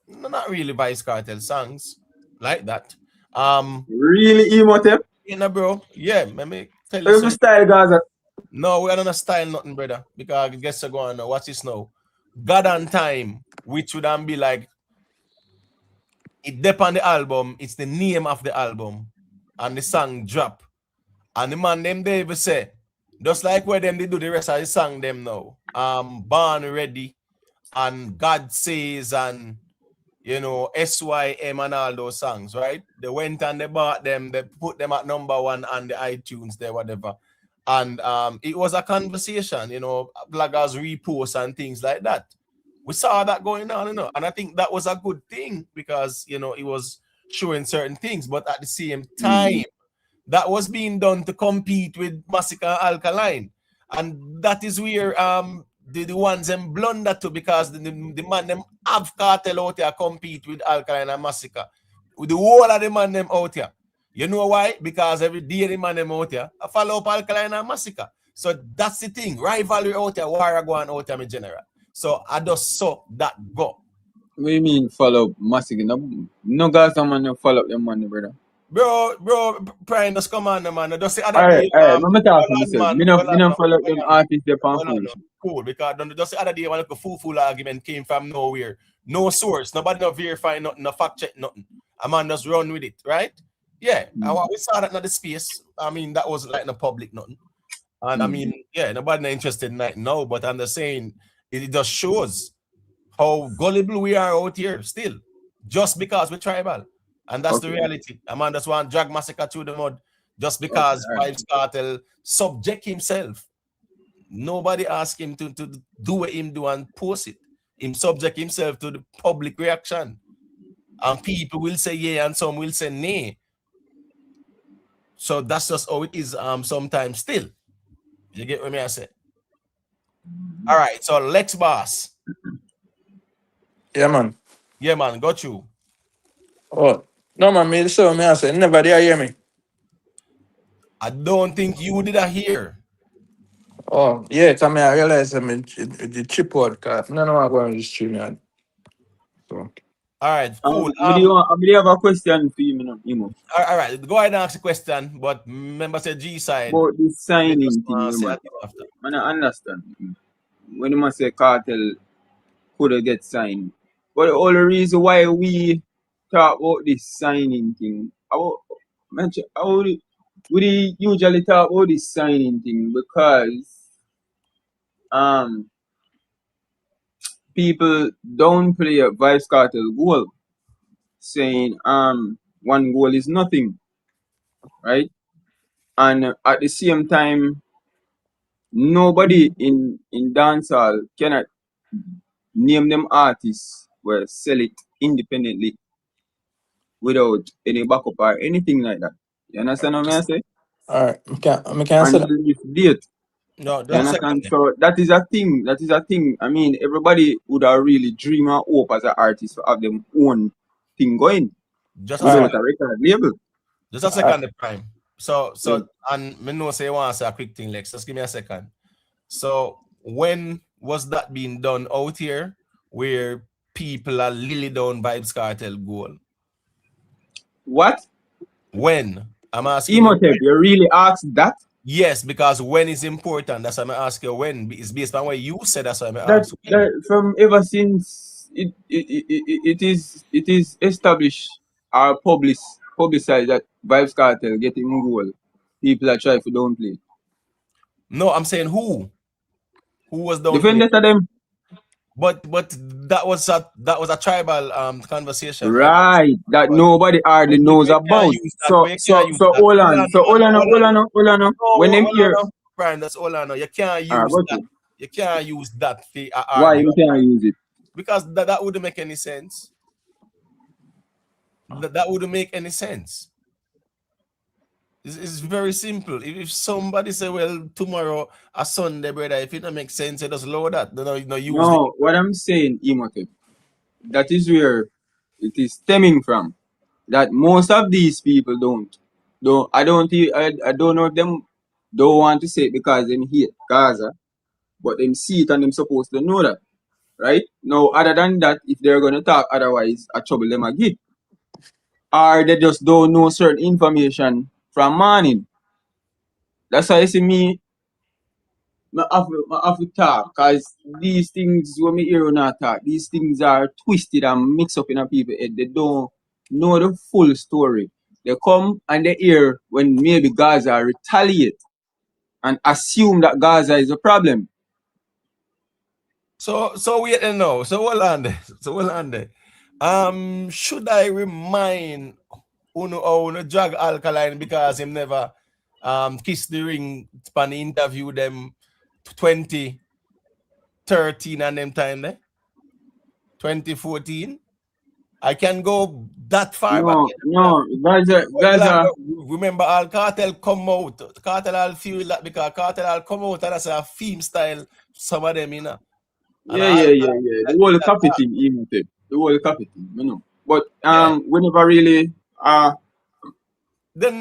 Not really Vybz Kartel songs like that. Really Emotep? You know, bro. Yeah, let me tell you Every something. style Gaza. No, we are not a style nothing, brother. Because I guess I go on now. What's this now? God and Time, which would then be like it depend on the album, it's the name of the album and the song drop. And the man them they even say, just like where them they do the rest of the song them now. Born Ready and God Says and you know SYM and all those songs, right? They went and they bought them, they put them at #1 on the iTunes there, whatever. And it was a conversation, you know, bloggers repost and things like that. We saw that going on, you know, and I think that was a good thing because you know it was showing certain things, but at the same time, that was being done to compete with Masicka and Alkaline, and that is where the ones them blunder to because the man them have Kartel out here compete with Alkaline and Masicka, with the whole of the man them out here. You know why? Because every day the man them out here I follow up Alkaline and Masicka. So that's the thing. Rivalry out here, war going out here in general. So I just saw that go. What do you mean follow up Masicka? No guys man follow up them money, brother. Bro, Brian, just come on, man. Just the other Alright, day, I'm talking myself. Me no man, follow up them artists they pan foolish. cool, because just the other day, one of the fool argument came from nowhere. No source, nobody no verify nothing, no fact check nothing. A man just run with it, right? Yeah, and we saw that in the space. I mean, that was like in the public nothing. And I mean, yeah, nobody not interested in that now, but I'm just saying it just shows how gullible we are out here still, just because we're tribal. And that's the reality. A man just want to drag Masicka through the mud just because Vybz Kartel subject himself. Nobody asked him to do what him do and post it. Him subject himself to the public reaction. And people will say yeah and some will say nay. So that's just how it is sometimes still. You get what I say? All right, so Lex Boss. Yeah, man. Yeah, man, got you. Oh, no, man, me so me I say never did hear me. I don't think you did hear. Oh, yeah, I mean I realize I mean the chip out cause no I'm going to the stream yard. So all right, cool. I have a question for you, Emo. All right, go ahead and ask the question, but remember say G side. About the signing thing, man. I understand. When you must say Kartel could get signed. But the only reason why we talk about this signing thing, we usually talk about this signing thing because people downplay a Vybz Kartel goal, saying one goal is nothing, right? And at the same time, nobody in dancehall cannot name them artists where sell it independently without any backup or anything like that. You understand what I say? alright, I can say that. Until this date. No, You understand? So that is a thing. That is a thing. I mean, everybody would have really dream and hope as an artist to have them own thing going. Just without a record label. Just a second, the prime. So and me know say you want to say a quick thing, Lex. Just give me a second. So when was that being done out here where people are lily down Vybz Kartel goal? What? When? I'm asking you really asked that? Yes, because when is important. That's why I'm asking you when. It's based on what you said. That's why I'm asking. From ever since it is established or publicized that Vybz Kartel getting goal, people are trying to downplay. No, I'm saying who? Who was downplaying? Defenders of them. But that was a tribal conversation. Right, that nobody hardly knows about. So hold on. When them hear, Brian, that's all I know. You can't use that. You can't use that. Why you can't use it? Because that wouldn't make any sense. That wouldn't make any sense. It's very simple. If somebody say, well, tomorrow a Sunday, brother, if it don't make sense, just load that. No, what I'm saying, Imhotep, that is where it is stemming from. that most of these people don't. I don't know if them don't want to say it because them hate Gaza, but them see it and them supposed to know that. Right? Now, other than that, if they're gonna talk otherwise, I trouble them again. Or they just don't know certain information from morning. That's why you see me I have to talk, because these things when me hear not talk, these things are twisted and mixed up in a people head. They don't know the full story. They come and they hear when maybe Gaza retaliate and assume that Gaza is a problem. So wait and know. So hold on there. Should I remind Uno drag Alkaline because him never kissed the ring span interview them 2013 and them time there? 2014? I can go that far back. No, Gaza. Remember, all Kartel come out. Kartel all feel that because Kartel all come out and that's a theme style. Some of them, you know. Yeah. The whole copy thing, even the whole copy thing, you know. But we never really we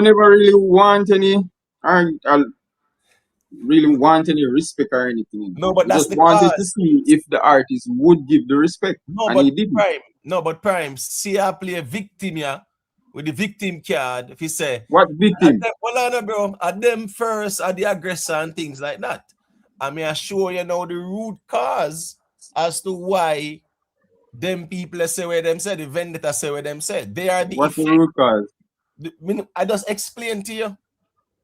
never really want any really want any respect or anything. No, but we that's just the wanted cause. to see if the artist would give the respect. No, and but he didn't. Prime. See, I play a victim here with the victim card. If he say what victim? Bro, at them first are the aggressor and things like that. I mean, I show you now the root cause as to why them people say where them said, the vendetta say where them said. They are the What's the root cause? I just explain to you.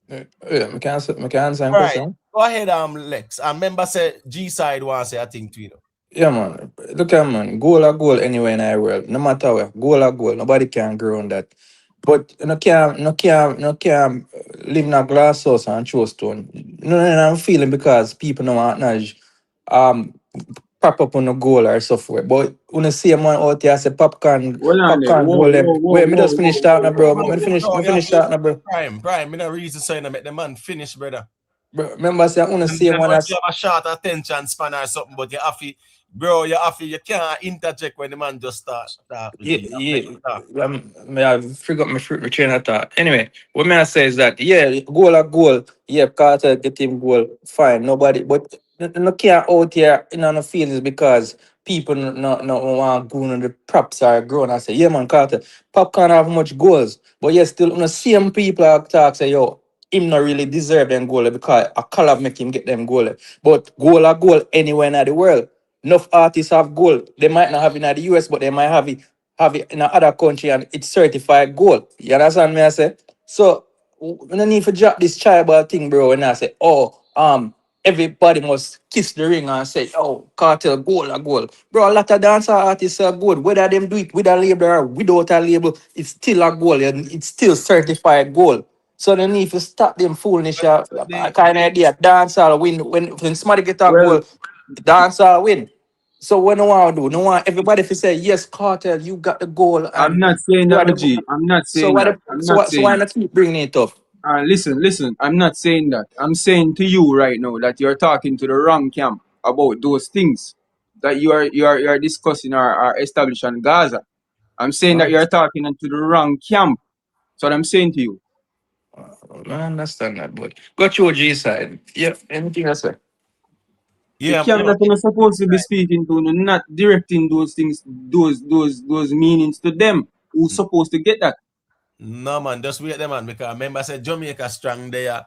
Yeah, I can answer question. Right. Go ahead, Lex. I remember say G side wants say I think to you. Yeah, man. Look at man. Goal or goal anywhere in the world. No matter where. Goal or goal. Nobody can grow on that. But you can't live in a glass house and throw stone. No, I'm feeling because people don't acknowledge pop up on a goal or software. But when you see a man out there say Popcaan goal them. Wait, me just finish that now, bro. Me finish that now, bro. Prime, me no reason saying I make the man finish, brother. Bro, remember say I want to see a man you have a short attention span or something, but you can't interject when the man just start. I forgot my train of thought. Anyway, what may I say is that goal or goal, Carter get him goal, fine, nobody, but no care out here in the feelings because people not want to go on the props are grown and say, yeah man, Carter, Popcaan have much goals, but still the same people talk say, yo, him not really deserve them goal because a collab make him get them goal. But goal or goal anywhere in the world. Enough artists have gold. They might not have it in the US, but they might have it in another country and it's certified gold. You understand me? I say? So we don't need to drop this tribal thing, bro. And I say, everybody must kiss the ring and say, oh, Kartel gold or gold. Bro, a lot of dancer artists are good. Whether them do it with a label or without a label, it's still a gold and it's still certified gold. So they need to stop them foolishness. Kind of idea. Dancehall win when somebody get a goal. Dancehall win. So what do I do? No one, everybody if you say yes, Kartel, you got the goal. And I'm not saying that, G. I'm not saying that. So why not keep bringing it up? Listen. I'm not saying that. I'm saying to you right now that you're talking to the wrong camp about those things that you are discussing or establishing Gaza. I'm saying that you're talking to the wrong camp. That's what I'm saying to you. I understand that, but go to G side. Yeah, anything else? The camp that you're supposed to be speaking to, not directing those things, those meanings to them. Who's supposed to get that? No man, just wait them man, because I remember I said Jamaica strong there.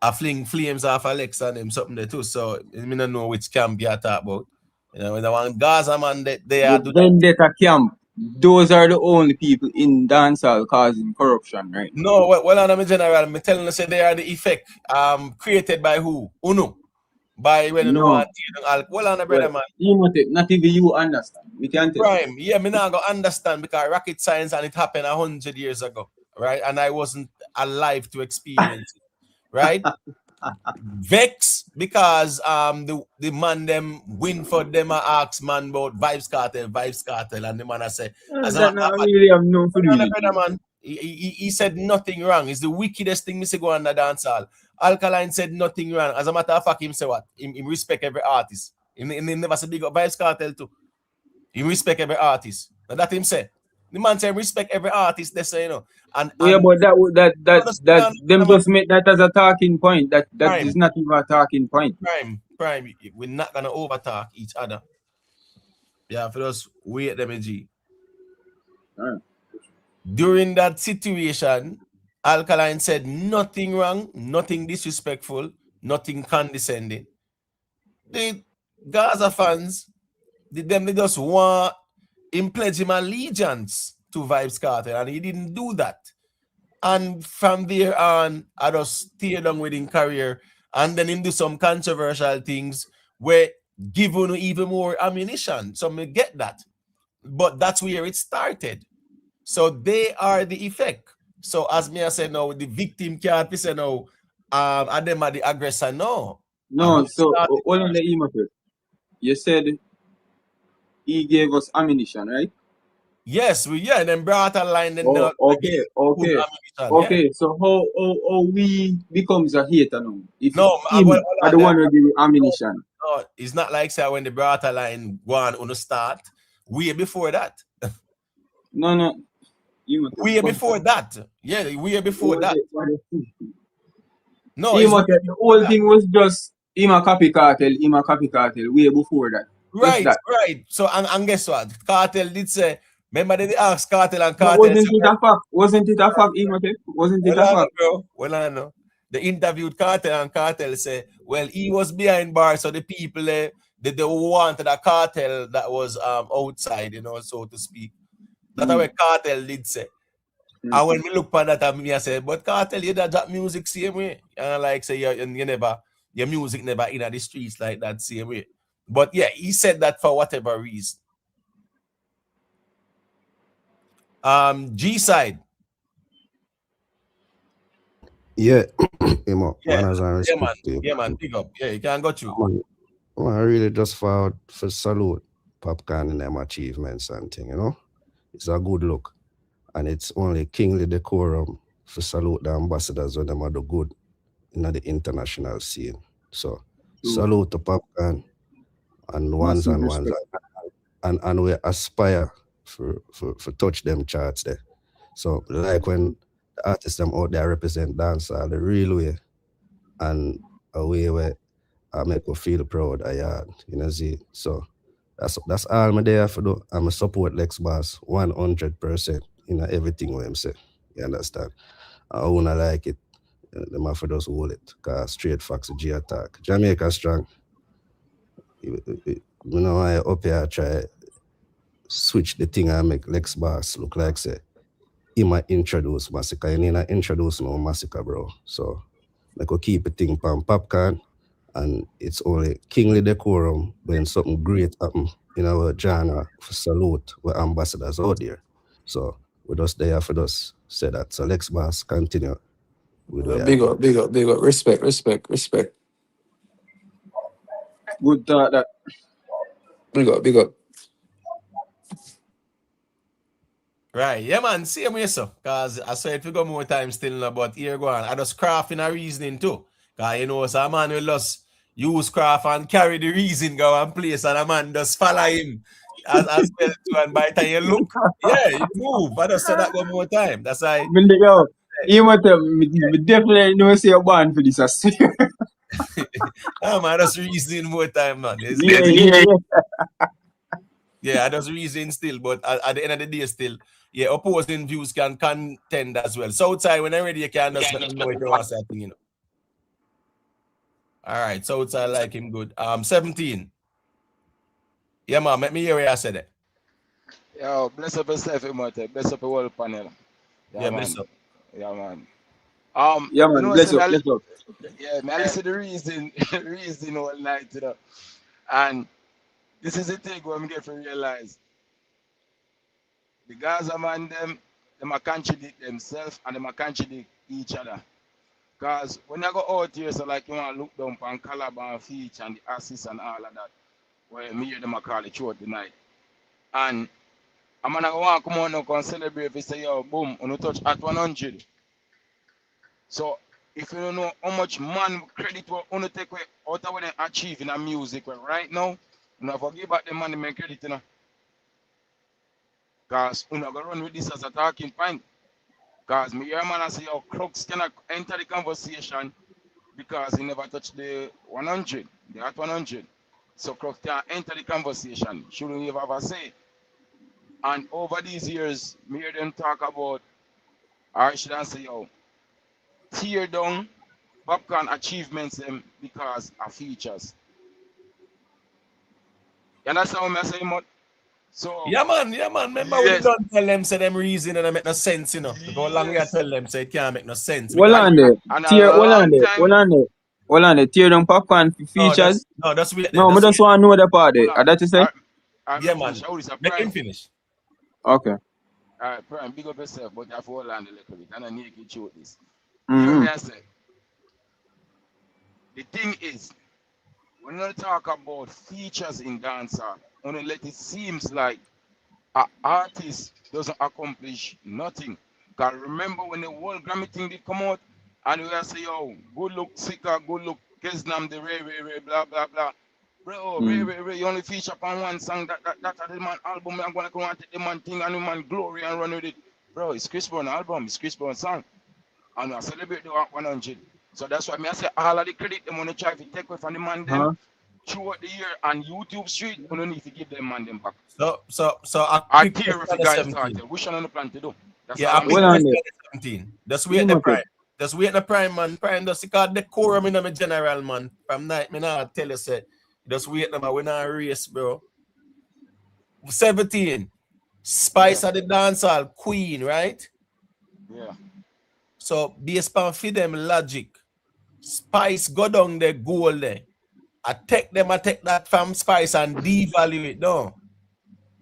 I fling flames off Alex and them something there too. So I don't know which camp you're talking about. You know, when I want Gaza man, they are the vendetta camp. Those are the only people in dancehall causing corruption, right? No, well, I'm general. I'm telling you, say they are the effect created by who? Uno. By when you want well on the brother man. Not even you understand. We can't tell. Prime. Yeah, me not gonna understand because rocket science and it happened 100 years ago, right? And I wasn't alive to experience it, right? Vex because the man them win for them ask man about Vybz Kartel, and the man I say as that not really have no brother man. He said nothing wrong. It's the wickedest thing me say go on the dancehall. Alkaline said nothing wrong. As a matter of fact, him say what? Him respect every artist. He never say big up Vybz Kartel too. He respect every artist. Now that him say. The man say respect every artist they say, you know. And Yeah, but that them man, just make that as a talking point. That is prime, not even a talking point. prime. We're not gonna overtalk each other. Yeah, for us wait them G. Right. During that situation, Alkaline said nothing wrong, nothing disrespectful, nothing condescending. The Gaza fans, they just want him pledge him allegiance to Vybz Kartel, and he didn't do that. And from there on, I just stay along with his career, and then him do some controversial things where give him even more ammunition. So me get that. But that's where it started. So they are the effect. So as me I said now, the victim can't say now, and them are the aggressor. No. No, so all on the email. You said he gave us ammunition, right? Yes, and then brought a line then okay. ammunition, So how we becomes a hater now? If no, him are the one who give you ammunition. No, it's not like say when the brought a line go on start. Way before that. No. Way before that. Yeah, way before that. No, the whole thing was just him a copy Kartel way before that. Right. So and guess what? Kartel did say, remember they asked Kartel and But Kartel. wasn't it a fact? Wasn't it a fact, Wasn't it a fact? Bro. Well, I know. They interviewed Kartel and Kartel say, well, he was behind bars, so the people they wanted a Kartel that was outside, you know, so to speak. That's what Kartel did say. And when we look at that, I say, but Kartel, you that music same way. And like say your music never in the streets like that same way. But yeah, he said that for whatever reason. G side. Yeah, man, big up. Yeah, you can go through. I really just for salute Popcaan and them achievements and thing, you know. It's a good look. And it's only kingly decorum for salute the ambassadors when them are do good in the international scene. So salute to Popcaan and ones and we aspire for touch them charts there. So like when the artists them out there represent dancehall the real way and a way where I make you feel proud of yard, you know, see. So that's all I'm there for do. I'm a support Lex Boss 100% in everything what I'm say. You understand? I wanna like it. Them have to just hold it. Cause straight facts G attack. Jamaica strong. You know I up here try switch the thing and make Lex Boss look like say he might introduce Masicka. You need to introduce no Masicka, bro. So I could keep a thing from Popcaan and it's only kingly decorum when something great happen in our genre for salute with ambassadors out there. So we just there for us say that. So Lex Boss continue. Big up. Respect. Good thought that. Big up. Right, yeah, man. Same way, so. Because I saw it we got more time still, but here go on. I just crafting a reasoning too. Because you know, so a man will just use craft and carry the reason go and place, and a man just follow him as well too. And by the time you look, yeah, you move. I just said that one more time. That's why. You must definitely know say you're born for this. I swear. No, man, I just reasoning more time, man. Yeah, I just reason still, but at the end of the day, still, yeah, opposing views can contend as well. So outside, when I'm ready, you can just let them know if you want something, you know. All right, so outside like him good. 17. Yeah, man, let me hear what I said it. Yo, bless up yourself, Imate. Bless up your whole panel. Yeah, bless up. Yeah, man. Yeah, man, bless up. Yeah, man, I listen to reason all night, you know. And this is the thing where I get to realize the Gaza man, them are contradict themselves and them are contradict each other. Because when I go out here, so like you want to look down on Calabar and Feach and the assist and all of that, where me hear them a call it throughout the night. And I'm going to want to come on and celebrate if you say, yo, boom, on touch at 100. So if you don't know how much man credit what on take away out of what they achieve in a music right now, you know, forgive back the money make credit, you know. Because we're not going to run with this as a talking point. Because me hear man I say, oh, Crooks cannot enter the conversation because he never touched the 100, the at 100. So Crooks can't enter the conversation. Shouldn't even have a say. And over these years, me hear them talk about, or I should say, yo, tear down Popcaan achievements them because of features. You understand what I'm saying, Mud? So yeah, man. Remember when you don't tell them say them reason and it make no sense, you know. Because how long you tell them say it can't make no sense. Hold on there. Hold on there. Tear down Popcaan features. No, that's weird. No, I just want to know the part there. Are that you say? Yeah, man. Make him finish. Okay. Alright, Prime, big up yourself, but you have to hold on a little bit and I need to show this. Mm-hmm. Hear me say. The thing is, when you talk about features in dancehall, only let it seems like an artist doesn't accomplish nothing. Because remember when the whole Grammy thing did come out, and we were say, yo, good look Sika, good look Kesnam, the Ray, blah, blah, blah. Bro, Ray, you only feature on one song, that's the man album, I'm going to go and take the man thing and the man glory and run with it. Bro, it's Chris Brown album, it's Chris Brown song. And I celebrate the 100. So that's why I say all of the credit them want to try to take away from the man them throughout the year and YouTube street, we don't need to give them man them back. So I care if the guys started. Which one on the plan to do? That's yeah, all I'm 17. Just wait the prime. Just wait the prime, man. Prime just because the quorum in the general, man. From night, me not tell you say. Just wait them, we not race, bro. 17. Spice at the dancehall queen, right? Yeah. So based on feed them logic, Spice go down the goal there. I take that from Spice and devalue it down.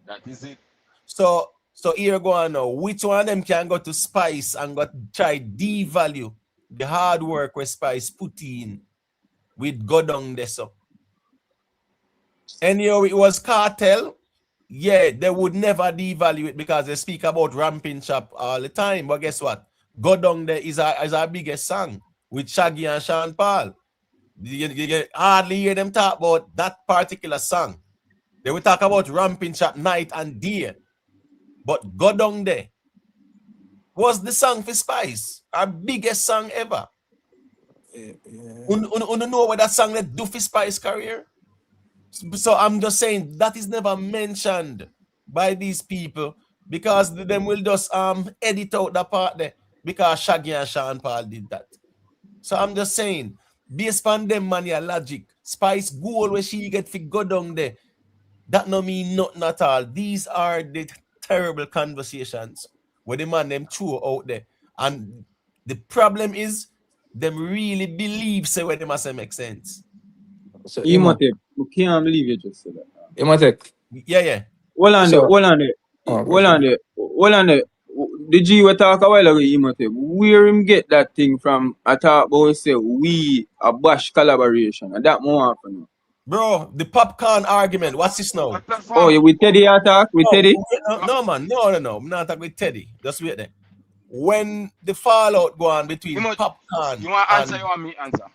That is it. So here go on now. Which one of them can go to Spice and go try devalue the hard work where Spice put in with go down there so. Anyhow, it was Kartel. Yeah, they would never devalue it because they speak about ramping chop all the time. But guess what? Go Down There is our biggest song with Shaggy and Sean Paul. You hardly hear them talk about that particular song. They will talk about ramping chop night and day. But Go Down There was the song for Spice, our biggest song ever. You know what that song that do for Spice career? So I'm just saying that is never mentioned by these people because them will just edit out that part there because Shaggy and Sean Paul did that. So I'm just saying, based on them man your logic, Spice goal where she get to go down there, that no mean nothing at all. These are the terrible conversations where the man them throw out there. And the problem is them really believe say where they must make sense. So Imhotep, I can't believe you just said that. Imhotep. Yeah. Hold on there. The G we talk a while ago, Imhotep. Where him get that thing from? I talk about say we a bash collaboration. And that more often. Bro, the Popcaan argument. What's this now? Oh, you with Teddy attack? With Teddy? No, man. No. I'm not talking with Teddy. Just wait there. When the fallout go on between Popcaan, you want to answer? You want me answer?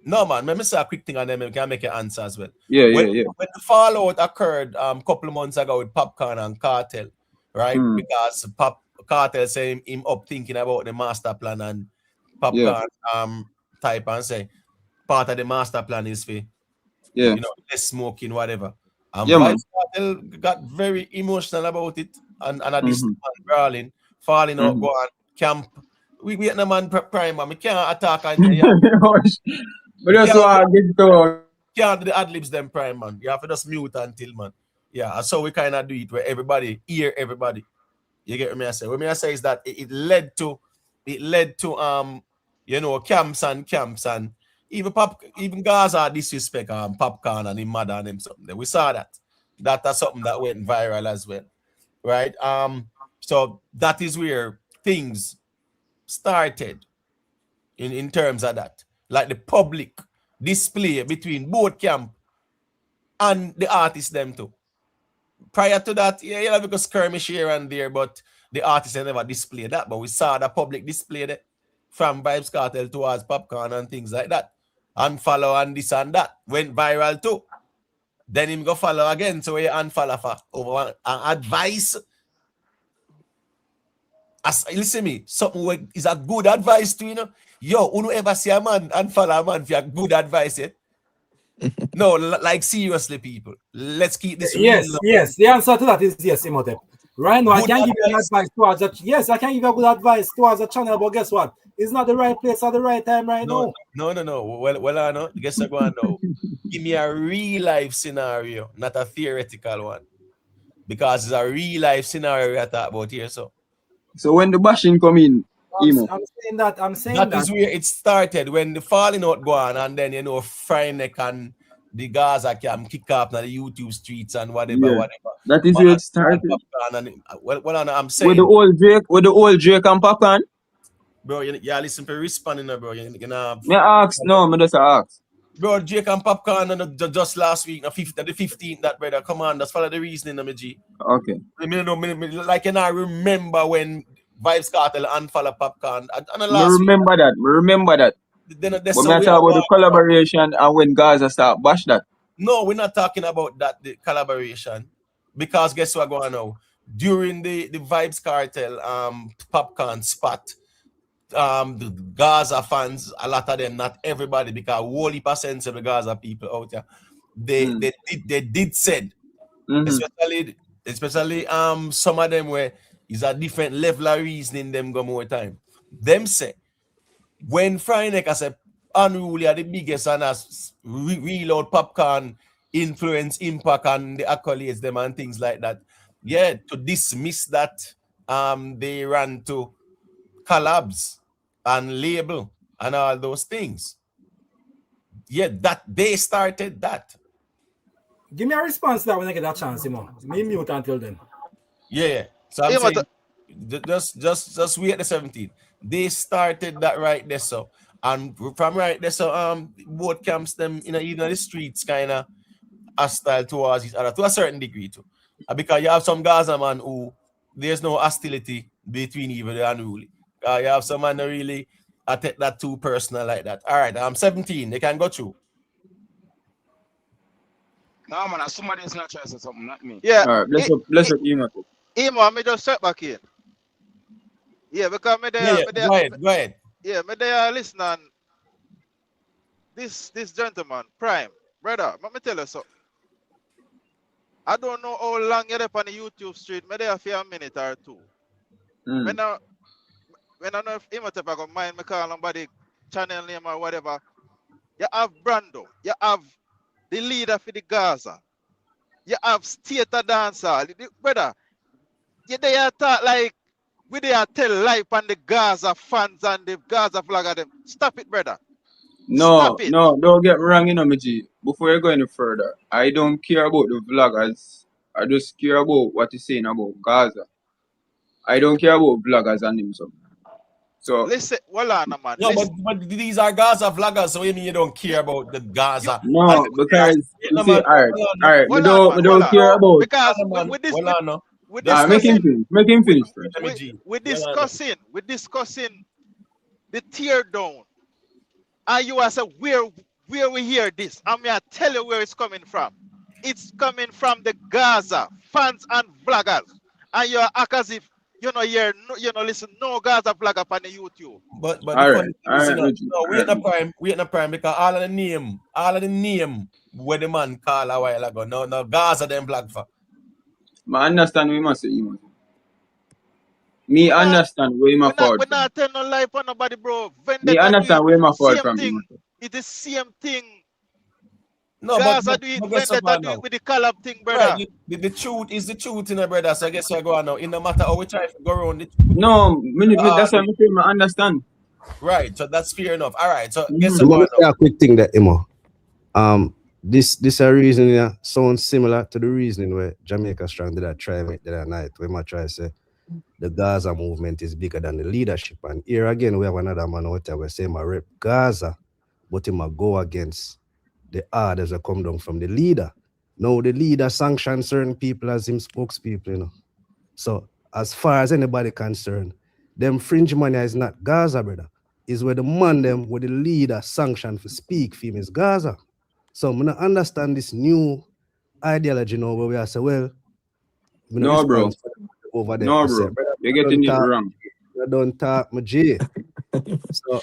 No, man. Let me say a quick thing and then we can make an answer as well. Yeah. When the fallout occurred couple of months ago with Popcaan and Kartel, right? Because Kartel say him up thinking about the master plan and Popcaan type and say part of the master plan is for less smoking, whatever. And Vybz Kartel got very emotional about it and at this man brawling, falling out, go on camp. We get no man prime, man. We can't attack and but that's why I get to can't do the ad-libs them prime, man. You have to just mute until, man. Yeah, so we kind of do it where everybody hear everybody. You get what me I say? What me I say is that it led to camps and even Gaza disrespect Popcaan and him mother and him something. We saw that. That's something that went viral as well. Right? So that is where things started in terms of that. Like the public display between both camp and the artists them too. Prior to that, you have a skirmish here and there, but the artists never displayed that. But we saw the public display that from Vybz Kartel towards Popcaan and things like that. Unfollow and this and that. Went viral too. Then him go follow again. So he unfollow for over and advice. Listen me, something is a good advice to you know. Yo, who ever see a man and follow a man for a good advice yet? No, like seriously, people. Let's keep this real. Yes. The answer to that is yes, Imhotep. Right now, I can give you advice towards that. Yes, I can give you good advice towards the channel, but guess what? It's not the right place at the right time right now. No. Well, I know. Guess I go on now. Give me a real life scenario, not a theoretical one. Because it's a real life scenario we are talking about here. So when the bashing come in, I'm saying that is where it started, when the falling out go on, and then you know Fryneck and the Gaza can kick up on the YouTube streets and whatever. That is where it started. I'm saying with the old Drake and Popcaan. Bro, you listen to responding, bro. You know, me ask, no, me just ask. Bro, Drake and Popcaan and just last week, the 15th, that brother. Come on, that's follow the reasoning, G. Okay. Like, and I remember when Vybz Kartel unfollow Popcaan. I remember that. Then but me talk about the collaboration and when Gaza start bash that. No, we're not talking about that, the collaboration. Because guess what going on now? During the Vybz Kartel Popcaan spot, the Gaza fans, a lot of them, not everybody, because whole heap of sense of the Gaza people out there, they did said, especially some of them where is a different level of reasoning them go more time. Them say when Fryneck as a unruly are the biggest and as reload Popcaan influence, impact, and the accolades them and things like that. Yeah, to dismiss that, they ran to collabs and label and all those things. Yeah, that they started that. Give me a response to that when I get that chance, Simon. Me mute until then. Yeah. So I'm saying just wait the 17th. They started that right there, so and from right there, so both camps them even the streets kind of hostile towards each other to a certain degree too. Because you have some Gaza man who there's no hostility between evil and unruly. You have some man that really take that too personal like that. All right, I'm 17. They can go through. No, man, somebody is not trying to say something, not me. Yeah. All right, bless up, Emo, I may just set back in. Yeah, because me there. Go ahead. Yeah, me there listening. This gentleman, Prime, brother, let me tell you something. I don't know how long you're up on the YouTube street. Me there for a minute or two. When I know if Imhotep I got mind me call somebody channel name or whatever. You have Brando, you have the leader for the Gaza, you have State of Dancehall. Brother, you there talk like we there tell life on the Gaza fans and the Gaza flag of them. Stop it, brother. No, don't get me wrong, G. Before you go any further, I don't care about the vloggers. I just care about what you're saying about Gaza. I don't care about vloggers and them something. So listen, well on, man. No, but these are Gaza vloggers, so you mean you don't care about the Gaza? No, because you see, all right, we don't care about because with this make him finish first. We're discussing the tear down. And you are saying where we hear this. I'm gonna tell you where it's coming from. It's coming from the Gaza fans and vloggers. And you act as if listen, no Gaza vlogger on the YouTube. But we ain't a prime because all of the name where the man call a while ago. No Gaza them vlog for. I understand we must say me understand where my fault. We're not telling no lie for nobody, bro. Me understand where my fault from. It is same thing. No, Gaza do it, Vendetta do it with the collab thing, brother. Right, the truth is the truth, brother. So I guess I go on now. It no matter how we try to go around it. No, that's what I'm saying. I understand. Right, so that's fair enough. All right, so guess I go on now. A quick thing that this a reason sounds similar to the reasoning where Jamaica Strong did that try make that night where I try to say the Gaza movement is bigger than the leadership. And here again, we have another man out there who say, I rep Gaza, but he might go against the orders that come down from the leader. Now, the leader sanctions certain people as him spokespeople, So, as far as anybody concerned, them fringe money is not Gaza, brother. Is where the man them, where the leader sanctioned for speak for him is Gaza. So, I don't understand this new ideology now where we are say, well, no, bro. Over there. No, bro. You're getting it wrong. I don't talk my G. So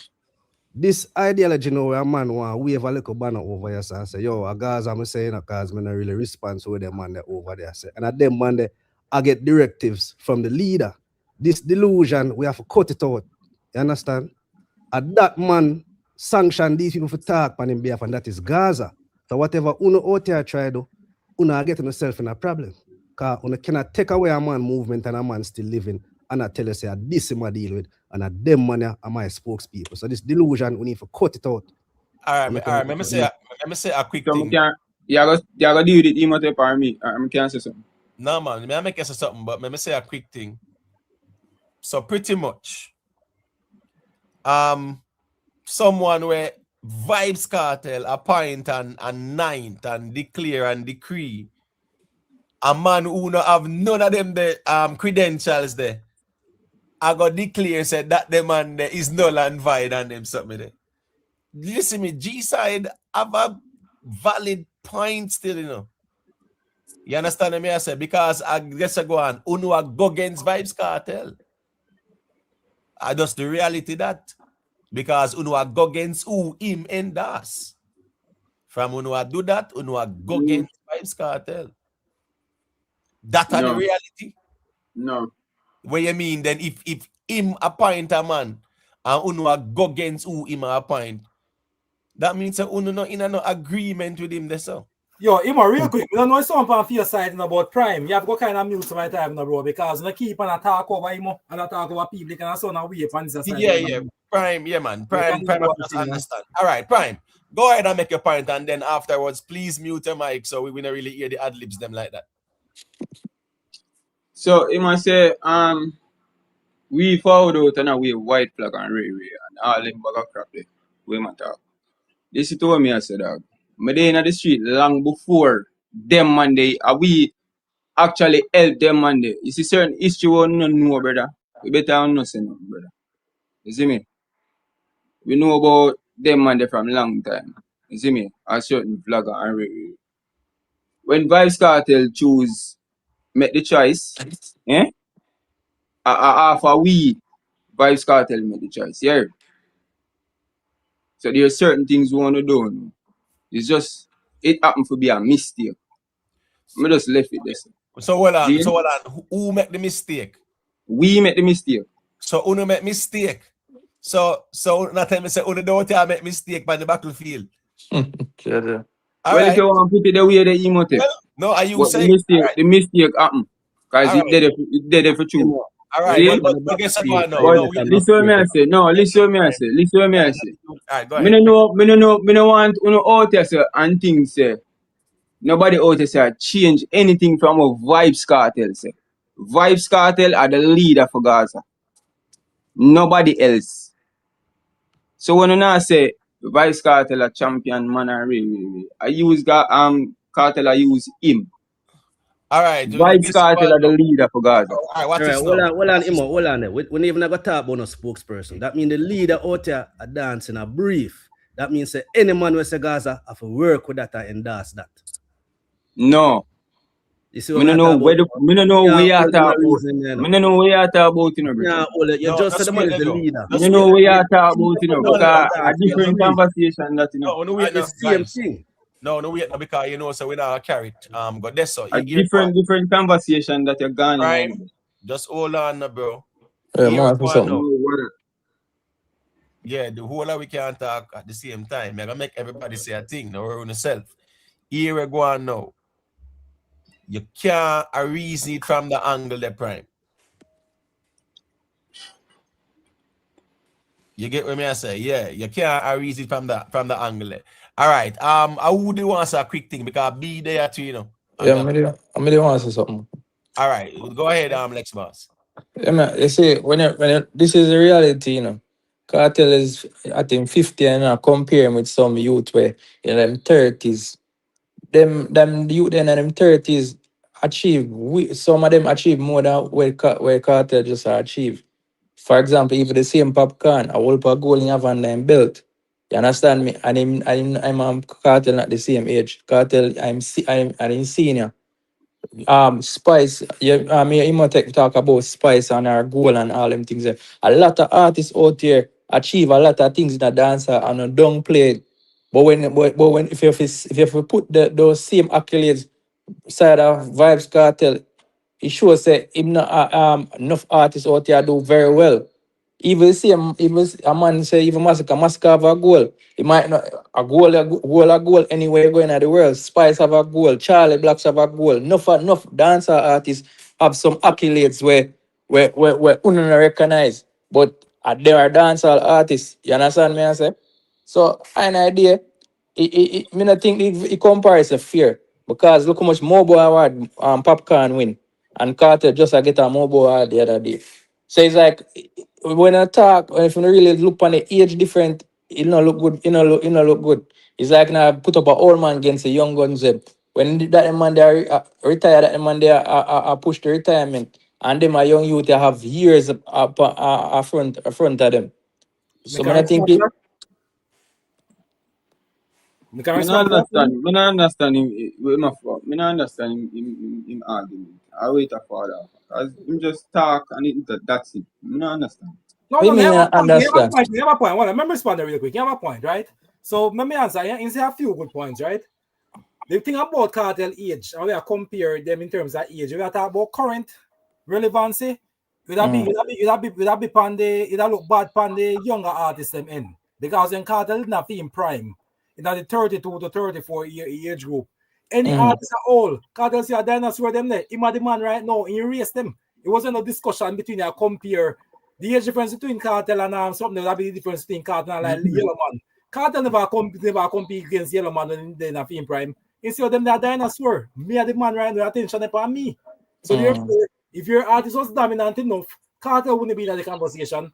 this ideology, you know, where a man want wave a little banner over here, so I say, yo, a guys I'm saying because I'm not really respond to them man there over there. Say. And at them man there, I get directives from the leader. This delusion, we have to cut it out. You understand? At that man sanction these people for talk on him behalf, and that is Gaza. So whatever Uno out here try to, Uno get yourself in a problem. Because Uno cannot take away a man movement and a man still living, and I tell you, say, this is my deal with, and at them money are my spokespeople. So this delusion, we need to cut it out. All right, let me say a quick So thing. you gotta deal with it, him out for me. I can't say something. No, man, I make say something, but let me say a quick thing. So pretty much, someone where Vybz Kartel appoint and ninth and declare and decree a man who no have none of them the credentials there. I got declare said that the man there is null and void and them something there. Listen me, G side have a valid point still, you know. You understand me? I say because I guess I go on Uno go against Vybz Kartel. I just the reality that because Uno go against who him endorse. From Uno do that, Uno go against Vybz Kartel. That are the reality. No. What you mean then if him appoint a man and Uno go against who him appoint, that means that Uno not in no agreement with him there so. Yo, Imo, real quick, we don't know something for your side about Prime. You have to go kind of mute my time now, bro, because you keep on a talk over Imo and a talk over people, can also now wait on this side. Yeah, Prime, yeah, man. Prime, I understand. All right, Prime, go ahead and make your point, and then afterwards, please mute your mic so we don't really hear the ad libs them like that. So he must say, we found out and we white flag and ray and all them bag of crap there. We matter. This is what me I said, dog. Me dey in the street long before them man they we actually help them man they. You see certain history we don't know, brother. We better not say no, brother. You see me? We know about them man they from long time. You see me? A certain flagger and ray. When Vybz Kartel choose make the choice, half a we Vybz Kartel make the choice, yeah. So there are certain things we want to do. It's just it happened to be a mistake. I just left it there. So hold on. Who make the mistake? We make the mistake. So Uno make mistake. So not tell me say Uno don't make mistake by the battlefield. Well, if you want to put it the way the emote. Well, no, are you but saying the mistake happened? Because it did for true. All right, but guess what now? Listen what me I say. No, listen what me I say. Listen what me I say. All right, go ahead. Me no want out there say and things say. Nobody out there say change anything from a Vybz Kartel say. Vybz Kartel are the leader for Gaza. Nobody else. So when I say Vybz Kartel a champion man and I use Kartel I use him. All right. Vybz Kartel are the leader for Gaza. All right, watch this hold on there. We never going to talk about no spokesperson. That means the leader out there are dancing a brief. That means any man who say Gaza have to work with that and endorse that. No. You see I don't know where you are talking about. I don't know where you are talking about, you know, bro. You just said the man is the leader. I don't know where you are talking about, you know, because a different conversation that, you know. No, wait, the same thing. No, wait, because you know, so we not carry it. But that's so. A different conversation that you're gone. Right. Just hold on, bro. Yeah, the whole of we can't talk at the same time. You're gonna make everybody say a thing. Now we're on yourself. Here we go on now. You can't reason it from the angle the Prime. You get what I say? Yeah, you can't reason it from the angle there. All right. I would want to say a quick thing because be there too, you know. Yeah, I'm really want to say something. All right, go ahead, Lex Boss. Yeah, man, you see, when this is the reality, you know. Kartel is, I think, 50 and I compare him with some youth where in them 30s. Them youth in them 30s some of them achieve more than where Kartel just achieve. For example, even the same Popcaan, a whole per goal in a Van Dyne belt. You understand me? And I'm Kartel at the same age. Kartel, I'm senior. Spice, yeah, you might talk about Spice and our goal and all them things there. A lot of artists out here achieve a lot of things in the dancer and don't play it. But when if you put those same accolades side of Vybz Kartel, it shows that him not, enough artists out there do very well. Even a man say even Masicka have a goal. It might not a goal anywhere going at the world. Spice have a goal. Charlie Blacks have a goal. Enough dancer artists have some accolades where uno not recognize. But there are dancehall artists. You understand me? I say. So an idea. Me not think it comparison fair because look how much Mobo award Popcaan win and Carter just get a Mobo award the other day. So it's like when I talk, if you really look on the age different, it not look good. It not look good. It's like now put up an old man against a young guns. When that man they retire, that man they push the retirement, and them a young youth they have years up front of them. So Make when a I think response to it, that? Make a Me not response to that? understand. Me not understand him. Me not understand him argument. I wait for that. Cause him just talk and that's it. Me not understand. No, what you no, you mean have a I point. You have a understand? point. You have a point. Well, let me respond real quick. You have a point, right? So let me answer. You say a few good points, right? The thing about Cartel age, and we are compare them in terms of age. We are talking about current relevancy. It'll be pan the it'll look bad pan the younger artists them in. Because when Cartel did not in prime, in the 32 to 34 year age group. Any artist at all, Cartel say a dinosaur them there. Him a the man right now, he erase them. It wasn't a discussion between a compare. The age difference between Cartel and something that be the difference between Cartel and like Yellow Man. Cartel never compete against Yellow Man when they not in prime. Instead of them that dinosaur, me are the man right now, attention upon me. So therefore, if your artist was dominant enough, Cartel wouldn't be in the conversation.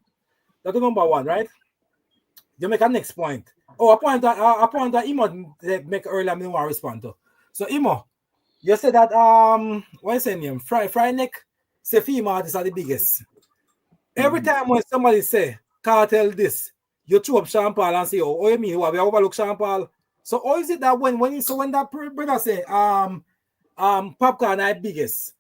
That's the number one, right? You make a next point. Oh, a point that Imo make earlier, I want to respond to. So Imo, you said that what's his name? Fry Neck say female artists are the biggest. Every time when somebody say Cartel this, you throw up Sean Paul and say, oh, you mean what we overlook Sean Paul? So how is it that when that brother say Popcaan are biggest?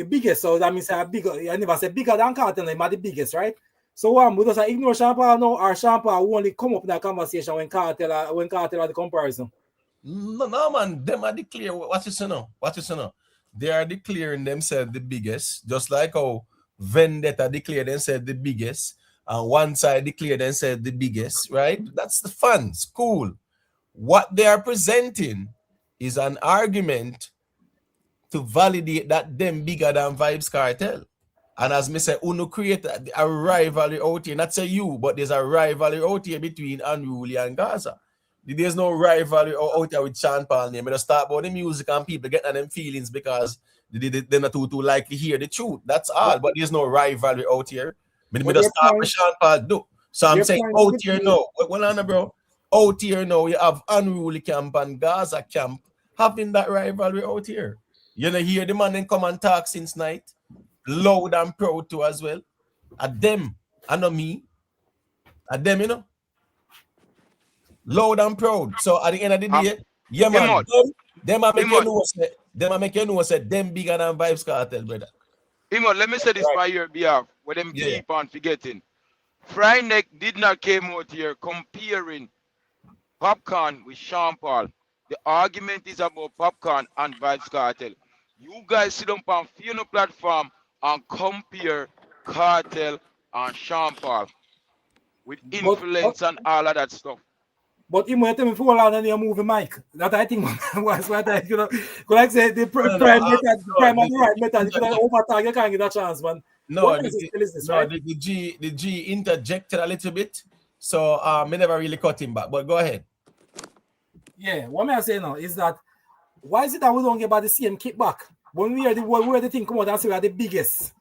Biggest, so that means bigger. I never say bigger than Cartel, they are the biggest, right? So we just ignore Sean Paul now, or Sean Paul will only come up in that conversation when Cartel are the comparison. No, man, them are declare what you say now. They are declaring themselves the biggest, just like how Vendetta declared themselves the biggest, and one side declared themselves the biggest, right? That's the fans. Cool. What they are presenting is an argument to validate that them bigger than Vybz Kartel. And as me say, Uno create a rivalry out here. Not say you, but there's a rivalry out here between Unruly and Gaza. There's no rivalry out here with Sean Paul name. I just start about the music and people getting them feelings because they're not too likely to hear the truth. That's all. But there's no rivalry out here. Me just start with Sean Paul. No. So I'm saying out here now. Well, on, bro. Out here now, you have Unruly camp and Gaza camp having that rivalry out here. You know, hear the man then come and talk since night. Loud and proud too as well. At them, I know me. At them, you know. Loud and proud. So at the end of the day, yeah, man, them I make you know say them bigger than Vybz Kartel, brother. Imo, let me say this by your behalf, what them keep on forgetting. Fryneck did not came out here comparing Popcaan with Sean Paul. The argument is about Popcaan and Vybz Kartel. You guys sit up on Fiona platform and compare Kartel and Sean Paul with influence and all of that stuff. But you might tell me for all your movie mic. That I think was what I like say the prime of the right method. You can overtake, you can't get a chance, man. No, the G interjected a little bit, so me never really cut him back. But go ahead. Yeah, what may I say now is that why is it that we don't get about the same kickback when we are the thing come out and say we are the biggest?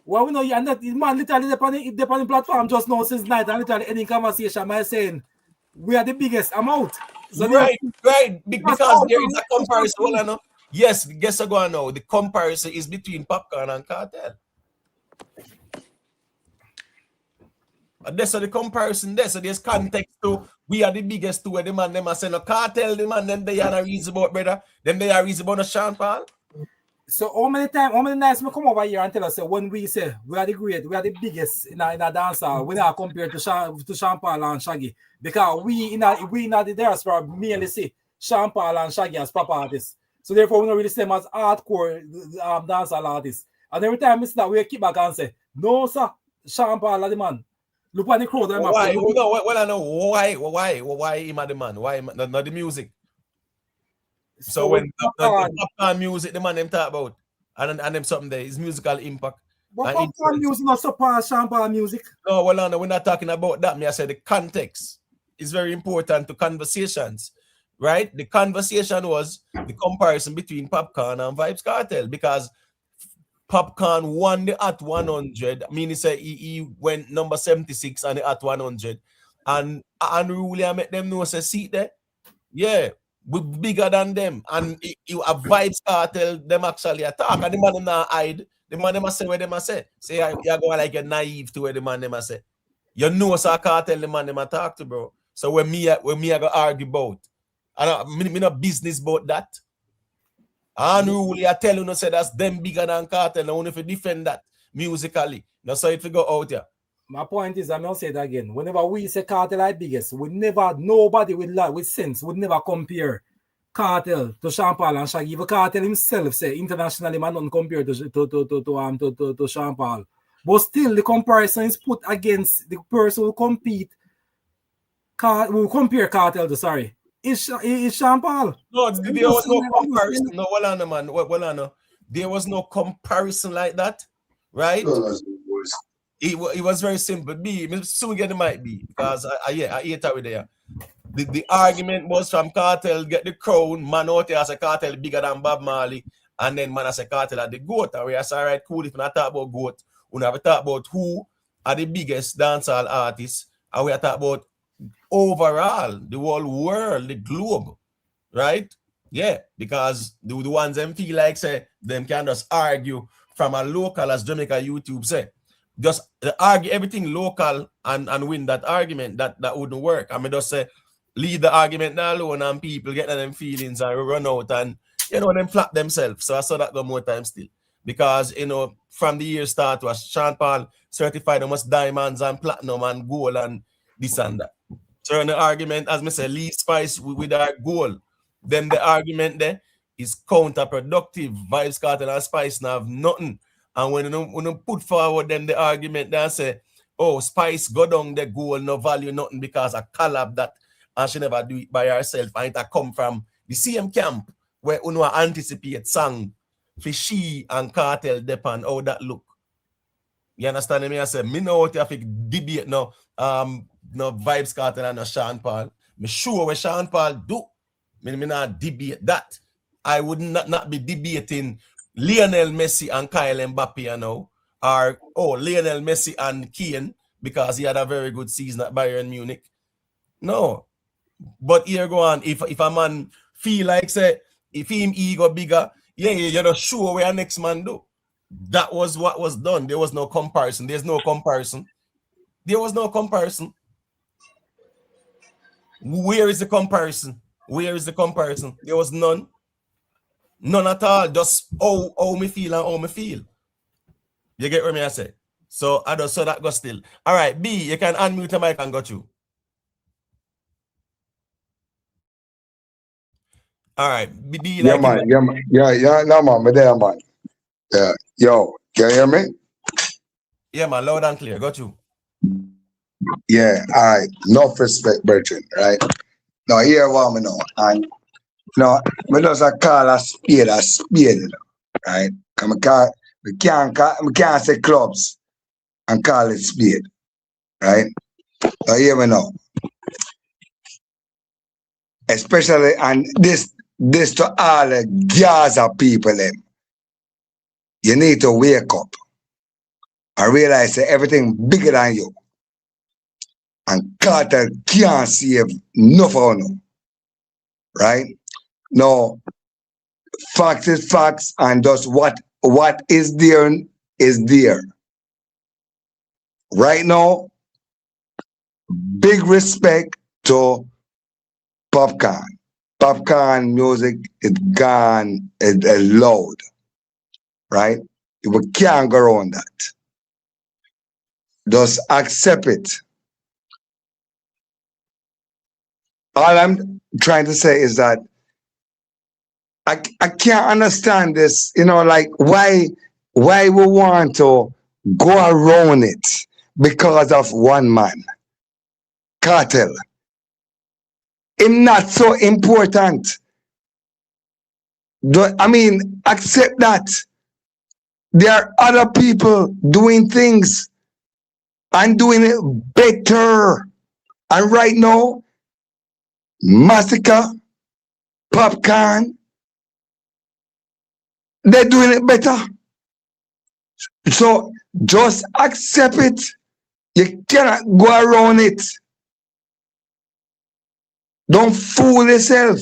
Well, we know you and that man literally on the platform just now since night and literally any conversation by saying we are the biggest. I'm out. So right. Because there is a comparison. Well, I know. Yes, guess I go on now. The comparison is between Popcaan and Kartel. And that's the comparison there. So there's context to We are the biggest two of the man. Them I say no Kartel, the man. Them they are not reason about brother. Them they are reason about no Sean Paul. So how many nights we come over here and tell us when we say we are the great, we are the biggest in a dancer, we not compared to Sean Paul and Shaggy. Because we in the diaspora merely see Sean Paul and Shaggy as pop artists. So therefore we don't really see them as hardcore dancehall artists. And every time we see that, we keep back and say, no sir, Sean Paul are the man. Look at the crowd. Why? Well, I know why him are the man? Why not the music? So when the Popcaan music, the man them talk about, and them something there, his musical impact. But Popcaan music not surpass Sean Paul music. No, well, no, we're not talking about that. Me, I said the context is very important to conversations, right? The conversation was the comparison between Popcaan and Vybz Kartel, because Popcaan won the Hot 100. I mean, he went number 76 on the Hot 100, and Unruly I make them know say seat there, yeah. We bigger than them, and you have Vybz Kartel them actually attack, and the man them not hide. The man them say where them say. Say you're going like you're naive to where the man them say. You know so Kartel the man them attack to, bro. So when me I go argue about, me not business about that. Unruly I tell you no say that's them bigger than Kartel. I only if you defend that musically. Now so if you go out here. My point is, I'm going to say it again. Whenever we say Kartel are biggest, nobody with sense would never compare Kartel to Sean Paul and Shaggy. Even Kartel himself say internationally, man, don't compare to Sean Paul. But still, the comparison is put against the person who compare Kartel to, sorry, is Sean Paul. No, there was no comparison. No, well on, man. Well on. There was no comparison like that, right? It was very simple. Soon get the mic be because I hate that with there. The argument was from Kartel get the crown, man out there as a Kartel bigger than Bob Marley, and then man as a Kartel at the GOAT. And we are all right, cool. If we not talk about GOAT, we never talk about who are the biggest dancehall artists, and we are talking about overall the whole world, the globe, right? Yeah, because the ones them feel like say them can just argue from a local as Jamaica YouTube say. Just argue everything local and win that argument, that wouldn't work. I mean, just say leave the argument now alone and people get them feelings and run out and them flap themselves. So I saw that go more time still. Because from the year start was Sean Paul certified almost diamonds and platinum and gold and this and that. So the argument, as me say, leave Spice with our goal. Then the argument there is counterproductive. Vybz Kartel and Spice now have nothing. And when you put forward them the argument, they say, oh, Spice go down the goal, no value, nothing because I collab that and she never do it by herself. And it come from the same camp where you anticipate song for she and Kartel depend how that look. You understand me? I say, me know what you have to debate no Vybz Kartel and no Sean Paul. Me sure what Sean Paul do. Me not debate that. I would not be debating Lionel Messi and Kyle Mbappe or Lionel Messi and Kane because he had a very good season at Bayern Munich. No. But here go on, if a man feel like say, if him ego bigger, you're not sure where next man do. That was what was done. There was no comparison. There's no comparison. There was no comparison. Where is the comparison? Where is the comparison? There was none. None at all. Just how me feel and how me feel. You get what me I say? So I just saw that go still. All right, B, you can unmute your mic and go through. All right, B, yeah, man. Yeah, no, man, me there, man. Yeah, yo, can you hear me? Yeah, man, loud and clear. Got you. Yeah, all right. Enough respect, brethren, right? Now, here what me know. And me just call a spade, right? We can't say clubs and call it spade, right? Now, here we know. Especially, and this to all the Gaza people, you need to wake up and realize that everything bigger than you. And Kartel can't save enough of you, right? No, facts is facts, and just what is there is there. Right now, big respect to to Popcaan. Popcaan music is gone, is loud, right? We can't go around that. Just accept it. All I'm trying to say is that I can't understand this, like why we want to go around it because of one man. Kartel. It's not so important. Accept that. There are other people doing things and doing it better. And right now, Masicka, Popcaan, they're doing it better. So just accept it. You cannot go around it. Don't fool yourself.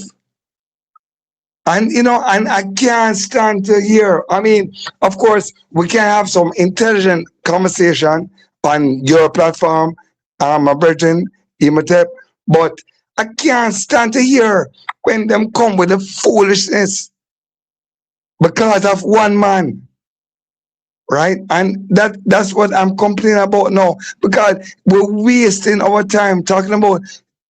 And I can't stand to hear. Of course, we can have some intelligent conversation on your platform, my virgin, Imatep, but I can't stand to hear when them come with the foolishness because of one man. Right? And that's what I'm complaining about now, because we're wasting our time talking about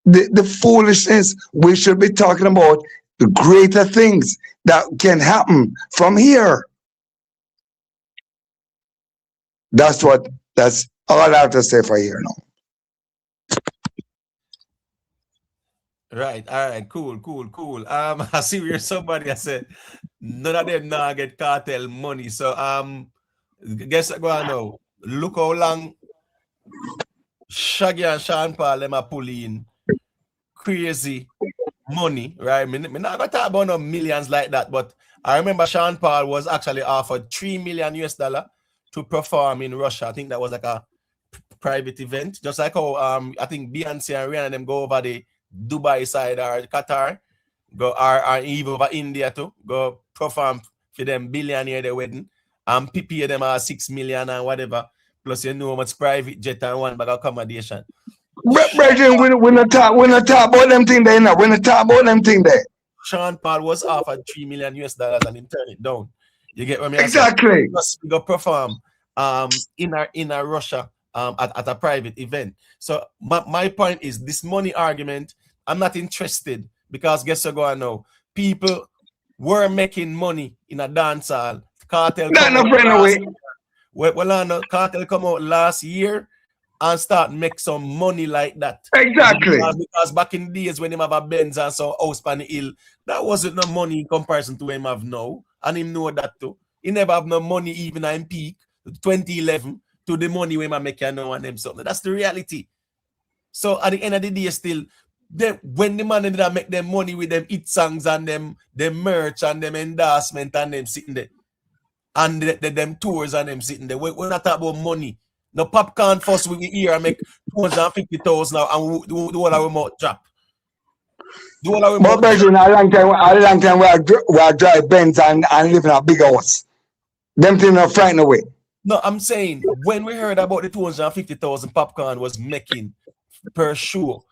the foolishness. We should be talking about the greater things that can happen from here. That's all I have to say for here now. Right, all right, cool. I see where somebody I said none of them now get Kartel money. So guess what go on now? Look how long Shaggy and Sean Paul them are pulling crazy money, right? Me not gonna talk about no millions like that, but I remember Sean Paul was actually offered $3 million to perform in Russia. I think that was like a private event, just like how I think Beyonce and Rihanna them go over the Dubai side or Qatar, go or even over India too, go perform for them billionaire their wedding, and pay them $6 million and whatever. Plus, how much private jet and one bag of accommodation. Brethren, we not talk about them thing there now. We not talk about them thing there. Sean Paul was offered $3 million and him turn it down. You get what I mean? Exactly. Plus, we go perform in a Russia at a private event. So my point is this money argument. I'm not interested, because guess what going now? People were making money in a dance hall. Kartel come out last year. Well, Kartel come out last year and start make some money like that. Exactly. Because back in the days when him have a Benz and some house on the hill, that wasn't no money in comparison to him have now. And him know that too. He never have no money even in peak 2011 to the money when I make now and them something. That's the reality. So at the end of the day, still, when the man that make them money with them hit songs and them merch and them endorsement and them sitting there, and them tours and them sitting there, we're not talking about money. No Popcaan first we hear and make 250,000 now and the whole of our drop. But Belgium, a long time we drive Benz and live in a big house. Them things are frightened away. No, I'm saying when we heard about the 250,000 Popcaan was making per show,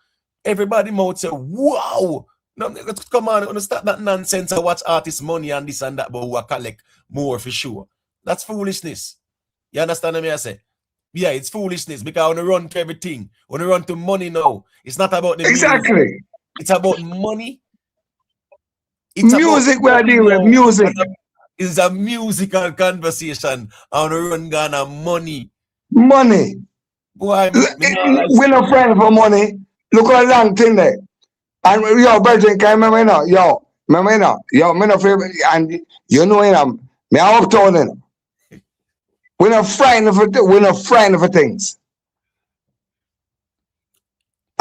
everybody mouth say, wow. No, come on, stop that nonsense and watch artists' money and this and that, but who collect more for sure. That's foolishness. You understand what I say? Yeah, it's foolishness, because when you run to everything, when you run to money now, it's not about the exactly. Music. It's about money. It's music we are dealing with, music. It's a musical conversation on the run Ghana money. Money. Boy, we're not friends for money. Look how long thing there. And yo, Virgin, can you remember now? Yo, me no favorite, and you know me uptown. We're not frightened for things.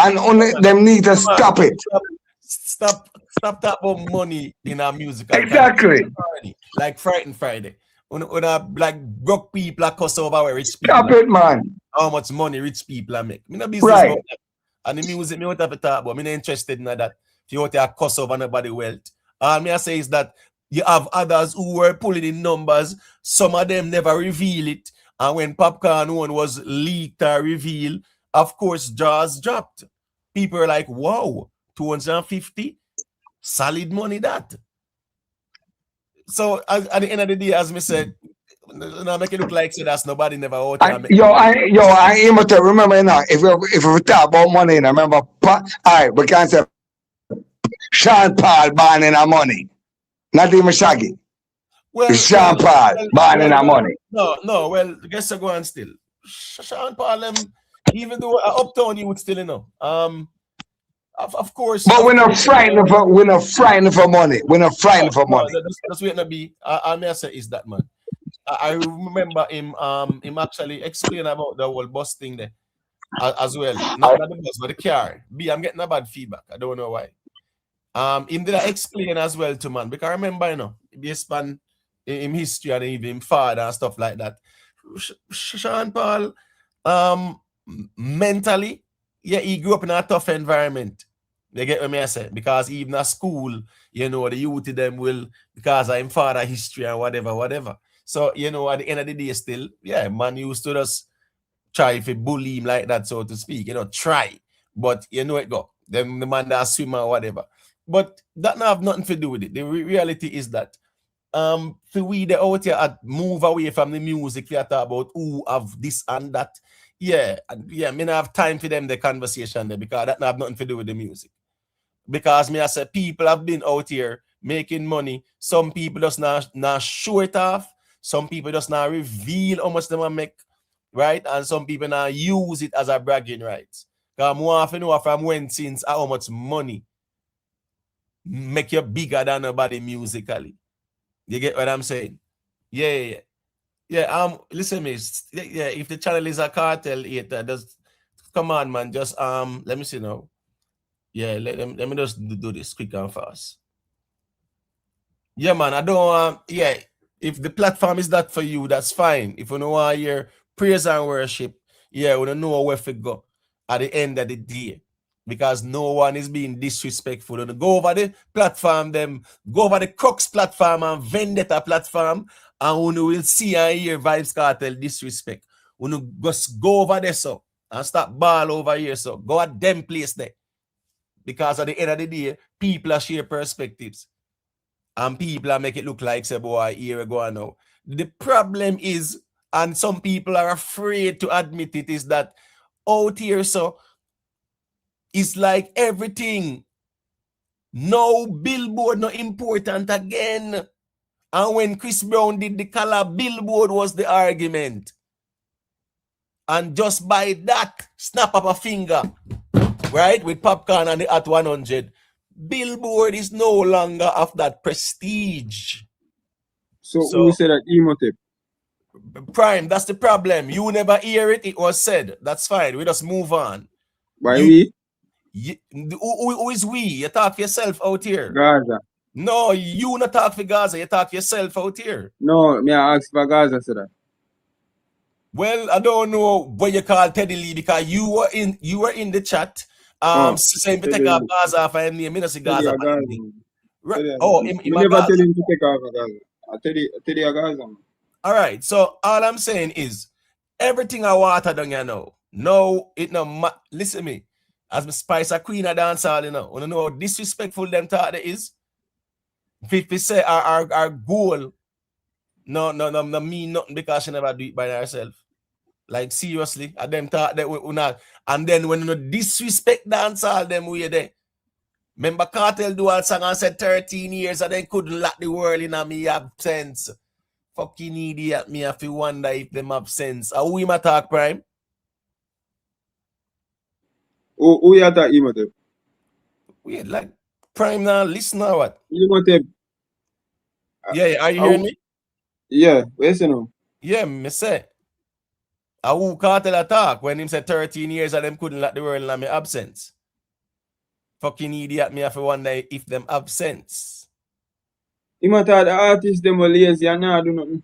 And only them need to stop it. Stop talking about money in our music. Exactly. Like Frightened Friday. When like broke people are cuss over where rich people. Stop it, man. How much money rich people are make. Me no business about that. And the music, me want to talk about. Me not interested in that. If you want to cuss over nobody wealth. All me I say is that you have others who were pulling in numbers. Some of them never reveal it. And when Popcaan one was leaked or revealed, of course, jaws dropped. people are like, wow, 250, solid money that. So at the end of the day, as me said, now make it look like so that's nobody never out there. I aim to remember now. If we talk about money, I remember. We can't say Sean Paul born in our money, not even Shaggy. Well, Sean Paul born in our money. No. Well, guess I go on still. Sean Paul, even though uptown you would still of course. But we're not frightened for money. We're not frightened for money. That's where it be. I may say is that, man. I remember him actually explain about the whole bus thing there as well. Not the bus, but the car. I'm getting a bad feedback. I don't know why. Him did I explain as well to man, because I remember, based on in history and even father and stuff like that. Sean Paul, mentally, yeah, he grew up in a tough environment. They get what I say? Because even at school, the youth of them will, because of him father history and whatever. So, at the end of the day still, yeah, man used to just try to bully him like that, so to speak, try. But it go. Then the man that swim or whatever. But that not have nothing to do with it. The reality is that for we the out here move away from the music, we talk about who have this and that. Yeah, me not have time for them the conversation there, because that not have nothing to do with the music. Because me I say people have been out here making money. Some people just not show it off. Some people just not reveal how much they make, right? And some people now use it as a bragging rights. Because more often know from when since how much money make you bigger than nobody musically. You get what I'm saying? Yeah. Listen me. Yeah, if the channel is a cartel hater, just come on, man. Just let me see now. Yeah, let me just do this quick and fast. Yeah, man. I don't if the platform is that for you, that's fine. If you know want to hear praise and worship, yeah, we don't know where to go at the end of the day. Because no one is being disrespectful. And go over the platform, go over the Crux platform and Vendetta platform, and we will see and hear Vybz Kartel disrespect. We just go over there so and start ball over here. So go at them place there. Because at the end of the day, people are share perspectives. And people are make it look like, say, boy, here we go now. The problem is, and some people are afraid to admit it, is that out here, so it's like everything. No Billboard, no important again. And when Chris Brown did the collab, Billboard was the argument. And just by that, snap up a finger, right, with Popcaan and the Hot 100, Billboard is no longer of that prestige. So who said that emotive? Prime, that's the problem. You never hear it, it was said. That's fine. We just move on. Why we? Who is we? You talk for yourself out here. Gaza. No, you not talk for Gaza. You talk for yourself out here. No, me I ask for Gaza, said that. Well, I don't know what you call Teddy Lee, because you were in the chat. Saying to take off Gaza off and name. Me not see Gaza. Right. Oh, you never tell him to take off Gaza. I tell you Gaza. All right. So all I'm saying is everything I water down here now. No, it no listen to me. As my Spice a queen of dancehall, you know how disrespectful them thought that is. If we say our goal, no mean nothing because she never do it by herself. Like seriously, and them thought that we not. And then when you disrespect dancehall, them way there. Remember Kartel do a song and said 13 years and then couldn't lock the world in a me absence. Fucking idiot, me have to wonder if them have sense. Who we ma talk, Prime? Who you talk, emotive? Weird, like Prime now, listen or what? Emotive. Yeah, are you hearing me? Yeah, where's you know? Yeah, me say. Who Kartel attack when him said 13 years and them couldn't lock the world in a me absence? Fucking idiot, me have to wonder if them absence. He might have the artists them were lazy and not do nothing.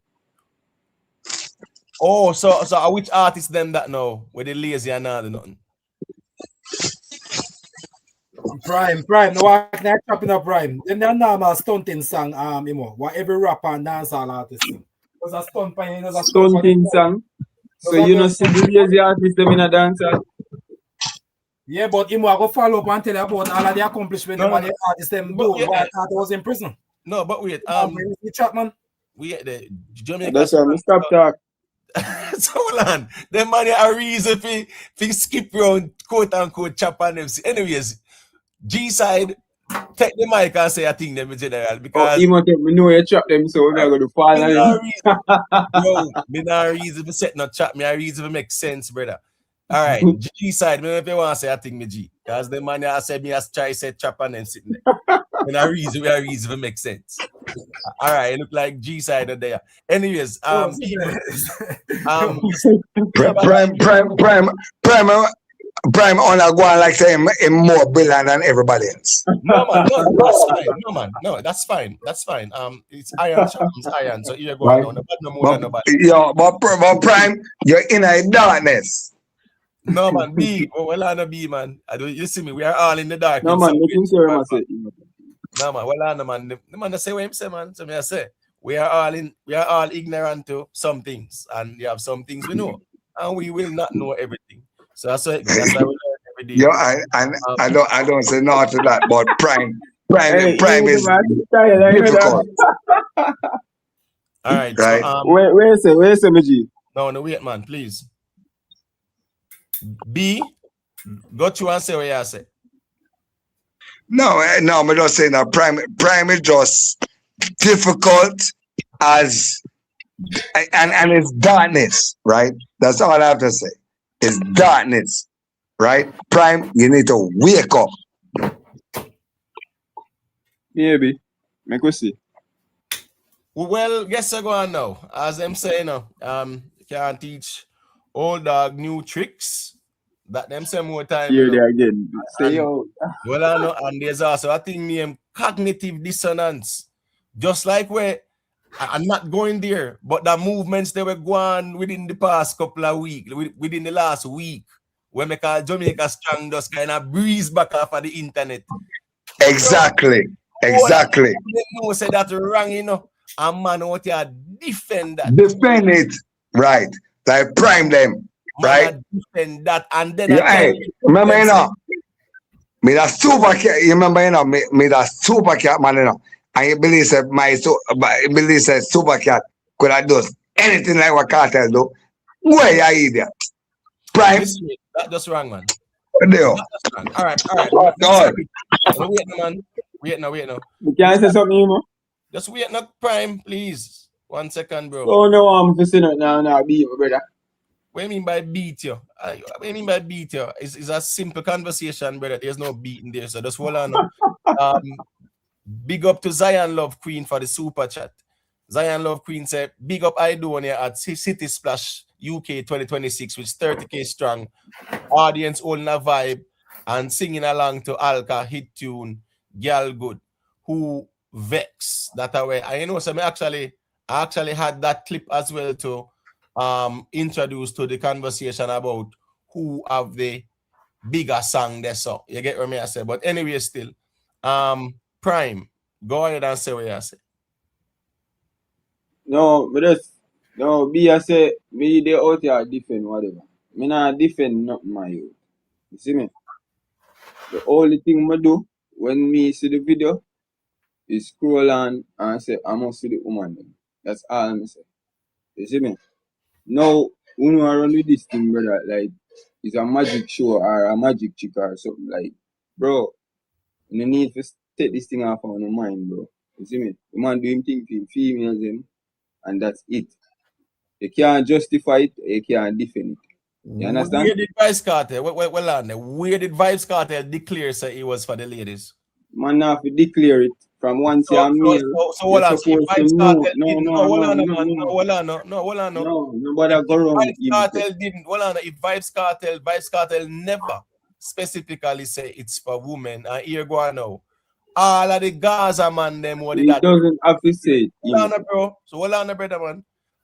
Oh, so which artists them that know where they lazy and not do nothing? Prime. No, I can chop it up, Prime. Then the normal stunting song, what every rapper and dancehall artist sing. There's a stunt playing, there's a stunting song. So you know see the lazy artists them in a dancehall. Yeah, but him will go follow up and tell you about all of the accomplishments them and the artists them do while Carter was in prison. No, but wait, the chat, man. we the Jamaica. That's why I stop talk. So hold on. Them man a reason for skip round quote unquote chop on them. Anyways, G side take the mic and say I think them in general because he want me know you trap them, so we're gonna fall on him. Bro, me not reason for set not chat, me a reason for make sense, brother. All right, G side, me if you want to say I think me G, because the man I said me as try set chop and then sitting there. We a reason for make sense. All right, it look like G side are there. Anyways, Prime on a go on like say him more brilliant than everybody else. No man, no, that's fine. No man, no, that's fine. That's fine. It's iron sharpens iron, so you're going on no more than nobody. Yo, but Prime, you're in a darkness. No man, B, well I know B man. I don't you see me, we are all in the dark. No man, nothing serious. No man, well I know man. The man say what him say, man. So me I say we are all ignorant to some things, and you have some things we know, and we will not know everything. So that's why we learn every day. Yo, I don't say no to that, but Prime is difficult. All right, right. So, where say me G? No, wait, man, please. B, go to and say what you say. No, I'm not saying that. Prime is just difficult as and it's darkness, right? That's all I have to say. It's darkness, right? Prime, you need to wake up. Maybe. Make we see. Well, guess I go on now. As I'm saying now, can't teach old dog new tricks. That them say more time. Here they again. Stay out. Well, I know, and there's also a thing named cognitive dissonance. Just like where I'm not going there, but the movements they were going within the past couple of weeks, within the last week, when we call Jamaica strong, just kind of breeze back off of the internet. Exactly. Exactly. No, say that wrong, you know. And man, what you defend that. Defend it, right? Like prime them, right? Defend that, and then remember, you know, me that super cat. You remember, you know, me that super cat man, you know. And you believe that super cat could have done anything like what Kartel do. Where you idiot? Prime. That's just wrong, man. No. All right. Wait, man. Wait now. You can't say something, you know? Just wait, not Prime, please. 1 second, bro. Oh no, I'm facing it now, beat my brother. What do you mean by beat you? What do you mean by beat you? It's a simple conversation, brother. There's no beating there, so just hold on. Big up to Zion Love Queen for the super chat. Zion Love Queen said, big up I do on here at City Splash UK 2026 with 30k strong. Audience holding a vibe and singing along to Alka hit tune, Girl Good, who vex that away. I know so I actually had that clip as well to introduce to the conversation about who have the bigger song there. So you get what me I say. But anyway, still, Prime, go ahead and say what you say. No, I say me they out here defend whatever. Me not defend nothing my youth. You see me? The only thing I do when me see the video is scroll on and say I must see the woman. That's all I say. You see me? Now, when you run with this thing, brother, like it's a magic show or a magic trick or something like, bro, you need to take this thing off on your mind, bro. You see me? The man do him thing for females him, and that's it. You can't justify it, you can't defend it. You understand? Where did Vybz Kartel? Where did Vybz Kartel declare say it was for the ladies? Man, have to declare it from once you're male. So hold on. Vybz Kartel didn't. No. Nobody go wrong. Vybz Kartel didn't. Hold on. If Vybz Kartel never specifically say it's for women, and here go on now. All of the Gaza man them what he doesn't have to say it. Hold on, bro. So hold on, brother man.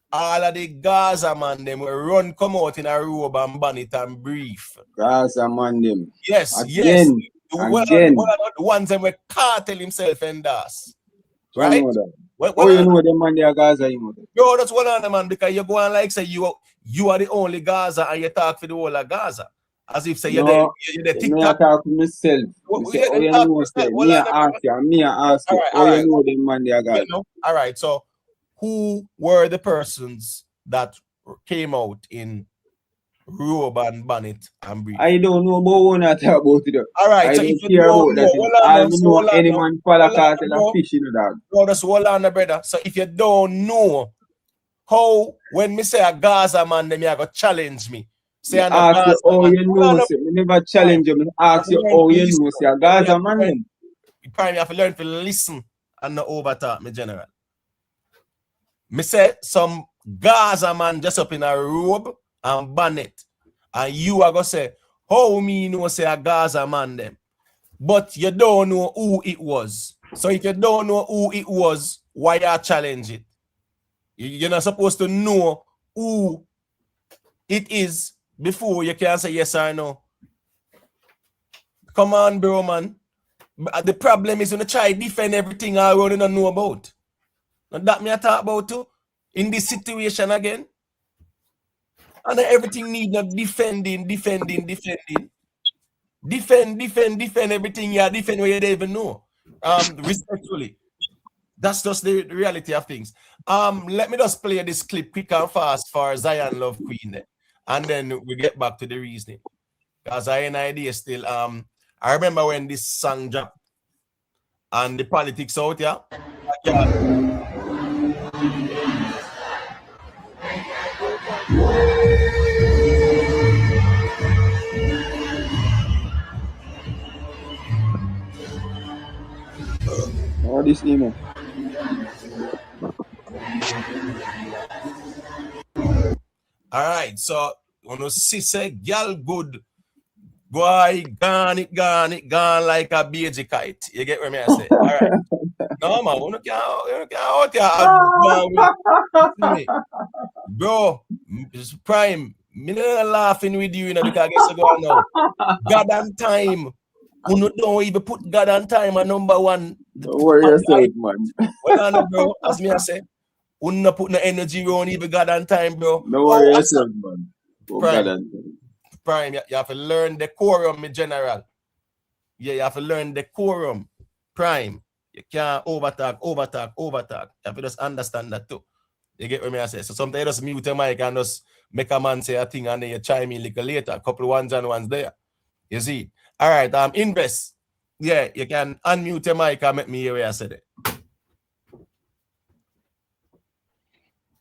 All of the Gaza man them will run come out in a robe and bonnet and brief. Gaza man them. Yes. Again. The ones that were Kartel himself and us. Right? You know them man they are Gaza, you know. Bro, that's one on the man because you go on like say you are the only Gaza and you talk for the whole of Gaza. As if say No, you're the me I TikTok. talk to myself. Me say, Yeah, oh, then you talk to know, say, yourself. Hold me I on, ask you, me I ask you, all oh, you right. know them man they are God. You know, all right. So, who were the persons that came out in robe and bonnet and brief? I don't know about one I talk about it. All right. I So, don't if you care don't about that. know, You know. hold on I now. me So, know hold on any now. man follow Hold on, Kartel and bro. fish in the dog. Bro, just hold on, brother. So, if you don't know how, when me say a Gaza man, then you go challenge me. Say Me I'm a ask you, Gaza oh, man. you Hold know, on, say, me never Prime. challenge you. Me You have ask to you, learn oh, to you listen. know, say, a You have Gaza to man learn, them. Prime, you have to learn to listen and not overtalk me, general. Me say some Gaza man just up in a robe and bonnet. And you are gonna say, how me know say a Gaza man them? But you don't know who it was. So if you don't know who it was, why you challenge it? You're not supposed to know who it is before you can say yes or no. Come on, bro, man. The problem is when you try to defend everything I already don't know about. And that me I talk about too. In this situation again. And everything need not defending. Defend everything you defend where you don't even know. Respectfully. That's just the reality of things. Let me just play this clip quick and fast for Zion Love Queen then. And then we get back to the reasoning. Because I have an idea still. I remember when this song dropped and the politics out here. Oh, this email. All right, so when you see say girl good, boy gone like a baby kite. You get what I say? All right. No man, you can't out here me. Bro, it's Prime. Me not laughing with you, because I guess I go now. God and time. You don't even put God and time at number one. Don't worry yourself, man. Well, I know, bro. As me I say, you not put no energy around even God and time, bro. Don't worry yourself, man. Oh, God Prime. and time. Prime, you have to learn decorum, in general. Yeah, you have to learn decorum. Prime. You can't overtalk. You have to just understand that too. You get what I say? So sometimes you just mute your mic and just make a man say a thing and then you chime in a little later. A couple ones and ones there. You see? All right, Invest. Yeah, you can unmute your mic and make me hear where I said it.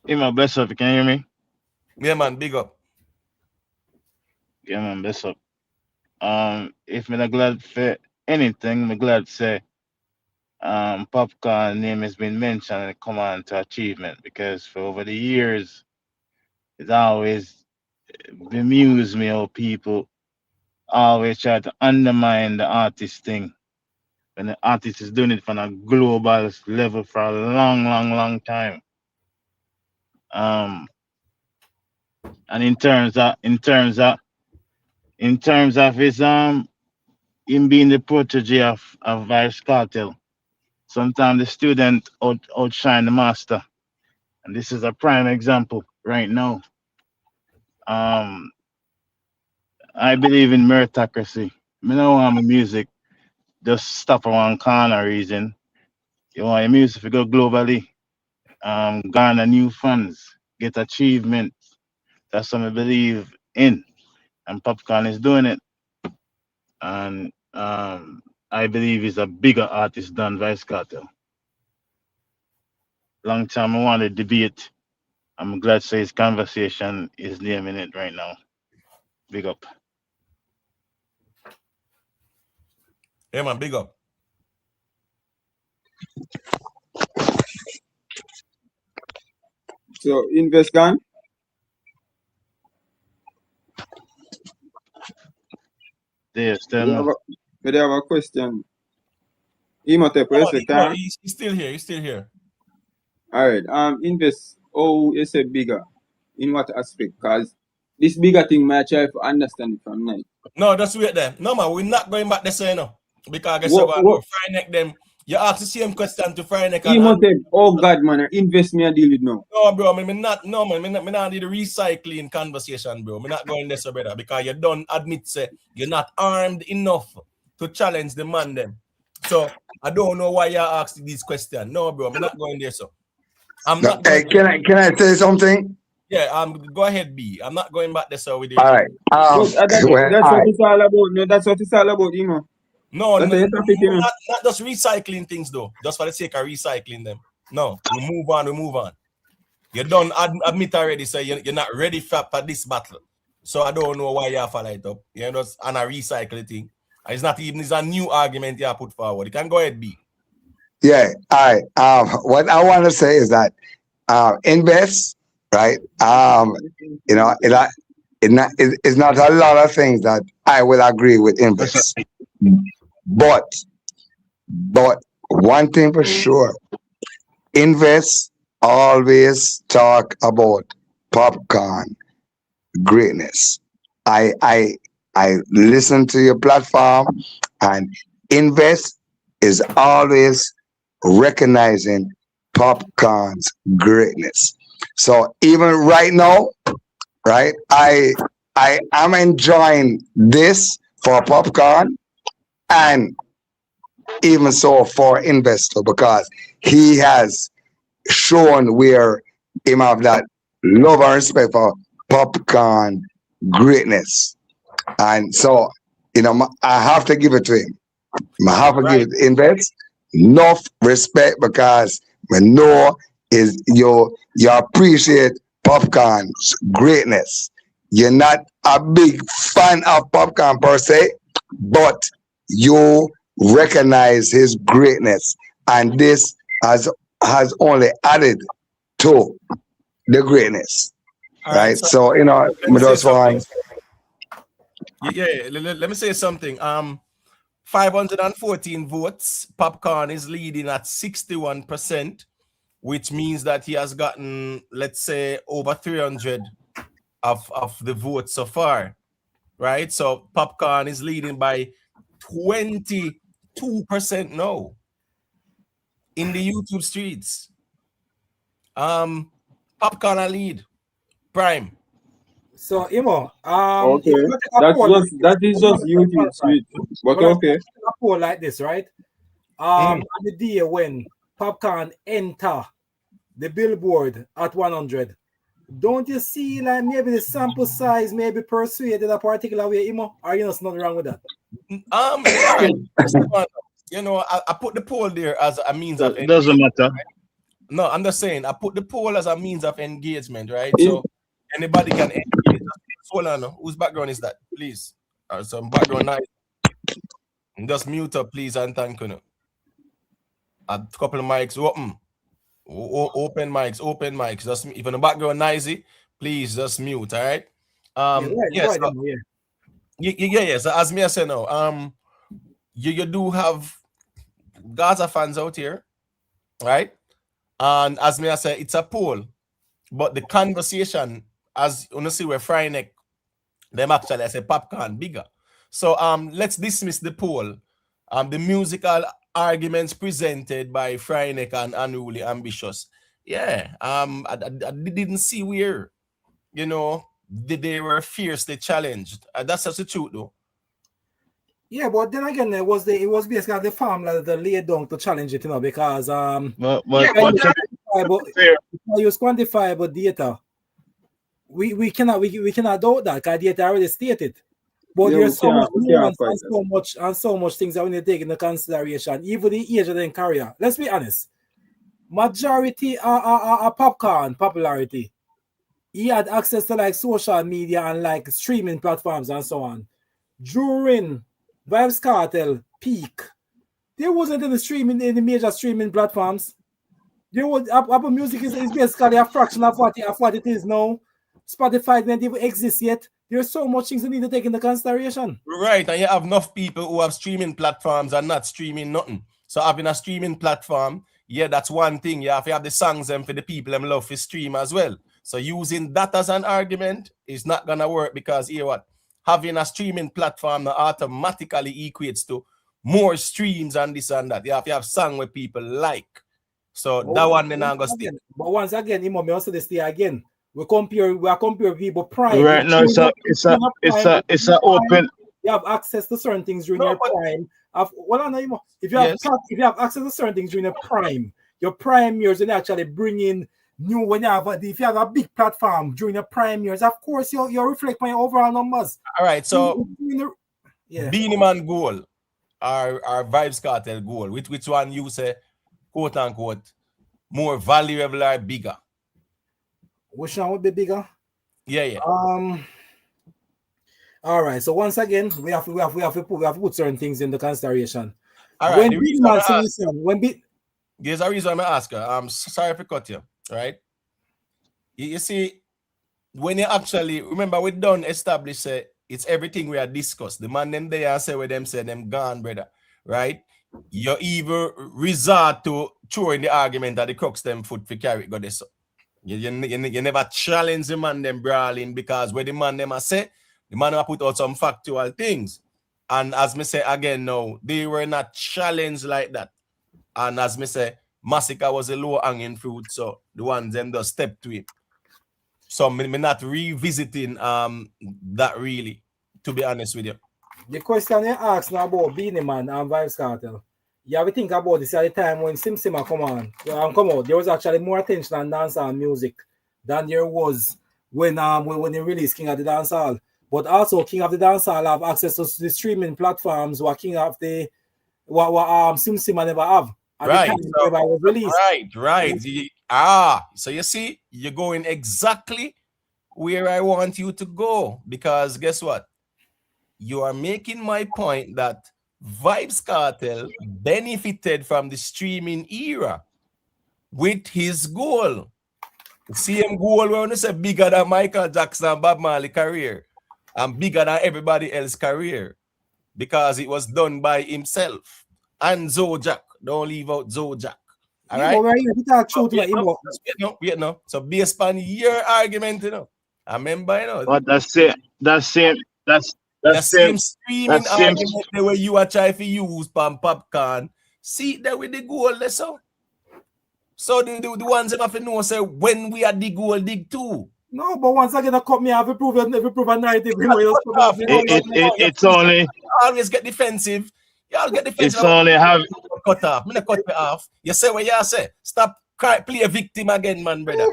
Hey man, bless up. You can hear me? Yeah, man, big up. Yeah, man, bless up. If me not glad for anything, me glad to say Popcaan name has been mentioned and come on to achievement, because for over the years it's always bemused me how people always try to undermine the artist thing when the artist is doing it from a global level for a long time. And in terms of his him being the protege of Vybz Kartel, sometimes the student outshine the master. And this is a prime example right now. I believe in meritocracy. I don't want my music just stop around corner reason. You want your music to go globally, garner new fans, get achievements. That's what I believe in. And Popcaan is doing it. And I believe he's a bigger artist than Vybz Kartel. Long time I wanted to debate. I'm glad to say his conversation is naming it right now. Big up. Yeah, man, big up. So, Invest gone? Yes, tell But me. I have a question. Imhotep, No, you say, no, can? he's still here. He's still here. All right. Invest. Oh, you say bigger. In what aspect? Cause this bigger thing, may I try to understand it from now. No, just wait there. No, man, we're not going back there, so, because I guess you're What? going to Friday them You ask the same question to Friday. He must say, oh God, man, invest me and deal with now. No, bro, me not need the recycling conversation, bro. Me not going there, so brother, because you don't admit say you're not armed enough to challenge the man them. So I don't know why you ask these questions. No, bro, me not going there, so I'm No, not going hey, can I say something? Yeah, go ahead, B. I'm not going back there, so with you. All right. But that's Well, what it's all about. No, that's what it's all about, you know. No, That's not just recycling things though, just for the sake of recycling them. No, we move on. You don't admit already, so you're not ready for this battle. So I don't know why you have to light up. You know, and a recycle thing. It's not even, it's a new argument you have put forward. You can go ahead, B. Yeah, all right. What I want to say is that invest, right? You know, it's not a lot of things that I will agree with invest. But one thing for sure, invest always talk about Popcaan greatness. I listen to your platform, and invest is always recognizing Popcaan's greatness. So even right now, right, I am enjoying this for Popcaan, and even so for investor, because he has shown where him have that love and respect for Popcaan greatness. And so, you know, I have to give it to him. I have to give it invest enough respect, because we know is you appreciate Popcaan's greatness. You're not a big fan of Popcaan per se, but you recognize his greatness, and this has only added to the greatness. All right. So you know, just one. Yeah. Let me say something. 514 votes. Popcaan is leading at 61%, which means that he has gotten, let's say, over 300 of the votes so far, right? So Popcaan is leading by 22% now in the YouTube streets. Popcaan a lead. Prime. So Imo, okay, that is just YouTube street. But okay. A poll like this, right? On the day when Popcaan enter the billboard at 100, don't you see like maybe the sample size maybe persuaded a particular way, Imo? Or you know, nothing wrong with that? You know, I put the poll there as a means of it doesn't matter. Right? No, I'm just saying I put the poll as a means of engagement, right? So anybody can engage. Hold on, whose background is that? Please. Some background noise. Just mute up, please, and thank you. A couple of mics open. Open mics. Just even the background noisy, please just mute. All right. Yeah. So as me I say now, you do have Gaza fans out here, right? And as me I say, it's a poll, but the conversation, as you see, where Friday, them actually I say Popcaan bigger. So let's dismiss the poll. The musical arguments presented by Friday and Unruly Ambitious. Yeah, I didn't see where, you know, they were fiercely challenged. That's just the truth, though. Yeah, but then again, it was basically the farmland that laid down to challenge it, you know, because use quantifiable data. We cannot doubt that because data already stated. But there's so much nuance and so much things that we need to take into consideration. Even the age of the career. Let's be honest. Majority are Popcaan popularity. He had access to like social media and like streaming platforms and so on. During Vybz Kartel peak, there wasn't any major streaming platforms. There was Apple Music is basically a fraction of what it is now. Spotify didn't even exist yet. There's so much things you need to take into consideration. Right, and you have enough people who have streaming platforms and not streaming nothing. So having a streaming platform, yeah, that's one thing. You have to have the songs and for the people them love to stream as well. So using that as an argument is not gonna work, because here what? Having a streaming platform that automatically equates to more streams and this and that. You have to have song where people like. So that one then I'm gonna stick. But once again, me also this day again. We are comparing people prime. Right now, it's a open. You have access to certain things during your prime. If you have access to certain things during your prime years, and actually bring in new if you have a big platform during your prime years, of course you reflect my overall numbers. All right, so Beenie Man goal, our Vybz Kartel goal. Which one you say, quote unquote, more valuable or bigger? Which one would be bigger? Yeah. All right. So once again, we have to put certain things into consideration. All right. There's a reason I'm asking. I'm sorry if I cut you. Right? You see, when you actually remember, we done establish it's everything we have discussed. The man them there say where them say them gone, brother. Right? You even resort to throwing the argument that the crux them foot for carry go this. You never challenge the man them brawling because where the man them say, the man put out some factual things. And as me say again now, they were not challenged like that. And as me say, Masicka was a low hanging fruit, so the ones them just step to it. So me not revisiting that really, to be honest with you. The question you asked now about Beenie Man and Vybz Kartel. You have to think about this at the time when Sim come out. There was actually more attention on dancehall music than there was when they released King of the Dancehall. But also King of the Dancehall have access to the streaming platforms what King of the Sim never have. Right. So you see, you're going exactly where I want you to go, because guess what? You are making my point that Vybz Kartel benefited from the streaming era with his goal. The same goal where we say bigger than Michael Jackson and Bob Marley career and bigger than everybody else's career because it was done by himself. And Zojak. Don't leave out Zojak. All right? Wait, no. So based on your argument, I remember, But that's same streaming argument the way you are trying to use Popcaan. See that with the goal, so the ones that have to know say when we are the goal dig too. No, but once again, I cut me have to prove a narrative. It's only always get defensive. Y'all get defensive. It's only have cut off. I'm gonna cut me off. You say what you say. Stop play a victim again, man, brother.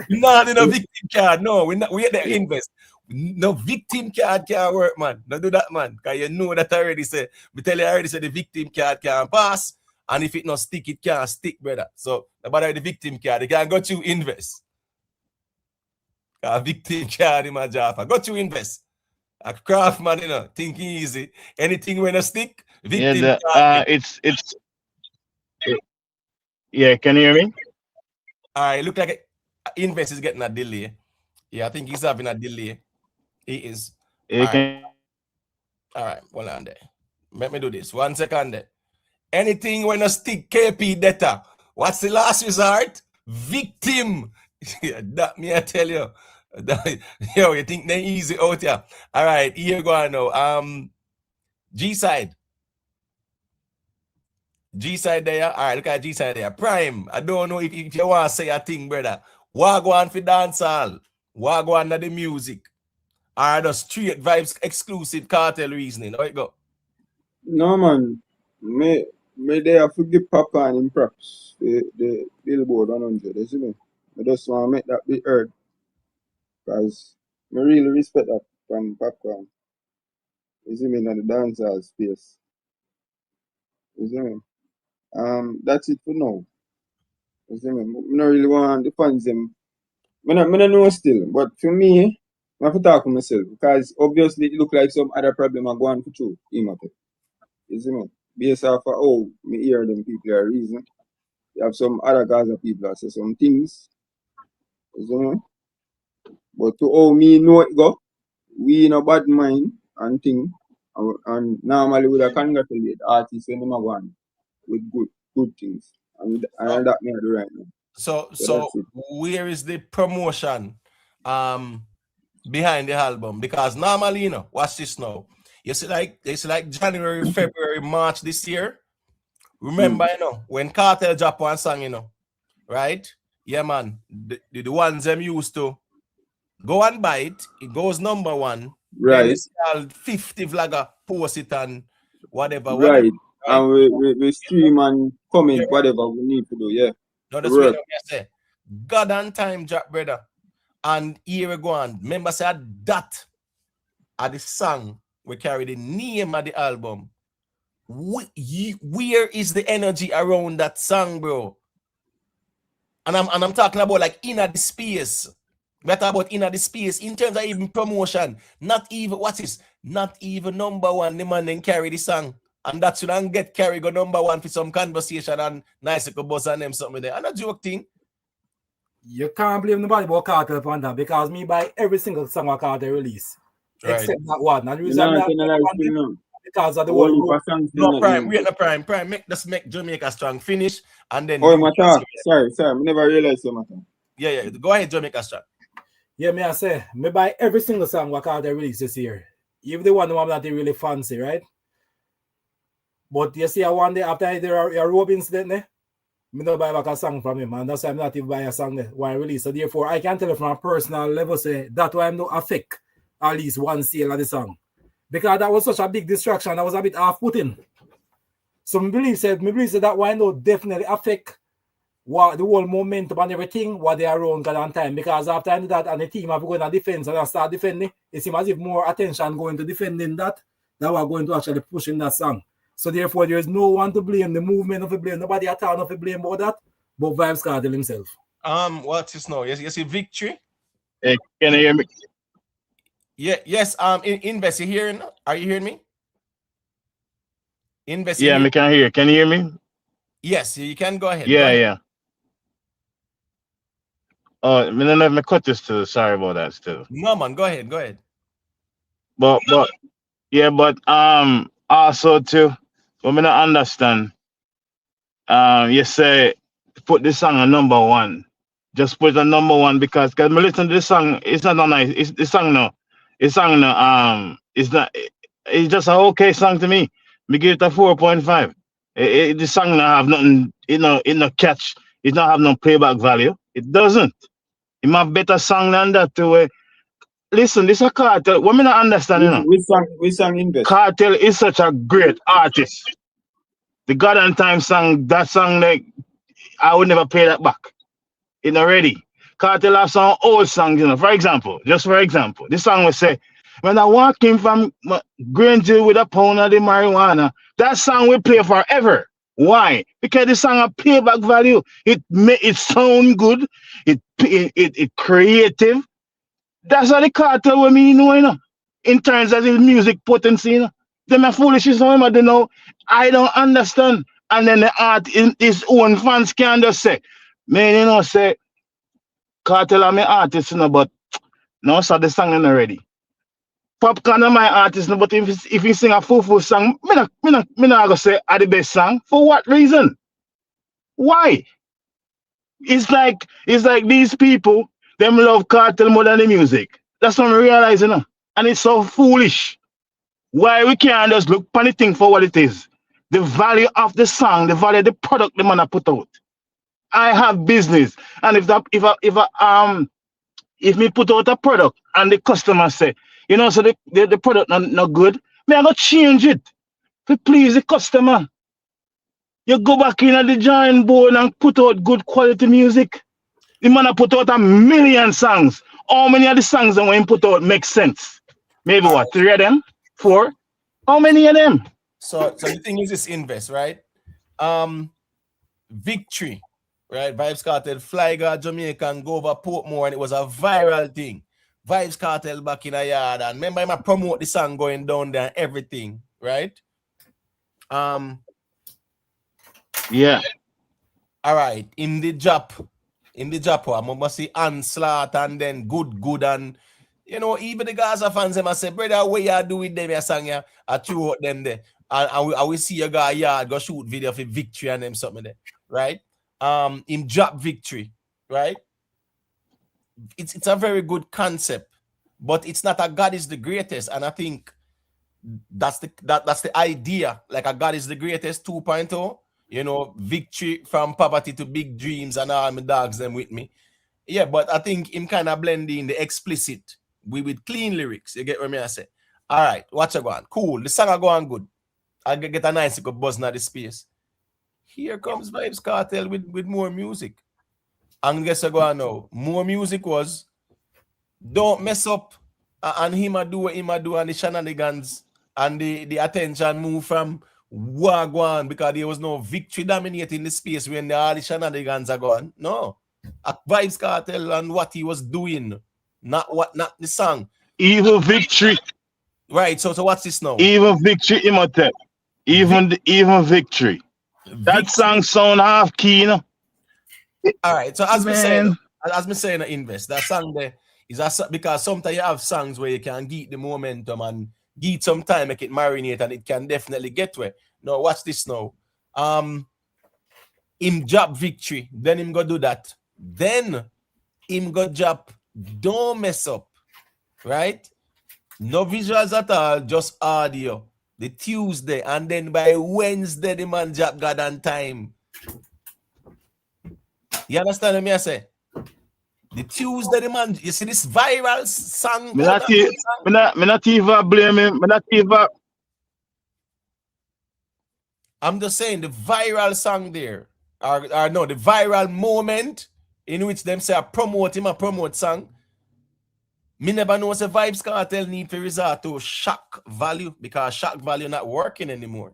No, no victim card. No, we the invest. No victim card can't work, man. Don't do that, man. Because you know that already say. We tell you already say the victim card can't pass. And if it not stick, it can't stick, brother. So about the victim card, they can't go to invest. A victim card in my job. I got to invest. A craft man, thinking easy. Anything when a stick, victim card. Yeah, can you hear me? It look like invest is getting a delay. Yeah, I think he's having a delay. He is. All right, hold on there. Let me do this. 1 second there. Anything when a stick KP data. What's the last resort? Victim. That me I tell you. Yo, you think they're easy out here. All right, here you go now. G-side there. All right, look at G-side there. Prime. I don't know if you want to say a thing, brother. What go on for dancehall? What go on to the music? Or the straight Vybz exclusive Kartel reasoning? How it go? No, man. Me there forgive Popcaan in props. The Billboard 100, you see me? I just want to make that be heard. Because I really respect that from Popcaan. You see me in the dancehall space. You see me? That's it for now. You see me? I don't really want the fans them. I don't know still, but for me, I have to talk to myself because obviously it look like some other problem are going for true. You see me? Based off of how me hear them people are reason. You have some other Gaza people that say some things. You see me? But to how me know it go, we in a bad mind and thing. And normally we congratulate artists when they go on with good things. And that me I do right now. So where is the promotion behind the album? Because normally, watch this now. it's like January, February, March this year. Remember, you know, when Kartel drop one song, you know, right? Yeah, man. The ones them used to go and buy it. It goes number one. Then Right. it's called 50 vlogger post it and whatever. Right. Right? And we stream and comment Yeah. whatever we need to do. Yeah. No, It that's what work. I say. God and time drop, brother. And here we go on. Remember, said that are the song we carry the name of the album. Where is the energy around that song, bro? And I'm talking about like inner the space. We're talking about inner the space in terms of even promotion. Not even not even number one. The man then carry the song. And that shouldn't get carried go number one for some conversation and nice buzz and them something there. And a joke thing. You can't blame nobody about Kartel upon that because me buy every single song of Kartel release. Right. Except that one. And the reason because of the whole world. No, Prime, wait, no, Prime. Let's make Jamaica strong finish and then. Oh, my talk. Sorry. I never realized so much. Yeah. Go ahead, Jamaica strong. Yeah, me I say, me buy every single song what Kartel release this year. Even the one that they really fancy, right? But you see, one day after there are a rope incident there, me not buy back a song from him, and that's why I'm not even buy a song there when I release. So therefore, I can tell you from a personal level, say that's why I'm not affect at least one sale of the song. Because that was such a big distraction, that was a bit off-putting. So me believe that why not definitely affect what the whole momentum and everything, what they are around God on time. Because after that, and the team have going to defense and I start defending, it seems as if more attention going to defending that than we're going to actually pushing that song. So therefore, there is no one to blame. The movement of the blame, nobody at all of the blame about that, but Vybz Kartel himself. What's his now? You see Victory? Hey, can you hear me? Yeah, yes. Invest, you hearing? Are you hearing me? Invest. Yeah, me can hear. Can you hear me? Yes, you can go ahead. Yeah. Oh, me don't know if me cut this too. Sorry about that still. No man, go ahead. But also too, what me not understand. You say put this song on number one. Just put it on number one because me listen to this song, it's not nice. It's just an okay song to me. Me give it a 4.5. The song not have nothing, it no catch, it not have no playback value. It doesn't. It might have better song than that too. Listen, this is a Kartel. What me not understand, you know. We sang Invest. Kartel is such a great artist. The God and Time song, that song, like, I would never play that back. It's already. Kartel have some old songs, you know. For example, this song will say, when I walk in from Granger with a pound of the marijuana, that song will play forever. Why? Because the song have payback value. It sound good. It creative. That's what the Kartel with me, you know. In terms of the music potency, you know. Them are foolish, you know. I don't understand. And then the art in his own fans can just say, man, you know, say, Kartel are my artist, you know, but no, so the song ain't already. Popcaan are my artist, you know, but if he sing a full song, me not gonna say are the best song. For what reason? Why? It's like these people, them love Kartel more than the music. That's what I realize, you know. And it's so foolish. Why we can't just look upon the thing for what it is? The value of the song, the value of the product the man I put out. I have business, and if me put out a product and the customer say, you know, so the product not good, me I go change it to please the customer. You go back in at the drawing board and put out good quality music. The man I put out 1 million songs. How many of the songs that when he put out make sense? Maybe what, 3 of them? 4? How many of them? So the thing is this Invest, right? Victory, right? Vybz Kartel, Fly God, Jamaica, and go over Portmore, and it was a viral thing. Vybz Kartel back in a yard, and remember him promote the song going down there and everything, right? Yeah. All right. In the job, I must see onslaught and then good and you know, even the Gaza fans them I say, brother, what you do with them? I sang ya, I threw out them there. And I will see a guy yard go shoot video for Victory and them something there, right? In drop Victory, right? It's a very good concept, but it's not a God is the greatest. And I think that's the idea. Like a God is the greatest 2.0. You know, victory from poverty to big dreams and all my dogs them with me. Yeah, but I think him kind of blending the explicit with clean lyrics. You get what I say? All right, watch it go on. Cool. The song are going good. I get a nice good buzz in the space. Here comes Vybz Kartel with more music. And guess what go on now? More music was don't mess up and him a do what him a do and the shenanigans and the attention move from Wagwan because there was no victory dominating the space when all the shenanigans are gone. No. Vybz Kartel and what he was doing, not the song. Evil victory. Right, so what's this now? Evil victory, Imhotep. Even victory. That song sound half key, you know? All right, so as me saying, invest that song there is because sometimes you have songs where you can get the momentum and get some time, make it marinate, and it can definitely get where. Now, watch this now. Him drop victory, then him go do that. Then him go drop don't mess up, right? No visuals at all, just audio. The Tuesday, and then by Wednesday, the man drop God on time. You understand what I say? The Tuesday, the man, you see this viral song. Me not even blame him. Me not even. I'm just saying the viral song there, or no, the viral moment in which them say I promote him, a promote song. Me never know say Vybz Kartel need to resort to shock value because shock value not working anymore.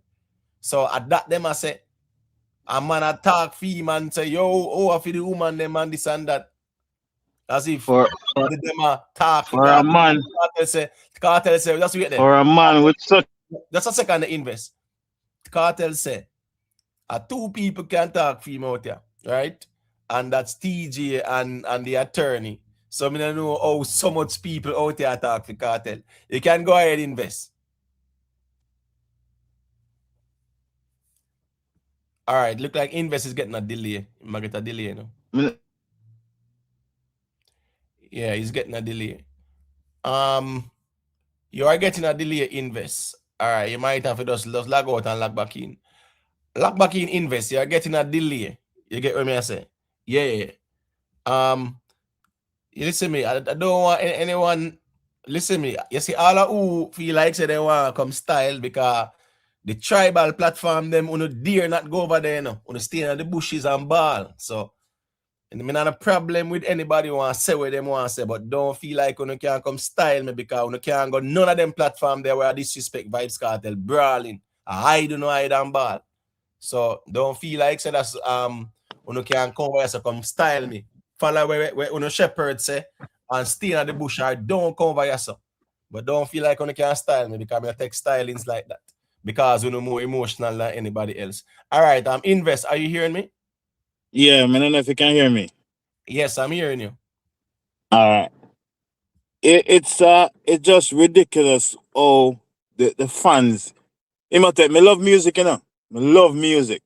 So at that them I say, a man attack fee man say, yo, I feel the woman them and this and that. As if them are talk for a man. Kartel say, just wait there. For a man with such. Just a second to invest. Kartel say, two people can talk for him out here, right? And that's TJ and the attorney. So I don't know how so much people out there talk for Kartel. You can go ahead and invest. All right, look like invest is getting a delay. He might get a delay, no? Yeah, he's getting a delay. You are getting a delay, invest. All right, you might have to just log out and log back in. Log back in, invest. You are getting a delay. You get what I say? Yeah. You listen me. I don't want anyone. Listen me. You see, all of who feel like say they want to come style because the tribal platform them uno dare not go over there, no. Uno stay in the bushes and ball. So, and I not a problem with anybody who want to say what they want to say, but don't feel like uno can't come style me because uno can't go none of them platform there where I disrespect Vybz Kartel brawling. I don't know hide and ball. So don't feel like say that's uno can't come where so come style me. Follow where uno shepherd say and stay in the bush or don't come over yourself. But don't feel like uno can't style me because I take stylings like that. Because uno more emotional than anybody else. All right, invest. Are you hearing me? Yeah, man, I don't know if you can hear me. Yes, I'm hearing you. All right. It's just ridiculous. Oh, the fans. Imhotep, me love music, you know. Me love music.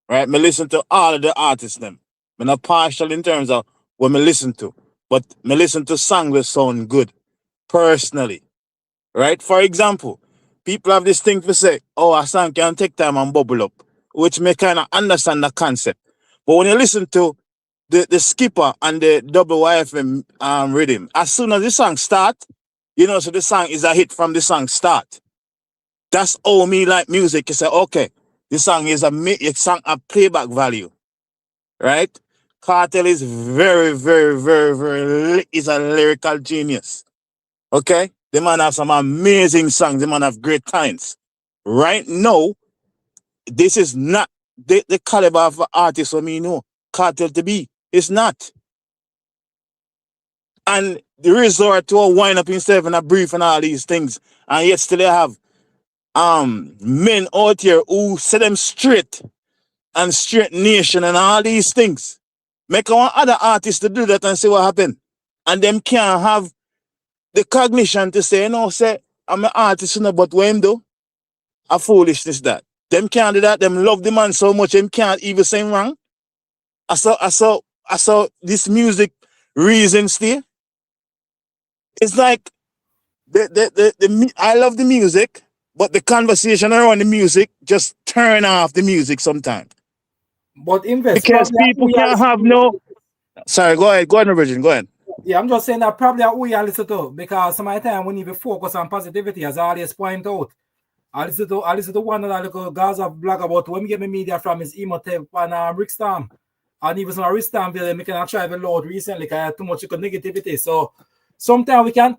Right? Me listen to all of the artists them. Me not partial in terms of what me listen to. But me listen to songs that sound good. Personally. Right? For example, people have this thing to say, oh, a song can take time and bubble up. Which me kind of understand the concept. But when you listen to the skipper and the double YFM rhythm, as soon as the song start, you know, so the song is a hit from the song start. That's all me like music. You say, okay, this song is a playback value, right? Kartel is very, very, very, very, is a lyrical genius. Okay? The man have some amazing songs. The man have great talents. Right now, this is not the caliber of artist for me, no. Kartel to be. It's not. And the resort to a wind up himself and a brief and all these things. And yet still they have men out here who set them straight and straight nation and all these things. Make one other artist to do that and see what happen. And them can't have the cognition to say, no, say, I'm an artist, no, but what him do? A foolishness that. Them can't do that. Them love the man so much, them can't even say wrong. I saw this music reason still. It's like I love the music, but the conversation around the music just turn off the music sometimes. But invest Because probably people can't have no. Sorry, go ahead, Virgin, go ahead. Yeah, I'm just saying that probably who you listen to, because some of the time we need to focus on positivity, as I always point out. I listen to one of the little Gaza blog about when we get my media from his emo tape and Rick Storm. And even some Rick Storm video making a travel load recently because I had too much negativity. So sometimes we can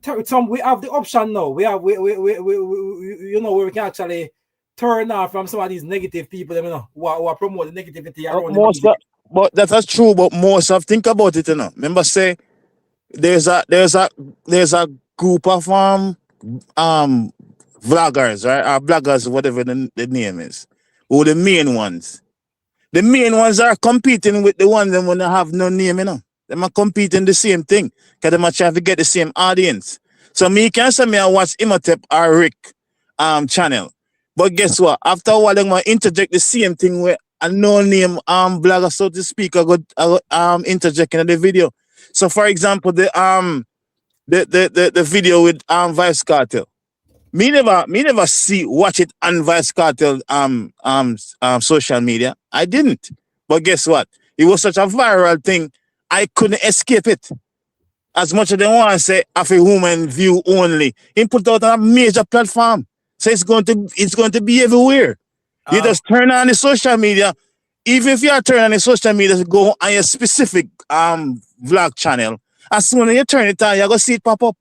we have the option now. We you know, where we can actually turn off from some of these negative people, you know, who are promoting negativity around the music. But that's true, but most of think about it, you know. Remember say there's a group of vloggers, right? Or bloggers, whatever the name is. Who the main ones. The main ones are competing with the ones that when they have no name, you know. They are competing the same thing. Because they are trying to get the same audience. So me can say me I watch Imhotep or Rick channel. But guess what? After a while, they might interject the same thing with a no-name blogger, so to speak, I got interject in the video. So for example, the video with Vybz Kartel. Me never watch it on Vybz Kartel social media. I didn't. But guess what? It was such a viral thing, I couldn't escape it. As much as they want to say of a human view only. He put out on a major platform. So it's going to be everywhere. You just turn on the social media. Even if you are turning on the social media to go on your specific vlog channel, as soon as you turn it on, you're going to see it pop up.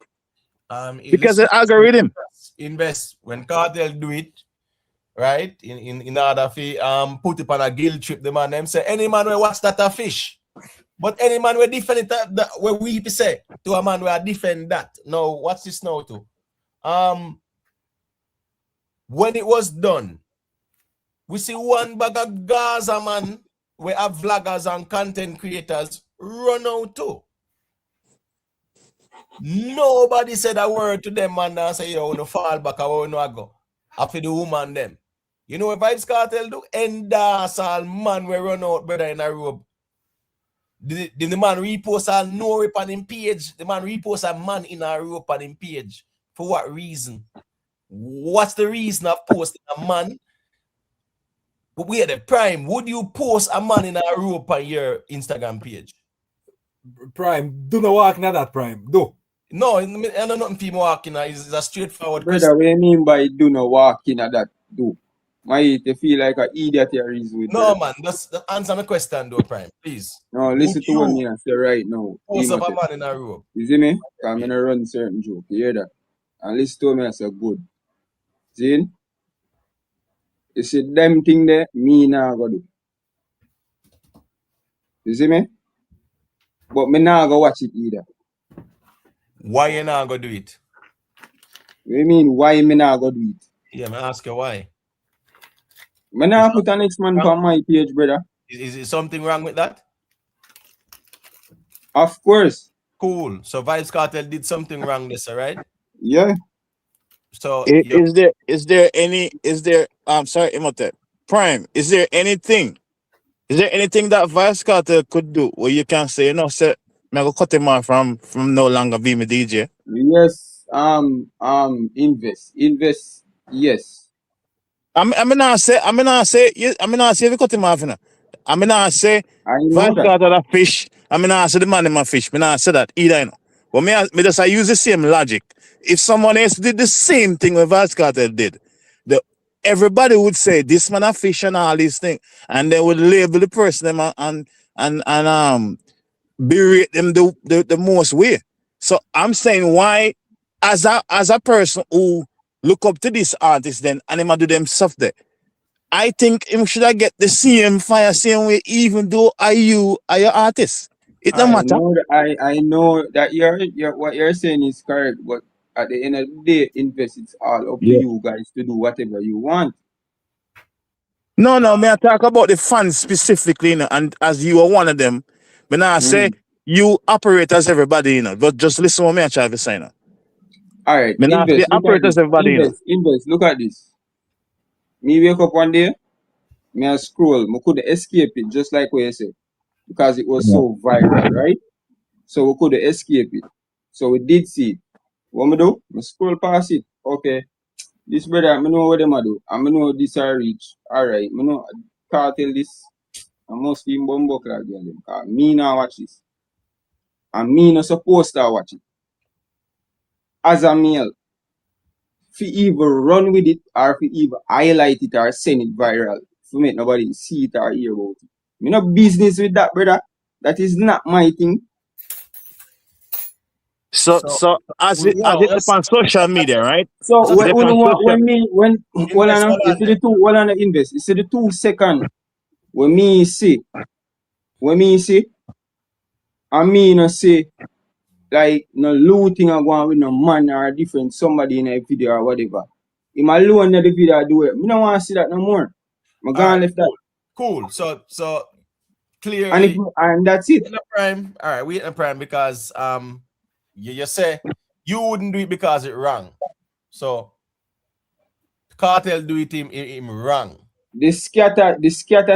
Because the algorithm. Invest when Kartel do it, right? In order to put it on a guilt trip, the man them say any man will watch that a fish. But any man will defend that where we say to a man will defend that. Now, what's this now too? When it was done, we see one bag of Gaza man where have vloggers and content creators run out too. Nobody said a word to them, man, and say, yo, no fall back, I want to go. After the woman, them. You know what Vybz Kartel do? And DANCEHALL man we run out, brother, in a robe. The man repost a no rip on him page. The man repost a man in a rope on him page. For what reason? What's the reason of posting a man? But we are the Prime. Would you post a man in a rope on your Instagram page? Prime, do not walk in that, Prime. Do. No, I know nothing for walking. It's a straightforward Brother, question. what you mean by do not walk in at that do? Might you feel like an idiot here is with No, brother. man, just answer my question, though, Prime, please. No, listen to what me I say right now. Post up a man in a rope. You see me? Because I'm going to run certain joke. You hear that? And listen to me I say good. See? You see them thing there, me nah go do. You see me? But me nah go watch it either. Why you not go do it? What you mean, why me nah go do it? Yeah, I ask you why. Me nah put an next man on my page, brother. Is it something wrong with that? Of course. Cool. So Vybz Kartel did something wrong this, all right? Yeah. So Is there sorry, Imhotep. Prime, is there anything that Vybz Kartel could do where you can say, you know, say, I'm gonna cut him off from no longer being a DJ? Yes, invest, yes. I'm not say if you cut him off, you know. I'm not say I know Vybz that. Kartel a fish. I'm not say the man in my fish. I'm not say that either, you know. But me just I use the same logic. If someone else did the same thing what Vybz Kartel did, everybody would say this man a fish and all these things, and they would label the person them and berate them the most way. So I'm saying why, as a person who look up to this artist then and him do them stuff there, I think him should have get the same fire same way, even though are your artist. It don't matter. I know that what you're saying is correct, but at the end of the day, invest, it's all up to you guys to do whatever you want. No, may I talk about the fans specifically, you know, and as you are one of them, but now I say you operate as everybody, you know, but just listen to me I try to say, you know. All right, But now I say operate as everybody, you know. Invest, look at this. Me wake up one day, me I scroll, me could escape it, just like what you said, because it was so viral, right? So we could escape it. So we did see it. What me do? Me scroll past it. Okay. This brother, I know what them a do. I know this I reach. Alright, I know Kartel this. I must be in Bumbo Clag them. Cause me now watch this. And me not supposed to watch it. As a male, if you even run with it or if you even highlight it or send it viral, to make nobody see it or hear about it. Me no business with that, brother. That is not my thing. So as it depends on social media, right? So It depends on social. when hold on, you see the two hold on invest. You see the 2 second when me see, I mean no say like no looting or going with no man or different somebody in a video or whatever. Him alone in the video do it. Me don't want to see that no more. I'm gonna left that. Cool. So And clearly and that's it. we in the prime. All right, we in the prime because you say you wouldn't do it because it wrong. So Kartel do it him wrong. The scatter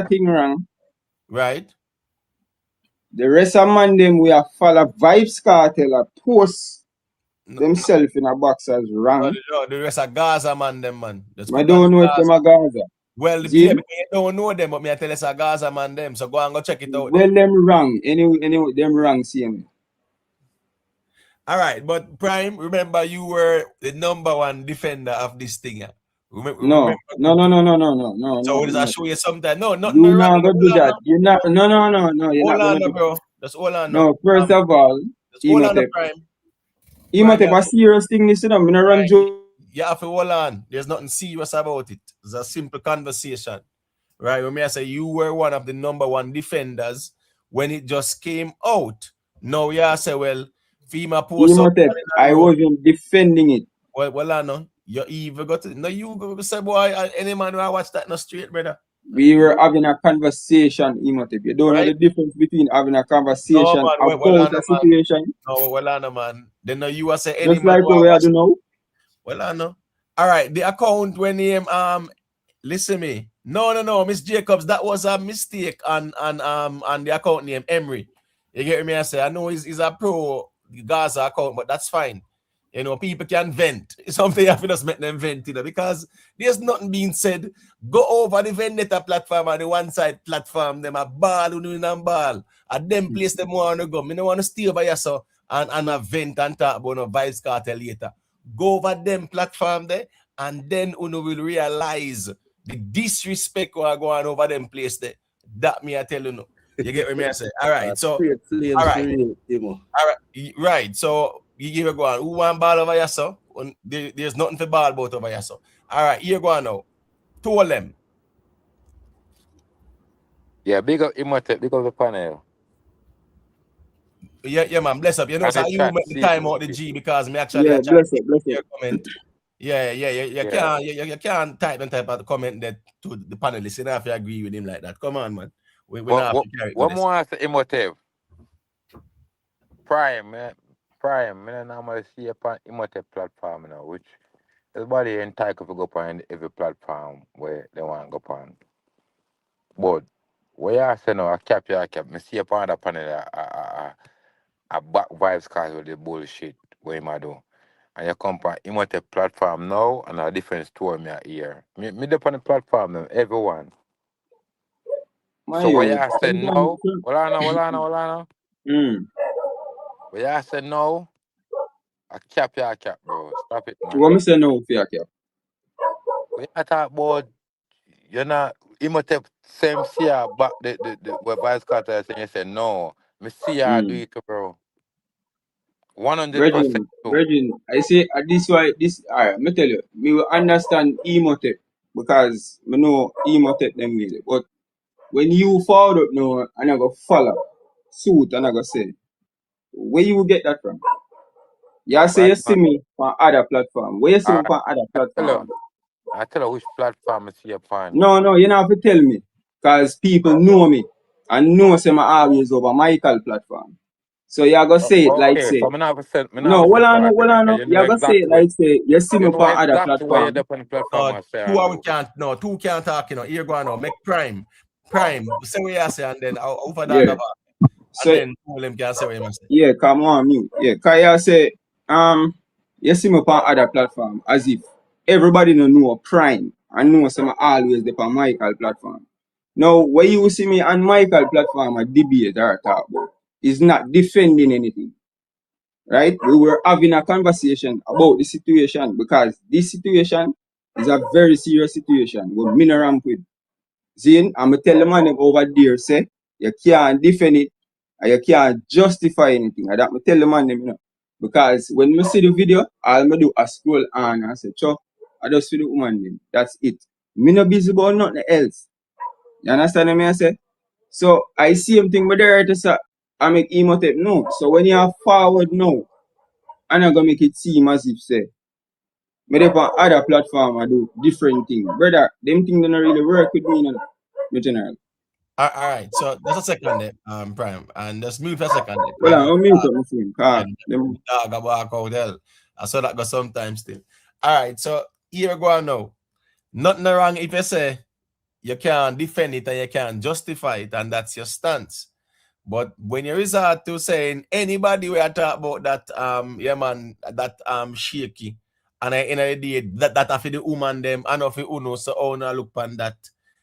thing wrong. Right? The rest of man them we have follow Vybz Kartel or post themselves in a box as wrong. The rest of Gaza man them man. I don't know if them are Gaza. Well, yeah, you don't know them, but me I tell us a Gaza man them. So go and go check it out. Well, them wrong. Anyway, them wrong same. All right, but Prime, remember you were the #1 defender of this thing. No. So does that show you something? No, not you not gonna do that. You're not. No. You're hold not on, gonna bro. Just hold on. No, first of all, hold on, Prime. Imhotep a serious thing. Listen, I'm gonna run joke. You have to hold on. There's nothing serious about it. It's a simple conversation, right? When I say you were one of the #1 defenders when it just came out. Now you say, well, FEMA post. Imhotep, I wasn't defending it. Well, I know. You even got to. No, you go say, boy, any man who watch that no straight, brother. We were having a conversation, Imhotep. You don't know the difference between having a conversation about a situation. No, well, I know, man. Then you will say any just man like who I do know. Well, I know. All right, the account when him listen me. No, Miss Jacobs, that was a mistake on the account name Emery. You get me? I say I know he's a pro Gaza account, but that's fine. You know, people can vent. It's something you have to just make them vent, you know, because there's nothing being said. Go over the Vendetta platform and the one side platform, them a ball and ball. At them place them want to go. I don't want to stay over here so and a vent and talk about no Vybz Kartel later. Go over them platform there, and then Uno will realize the disrespect going over them place there. That me I tell you no. You get what me I say? All right, so all right, right. So you give a go on. Who want ball over here, so? There's nothing for ball about over here, so. All right, here go on now. Two of them. Yeah, big up Imhotep, big up the panel. Yeah, man, bless up. You know, so you make the time out the G because me actually bless up. Comment. Yeah. You can't type and type out the comment that to the panelists. You don't have to agree with him like that. Come on, man. We don't have to carry it. What more after Imhotep? Prime, man. I don't normally see upon Imhotep platform now, which everybody entitled to go upon every platform where they want to go upon. But where I say no, I cap. Me see upon that panel, I back Vybz Kartel with the bullshit what him I do. And you come on Imhotep platform now and a different story me here. Me up on the platform now, everyone. So where I said no, well I know. Where I said no, I cap, bro. Stop it, man. What me say no for your cap? When I talk about you're not Imhotep same see back the what Vybz Kartel saying, you said no. Me see ya do it, bro. 100%. Virgin, I say this alright, me tell you, me will understand Imhotep because me know Imhotep them really. But when you forward up now and I go follow suit and I go say, where you get that from? You say you see me on other platform. Where you see me on other platform? I tell you which platform I see upon. No, you don't have to tell me. Because people know me and know say I always over Michael platform. So you go say it like say. So no, hold on. You go say it like say you see me on other platform. Two can't talk, you know. Here go on now. Make Prime. Say what you say and then over that about. So, and then all them can say what you must say. Yeah, come on, mute. Yeah, cause you say you see me on other platform as if everybody don't know Prime. I know some always the on Michael platform. Now, when you see me on Michael platform a debate or talk about, is not defending anything. Right? We were having a conversation about the situation because this situation is a very serious situation. We're mineral with. Zane, I'm going to tell the man them over there, say, you can't defend it and you can't justify anything. And that me tell the man them, you know. Because when you see the video, all I do is scroll on and say, Chuck, I just see the woman them. That's it. Me no busy about nothing else. You understand what I say? So I see him thing, but there to say, I make emotive no. So when you are forward now, I'm not gonna make it seem as if say, me dey on other platform I do different things. Brother, them things don't really work with me, you know, in general. All right, so just a second there, Prime, and just mute for a second there. Well, Prime, I'll mute up my phone. dog about out hell. I saw that go sometimes still. All right, so here we go now. Nothing wrong if you say you can't defend it and you can't justify it, and that's your stance. But when you resort to saying anybody we are talk about that yeah man that shaky and I in the day that after the woman them and of the uno so owner look on that.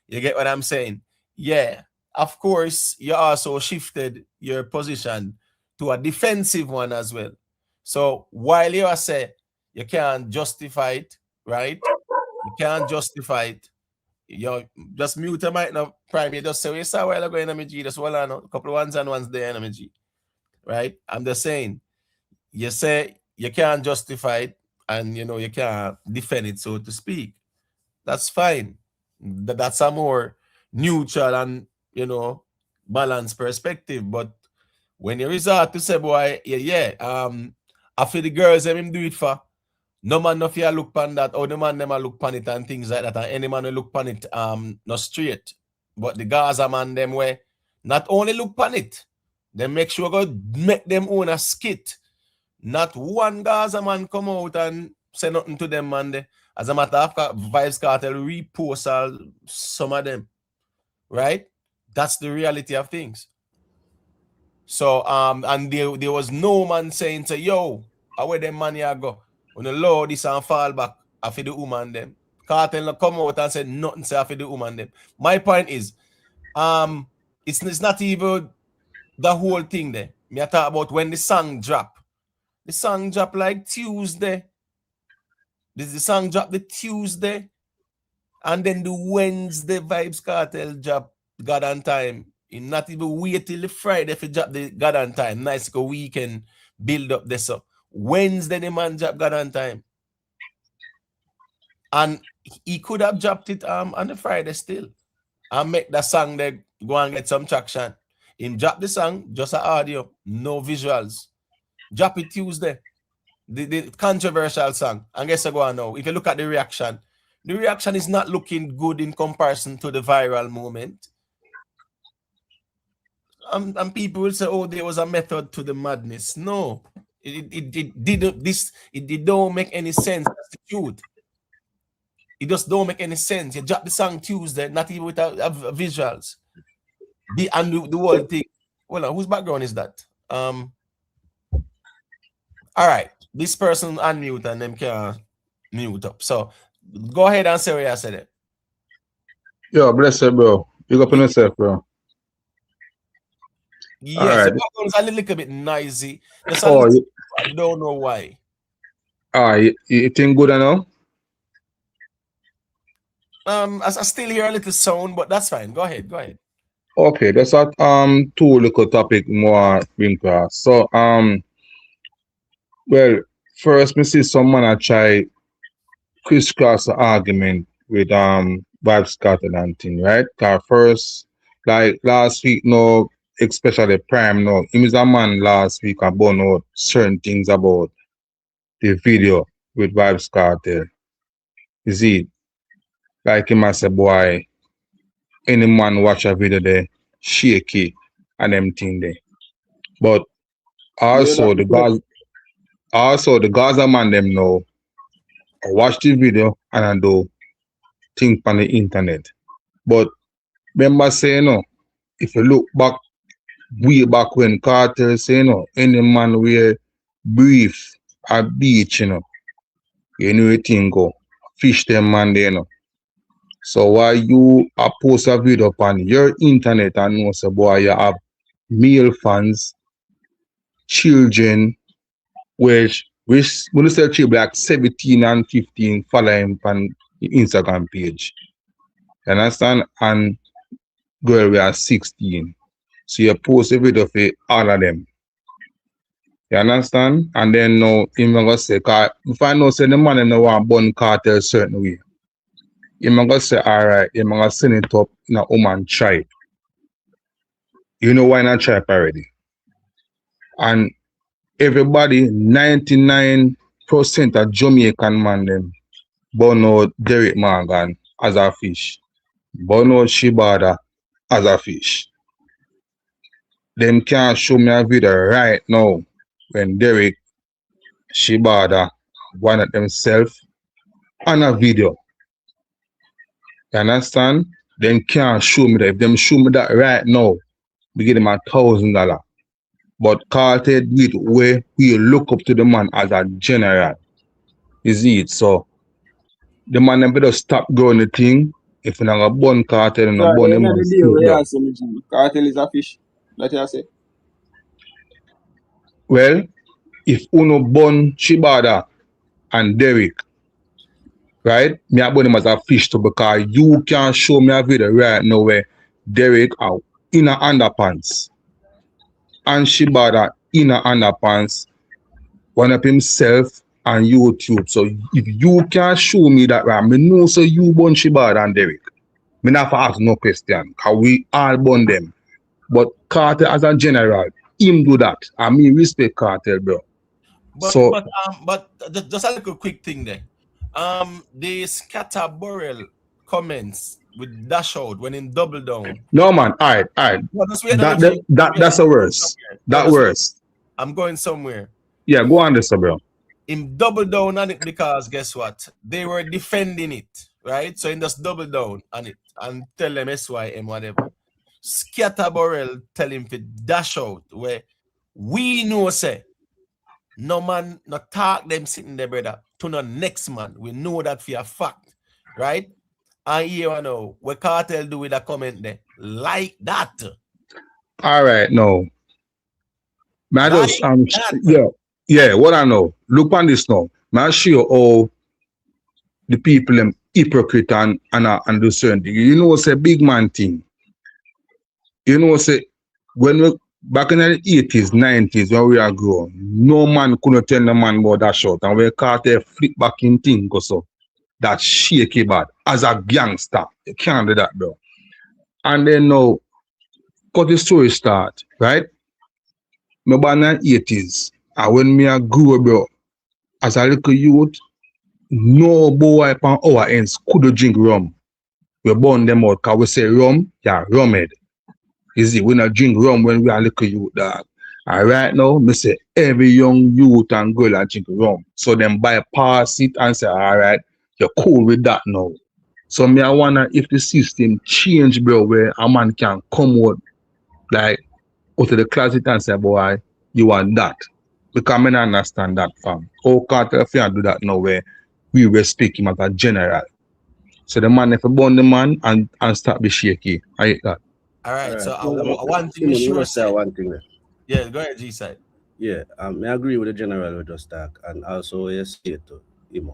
You get what I'm saying? Yeah. Of course, you also shifted your position to a defensive one as well. So while you are say you can't justify it, right? You can't justify it. Yo, just mute a mic now, Prime. You just say, we saw a while ago in MG, just hold on, a couple of ones and ones there in MG. Right? I'm just saying, you say you can't justify it and you know you can't defend it, so to speak. That's fine. That's a more neutral and you know balanced perspective. But when you resort to say, boy, I feel the girls them him do it for. No man no fear look pan that, or the man them a look pan it and things like that, and any man will look pan it not straight. But the Gaza man them way not only look pan it, they make sure go make them own a skit. Not one Gaza man come out and say nothing to them man there. As a matter of fact, Vybz Kartel repost all some of them. Right? That's the reality of things. So and there was no man saying to yo, where them money I go? When the Lord this and fall back after the woman them. Kartel come out and say nothing say after the woman them. My point is, it's not even the whole thing there. Me I talk about when the song drop. The song drop like Tuesday. The song drop the Tuesday. And then the Wednesday Vybz Kartel drop God on Time. You not even wait till the Friday if you drop the God on Time. Nice go weekend build up this up. Wednesday the man drop God on Time. And he could have dropped it on the Friday still. And make the song there go and get some traction. Him drop the song, just an audio, no visuals. Drop it Tuesday. The controversial song. And guess I go on now. If you look at the reaction is not looking good in comparison to the viral moment. And people will say, oh, there was a method to the madness. No, it don't make any sense. That's the truth. It just don't make any sense. You drop the song Tuesday, not even without visuals. The whole thing. Well, whose background is that? All right. This person unmute and them can mute up. So go ahead and say what you said it. Yo, bless you, bro. Big up on yourself, bro. Yes, the background is a little bit noisy. I don't know why. You think good enough? I still hear a little sound, but that's fine. Go ahead. Okay, that's a two little topic more bring across. So well, first me see someone I try crisscross the argument with Vybz Kartel and thing, right? Cause first, like last week, no, especially Prime, no, him is a man last week about out certain things about the video with Vybz Kartel. You see, like him as a boy, any man watch a video there, shaky and them thing there. But also the Gaza man them know I watch the video and I do think on the internet. But remember saying if you look back way back when Kartel say any man wear brief at beach, you know the thing go. fish them man there, you know. So while you post a video on your internet and know say boy you have male fans, children, which when you say children like 17 and 15 following on the Instagram page. You understand? And girl we are 16. So you post a video for all of them. You understand? And then now him gonna say, cause if I know say the man in the want bun Kartel certain way, him gonna say, alright, him gonna send it up in a woman tribe. You know why not tribe already? And everybody, 99% of Jamaican man them burn out Derek Morgan as a fish. Burn out Shibada as a fish. Them can't show me a video right now when Derek Shibada one of themselves on a video. You understand? Them can't show me that. If them show me that right now, we give them $1,000. But Kartel do it where we look up to the man as a general. Is it? So the man them better stop growing the thing. If you're not gonna burn Kartel and So, not burn you him know on the deal street where you though. ask me, Kartel is a fish. That you say? Well, if Uno burn Shibada and Derek, right? Me I burn him as a fish too because you can't show me a video right now where Derek out in a underpants and Shibada in a underpants, one of himself on YouTube. So if you can show me that right, me know so you burn Shibada and Derek. Me not for ask no question, cause we all burn them. But Kartel as a general, him do that. And me respect Kartel, bro. But just a little quick thing there. The scatter barrel comments with dash out when in double down. No man, alright. No, just wait, let me That's a worse. That worse. I'm going somewhere. Yeah, go on this, bro. Him double down on it because guess what? They were defending it, right? So in just double down on it and tell them SYM whatever. Scatter barrel tell him to dash out where we know say no man not talk them sitting there, brother, to the next man. We know that for a fact, right? And here I know what Kartel do with a comment there like that. All right, no. Man, Like just yeah. What I know. Look on this now. Man, show you all the people them hypocrite and do certain thing. You know what's a big man thing. You know what's when we back in the 80s, 90s when we are growing, no man couldn't tell the man about that shot. And when Kartel flip back in thing so that shaky bad as a gangster. You can't do that, bro. And then now, cut the story start, right? Me born in the 80s. And when me a grew, bro, as a little youth, no boy on our ends could drink rum. We burn them out because we say rum, yeah, rumhead. You see, we not drink rum when we are little youth, dog. And right now, me say every young youth and girl are drink rum. So them bypass it and say, all right, you're cool with that now. So me I wonder if the system change, bro, where a man can come out like out of the closet and say, boy, you want that. Because I don't understand that, fam. How Kartel can do that now where we respect him as a general. So the man if you burn the man and start be shaky. I hate that. All right. So Well, one thing is sure. say one thing there. Yeah, go ahead, G side. Yeah, I agree with the general with just talk, and also you say it to him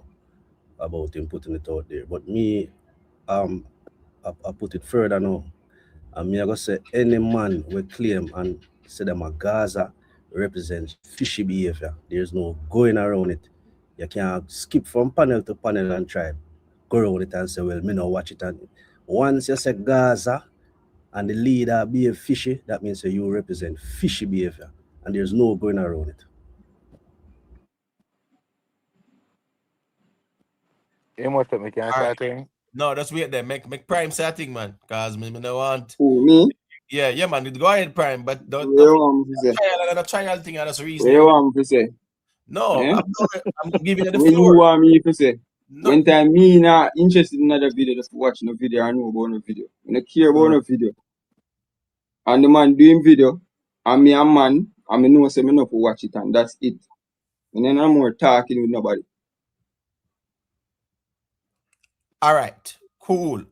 about him putting it out there. But me, I put it further now. And me I go say any man will claim and say them a Gaza represents fishy behavior. There's no going around it. You can't skip from panel to panel and try go around it and say, well, me no watch it. And once you say Gaza and the leader behave fishy, that means you represent fishy behavior. And there's no going around it. You must have me can say thing. No, that's weird there. Make Prime say a thing, man. Cause me no want. Who, me? Yeah, man. Go ahead, Prime. But don't trial thing. That's the reason. What you want me to say? No, Yeah? I'm giving you the What floor. you want me to say? No. When time me not interested in another video, just watch no video and know about no video. I don't care about no video. And the man doing video, and me a man, and me know say me not to watch it, and that's it. And then I'm more talking with nobody. All right, cool.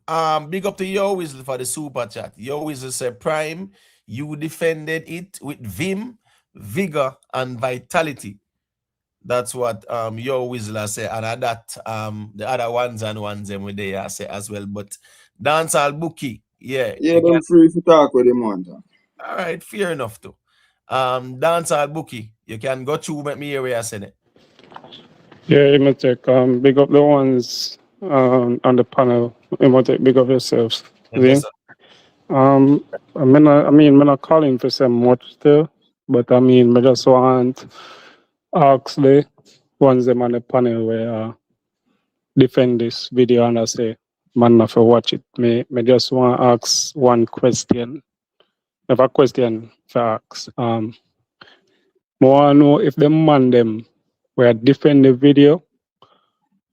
Big up to Yo Whistle for the super chat. Yo Whistle said, Prime, you defended it with vim, vigor, and vitality. That's what Yo Whistler say, and that the other ones and ones them with they say as well. But dancehall bookie, yeah, Yeah, you them can. free to talk with them on time. All right, fair enough too. Dancehall bookie, you can go through make me hear where I said it. Yeah, Imotech, big up the ones on the panel. Imotech, big up yourselves. Yes, See? I'm not calling for some much still, but I mean, I just want ask the ones them on the panel where defend this video and I say, man, not for watch it. Me just want to ask one question. I have a question for ask. I want to know if the man them were defend the video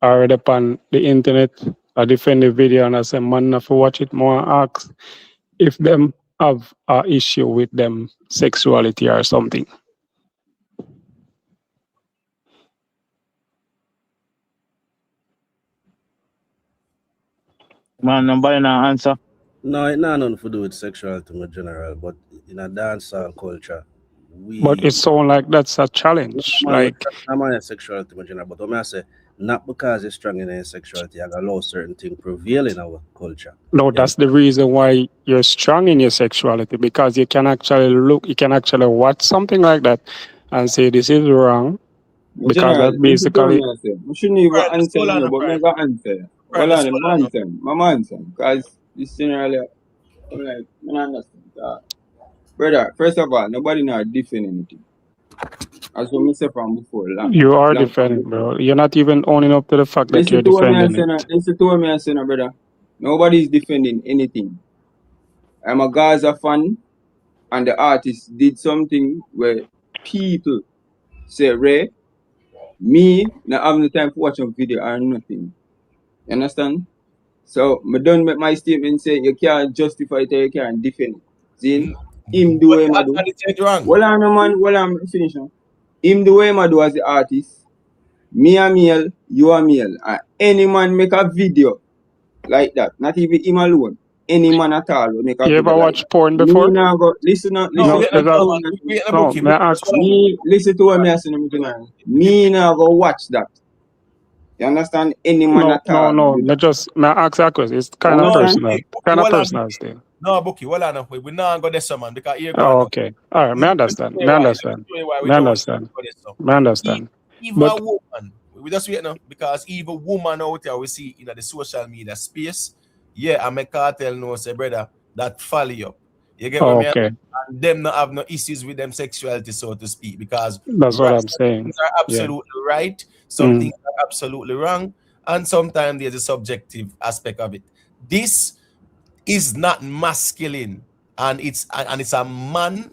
or upon the internet I defend the video and I say, man, not for watch it. More ask if them have a issue with them sexuality or something. Man, nobody now answer. No, it not nothing to do with sexuality in general, but in a dancehall culture, But it sounds like that's a challenge. Like, I'm on sexuality in general, but when I say not because it's strong in sexuality, I allow certain things prevail in our culture. no, that's the reason why you're strong in your sexuality, because you can actually watch something like that and say this is wrong. Because General, that basically I shouldn't even Right, answer hold on, you, but right. I got answer. Right, Well, let's I'm hold on. answer. My answer. Because this generally, I'm like, I don't understand. Brother, first of all, nobody now defend anything. As we said from before, you are long time defending, before. bro. You're not even owning up to the fact that you're Listen to what me I defending say, it. listen to what me I say, brother. Nobody is defending anything. I'm a Gaza fan, and the artist did something where people say, Ray, me, not having the time to watch a video or nothing. You understand? So, I don't make my statement say you can't justify it or you can't defend it. See? Him do But what you him a do. actually said wrong. Well, I know, man. Well, I'm finished now. Him do what him a do as the artist. Me a male, you a male. And any man make a video like that. Not even him alone. Any man at all will make a You video ever like watch that. porn Me before? now go listen up, No, listen No, wait, to no, there's a man. me. Wait a no. bookie. May I Just ask? hold on. Me listen to what me I say now. Me now go watch that. You understand? Any man No, at all do that. may I ask a question? It's You kind of No, understand? personal. bookie, Kind of hold on, personal bookie. still. No, bookie, hold on. We not go this man because here go on Oh, now. okay. All right, may I Let me understand. tell you May I why. Let me understand. tell you why we May I don't understand. go this now. May I understand. Even a But woman, we just wait now because even woman out there we see in the social media space. Yeah, I make Kartel know say brother that follow you. You get what me? okay, And them not have no issues with them sexuality, so to speak, because that's what I'm some saying. things are Yeah. absolutely right, some things are absolutely wrong, and sometimes there's a subjective aspect of it. This is not masculine, and it's a man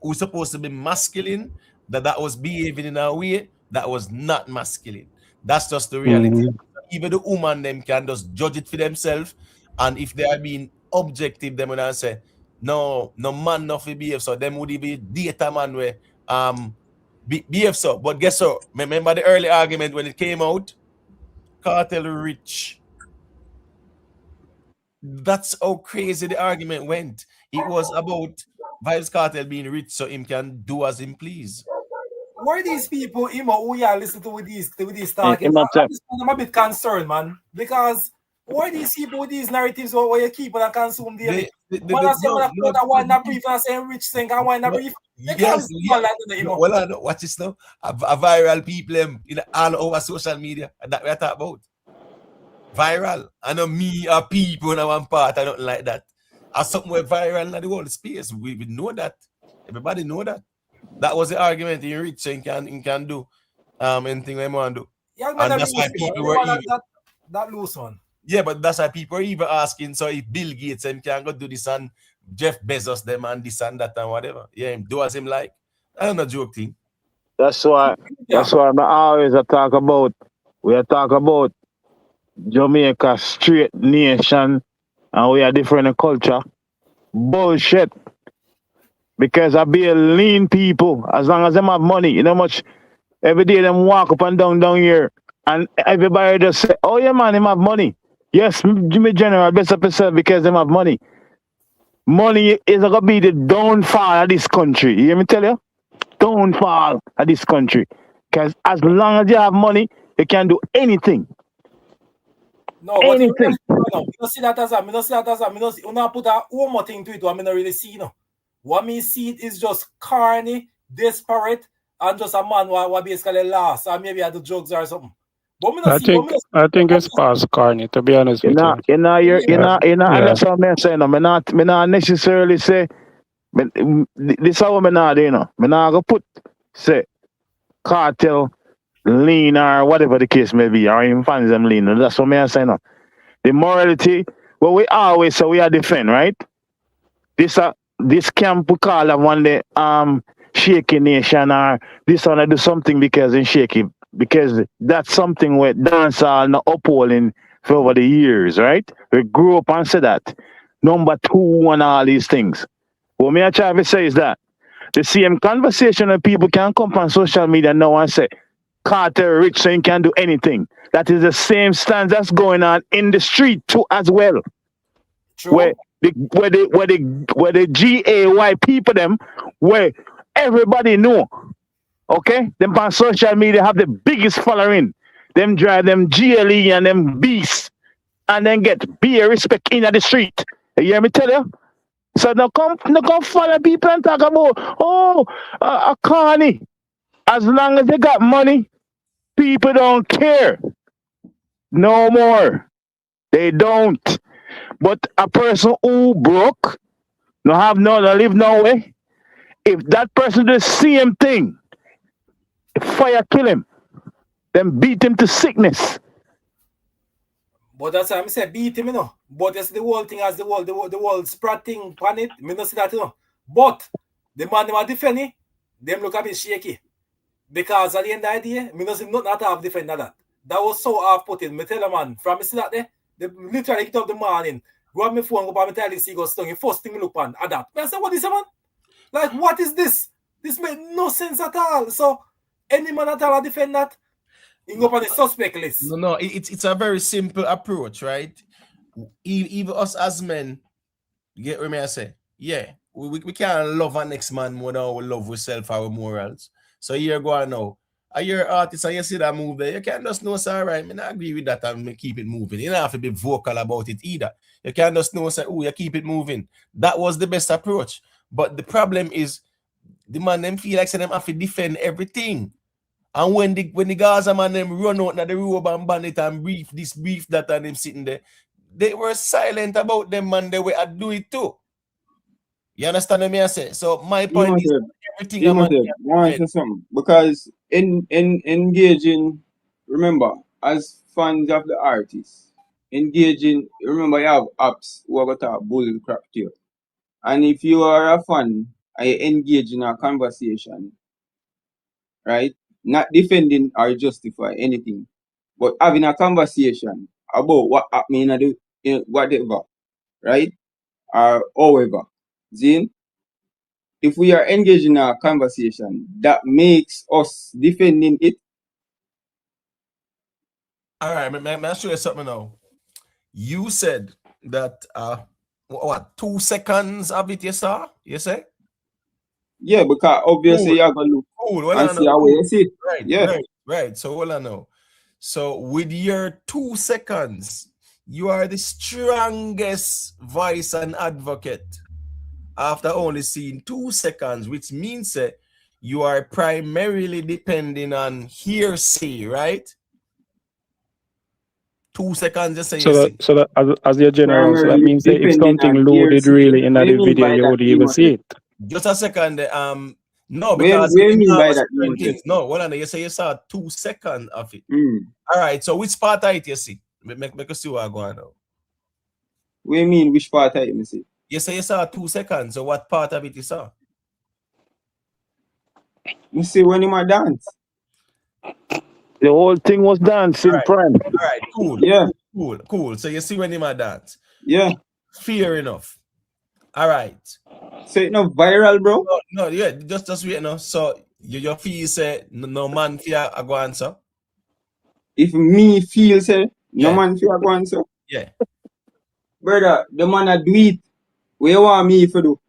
who's supposed to be masculine that was behaving in a way that was not masculine. That's just the reality. Even the woman them can just judge it for themselves, and if they are being objective, them when I say no man nothing behave so them would be data man where behave so. But guess what? Remember the early argument when it came out? Cartel rich. That's how crazy the argument went. It was about Vybz Kartel being rich so him can do as him please. Why these people, who you listen to with these talking? Imotech. I'm a bit concerned, man, because why these people with these narratives where you keep and consume daily? Man, I say, man, I want that brief and I say rich thing, I want that brief. Yes, well, watch this now. A viral people in all over social media, and that we are talking about. Viral. I know me or people in one part, I don't like that. Or something where viral in the whole space. We know that. Everybody know that. That was the argument in rich so you can do anything they want to do. Yeah, man, and that's why people were even that loose one. Yeah, but that's why people are even asking so if Bill Gates and can go do this and Jeff Bezos them and this and that and whatever. Yeah, him do as him like. I don't know joke thing. That's why I always talk about. We talk about Jamaica straight nation and we are different in culture. Bullshit. Because I be a lean people. As long as them have money, you know much every day them walk up and down here and everybody just say, oh yeah man, him have money. Yes, Jimmy General, best of yourself because they have money. Money is going to be the downfall of this country. You hear me tell you? Downfall of this country. Because as long as you have money, you can do anything. No, but anything. You don't see that as a, me don't see that as a, me don't see, you know, put a one more thing to it, what me not really see, you know. What me see it is just corny, desperate, and just a man what basically lost, or maybe had the drugs or something. But me not see, I think it's past corny, to be honest with you. You understand what I'm saying? Me not necessarily say, this is how me not do, you know. Me not go put, say, Kartel, lean, or whatever the case may be, or even fans them lean. That's what I'm saying. The morality, well, we always say we are defend, right? This camp we call that one the Shaky Nation, or this one I do something because in Shaky, because that's something where dancehall not upholding for over the years, right? We grew up and said that. Number 2 and all these things. What me I try to say is that the same conversation that people can come on social media now and say, Kartel rich so he can do anything. That is the same stance that's going on in the street too as well. True. Where the GAY people them, where everybody know, okay? Them on social media have the biggest following. Them drive them GLE and them beasts, and then get beer respect in the street. You hear me tell you? So now come follow people and talk about a carny. As long as they got money, people don't care. No more. They don't. But a person who broke, no live no way. If that person do the same thing, fire kill him. Then beat him to sickness. But that's why I say beat him, you know. But it's the whole thing as the world spreading on it. Me not see that, you know. But the man who defend it, them look a bit shaky. Because at the end of the day, me not see nothing at half defend that. That was so half-putting. Me tell a man, from me see that there, they literally get up the morning, grab my phone, go up and tell the go stung. First thing me look on, at that. I say, what is it, man? Like, what is this? This made no sense at all. So, any man at all defend that, you go up on the suspect list. No, it's a very simple approach, right? Even us as men, you get what I say? Yeah, we can't love our next man more than we love ourselves, our morals. So here go on now. Are you an artist and you see that move there? You can't just know, say, all right, I don't agree with that and keep it moving. You don't have to be vocal about it either. You can't just know, say, oh, you keep it moving. That was the best approach. But the problem is, the man them feel like say them have to defend everything. And when the Gaza man them run out of the robe and bandit and brief this, brief that, and them sitting there, they were silent about them, man. They were do it too. You understand what I say? So my point is everything want to something. Because in engaging, remember, as fans of the artist, engaging, remember you have apps who are going to bull crap to you. And if you are a fan and you engage in a conversation, right? Not defending or justify anything, but having a conversation about what happening in whatever, right? Or however. Zin, if we are engaged in a conversation that makes us defending it. All right, I'll show you something now. You said that 2 seconds of it you saw? You say? Yeah, because obviously you're gonna look and see how you see it. Right. So hold on now. So with your 2 seconds, you are the strongest voice and advocate after only seeing 2 seconds, which means that you are primarily depending on hearsay, right? 2 seconds, just say so that as your general, so that means that if something loaded really in the video, you would even see it. Just a second. No, because no, hold on. You say you saw 2 seconds of it. All right. So which part of it you see? Make us see what going on now. What do you mean? Which part of it you see? You say you saw 2 seconds. So what part of it you saw? You see when you dance. The whole thing was dancing, prime. All right, cool. Yeah. Cool. So you see when you dance. Yeah. Fair enough. All right. So it's not viral, bro? No, yeah, just wait now. So your feel say no man fear a go answer. If me feel say no man fear go answer. Yeah. Brother, the man a do it. What you want me to do?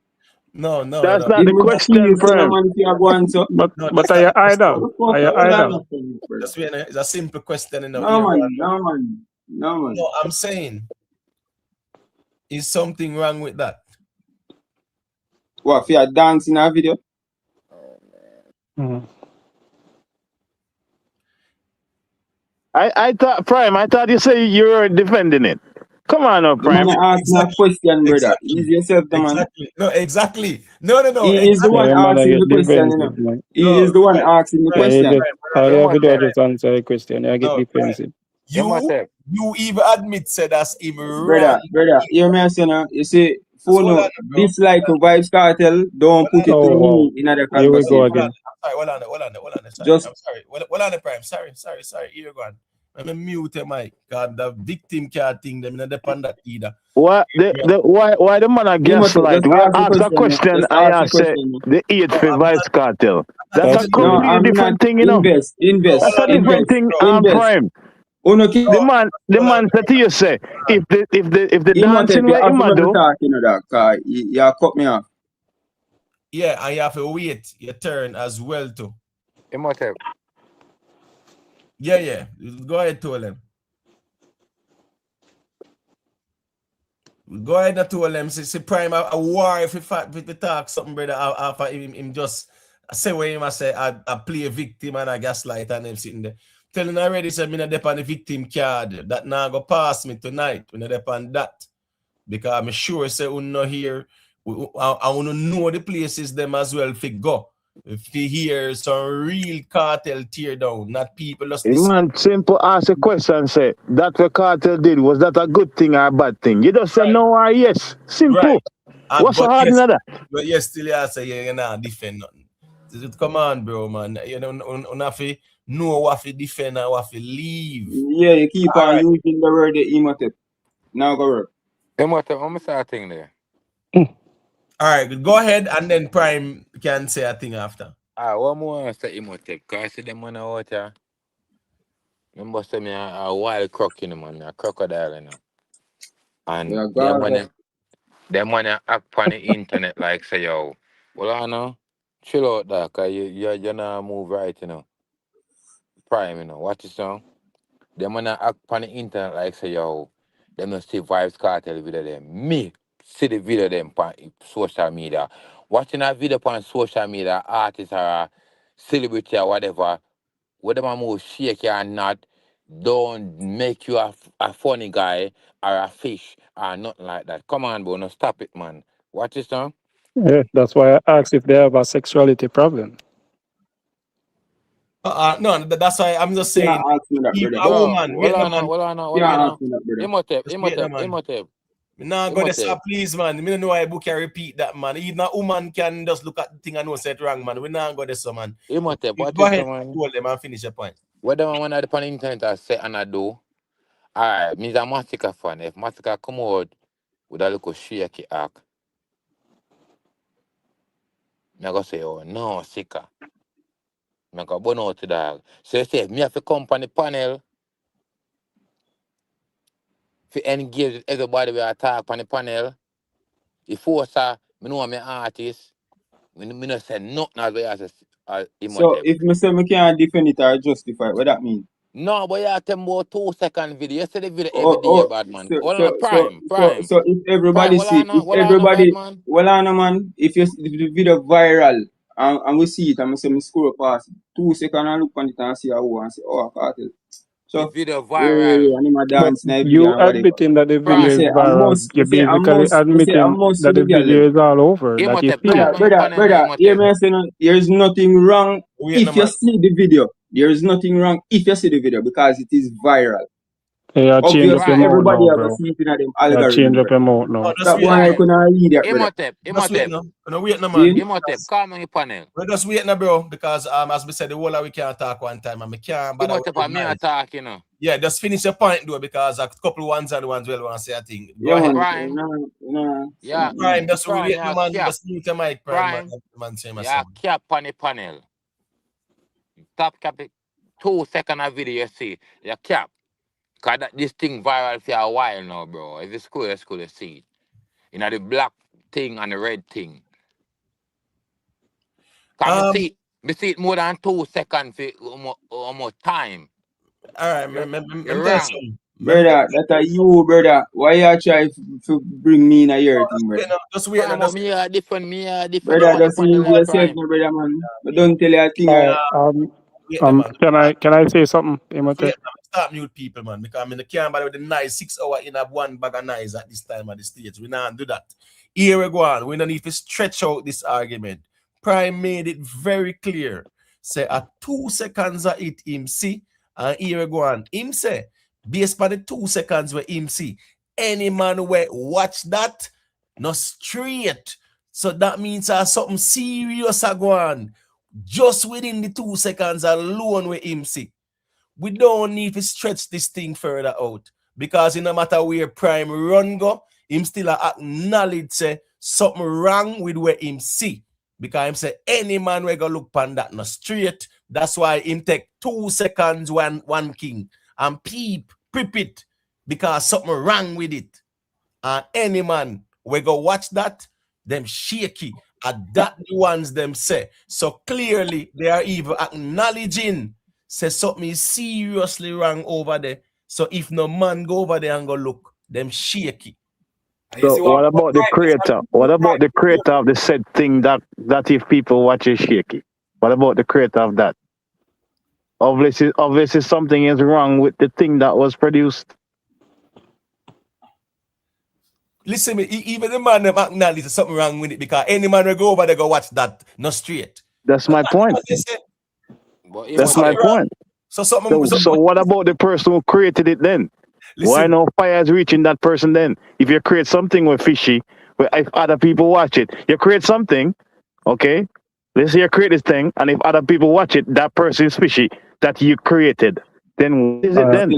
No. That's not If the me see question, you, son of Prime. man, if you are going so. No, But that's are not you the question. idle? Are you Hold on, idle? brother. Just wait, it's a simple question, you know. No, Here, go man. on. No, man. No, man. No, I'm saying, is something wrong with that? What, if you are dancing in a video? Mhm. I thought Prime. I thought you say you were defending it. Come on, now, The man Prime. asked me a question, brother. Exactly. Ease yourself, the man. Exactly. No, exactly. No. He is the Yeah, one Exactly. the man I asking get the question, you know. defensive, man. He is No, the one right, asking the Yeah, right, you question. just right, all right, you have to do is right, just answer the question. I get no, right. defensive. You even admit said that's him wrong. Brother, hear me say now. You see, Just for hold on, no bro. dislike of Vybz Cartel, don't put it to Oh wow, me in another here we go conversation. again. Hold on. Sorry. Just I'm sorry. Hold on, Prime. Sorry. Here you go on. Let me mute the mic. God, the victim card thing, them not depend that either. What why the man a gaslight? just We ask the ask a question. question Just and ask the you say question. the eight No, for I'm Vybz Cartel. not That's a even completely No, I'm not. different thing, you know. Invest. no, That's hold a on, bro. different thing. Invest. Prime. Uno keep No, The hold on, man said to you say if the Imhotep, dancing you where have him to a let me do, talk, you know that, cause you cut me off. yeah, and you have to wait your turn as well too. Imhotep. Yeah. Go ahead, tell them. Go ahead and tell them. See Prime a war if you talk something, brother. After him just say what him I say. I play a victim and I gaslight and them sitting there. Telling already said me not depend on the victim card. That now go pass me tonight. We not depend that. Because I'm sure say we not here. I want to know the places them as well if go. If you hear some real cartel tear down, not people just the this. man simple ask a question say that what Cartel did, was that a good thing or a bad thing? You just say Right. no or yes. Simple. What's so But hard in yes, that? still you say you're not defend nothing. Come on, bro, man. You don't have to know what to defend and what to leave. Yeah, you keep All on right. using the word Imhotep. Now go work. Imhotep, I'm say a thing there. All right, go ahead and then Prime can say a thing after. What more say Imhotep? Cause I see them man out here. Remember say me a wild croc, you know, man, a crocodile, you know. And Yeah, Gaza. them man act on the internet like say, yo, well I know, chill out there, cause you not move right, you know. Prime, you know, watch this song. Them man act on the internet like say, yo, them not see Vybz Cartel video them. Me see the video them on social media. Watching a video on social media, artist or a celebrity or whatever, whether my move shake or not, don't make you a funny guy or a fish or nothing like that. Come on, bro, no stop it, man. Watch this song. Yeah, that's why I asked if they have a sexuality problem. No, that's why I'm just You saying. can't ask me that, If brother. a Yo, woman, hold wait no on, man, hold on, You hold can't on. ask me that, brother. Imhotep, just wait no Imhotep, man. Imhotep, Me nah go this Imhotep. please, man. Me don't know why book can repeat that, man. Even a woman can just look at the thing and know say it wrong, man. We not go this, man. Imhotep, watch Go this, ahead, man. hold them and finish your point. Whether one of the on the internet I say and I do, alright, means a Masicka fan. If Masicka come out with a little shaky act, I go say, oh no, Sika. I go burn out the dog. So you say, me have to come on the panel to engage with everybody we talk on the panel. If force me know I'm an artist, me not say nothing as So Imhotep. if me say me can't defend it or justify it, what that mean? No, but you have to about 2 second video. You see the video every day, bad man. So Hold so on, so prime, so prime. so if Prime, everybody see, if hold on, bad everybody, man. well, I know, man, if the video viral and we see it and we say me scroll past 2 seconds and look on it and see how and say, oh, Cartel. The So video yeah, viral. and him a But dance in a video you and whatever. admitting that the And me video Prime. is say viral, you're basically I say I admitting must that with the the girl them. video is all over, that you Imhotep, see it. talk on the panel, no, Hear Imhotep. me say no, there is nothing wrong Wait no if you man. see the video. There is nothing wrong if you see the video because it is viral. You change up Obviously, your Prime. mouth everybody now, have a bro. see it in them You change algorithm, up your brother. mouth No, now. just That wait one no I Prime. couldn't read that, brother. Imhotep, Just wait Imhotep, no. No, wait no man. See? Imhotep, come on your panel. We just wait now, bro, because as we said, the whole of we can't talk one time and we can't bother with Imhotep the and me noise. attack, you know. Yeah, just finish your point though, because a couple ones and ones will want to say a thing. Go Yeah, ahead. man. Prime, yeah, Prime, just Prime, wait no yeah, man. cap. Just mute your mic, Prime man. Prime, Man say my yeah, son. cap on the panel. Top cap it. 2 second of video you see. Yeah, cap. Cause this thing viral for a while now, bro. If it's cool, it's cool to see it. You know, the black thing and the red thing. Cause me see it more than 2 seconds for almost time. All right, You're wrong. Brother, that are you, brother. Why you try to bring me in a year thing, brother? Just wait. Me are different. Brother, just ease yourself, no, brother, man. But don't tell you a thing. Can I say something, Imhotep? Start mute people, man, because I mean, can't bother with the nice 6 hour in a one bag of nice at this time of the stage. We not do that. Here we go on. We don't need to stretch out this argument. Prime made it very clear. Say at 2 seconds of it, him see, and here we go on. Him say, based on the 2 seconds where him see, any man where watch that, no straight. So that means something serious a go on. Just within the 2 seconds alone with him see. We don't need to stretch this thing further out. Because no matter where Prime run go, him still acknowledge say something wrong with where him see. Because him say any man we go look pan that no straight. That's why him take 2 seconds one king and prep it because something wrong with it. And any man we go watch that, them shaky. And that the ones them say. So clearly they are even acknowledging say something is seriously wrong over there. So if no man go over there and go look, them shaky. So what about the creator? What about the creator of the said thing that if people watch is shaky? What about the creator of that? Obviously something is wrong with the thing that was produced. Listen, me, even the man them acknowledge something wrong with it because any man will go over there go watch that no straight. That's my point. That's my point. So what about the person who created it then? Listen, why no fire is reaching that person then? If you create something with fishy, if other people watch it, you create something, okay? Let's say you create this thing, and if other people watch it, that person is fishy that you created. Then what is it then?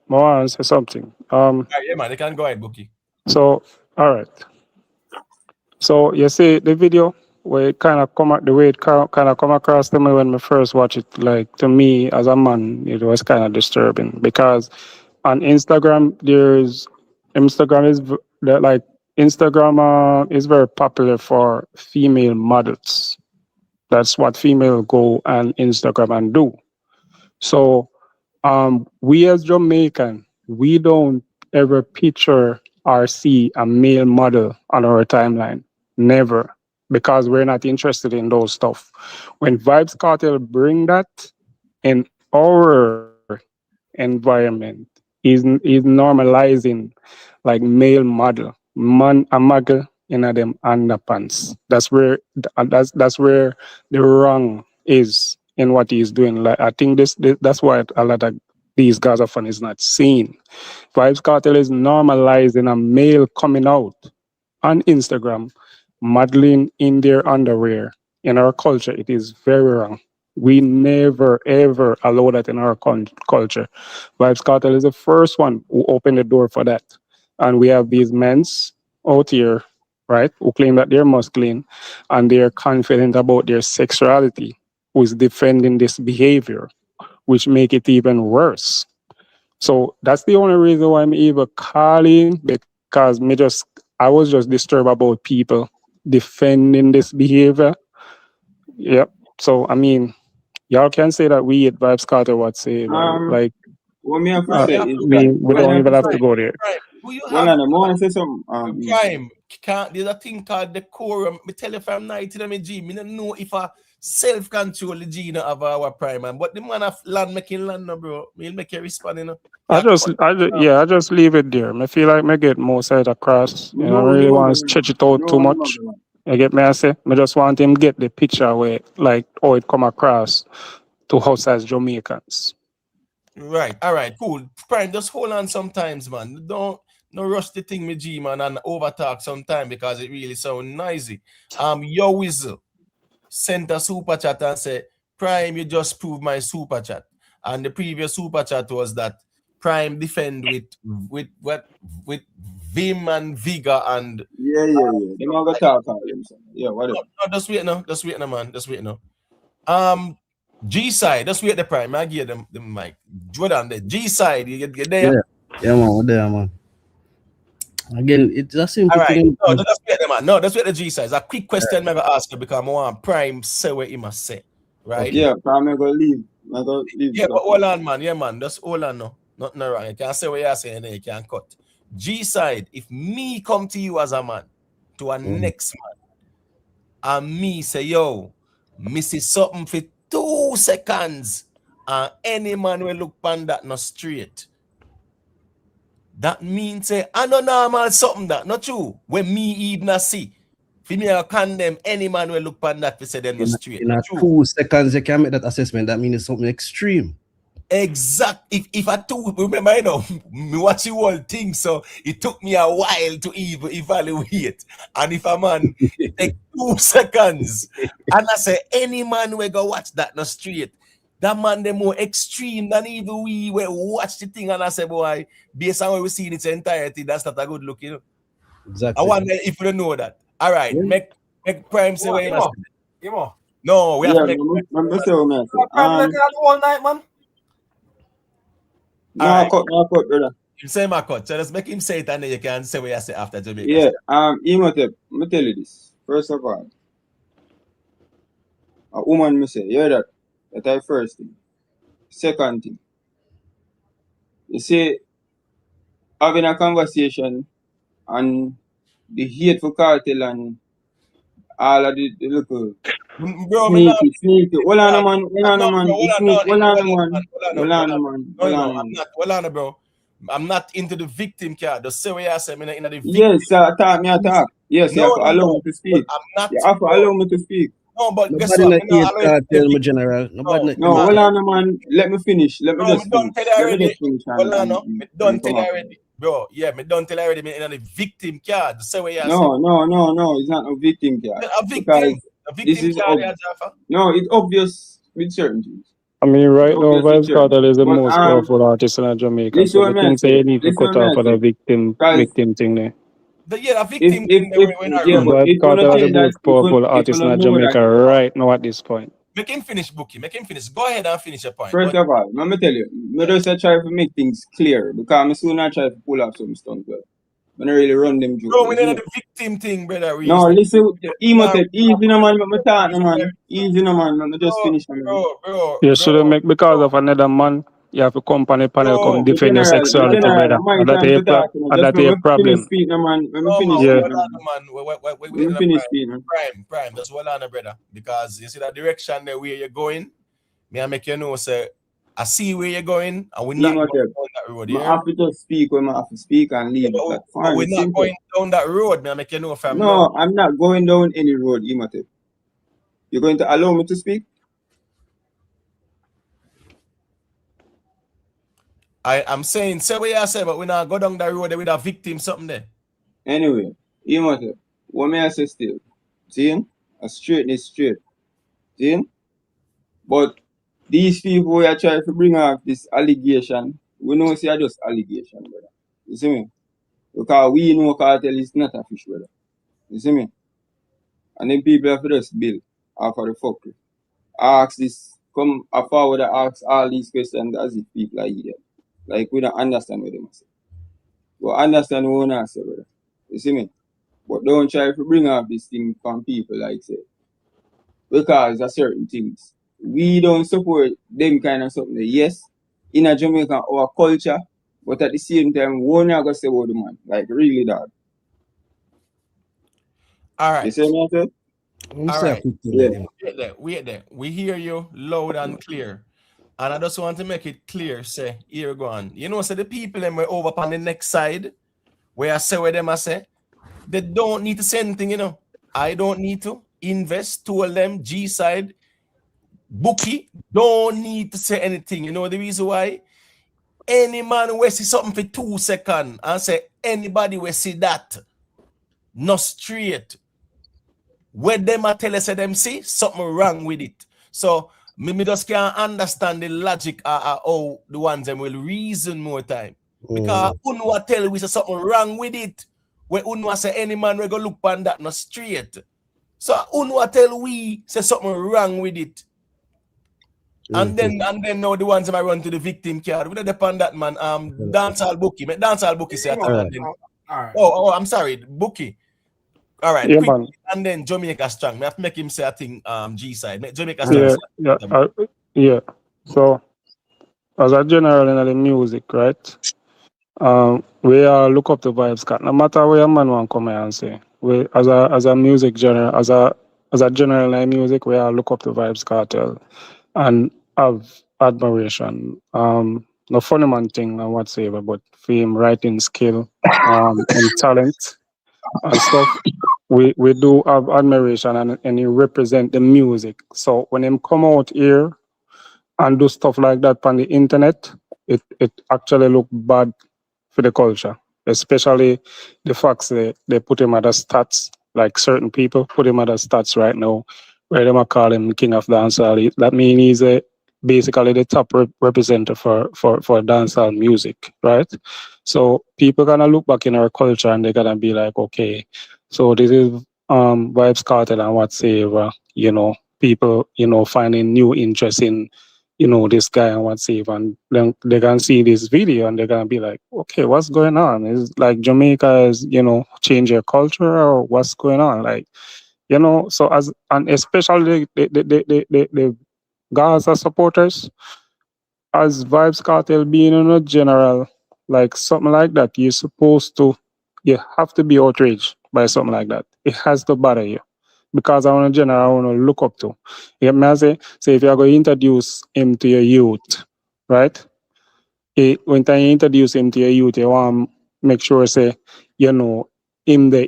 Moa say something. Yeah, man, they can go ahead, Bookie. So, all right. So you see the video where it kind of come across to me when I first watched it. Like to me as a man, it was kind of disturbing because on Instagram Instagram is very popular for female models. That's what female go on Instagram and do. So we as Jamaican, we don't ever picture or see a male model on our timeline. Never. Because we're not interested in those stuff. When Vybz Kartel bring that in our environment, is normalizing like male model, a muggle in them underpants. That's where the wrong is in what he's doing. Like I think that's why a lot of these Gaza fans is not seeing. Vybz Kartel is normalizing a male coming out on Instagram, modeling in their underwear. In our culture, it is very wrong. We never ever allow that in our culture. Vybz Kartel is the first one who opened the door for that. And we have these men's out here, right, who claim that they're masculine and they're confident about their sexuality, who's defending this behavior, which make it even worse. So that's the only reason why I'm even calling, because I was just disturbed about people defending this behavior. Yep. So I mean, y'all can say that we at Vybz Kartel what say, like what me have to say is we don't even have to go there. Say something. Prime, there's a thing called decorum. Me tell you if I'm 19 in my G, me don't know if a self-control the G of our prime man. But the man of land making land, no, bro. Me'll make you respond, you know. I just leave it there. I feel like I get more side across. You know, I really want to stretch it out too much. You get me? I say, I just want him get the picture where, like, how it come across to us as Jamaicans. Right. All right. Cool. Prime, just hold on sometimes, man. Don't rush the thing with G, man, and overtalk sometime because it really sounds noisy. Your Whistle sent a super chat and said, Prime, you just proved my super chat. And the previous super chat was that Prime defend with Vim and Vigor and yeah. They not gonna talk about them. Yeah, whatever. No, just wait now, man. Just wait now. G side, just wait the prime. I give them the mic. Jordan, the G side, you get there. Yeah, man, we're there, man. Again, it's a simple thing. No, just wait the man. No, that's wait the G side. It's a quick question I'm gonna ask you because I want prime say what he must say. Right? Okay. Yeah, I'm gonna leave. Yeah, but hold on, man. Yeah, man. Just hold on, no. Nothing wrong. You can't say what you're saying, then you can't cut. G side, if me come to you as a man, to a next man, and me say, yo, me see something for 2 seconds, and any man will look pan that not straight. That means say, I know normal something that, not true. When me even see, for me, I condemn any man will look pan that to say them not straight. In a 2 seconds, you can make that assessment. That means it's something extreme. Exact. If I do, remember, you know, me watch the whole thing, so it took me a while to even evaluate. And if a man it take 2 seconds, and I say any man will go watch that not straight, that man the more extreme than even we will watch the thing, and I say, boy, based on what we see in its entirety, that's not a good look, you know. Exactly. I wonder if you don't know that. All right, make prime say what you must say. No, we have to make prime all night, man. No, cut, brother. You say my cut, so let's make him say it and then you can say what you say after Jamaica. Yeah, Imhotep, let me tell you this. First of all, a woman me say, hear that? That I first thing. Second thing, you see, having a conversation and the hate for Kartel and all of the little sneaky. Hold on, man. Hold on, bro. I'm not into the victim card. Just say what you say. I'm in the victim. Yes, attack. Yes, you have to allow me to speak. You have to allow me to speak. No, but guess what? Nobody general. No, hold on, man. Let me finish. Let me just finish. Hold on, no. Me don't tell you already. Bro, yeah, me don't tell you already. Me in the victim card. Say what you say. No. It's not a victim card. A victim. This is no, it's obvious with certain things. I mean, right now, Vybz Kartel is the most powerful artist in Jamaica. So I think you need to cut off for the victim thing there. Yeah, a victim Vybz Kartel is the most powerful artist in Jamaica right now at this point. Make him finish, Bookie. Make him finish. Go ahead and finish your point. First of all, let me tell you, I just try to make things clear because I'm soon I try to pull off some stuff. I don't really run them jokes. Bro, we don't the victim thing, brother. No, listen, Imhotep, easy no man, let me talk, man. Easy no man, let me just finish. Bro. You shouldn't make because of another man. You have to come on a panel, come defend your sexuality, brother. And that's a problem. Prime, just hold on, brother. Because you see that direction there where you're going, me I make you know, say, I see where you're going, and we're not going down that road. I have to just speak when I have to speak and leave. But we're not going down that road, me I make you know if I'm No, I'm not going down any road, Imhotep. You're going to allow me to speak? I'm saying, say what you say, but we not go down that road with a victim, something there. Anyway, Imhotep, what may I say still? See? A straight is straight. See? But these people who are trying to bring up this allegation, we know it's just allegation, brother. You see me? Because we know Kartel is not a fish, brother. You see me? And then people have to just build after the fuckery. Ask this, come forward and ask all these questions as if people are here. Like we don't understand what they must say. We understand what we want to say, brother. You see me? But don't try to bring up this thing from people like say. Because there are certain things. We don't support them kind of something. Yes, in a Jamaica, our culture, but at the same time, we're not going to say about the man. Like, really, dog. All right. You see what I said? All right. Wait there. We hear you loud and clear. And I just want to make it clear, say, here go on. You know, so the people them were over on the next side, where I say where them I say, they don't need to say anything, you know. I don't need to invest, told them, G side, Bookie, don't need to say anything. You know the reason why? Any man will see something for 2 seconds and say, anybody will see that, not straight. When them I tell us them see something wrong with it. So me just can't understand the logic how the ones them will reason more time. Because Unwa tell we say something wrong with it. When Unwa say any man will go look on that not straight. So Unwa tell we say something wrong with it. And then now the ones that I run to the victim card. We don't depend that man. Dancehall Bookie. Dancehall Bookie say attack. Oh, I'm sorry, Bookie. All right, Yeah, quick, man. and then Jamaica Strong. We have to make him say I think G side. Jamaica Strong. Yeah. So as a general in the music, right? We look up to Vybz Cat. No matter where a man want come here and say, we as a music genre, as a general in music, we look up to Vybz Kartel and have admiration. No funny man thing and whatsoever, but for him writing skill, and talent and stuff, we do have admiration and he represent the music. So when him come out here and do stuff like that on the internet, it actually look bad for the culture, especially the facts they put him at the stats, like certain people put him at the stats right now, where they might call him king of dancehall. That means he's basically the top representative for dancehall music, right? So people gonna look back in our culture and they're gonna be like, okay, so this is Vybz Kartel and whatsoever, people, finding new interest in this guy and whatsoever, and then they can see this video and they're gonna be like, okay, what's going on? Is like Jamaica is, change your culture or what's going on? Like, so and especially the Gaza supporters, as Vybz Kartel being in a general, like something like that, you have to be outraged by something like that. It has to bother you. Because I want to look up to. You get me? I say if you're going to introduce him to your youth, right? When you introduce him to your youth, you want to make sure say, him the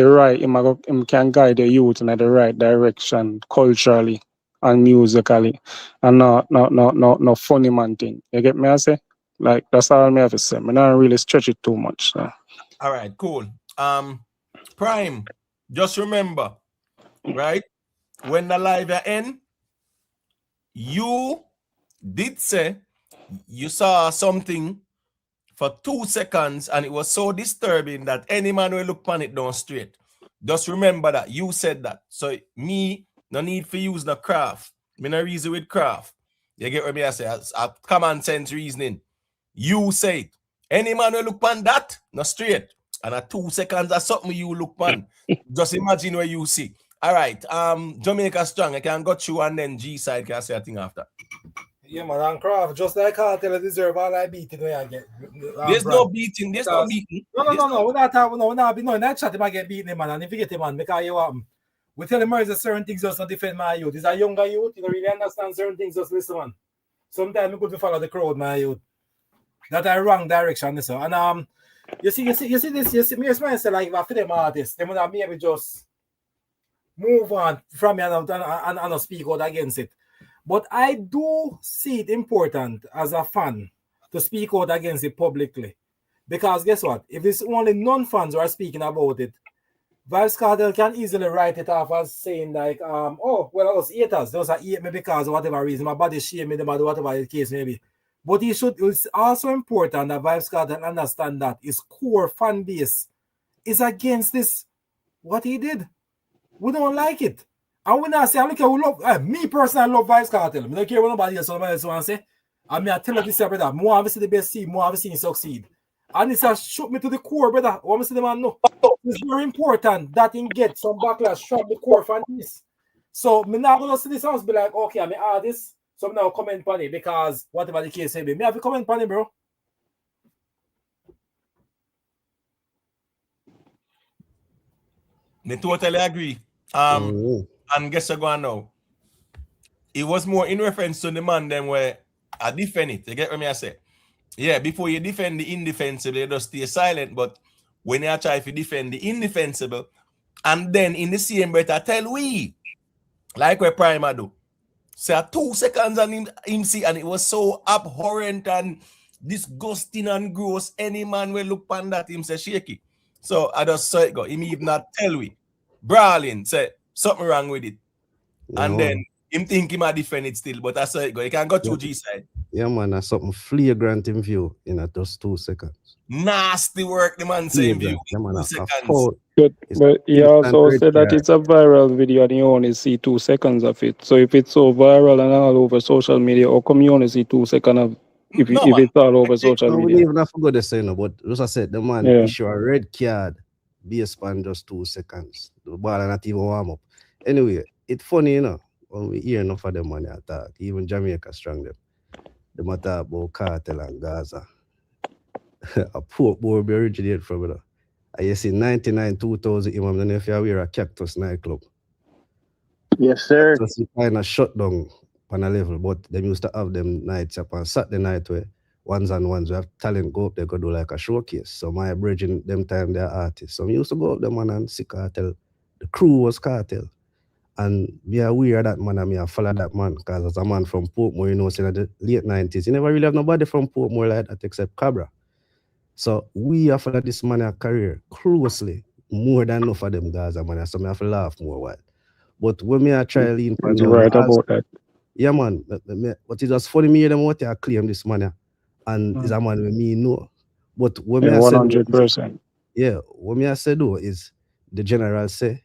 right, him can guide the youth in the right direction culturally and musically, and no funny man thing. You get me? I say, like, that's all I have to say. I don't really stretch it too much. So. All right, cool. Prime. Just remember, right? When the live end, you did say you saw something for 2 seconds and it was so disturbing that any man will look on it down straight. Just remember that. You said that. So me, no need for use no craft. Me no reason with craft. You get what me I say? A common sense reasoning. You say it. Any man will look on that, no straight. And at 2 seconds or something you look on. Just imagine where you see. All right. Jamaica Strong. I can go through and then G side can say a thing after. Yeah, man, and craft, just like Kartel deserve all I beating when I get. There's no beating. There's no beating. No. We're not talking. No, in that chat, him I get beaten, man. And if you get him, man, because you we tell him there's certain things just not defend my youth. He's a younger youth. You don't really understand certain things. Just listen, man. Sometimes we could follow the crowd, my youth. That are wrong direction, so. And you see this. You see me as say like after them artists, they would maybe just move on from me and speak out against it. But I do see it important as a fan to speak out against it publicly. Because guess what? If it's only non-fans who are speaking about it, Vybz Kartel can easily write it off as saying like, oh, well, us haters, those are hate me because of whatever reason, my body shame me, whatever the case may be. But it's also important that Vybz Kartel understand that his core fan base is against this, what he did. We don't like it. And when I say, look, we love, me personally love Vybz Kartel. I don't care what nobody else want to say. I mean, I tell you this, brother, more have seen the best team, more have seen succeed. And it's a shoot me to the core, brother. What I say the man know. It's very important that he get some backlash from the core fan base. So, I'm not going to see this house be like, okay, I'm an artist, so I'm now comment on it because whatever the case may be. Me have to comment on it, bro. I totally agree. And guess what going now? It was more in reference to the man than where I defend it. You get what I say? Yeah, before you defend the indefensible, you just stay silent. But when you try to defend the indefensible, and then in the same breath, I tell we, like where Prima do, say 2 seconds and him see, and it was so abhorrent and disgusting and gross. Any man will look on that, him say shaky. So I just saw it go. Him even not tell we. Brawling, say something wrong with it. And then him think he might defend it still, but I saw it go. You can go through G side. Yeah, man, that's something flagrant in view in just 2 seconds. Nasty work, the man saying view Yeah, in man, 2 a seconds. foul. But he also said that it's a viral video and you only see 2 seconds of it. So if it's so viral and all over social media, how come you only see 2 seconds of if it's all over social We media? even have to go the same, but as I said, the man issue a red card based on just 2 seconds. The ball not even warm up. Anyway, it's funny, you know, when we hear enough of them money attack, even Jamaica strong them. The matter about Kartel and Gaza. A poor boy be originated from it. I you see 99, 2000, I don't know if you're aware of Cactus nightclub. Yes, sir. Cactus kind of shut down on a level, but they used to have them nights up on Saturday night where ones and ones we have talent go up, they go do like a showcase. So my bridging them time they're artists. So we used to go up them and see Kartel. The crew was Kartel. And me aware of that man and me I follow that man because as a man from Portmore, you know, in the late 90s, you never really have nobody from Portmore like that except Cabra. So we have followed this man career closely, more than enough of them guys, man. So I have to laugh more while. But when me I try lean from You're right about that. yeah, man. But it's just funny me hear them what I claim this man, and is a man with me know. But when me I say 100%. yeah, what me I say though is the general say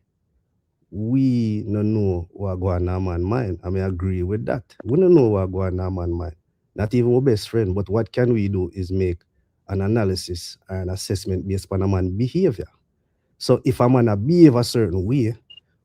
we no know what go on our man mind. I mean agree with that. We don't know what go on our man mind. Not even our best friend. But what can we do is make an analysis or an assessment based on a man's behavior. So if a man behave a certain way,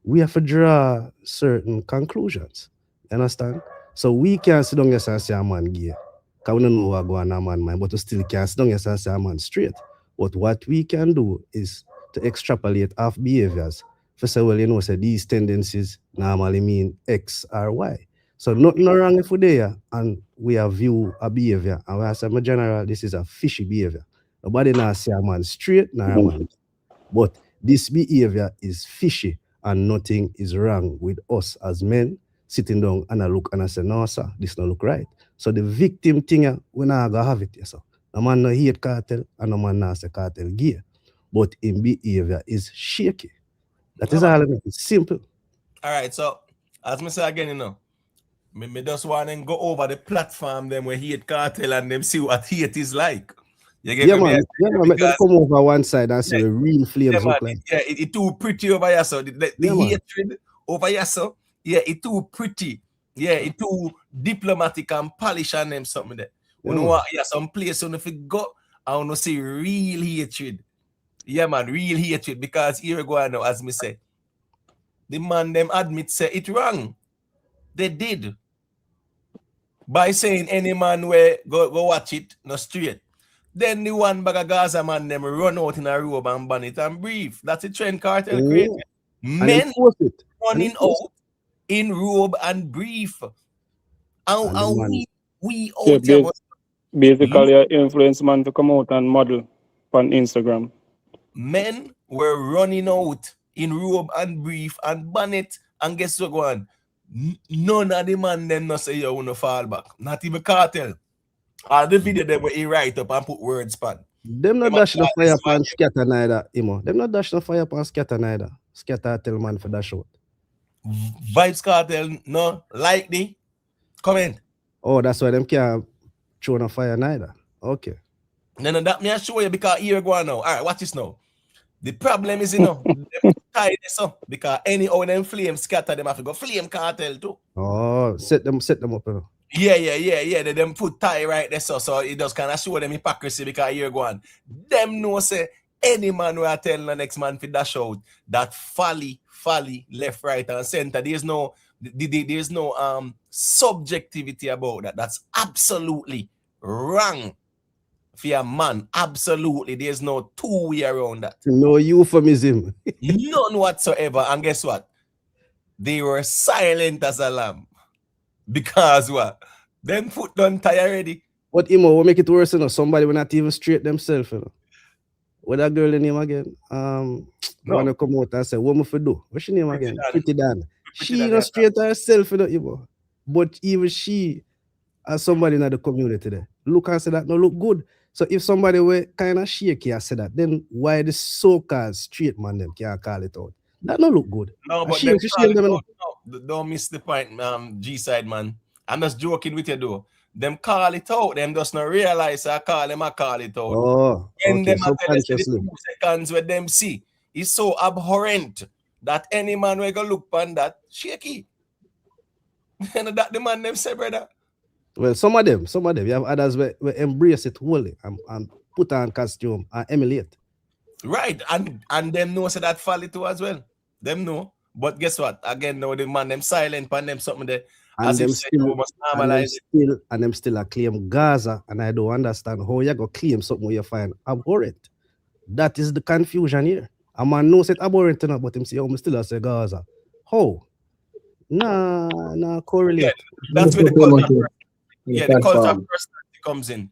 we have to draw certain conclusions. You understand? So we can't sit down and say a man gay. Because we don't know what go on a man's mind, but we still can't sit down and say a man straight. But what we can do is to extrapolate off behaviors. For say, well, you know, say these tendencies normally mean X or Y. So nothing wrong if we're there and we have view a behavior and we say, my general, this is a fishy behavior. Nobody now say a man straight nor a man. But this behavior is fishy and nothing is wrong with us as men sitting down and I look and I say, no, sir, this don't look right. So the victim thing, we not gonna have it, yes, sir. No man no hate Kartel and no man not say Kartel gay. But in behavior is shaky. That is all. It's simple. All right, so as me say again, you know, me just want to go over the platform them where hate Kartel and them see what hate is like. You get Yeah, me? man. Yeah, man. Make them come over one side and see the real flames look like. Yeah, it too pretty over here, so the hatred over here, so yeah, it too pretty. Yeah, it too diplomatic and polish and them something there. You know what? Yeah, some place when if you go, I want to see real hatred. Yeah, man, real hatred because here we go now, as me say, the man them admit say it wrong. They did by saying any man where go watch it no straight. Then the one bag of Gaza man them run out in a robe and ban it and breathe. That's a trend Kartel created. Men running out in robe and brief. And we out here. Basically, an influence man to come out and model on Instagram. Men were running out in robe and brief and ban it. And guess what, go on? None of the man them not say you want to fall back. Not even Kartel. All the video them where he write up and put words pan. Them not dash the fire pan scatter neither, Imo. Them not dash the fire pan scatter neither. Scatter tell man for dash out. Vybz Kartel, no, like the comment. Oh, that's why them can't throw no fire neither. Okay. No, that me I show you because here go on now. All right, watch this now. The problem is, you know, them tie this up because any of them flame scatter them have to go flame Kartel too. Oh, set them up. You know. Yeah. They them put tie right there, so it does kind of show them hypocrisy because here go on. Them know say any man will tell the next man for dash out that folly, left, right, and center. There's no subjectivity about that. That's absolutely wrong for a man. Absolutely. There's no two-way around that. No euphemism. None whatsoever. And guess what? They were silent as a lamb. Because what? Them foot done tie already. But Imo, what make it worse, you know? Somebody will not even straight themselves, you know. What that girl name again? Wanna come out and say, what am I for do? What's she name again? Pretty Dan. She not straight herself, you know, Imo. But even she, as somebody in the community there, look and say that no look good. So if somebody were kind of shaky and say that, then why the so-called straight man them can't call it out? That no look good. No, but don't miss the point, G-side man. I'm just joking with you though. them call it out. Them just not realize I call them, I call it out. Oh, And okay, them I tell us the subconsciously. 2 seconds where them see is so abhorrent that any man will go look on that shaky. And that the man them say, brother. Well, some of them, you have others where embrace it wholly and put on costume and emulate. Right, and them know so that folly too as well. Them know. But guess what? Again, now the man them silent and them something there. And As them if still, we must normalize it. and them still a claim Gaza, and I don't understand how you go claim something where you find abhorrent. That is the confusion here. A man knows it abhorrent enough, but him say, oh, me still a say Gaza. How? Nah, correlate. Yeah, that's where the culture. Yeah, the culture of personality comes in.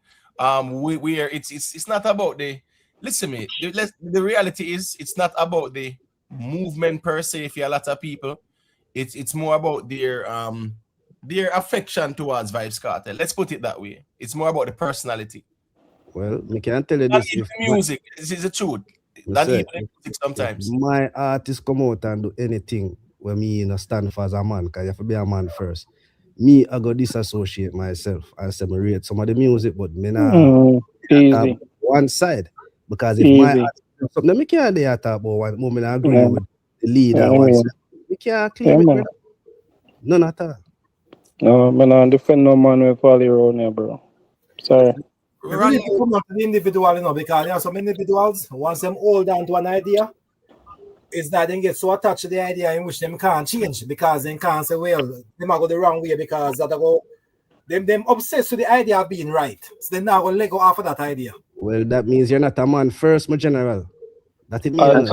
We are. It's not about the. Listen, me. The reality is, it's not about the movement per se. If you're a lot of people, it's more about their affection towards Vybz Kartel. Let's put it that way. It's more about the personality. Well, me can tell you Not this. even the music. This is the truth. Not even the music sometimes. If my artist come out and do anything where me stand for as a man, because you have to be a man first. Me, I go disassociate myself and separate some of the music, but me not easy. One side. Because if my artist something, me can't dare talk about one moment I agree with the leader one side. We can't claim it, brother. None at all. No, man, I defend no man with all around here, bro. Sorry. You really need to come up to the individual, you know, because you know, some individuals, once them hold on to an idea, is that they get so attached to the idea in which them can't change because they can't say, well, they might go the wrong way because that go them obsessed with the idea of being right. So they're not gonna let go off of that idea. Well, that means you're not a man first, my general. That it means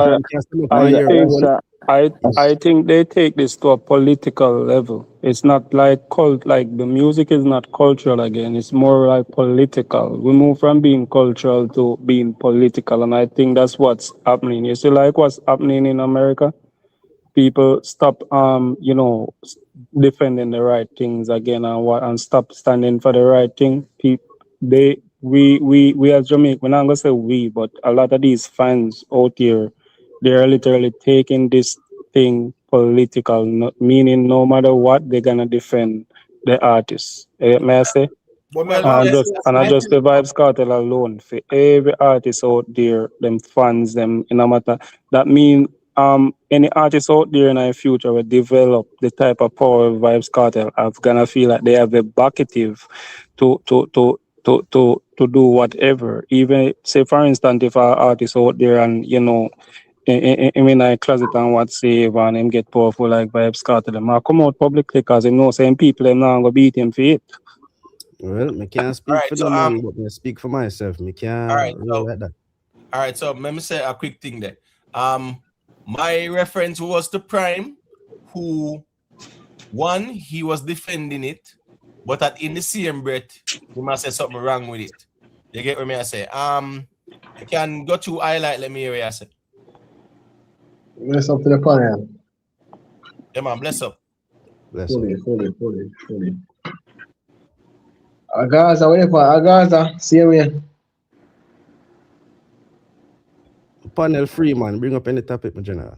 I think they take this to a political level. It's not like cult, like the music is not cultural again. It's more like political. We move from being cultural to being political, and I think that's what's happening. You see, like what's happening in America. People stop, defending the right things again and stop standing for the right thing. We as Jamaican, we're not gonna say we, but a lot of these fans out here, they're literally taking this thing political, meaning no matter what, they're gonna defend the artists. May I say? Not just the Vybz Kartel alone. For every artist out there, them fans, them no matter. That mean any artist out there in the future will develop the type of power of Vybz Kartel. I'm gonna feel like they have the bucketive to do whatever. Even say for instance, if an artist out there and in a closet and what save and him get powerful like Vybz Kartel, them I come out publicly because him know same people them now gonna beat him for it. Well, I can't speak for them, man, but I speak for myself. I can't like that. All right, so let me say a quick thing there. My reference was to Prime, who one, he was defending it, but in the same breath, he must say something wrong with it. You get what I say? You can go to highlight, let me hear what I say. Bless up to the panel. Yeah, man, bless up. Bless up. Fully. Agaza, whatever. Agaza, see you here. Panel free, man. Bring up any topic, my general.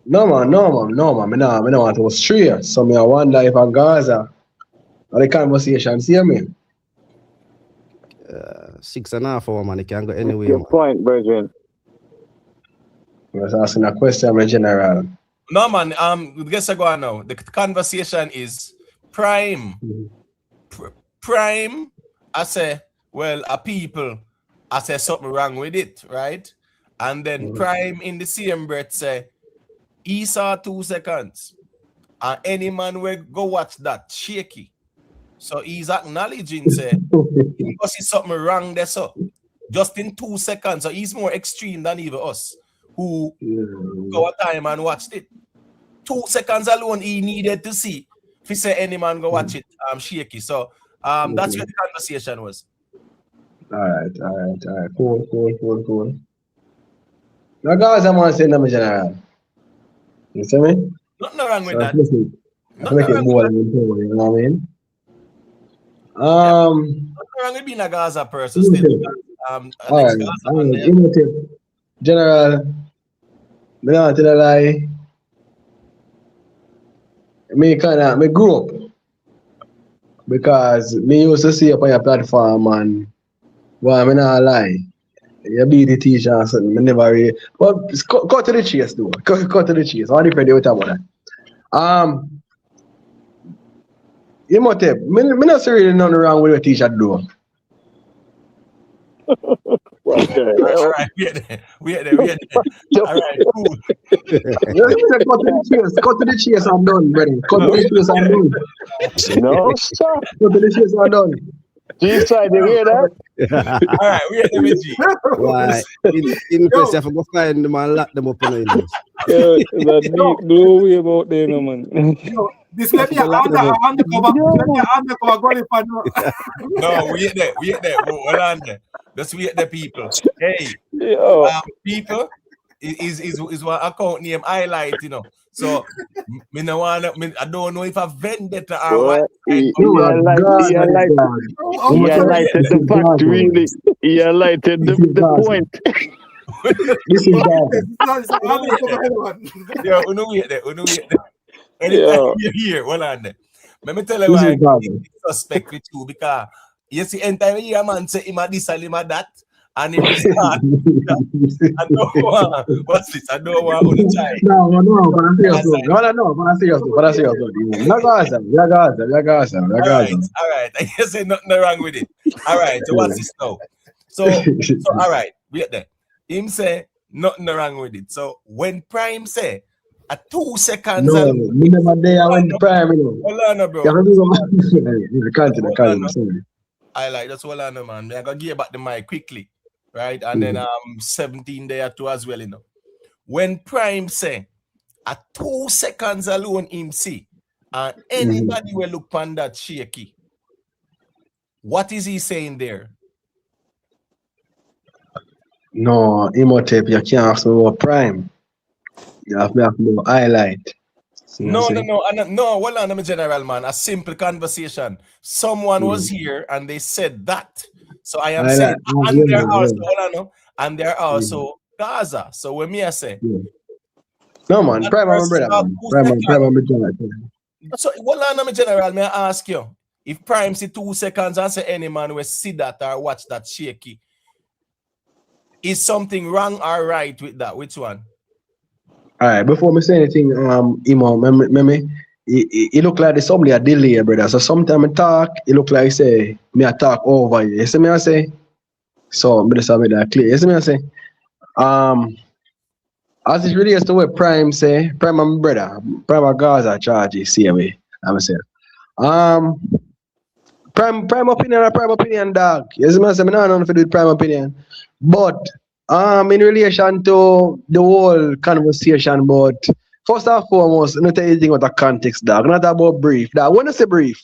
No, man. I don't want to stray. So I wonder if Agaza, the conversation, see me. 6.5 hours, man. It can go anywhere. Good point, Brethren. I was asking a question, my general. No, man. Guess I go on now. The conversation is Prime. Prime, I say, well, people, I say something wrong with it, right? And then Prime in the same breath say, he saw 2 seconds. And any man will go watch that, shaky. So he's acknowledging, say, he must see something wrong there, so. Just in 2 seconds. So he's more extreme than even us, who go a time and watched it. 2 seconds alone he needed to see. If he say any man go watch it, shaky. So that's what the conversation was. All right. Cool. Now, guys, I'm going to say no, general. You see me? Nothing wrong with that. I make it more than you know what I mean? Nothing wrong with being a Gaza person. Still, General, me not tell a lie. Me grew up Because me used to see up on your platform and well, I'm not lie. You beat the teacher and something. I never really. But cut to the chase though. Cut to the chase. How different you talk about that? You must have. Me not see really nothing wrong with what teacher do. Okay. All right, we are there. All right, cool. Cut to the chase and done, brother. Cut to the chase and done. No, stop. Cut to the chase and done. G-side, you hear that? All right, we are there with G. Why? In case you have to go find them and lock them up in the English. Yeah, that deep no way about them, no, man. This let me undercover. Let me undercover going for No, we ain't there. Hold on there. Just wait the people. Hey, people is what account name highlight, you know. So I don't know if a vendetta or what. He highlighted the fact, really. He highlighted the point. This is bad. Yo, uno wait there. Anytime you're here, hold on there. Let me tell you why I suspect with you, because you see, entire year man say him a this and him a that, and if he start, I don't want what's this? I don't want on the child. No, but I see you. All right. I can say nothing wrong with it. All right, so what's this now? So all right, wait there. Him say nothing wrong with it. So when Prime say a 2 seconds. No, me never there when Prime, you know. Hold on, bro. I like that's all I know, man. I gotta give back the mic quickly, right? And then 17 there too as well, you know. When Prime say at 2 seconds alone him see, and anybody will look on that shaky. What is he saying there? No, Imhotep, you can't ask me about Prime. You have to highlight. No. Well, I'm a general man. A simple conversation. Someone was here and they said that. So I am saying, and they're also Gaza. So when me I say, no man, Prime, my brother. Prime, my general. So I'm a general. May I ask you, if Prime see 2 seconds and say any man will see that or watch that shaky, is something wrong or right with that? Which one? All right, before me say anything, Imo, it look like there's somebody a delay, brother. So sometimes I talk, it look like say me I talk over you. You see me I say? So me just have that clear. You see me I say? As it relates to what Prime say, Prime my brother, Prime a Gaza charges, see me. I'm saying. Prime opinion, dog. You see me I say? I don't know if it do Prime opinion, but. In relation to the whole conversation, but first and foremost, not anything about the context, dog. Not about brief, dog. When I say brief,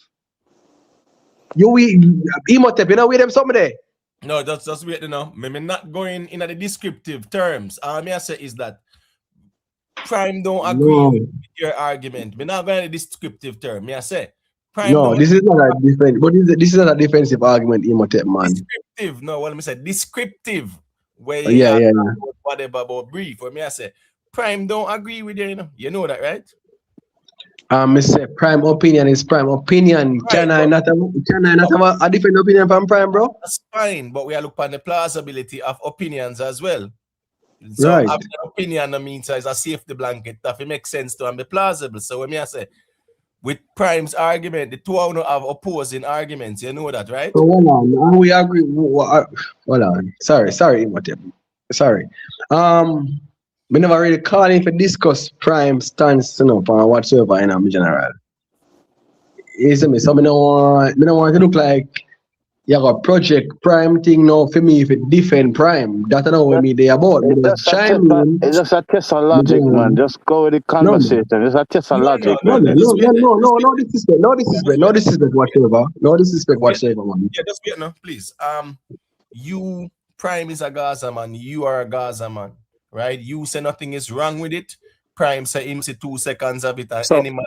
Imhotep, you know, with them somebody. No, just wait, you know. Me not going in the descriptive terms. All me I say is that Prime don't agree with your argument. Me not going in the descriptive term. Me I say Prime. No, this is not a defense, but this is not a defensive argument, Imhotep, man. Descriptive. No, what I say descriptive. Where whatever about brief. When me I say Prime don't agree with you, you know that, right? I say Prime opinion is Prime opinion. Right, can I not have a different opinion from Prime, bro? That's fine, but we are looking at the plausibility of opinions as well. So right. having an opinion means it's a safety blanket that it makes sense to and be plausible. So when me I say with Prime's argument, the two of them have opposing arguments. You know that, right? So hold on. We agree. Hold on. Sorry, Imhotep. Sorry. We never really call in for discuss Prime stance, you know, for whatsoever in general. You see me? So I don't want to look like you have a project Prime thing now for me if it defend Prime. That's not what me they about. It's just a test of logic, man. Just go with the conversation. It's a test of logic. No disrespect whatsoever. No disrespect whatsoever, man. Yeah, just wait now, please. You Prime is a Gaza man. You are a Gaza man, right? You say nothing is wrong with it. Prime say him say 2 seconds of it. So any man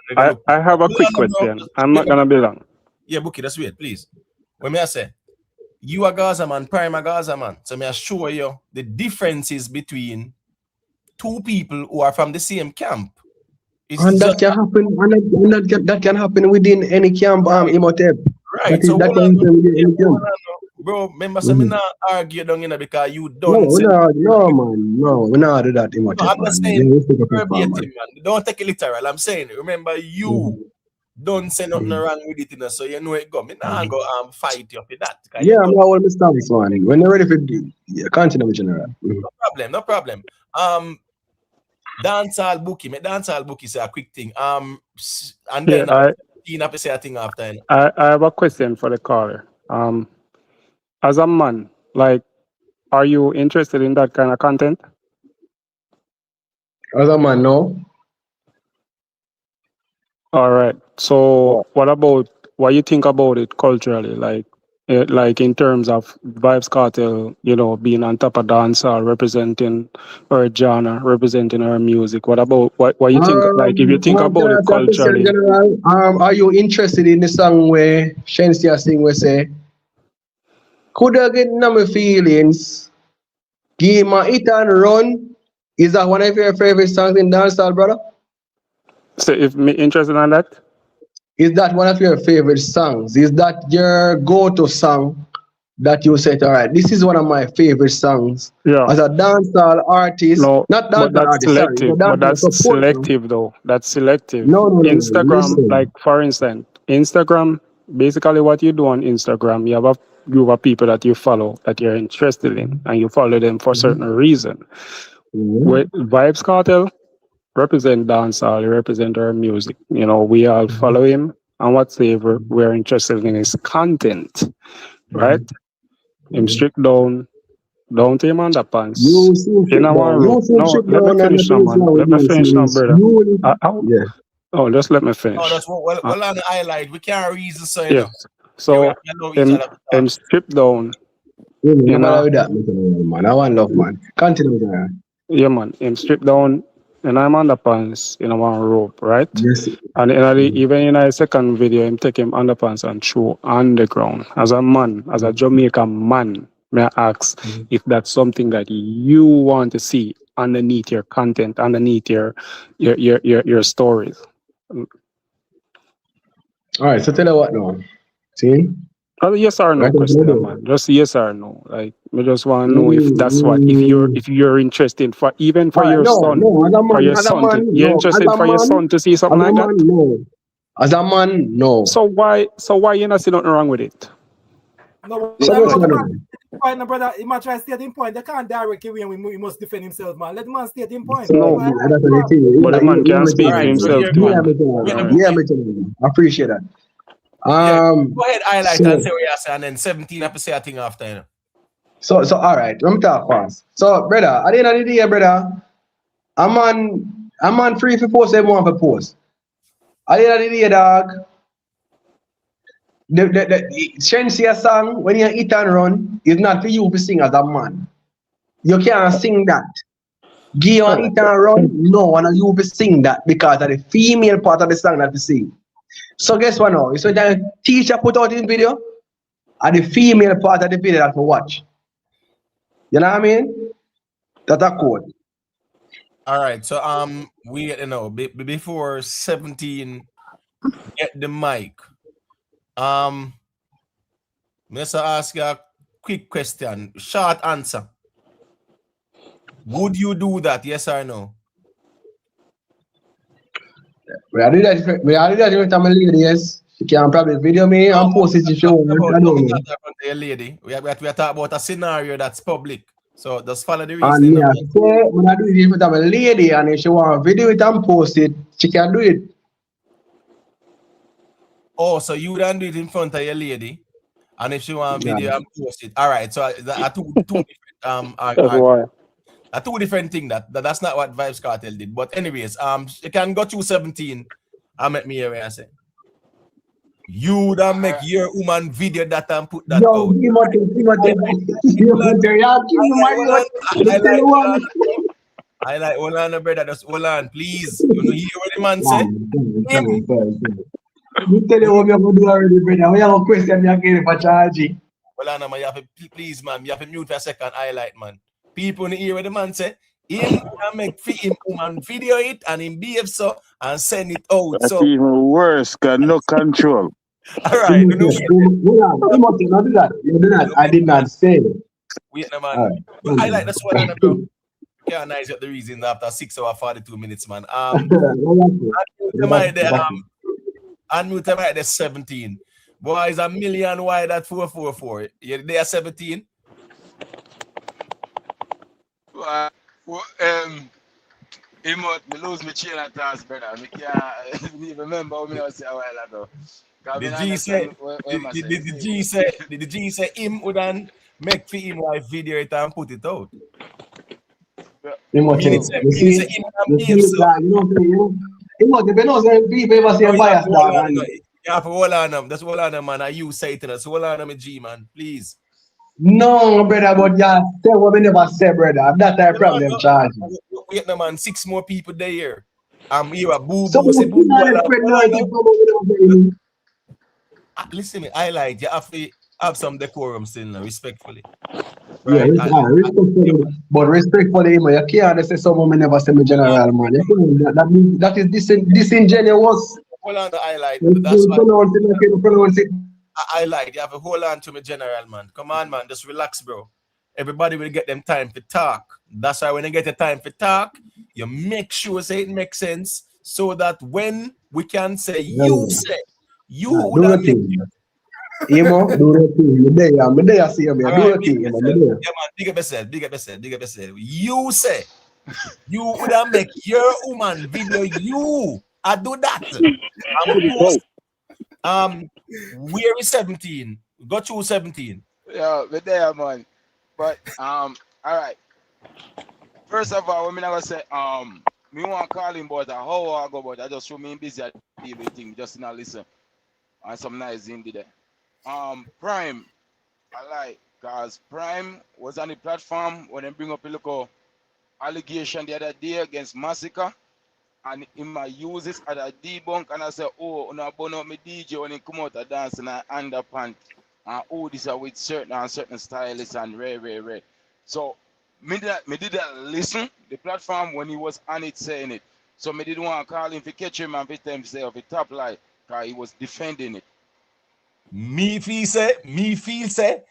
I have a quick question. I'm not gonna be long. Yeah, Bookie, just wait, please. When me I say you a Gaza man, Prime a Gaza man. So me I show you the differences between two people who are from the same camp. And that can happen. And that can happen within any camp. Imhotep. Right. So bro, remember me not argue down because you don't say no, man. No, we not do that in what I'm man. just saying verbatim, man. Don't take it literal. I'm saying, remember, you don't say nothing wrong with it, you know, so you know it go. Me nah go fight you for that. Yeah, I'm all the stance, man. When you're ready for yeah, continue with general. No problem. Dancehall bookie, me dancehall bookie say a quick thing. And then Yeah, say a thing after. I have a question for the caller. As a man, like, are you interested in that kind of content? As a man, no. All right. So, what you think about it culturally, like in terms of Vybz Kartel, you know, being on top of dancehall, representing her genre, representing her music. What you think? Like, if you think about it culturally, general, are you interested in the song where Shensia sing where say, could I get no my feelings? Give my hit and run. Is that one of your favorite songs in dancehall, brother? So, if me interested in that, is that one of your favorite songs? Is that your go-to song that you said, all right, this is one of my favorite songs? Yeah. As a dancehall artist, no, not but dancehall that's artist, sorry, selective. But that's selective, though. That's selective. No, Instagram, listen. like for instance, Instagram. Basically, what you do on Instagram, you have a group of people that you follow that you're interested in, and you follow them for certain reason. With Vybz Kartel represent dancehall, he represent our music. You know, we all follow him, and whatsoever we're interested in his content, right? Him strict down. Don't him underpants. In our room. No, let me finish now, man. Let me finish now, brother. Yeah. Oh, just let me finish. Oh, that's well on the highlight. We can't reason so yeah. So him strip down. You know that, man. I want love, man. Continue with that. Yeah, man. Him strip down and I'm underpants in one rope, right? Yes. And even in a second video, him take him underpants and throw on the ground. As a man, as a Jamaican man, may I ask if that's something that you want to see underneath your content, underneath your stories. All right, so tell you what now. See? Yes or no question, man. Just yes or no. Like, we just want to know if that's what if you're interested for even for your son. For your son, you're interested for your son to see something like that? No. As a man, no. So why you not see nothing wrong with it? No, brother, he might try to state in point. They can't direct him when he must defend himself, man. Let the man state in point. No, but the man can speak for himself too. Yeah, I appreciate that. Go ahead, highlight and say what you say, and then 17 I say a thing after, you know. So all right, let me talk fast. So, brother, at the end of the day, brother, I'm on free for post, everyone for post. At the end of the day, dog, the Shensia song, when you eat and run, is not for you to sing as a man. You can't sing that. Give you eat and run, no one of you to sing that because of the female part of the song that you sing. So guess what now? So the teacher put out in video, and the female part of the video that we watch. You know what I mean? That's a code. All right, so we before 17 get the mic. Let's ask you a quick question, short answer. Would you do that? Yes or no? We are doing that with my lady, yes. She can probably video me and post it if she want. I don't know. A lady. We are talking about a scenario that's public. So just follow the reasoning. And yeah, so when I do it with my lady, and if she want to video it and post it, she can do it. Oh, so you don't do it in front of your lady, and if she want video and post it. All right. So two different two different things. That's not what Vybz Kartel did. But anyways, you can go through 17 and make me hear what I say. You don't make your woman video that and put that out. I like hold on, brother. Just hold on, please. You know hear what the man say? You tell you what you're going to do already, brother. We have a question you're getting for charging. Hold on, man. You have to, please, man. You have to mute for a second. Highlight, man. People in the hear what the man say. Him can make him woman video it and him behave so and send it out. That's even worse, cause no control. All right. You must not do that. You do not. I did not say it. Wait, no, man. All right. But I like the swallow, bro. Can't nice up the reason after 6 hours 42 minutes, man. Unmute them at the 17. Boy, is a million wide at 444. Yeah, they are 17. Me lose my chain of thoughts, brother. I can't even remember what I said a while ago. The G say him would make for him live video it and put it out. You have to hold on them. That's hold on them, man. Are you say to us? Hold on them, G, man. Please. No, brother, but yeah, say what we never say, brother. That's our problem, Charge. Wait, no, man. 6 more people there. Here a boo So boo. Listen, me, I like you have to have some decorum still, now, respectfully. Right? Yeah, respectfully, but respectfully, man, you can't say someone we never say me general, man. That is disingenuous. Hold on to highlight. That's why. Pronounce it. I like you have to hold on to me, general, man. Come on, man. Just relax, bro. Everybody will get them time to talk. That's why when they get the time to talk, you make sure say it makes sense so that when we can say you say you would have make Emo, do the thing. Me there, see me. Do the thing, yeah, man. Big up yourself. You say you would have make your woman video. You I do that. Where is 17? Go to 17. Yeah, we're there, man. But all right. First of all, when I was say me want to call him about a hour ago, but I just show me busy at everything, just not listen. And some nice indie there. Prime, I like, cause Prime was on the platform when they bring up a little allegation the other day against Masicka, and in my uses at a debunk, and I say, oh, no, burn up my DJ when he come out a dance in an underpants, and oh, this are with certain stylists and rare. So me did that listen the platform when he was on it saying it. So me didn't want to call him to catch him and fit himself a top lie, cause he was defending it. Me feel say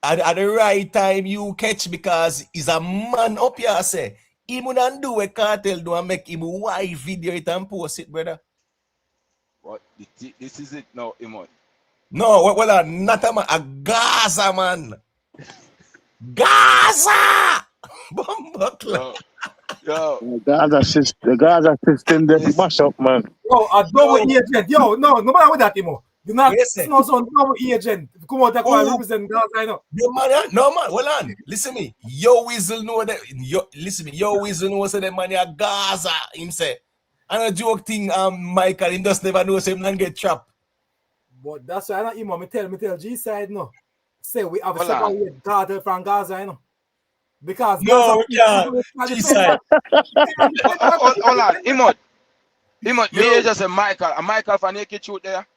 at the right time you catch because he's a man up here say he wouldn't do a Kartel do and make him wife video it and post it, brother. What this is it now, Imon. No, well, not a man, a Gaza man. Gaza! Yo. The Gaza system they mash up, man. Yo, a double agent. Yo, no matter what that, Timo. Do not no son double agent. Come out and represent Gaza, I know. No man, hold on. Listen me. Yo Weasel know that. Yo Weasel knows that man a Gaza. Him say. And a joke thing, Michael, him just never knows him and get trapped. But that's why I don't me tell G side no. Say we have a separate Kartel from Gaza, you know. Because no, we can't. G side. Hold on, Imod, me just a Michael for naked shoot there.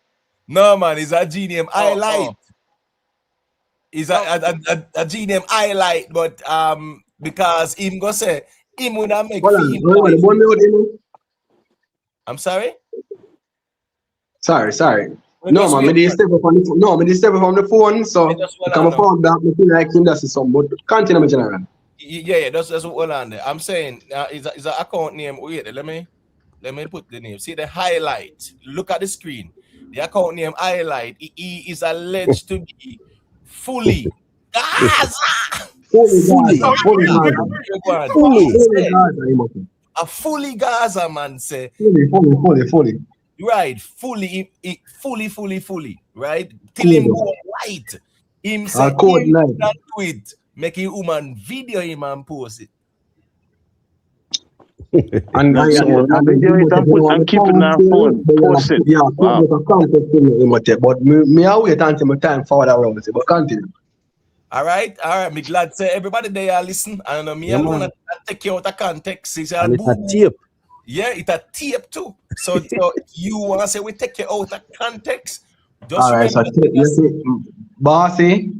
No man, it's a G name highlight. It's a G name highlight, but because him go say him would make I'm sorry? Sorry. No man, me step up on the phone. No, me step up on the phone, so come found that me feel like him that's some, but continue my general. Yeah, that's what on there. I'm saying is an account name. Wait, let me put the name. See the highlight. Look at the screen. The account name highlight. He is alleged to be fully Gaza. Fully. A fully Gaza man say. Fully. Right, fully, right? Till him go white. Him say him not do it. Make a woman video him and post it. and video it and keep it on phone. Post it. Yeah, but me I wait until my time forward around, but continue. All right. Me glad say everybody there listen. I know me alone take you out of context. It's a tape. Yeah, it's a tape too. So you want to say we take you out of context? Just all right, so bossy,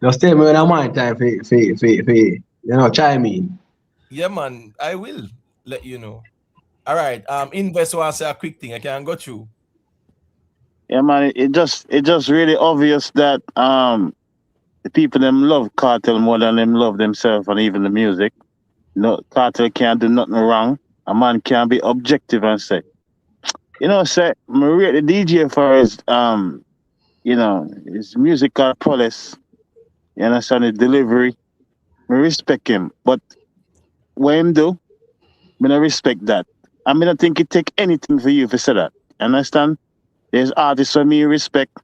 just tell me when I'm my time for chime in. Yeah, man, I will let you know. All right, Invest wants to say a quick thing. I can go through. Yeah, man. It just really obvious that the people them love Kartel more than them love themselves and even the music. No, Kartel can't do nothing wrong. A man can be objective and say, say Maria the DJ for his his musical polish. You understand his delivery. I respect him, but what him do, I don't respect that. I mean, I think it take anything for you to say that. You understand? There's artists for me respect,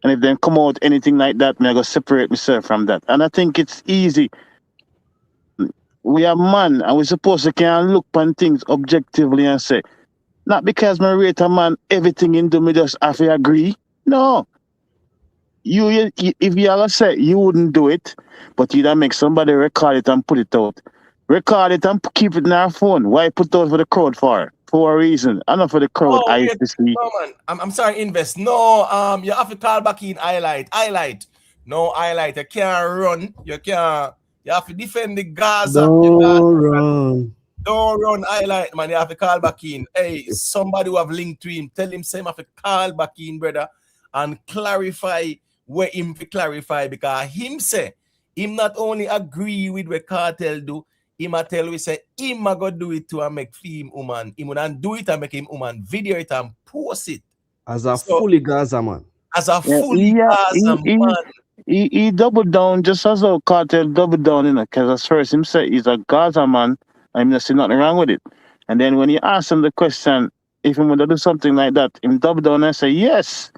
and if they come out anything like that, me I go separate myself from that. And I think it's easy. We are man, and we're supposed to can look on things objectively and say, not because me rate a man, everything into me just have to agree. No. You if you ever say you wouldn't do it, but you don't make somebody record it and put it out. Record it and keep it in our phone. Why put it out for the crowd for? For a reason. And not for the crowd. No, man. I'm sorry, Invest. No, you have to call back in highlight. No highlight. You can't run. You have to defend the Gaza. Don't run. Don't run highlight, man. You have to call back in. Hey, somebody who have linked to him, tell him same have to call back in, brother, and clarify where him to clarify, because him say him not only agree with what Kartel do, him a tell we say him a go do it to and make film woman. Him would do it and make him woman video it and post it. As a fully Gaza man. As a fully Gaza man. He doubled down just as how Kartel doubled down, because at first him say he's a Gaza man, and I see nothing wrong with it. And then when you ask him the question, if he would do something like that, him double down and say, yes.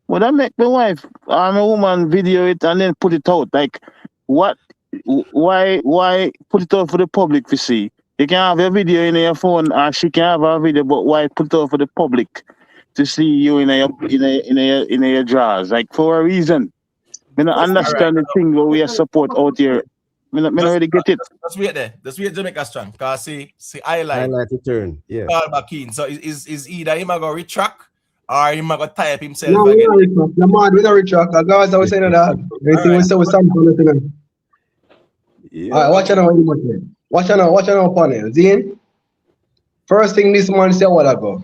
Would I make my wife, I'm a woman, video it and then put it out? Like, what? Why put it out for the public to see? You can have a video in your phone, or she can have a video, but why put it out for the public to see you in your drawers? Like, for a reason. I don't understand the thing where we are support out here. I don't really get it. Let's wait there. Let's wait Jamaica strong. Because see highlight to turn. Yeah. Call back in. So is either him going to retract or him going to tie up himself no, again. No, man, we don't retract. Guys, I was saying that. Everything we say was something. Yeah. All right, watch out. Watch out, panel. Zine, first thing this man said a while ago,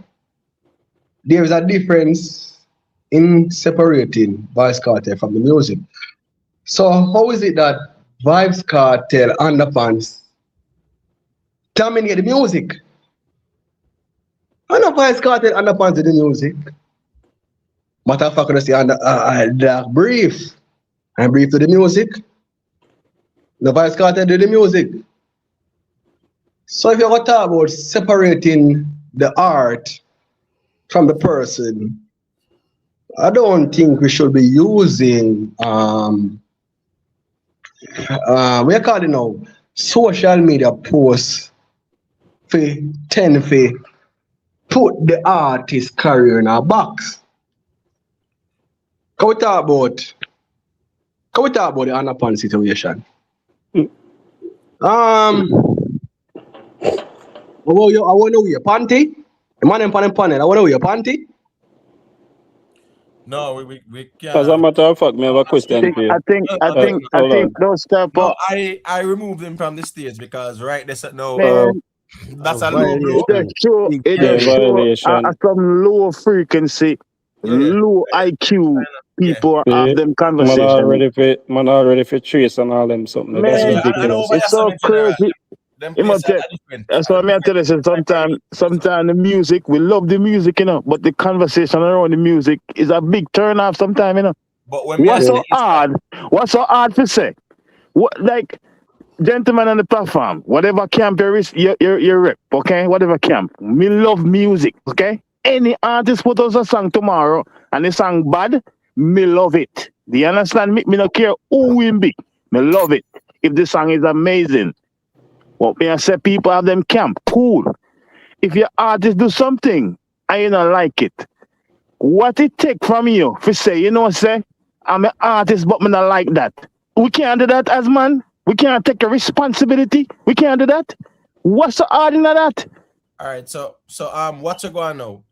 there is a difference in separating Vybz Kartel from the music. So how is it that Vybz Kartel underpants dominate the music? I know Vybz Kartel underpants the music. Matter of fact, I say dark brief. I brief to the music. The Vybz Kartel do the music. So if you're going to talk about separating the art from the person, I don't think we should be using we are calling now social media posts for put the artist career in a box. Can we talk about the underpants situation? I want to know your panty. The man in panel. I want to know your panty. No, we can't. As a matter of fact, me have a question for you. I think those stuff. No, I removed him from the stage because right there no. That's a low blow. It show some low frequency, low IQ people have them conversations. Man already for trace and all them something. That's ridiculous. It's so crazy. That's why I tell you, sometimes the music, we love the music, but the conversation around the music is a big turn off sometimes, But when what's so hard to say? What, like, gentlemen on the platform, whatever camp you rep, okay? Whatever camp. Me love music, okay? Any artist put us a song tomorrow and the song bad, me love it. Do you understand me? Me don't care who will be. Me love it. If the song is amazing. What me I say, people have them camp, cool. If your artist do something and you don't like it, what it take from you to say, I'm an artist but me not like that. We can't do that as man. We can't take a responsibility. We can't do that. What's so hard in that? All right, so what's going on?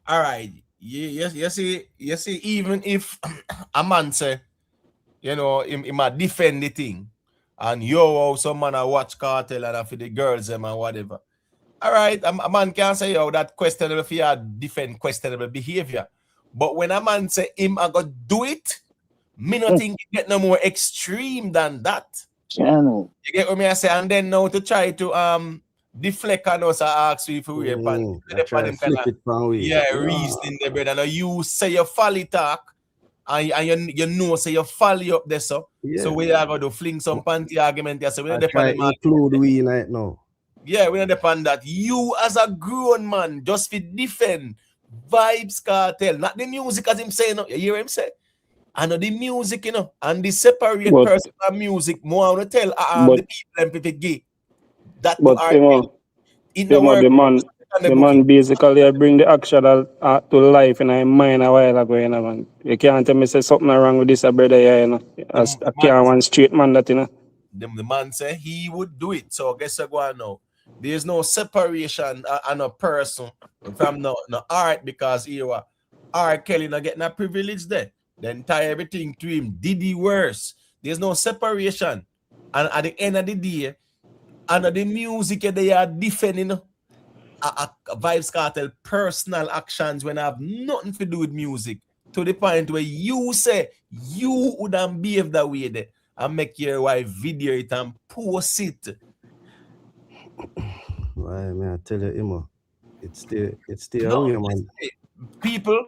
All right, you see, even if a man say, he might defend the thing. And some man I watch Kartel and for the girls them and whatever. All right, a man can say, that's questionable if you defend questionable behavior. But when a man say him I go do it, me not think it get no more extreme than that. Yeah, no. You get what me I say? And then now to try to deflect on us, I ask you if we wear I try to flip it from way. yeah, reasoning there, brother. Now you say you folly talk, and you know say you folly up there, so. Yeah. So we are going to fling some panty argument here. So we I don't try depend to include we right now. yeah, we don't depend that. You as a grown man just fit defend Vybz Kartel, not the music as him saying. You hear him say? I know the music, you know, and the separate But- person and music. More I want to tell but- the people and people gay. That But the man basically I bring the actual to life in my mind a while ago, you know, man. You can't tell me say something wrong with this, brother, yeah, you know. As I can't one straight man that, you know. The man said he would do it. So guess what now? There's no separation on a person from no art because here R. Kelly not getting a privilege there. Then tie everything to him. Did he worse? There's no separation. And at the end of the day, and the music they are defending Vybz Kartel personal actions when I have nothing to do with music. To the point where you say you wouldn't behave that way there and make your wife video it and post it. Why, man, I tell you, Imo, it's still away, man. People,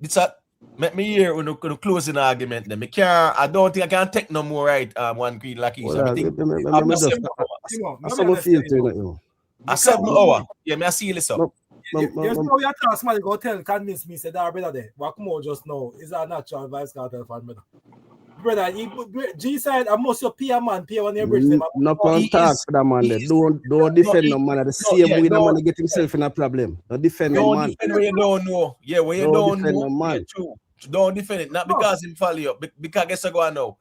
it's a make me hear when you closing argument. Then I don't think I can take no more right. One green like he's. I think I said no hour. Yeah, me I see this up. There's no way I tell somebody go tell convince me say that brother there. What come on just now is a natural Vybz Kartel fan, brother. Brother, G side, I must pay a man, pay one your bridge. No contact for that man there. Don't defend no man at the same way the man get himself in a problem. Don't defend no man. Don't defend where you don't know. Yeah, where you don't know. Man. True. Don't defend it. Not because him follow you. Because guess I go on now.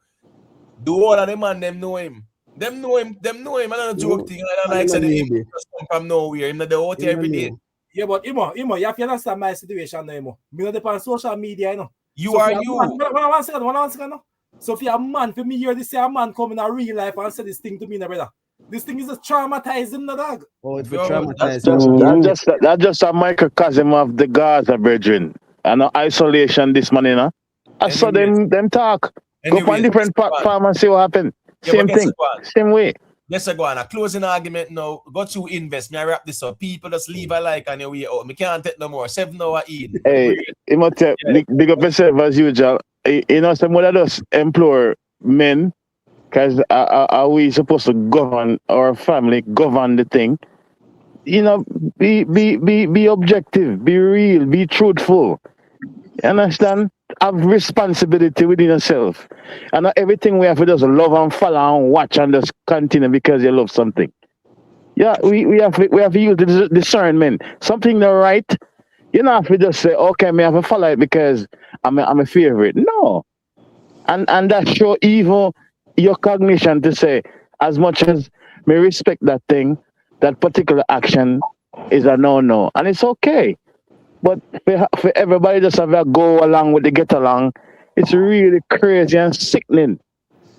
The whole of the man them know him. Them know him. I don't joke thing. I don't like say him just come from nowhere. Him not the out every day. Yeah, but Imo, you have to understand my situation now, Imo. Me not depend on social media, you know. You are you. One second now. So if you're a man, for me hear this say a man come in a real life and say this thing to me, no, brother. This thing is just traumatizing the dog. Oh, it's traumatizing. That's just a microcosm of the Gaza brethren. And isolation this man, you know. I saw them talk. Go on different farm and see what happened. Same thing. Same way. Let's go on a closing argument now. Go to invest. Me I wrap this up. People just leave a like on your way out. Me can't take no more. 7 hours in. Hey, you must big up yourself as usual. You know, some of us implore men, because are we supposed to govern our family, govern the thing? You know, be objective, be real, be truthful. You understand? Have responsibility within yourself. And not everything we have to just love and follow and watch and just continue because you love something. Yeah, we have to use the discernment. Something not right. You don't have to just say, okay, me have to follow it because I'm a favorite. No. And that show even your cognition to say, as much as me respect that thing, that particular action is a no. And it's okay. But for everybody just have to go along with the get along, it's really crazy and sickening.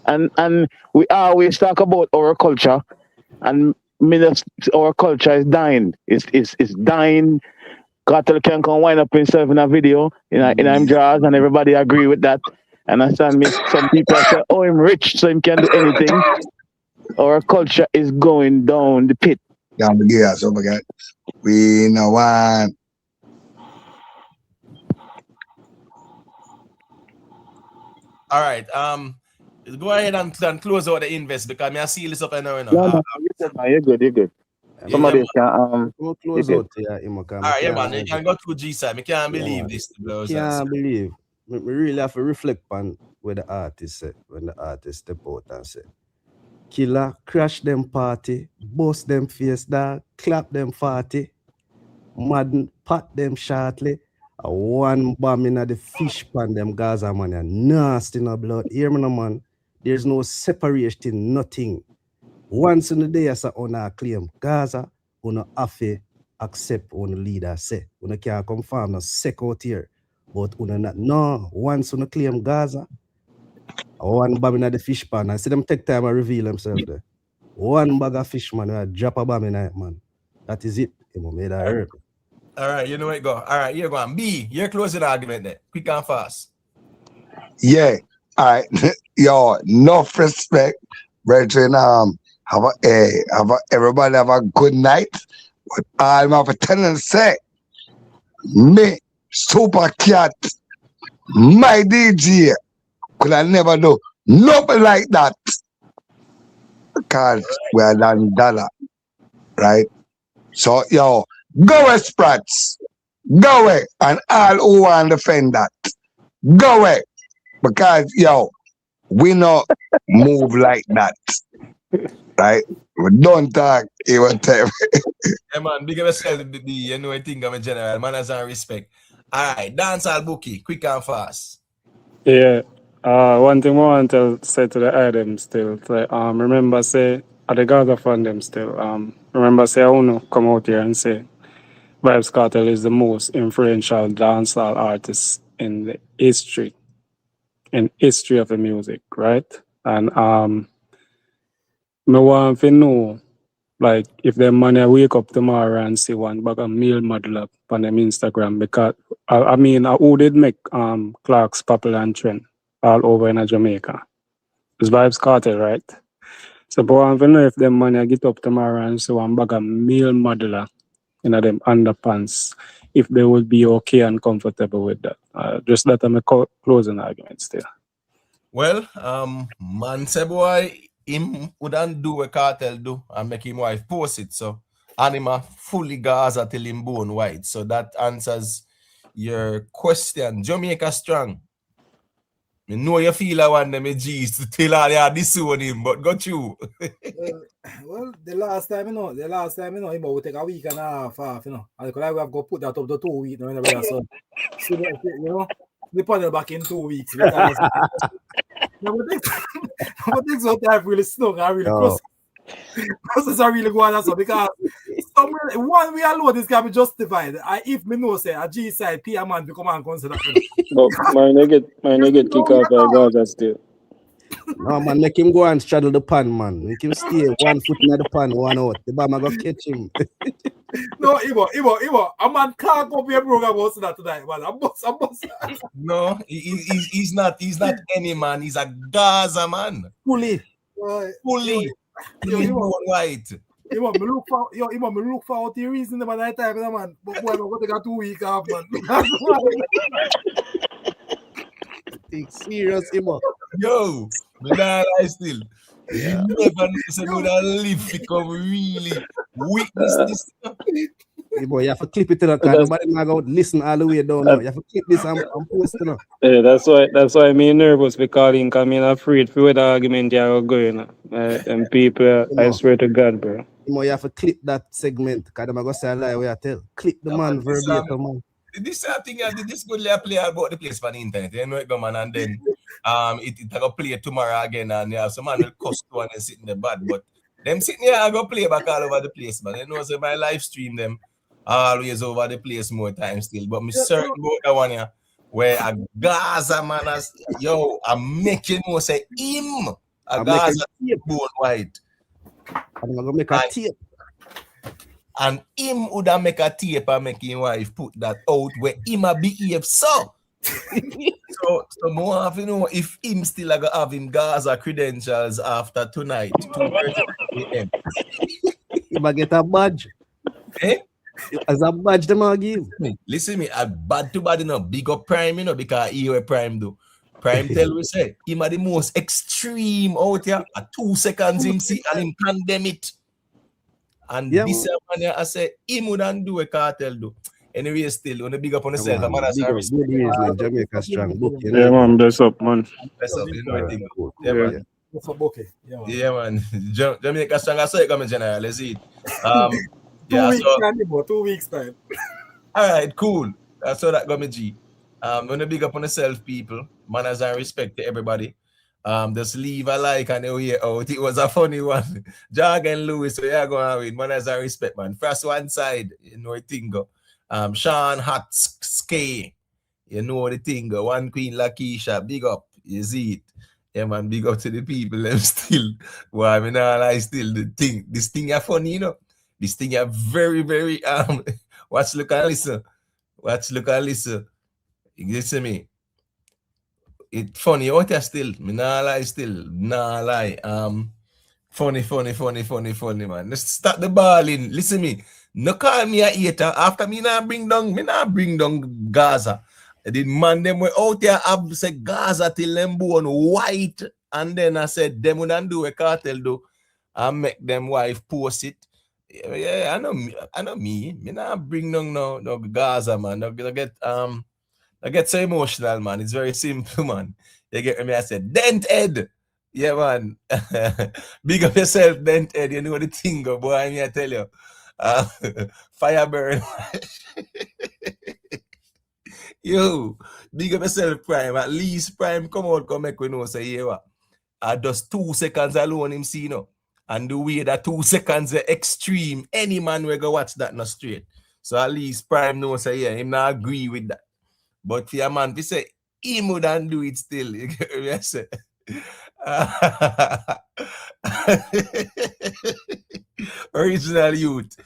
And we always talk about our culture, and our culture is dying. It's dying. Kartel can come wind up himself in a video in him jazz, and everybody agree with that. And understand me? Some people say, "Oh, I'm rich, so he can do anything." Our culture is going down the pit. Down the gears, oh my God. We know one. All right. Go ahead and close out the invest because I see this up and now. No, you're good. Somebody can close out here. All right, yeah, man. You can go through G side. I can't believe this. Can't believe. We really have to reflect on what the artist said when the artist step out and say, "Killer, crash them party, bust them face, dog, clap them 40, madden, pat them shortly, one bomb in the fish pan them Gaza man, and nasty no blood. Hear me no man. There's no separation, nothing. Once in the day, as I claim Gaza, you have to accept what the leader say. You can't confirm no sick out here. But you not no. Once you claim Gaza, one bomb in the fish pan, I see them take time and reveal themselves there. One bag of fish, man, drop a bomb in it, man. That is it. You made that hurt. All right, you know where it go. All right, here go on. B, your closing argument there. Quick and fast. Yeah. All right. Yo, enough respect, brethren. Everybody have a good night. But I'm have to tell and say, me, Super Cat, my DJ, could I never do nothing like that. Because we are done dollar, right? So, yo, go away, Sprats. Go away. And all who want to defend that. Go away. Because, yo, we not move like that. Right? We don't talk even time. Yeah, man, big up yourself, you know, I think I'm a general. Manners and respect. All right, dancehall bookie, quick and fast. Yeah. One thing I want to say to the item still, like, remember say at the Gaza fund them still. Remember say I wanna come out here and say Vybz Kartel is the most influential dancehall artist in the history of the music, right? And me want to know, like, if them man wake up tomorrow and see one bag of male model up on them Instagram, because I mean, who did make Clark's popular and trend all over in Jamaica? It's Vybz Kartel, right? So, but I want to know if them man get up tomorrow and see one bag of male modeler in them underpants, if they would be okay and comfortable with that. Just that I'm a closing argument still. Well, man say boy, him wouldn't do what Kartel do and make him wife post it. So, and him a fully Gaza till him bone white. So that answers your question. Jamaica strong. I know you feel I want them G's to tell all you this on him, but got you. Well, the last time, you know, him will take a week and a half off, you know. And we have got put that up to 2 weeks, you know, so you know, the panel back in 2 weeks. Because but things what time really snug and really process are really going on, so because one we alone this can be justified. If me know say a G side P a man to come and consider. But my get kick off by Gaza still. No, man, make him go and straddle the pan, man. Make him stay 1 foot in the pan, 1 out. The bomb go catch him. No, Ibo, a man can't go be a program about that tonight, man. I'm boss. No, he's not any man. He's a Gaza man. Fully. White. You want me look for the reason the night time, man. But boy, I'm going to get 2 weeks off, man. Take serious, Imo. Yo, but nah, I still. Yeah. You never know someone that live become really witness this. Hey boy, you have to clip it to the car. Nobody not go listen all the way down now. You have to clip this and post it now. Yeah, that's why I'm nervous because I'm afraid for the argument you're going. And people, I swear to God, bro. You have to clip that segment because I'm going to say a lie where I tell. Clip the man verbatim, man. This thing I did this good play about the place for the internet. You know it go man, and then it go play tomorrow again, and yeah, some man will cost one and sit in the bed. But them sitting here I go play back all over the place, man. You know, so my live stream them always over the place more time still. But I'm certain about that one here where a Gaza man has I'm making more say him a Gaza bone white. I'm gonna make a tape. And him would have make a tape and make his wife put that out where him a behave so. so more have you know if him still have him Gaza credentials after tonight. 2:30 a.m. He might get a badge. Eh? As a badge them all give. Listen me, a bad to bad, you know, big up Prime, you know, because he what Prime do. Prime tell we say him are the most extreme out here. At 2 seconds him see and him condemn it. And this man I say him wouldn't do a Kartel do. Anyway, still on the big up on yourself. Jamaica strong book. Yeah, man, bless up, man. Bless up, you know I think. Yeah, man. Yeah, man. Jamaica strong. I saw it coming general. Let's see it. 2 weeks time. All right, cool. That's how that got me G. Gonna big up on yourself, people. Manners and respect to everybody. Just leave a like and you hear out. It was a funny one. Jargon Lewis, so yeah, going with manners and respect, man. First one side, you know the thing go. Sean Hatskay, you know the thing go. One Queen Lakeisha, big up. You see it. Yeah, man, big up to the people. Them still. Well, I mean, I still the thing. This thing are funny, you know. This thing are very, very Watch, look and listen. Watch, look and listen. You see me? It funny out here still. Me nah lie still. Nah lie. Funny, man. Let's start the balling. Listen me. No call me a hater. After me nah bring down Gaza. The man them were out there have say Gaza till them born white. And then I said them wouldn't do a cartel do. I make them wife post it. Yeah, I know me. Me nah bring down no Gaza, man. I get so emotional, man. It's very simple, man. You get me? I said, Dent Ed. Yeah, man. Big up yourself, Dent Ed. You know the thing, boy. I tell you. Fire burn. Yo, big up yourself, Prime. At least Prime come out, come make we know. Say, yeah, what? Just 2 seconds alone, him see, no. And the way that 2 seconds are extreme, any man will go watch that not straight. So at least Prime knows, say, yeah, him not agree with that. But for a man, we say, he wouldn't do it still. You get me? I say. Original youth.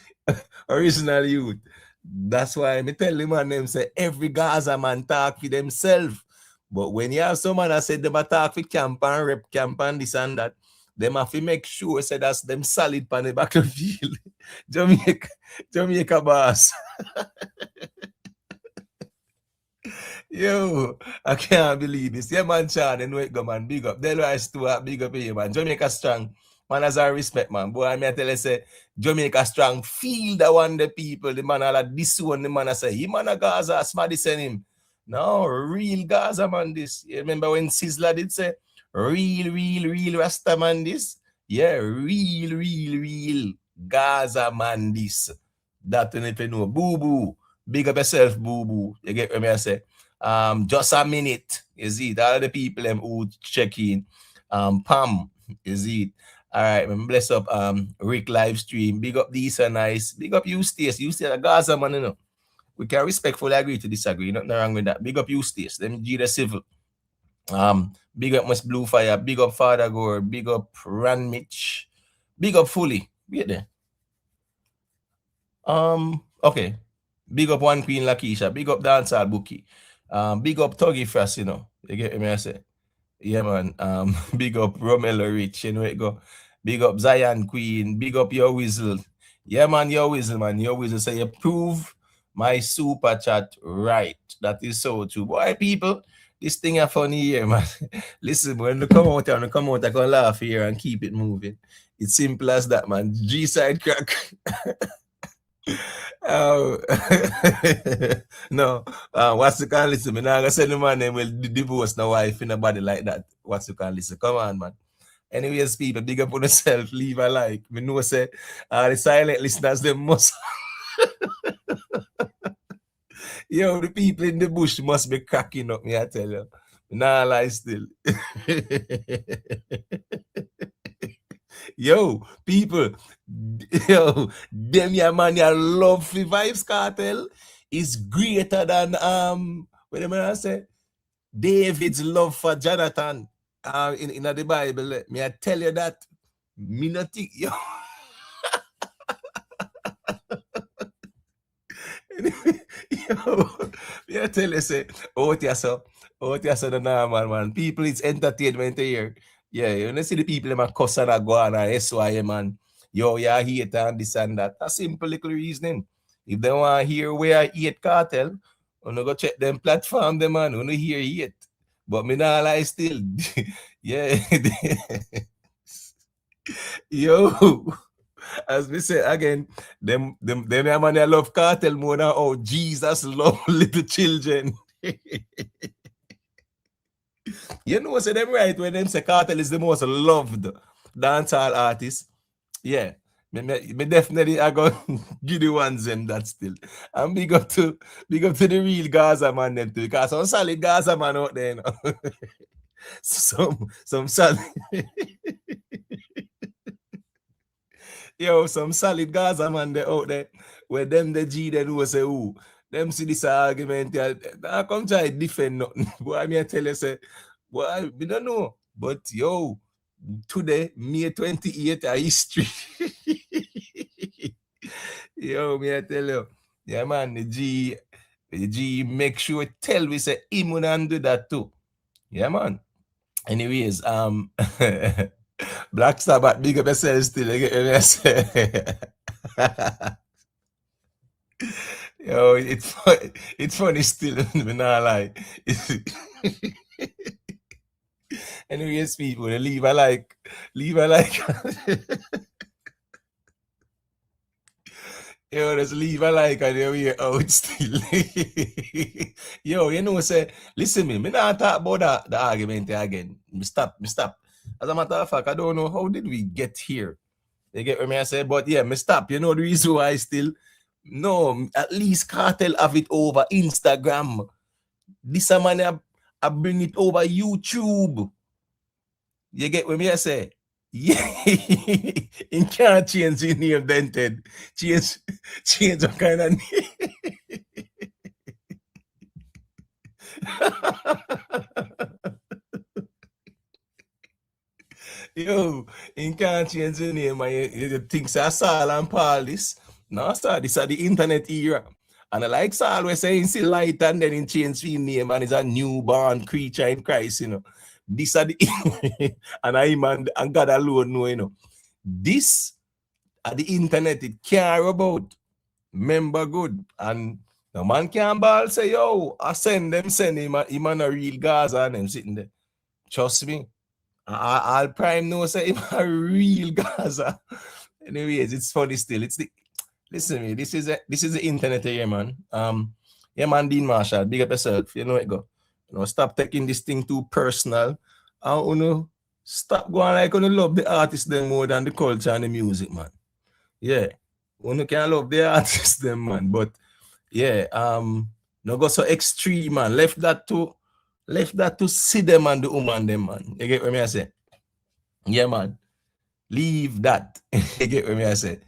Original youth. That's why I tell the man them say every Gaza man talk for themselves. But when you have someone that said them talk for camp and rep camp and this and that, them have to make sure say that's them solid on the battlefield. Jamaica boss. Yo, I can't believe this. Yeah, man, Chad, and wait, go, man, big up. Delwise Stewart, big up here, man. Jamaica strong. Man, as I respect, man. Boy, I may tell you, say, Jamaica strong. Feel the one, the people, the man, all this one, the man, I say, he man a Gaza, somebody send him. No, real Gaza, man, this. You remember when Sizzler did say, real Rasta, man, this? Yeah, real Gaza, man, this. That you need to know. Boo-boo. Big up yourself, boo-boo. You get me, I say. Just a minute, is it? All the people who check in. Pam, is it? All right, bless up Rick live stream. Big up these are nice. Big up you Stace. You stay a Gaza, man, you know. We can respectfully agree to disagree. Nothing wrong with that. Big up you Stace. Them G the civil. Big up Miss Blue Fire. Big up Father Gore. Big up Ran Mitch. Big up Fully. Wait there. Okay. Big up One Queen Lakeisha. Big up Dancehall Bookie. Big up Tuggy Frost, you know. You get me, I say. Yeah, man. Big up Romelo Rich, you know it go. Big up Zion Queen. Big up Your Whistle. Yeah, man, Your Whistle, man. Your Whistle say you prove my super chat right. That is so true. Boy, people, this thing are funny here, man. Listen, when they come out, I can laugh here and keep it moving. It's simple as that, man. G-side crack. No, what's the can listen? I'm not gonna say the man name will divorce no wife in a body like that. What's the can listen? Come on, man. Anyways, people, big up on yourself, leave a like. Me know say the silent listeners they must yo, the people in the bush must be cracking up, me I tell you. Nah lie still. Yo, people, yo, them your man, your love for Vybz Kartel is greater than what am I say? David's love for Jonathan in the Bible. May I tell you that? Me not think, yo. Yo, may I tell you, say, out here, so the normal man. People, it's entertainment here. Yeah, you know, see the people in my cuss and go on and SY, man. Yo, you hate and this and that. That's simple little reasoning. If they want to hear where I hate Kartel, you go check them platform, them man. You hear hate. But me not lie still. Yeah. Yo. As we say again, them man I love Kartel more than oh Jesus love little children. You know, say them right when them say Kartel is the most loved dancehall artist. Yeah, me definitely I go give the ones them that still. And big up to the real Gaza man them too, because some solid Gaza man out there, you know. some solid. Yo, some solid Gaza man they out there where them the G they do say who. Them see this argument, yeah, I come try to defend nothing. Boy, I mean I tell you say, boy, we don't know. But yo, today, May 28th, a history. Yo, me I tell you, Yeah, man, the G make sure tell we say him wouldn't do that too. Yeah, man. Anyways, Black Sabbath, big up yourself still. You get what I say? Yo, it's funny still, me not lie. Anyways, people, leave a like. Yo, just leave a like and you're out still. Yo, you know, say, listen me not talk about the argument again. Me stop. As a matter of fact, I don't know how did we get here. You get what I say? But yeah, me stop. You know the reason why still? No, at least Kartel have it over Instagram. This man I bring it over YouTube. You get what I say? Yeah, he can't change his name, dented. Change what kind of name. Yo, he can't change his name. You think Saul and Paul this? No, sir, this is the internet era. And I like Saul we say he see light and then he change his name and he's a newborn creature in Christ, you know. This are the and I man and God alone know, you know. This at the internet it care about. Remember good. And the man can ball say, yo, I send him a real Gaza and him sitting there. Trust me. I'll prime no say him a real Gaza. Anyways, it's funny still. It's the listen me, this is the internet here, man. Yeah, man, Dean Marshall, big up yourself. You know it go. You know, stop taking this thing too personal. And you know, stop going like you love the artist them more than the culture and the music, man. Yeah. You can love the artist them, man. But yeah, no go so extreme, man. Left that to see them and the woman them, man. You get what I say? Yeah, man. Leave that. You get what I say?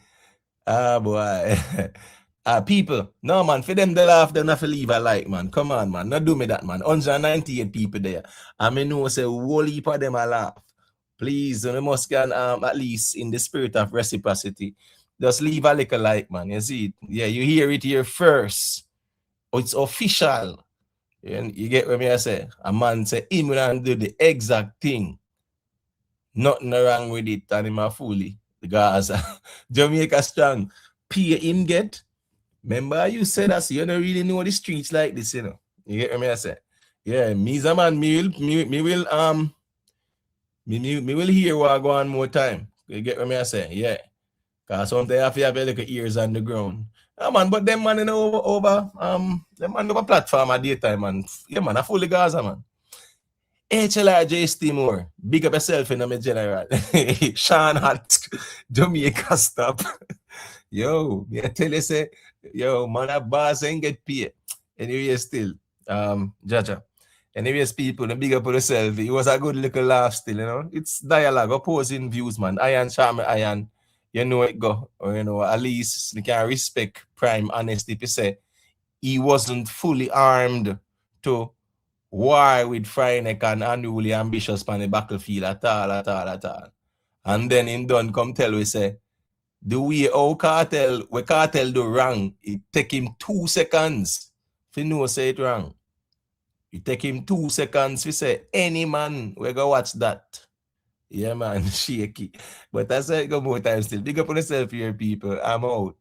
Ah, boy. People, no, man, for them, they laugh, they have to leave a like, man. Come on, man. Not do me that, man. 198 people there. I mean, no, say, whole heap of them a laugh. Please, you must can, at least in the spirit of reciprocity, just leave a little like, man. You see it? Yeah, you hear it here first. Oh, it's official. You get what I say? A man say, him will do the exact thing. Nothing wrong with it, and him a fully. The guys, Jamaica strong. Pay him get. Remember you said that, so you don't really know the streets like this, you know. You get what I say? Yeah, me as a man, me will hear what I go on more time. You get what I say? Yeah. Because sometimes I have to have a little ears on the ground. Yeah, man, but them man you know over platform at daytime, man. Yeah, man, I fully Gaza, man. HLRJ Timor, big up yourself in my general. Sean Hart, Jamaica stop. Yo, me I tell you say, yo, man, a boss ain't get paid. Anyway, still, Jaja. Anyways, people, the big up for yourself. It was a good little laugh still, you know. It's dialogue, opposing views, man. Iron, charm, iron. You know it go. Or, you know, at least you can respect prime honesty to say he wasn't fully armed to war with Freineck and unruly ambitious on the battlefield at all. And then him done come tell we say, the way how Kartel do wrong, it take him 2 seconds to know say it wrong. It take him 2 seconds to say, any man, we go watch that. Yeah, man, shaky. But that's it go more time still. Big up on yourself here, people. I'm out.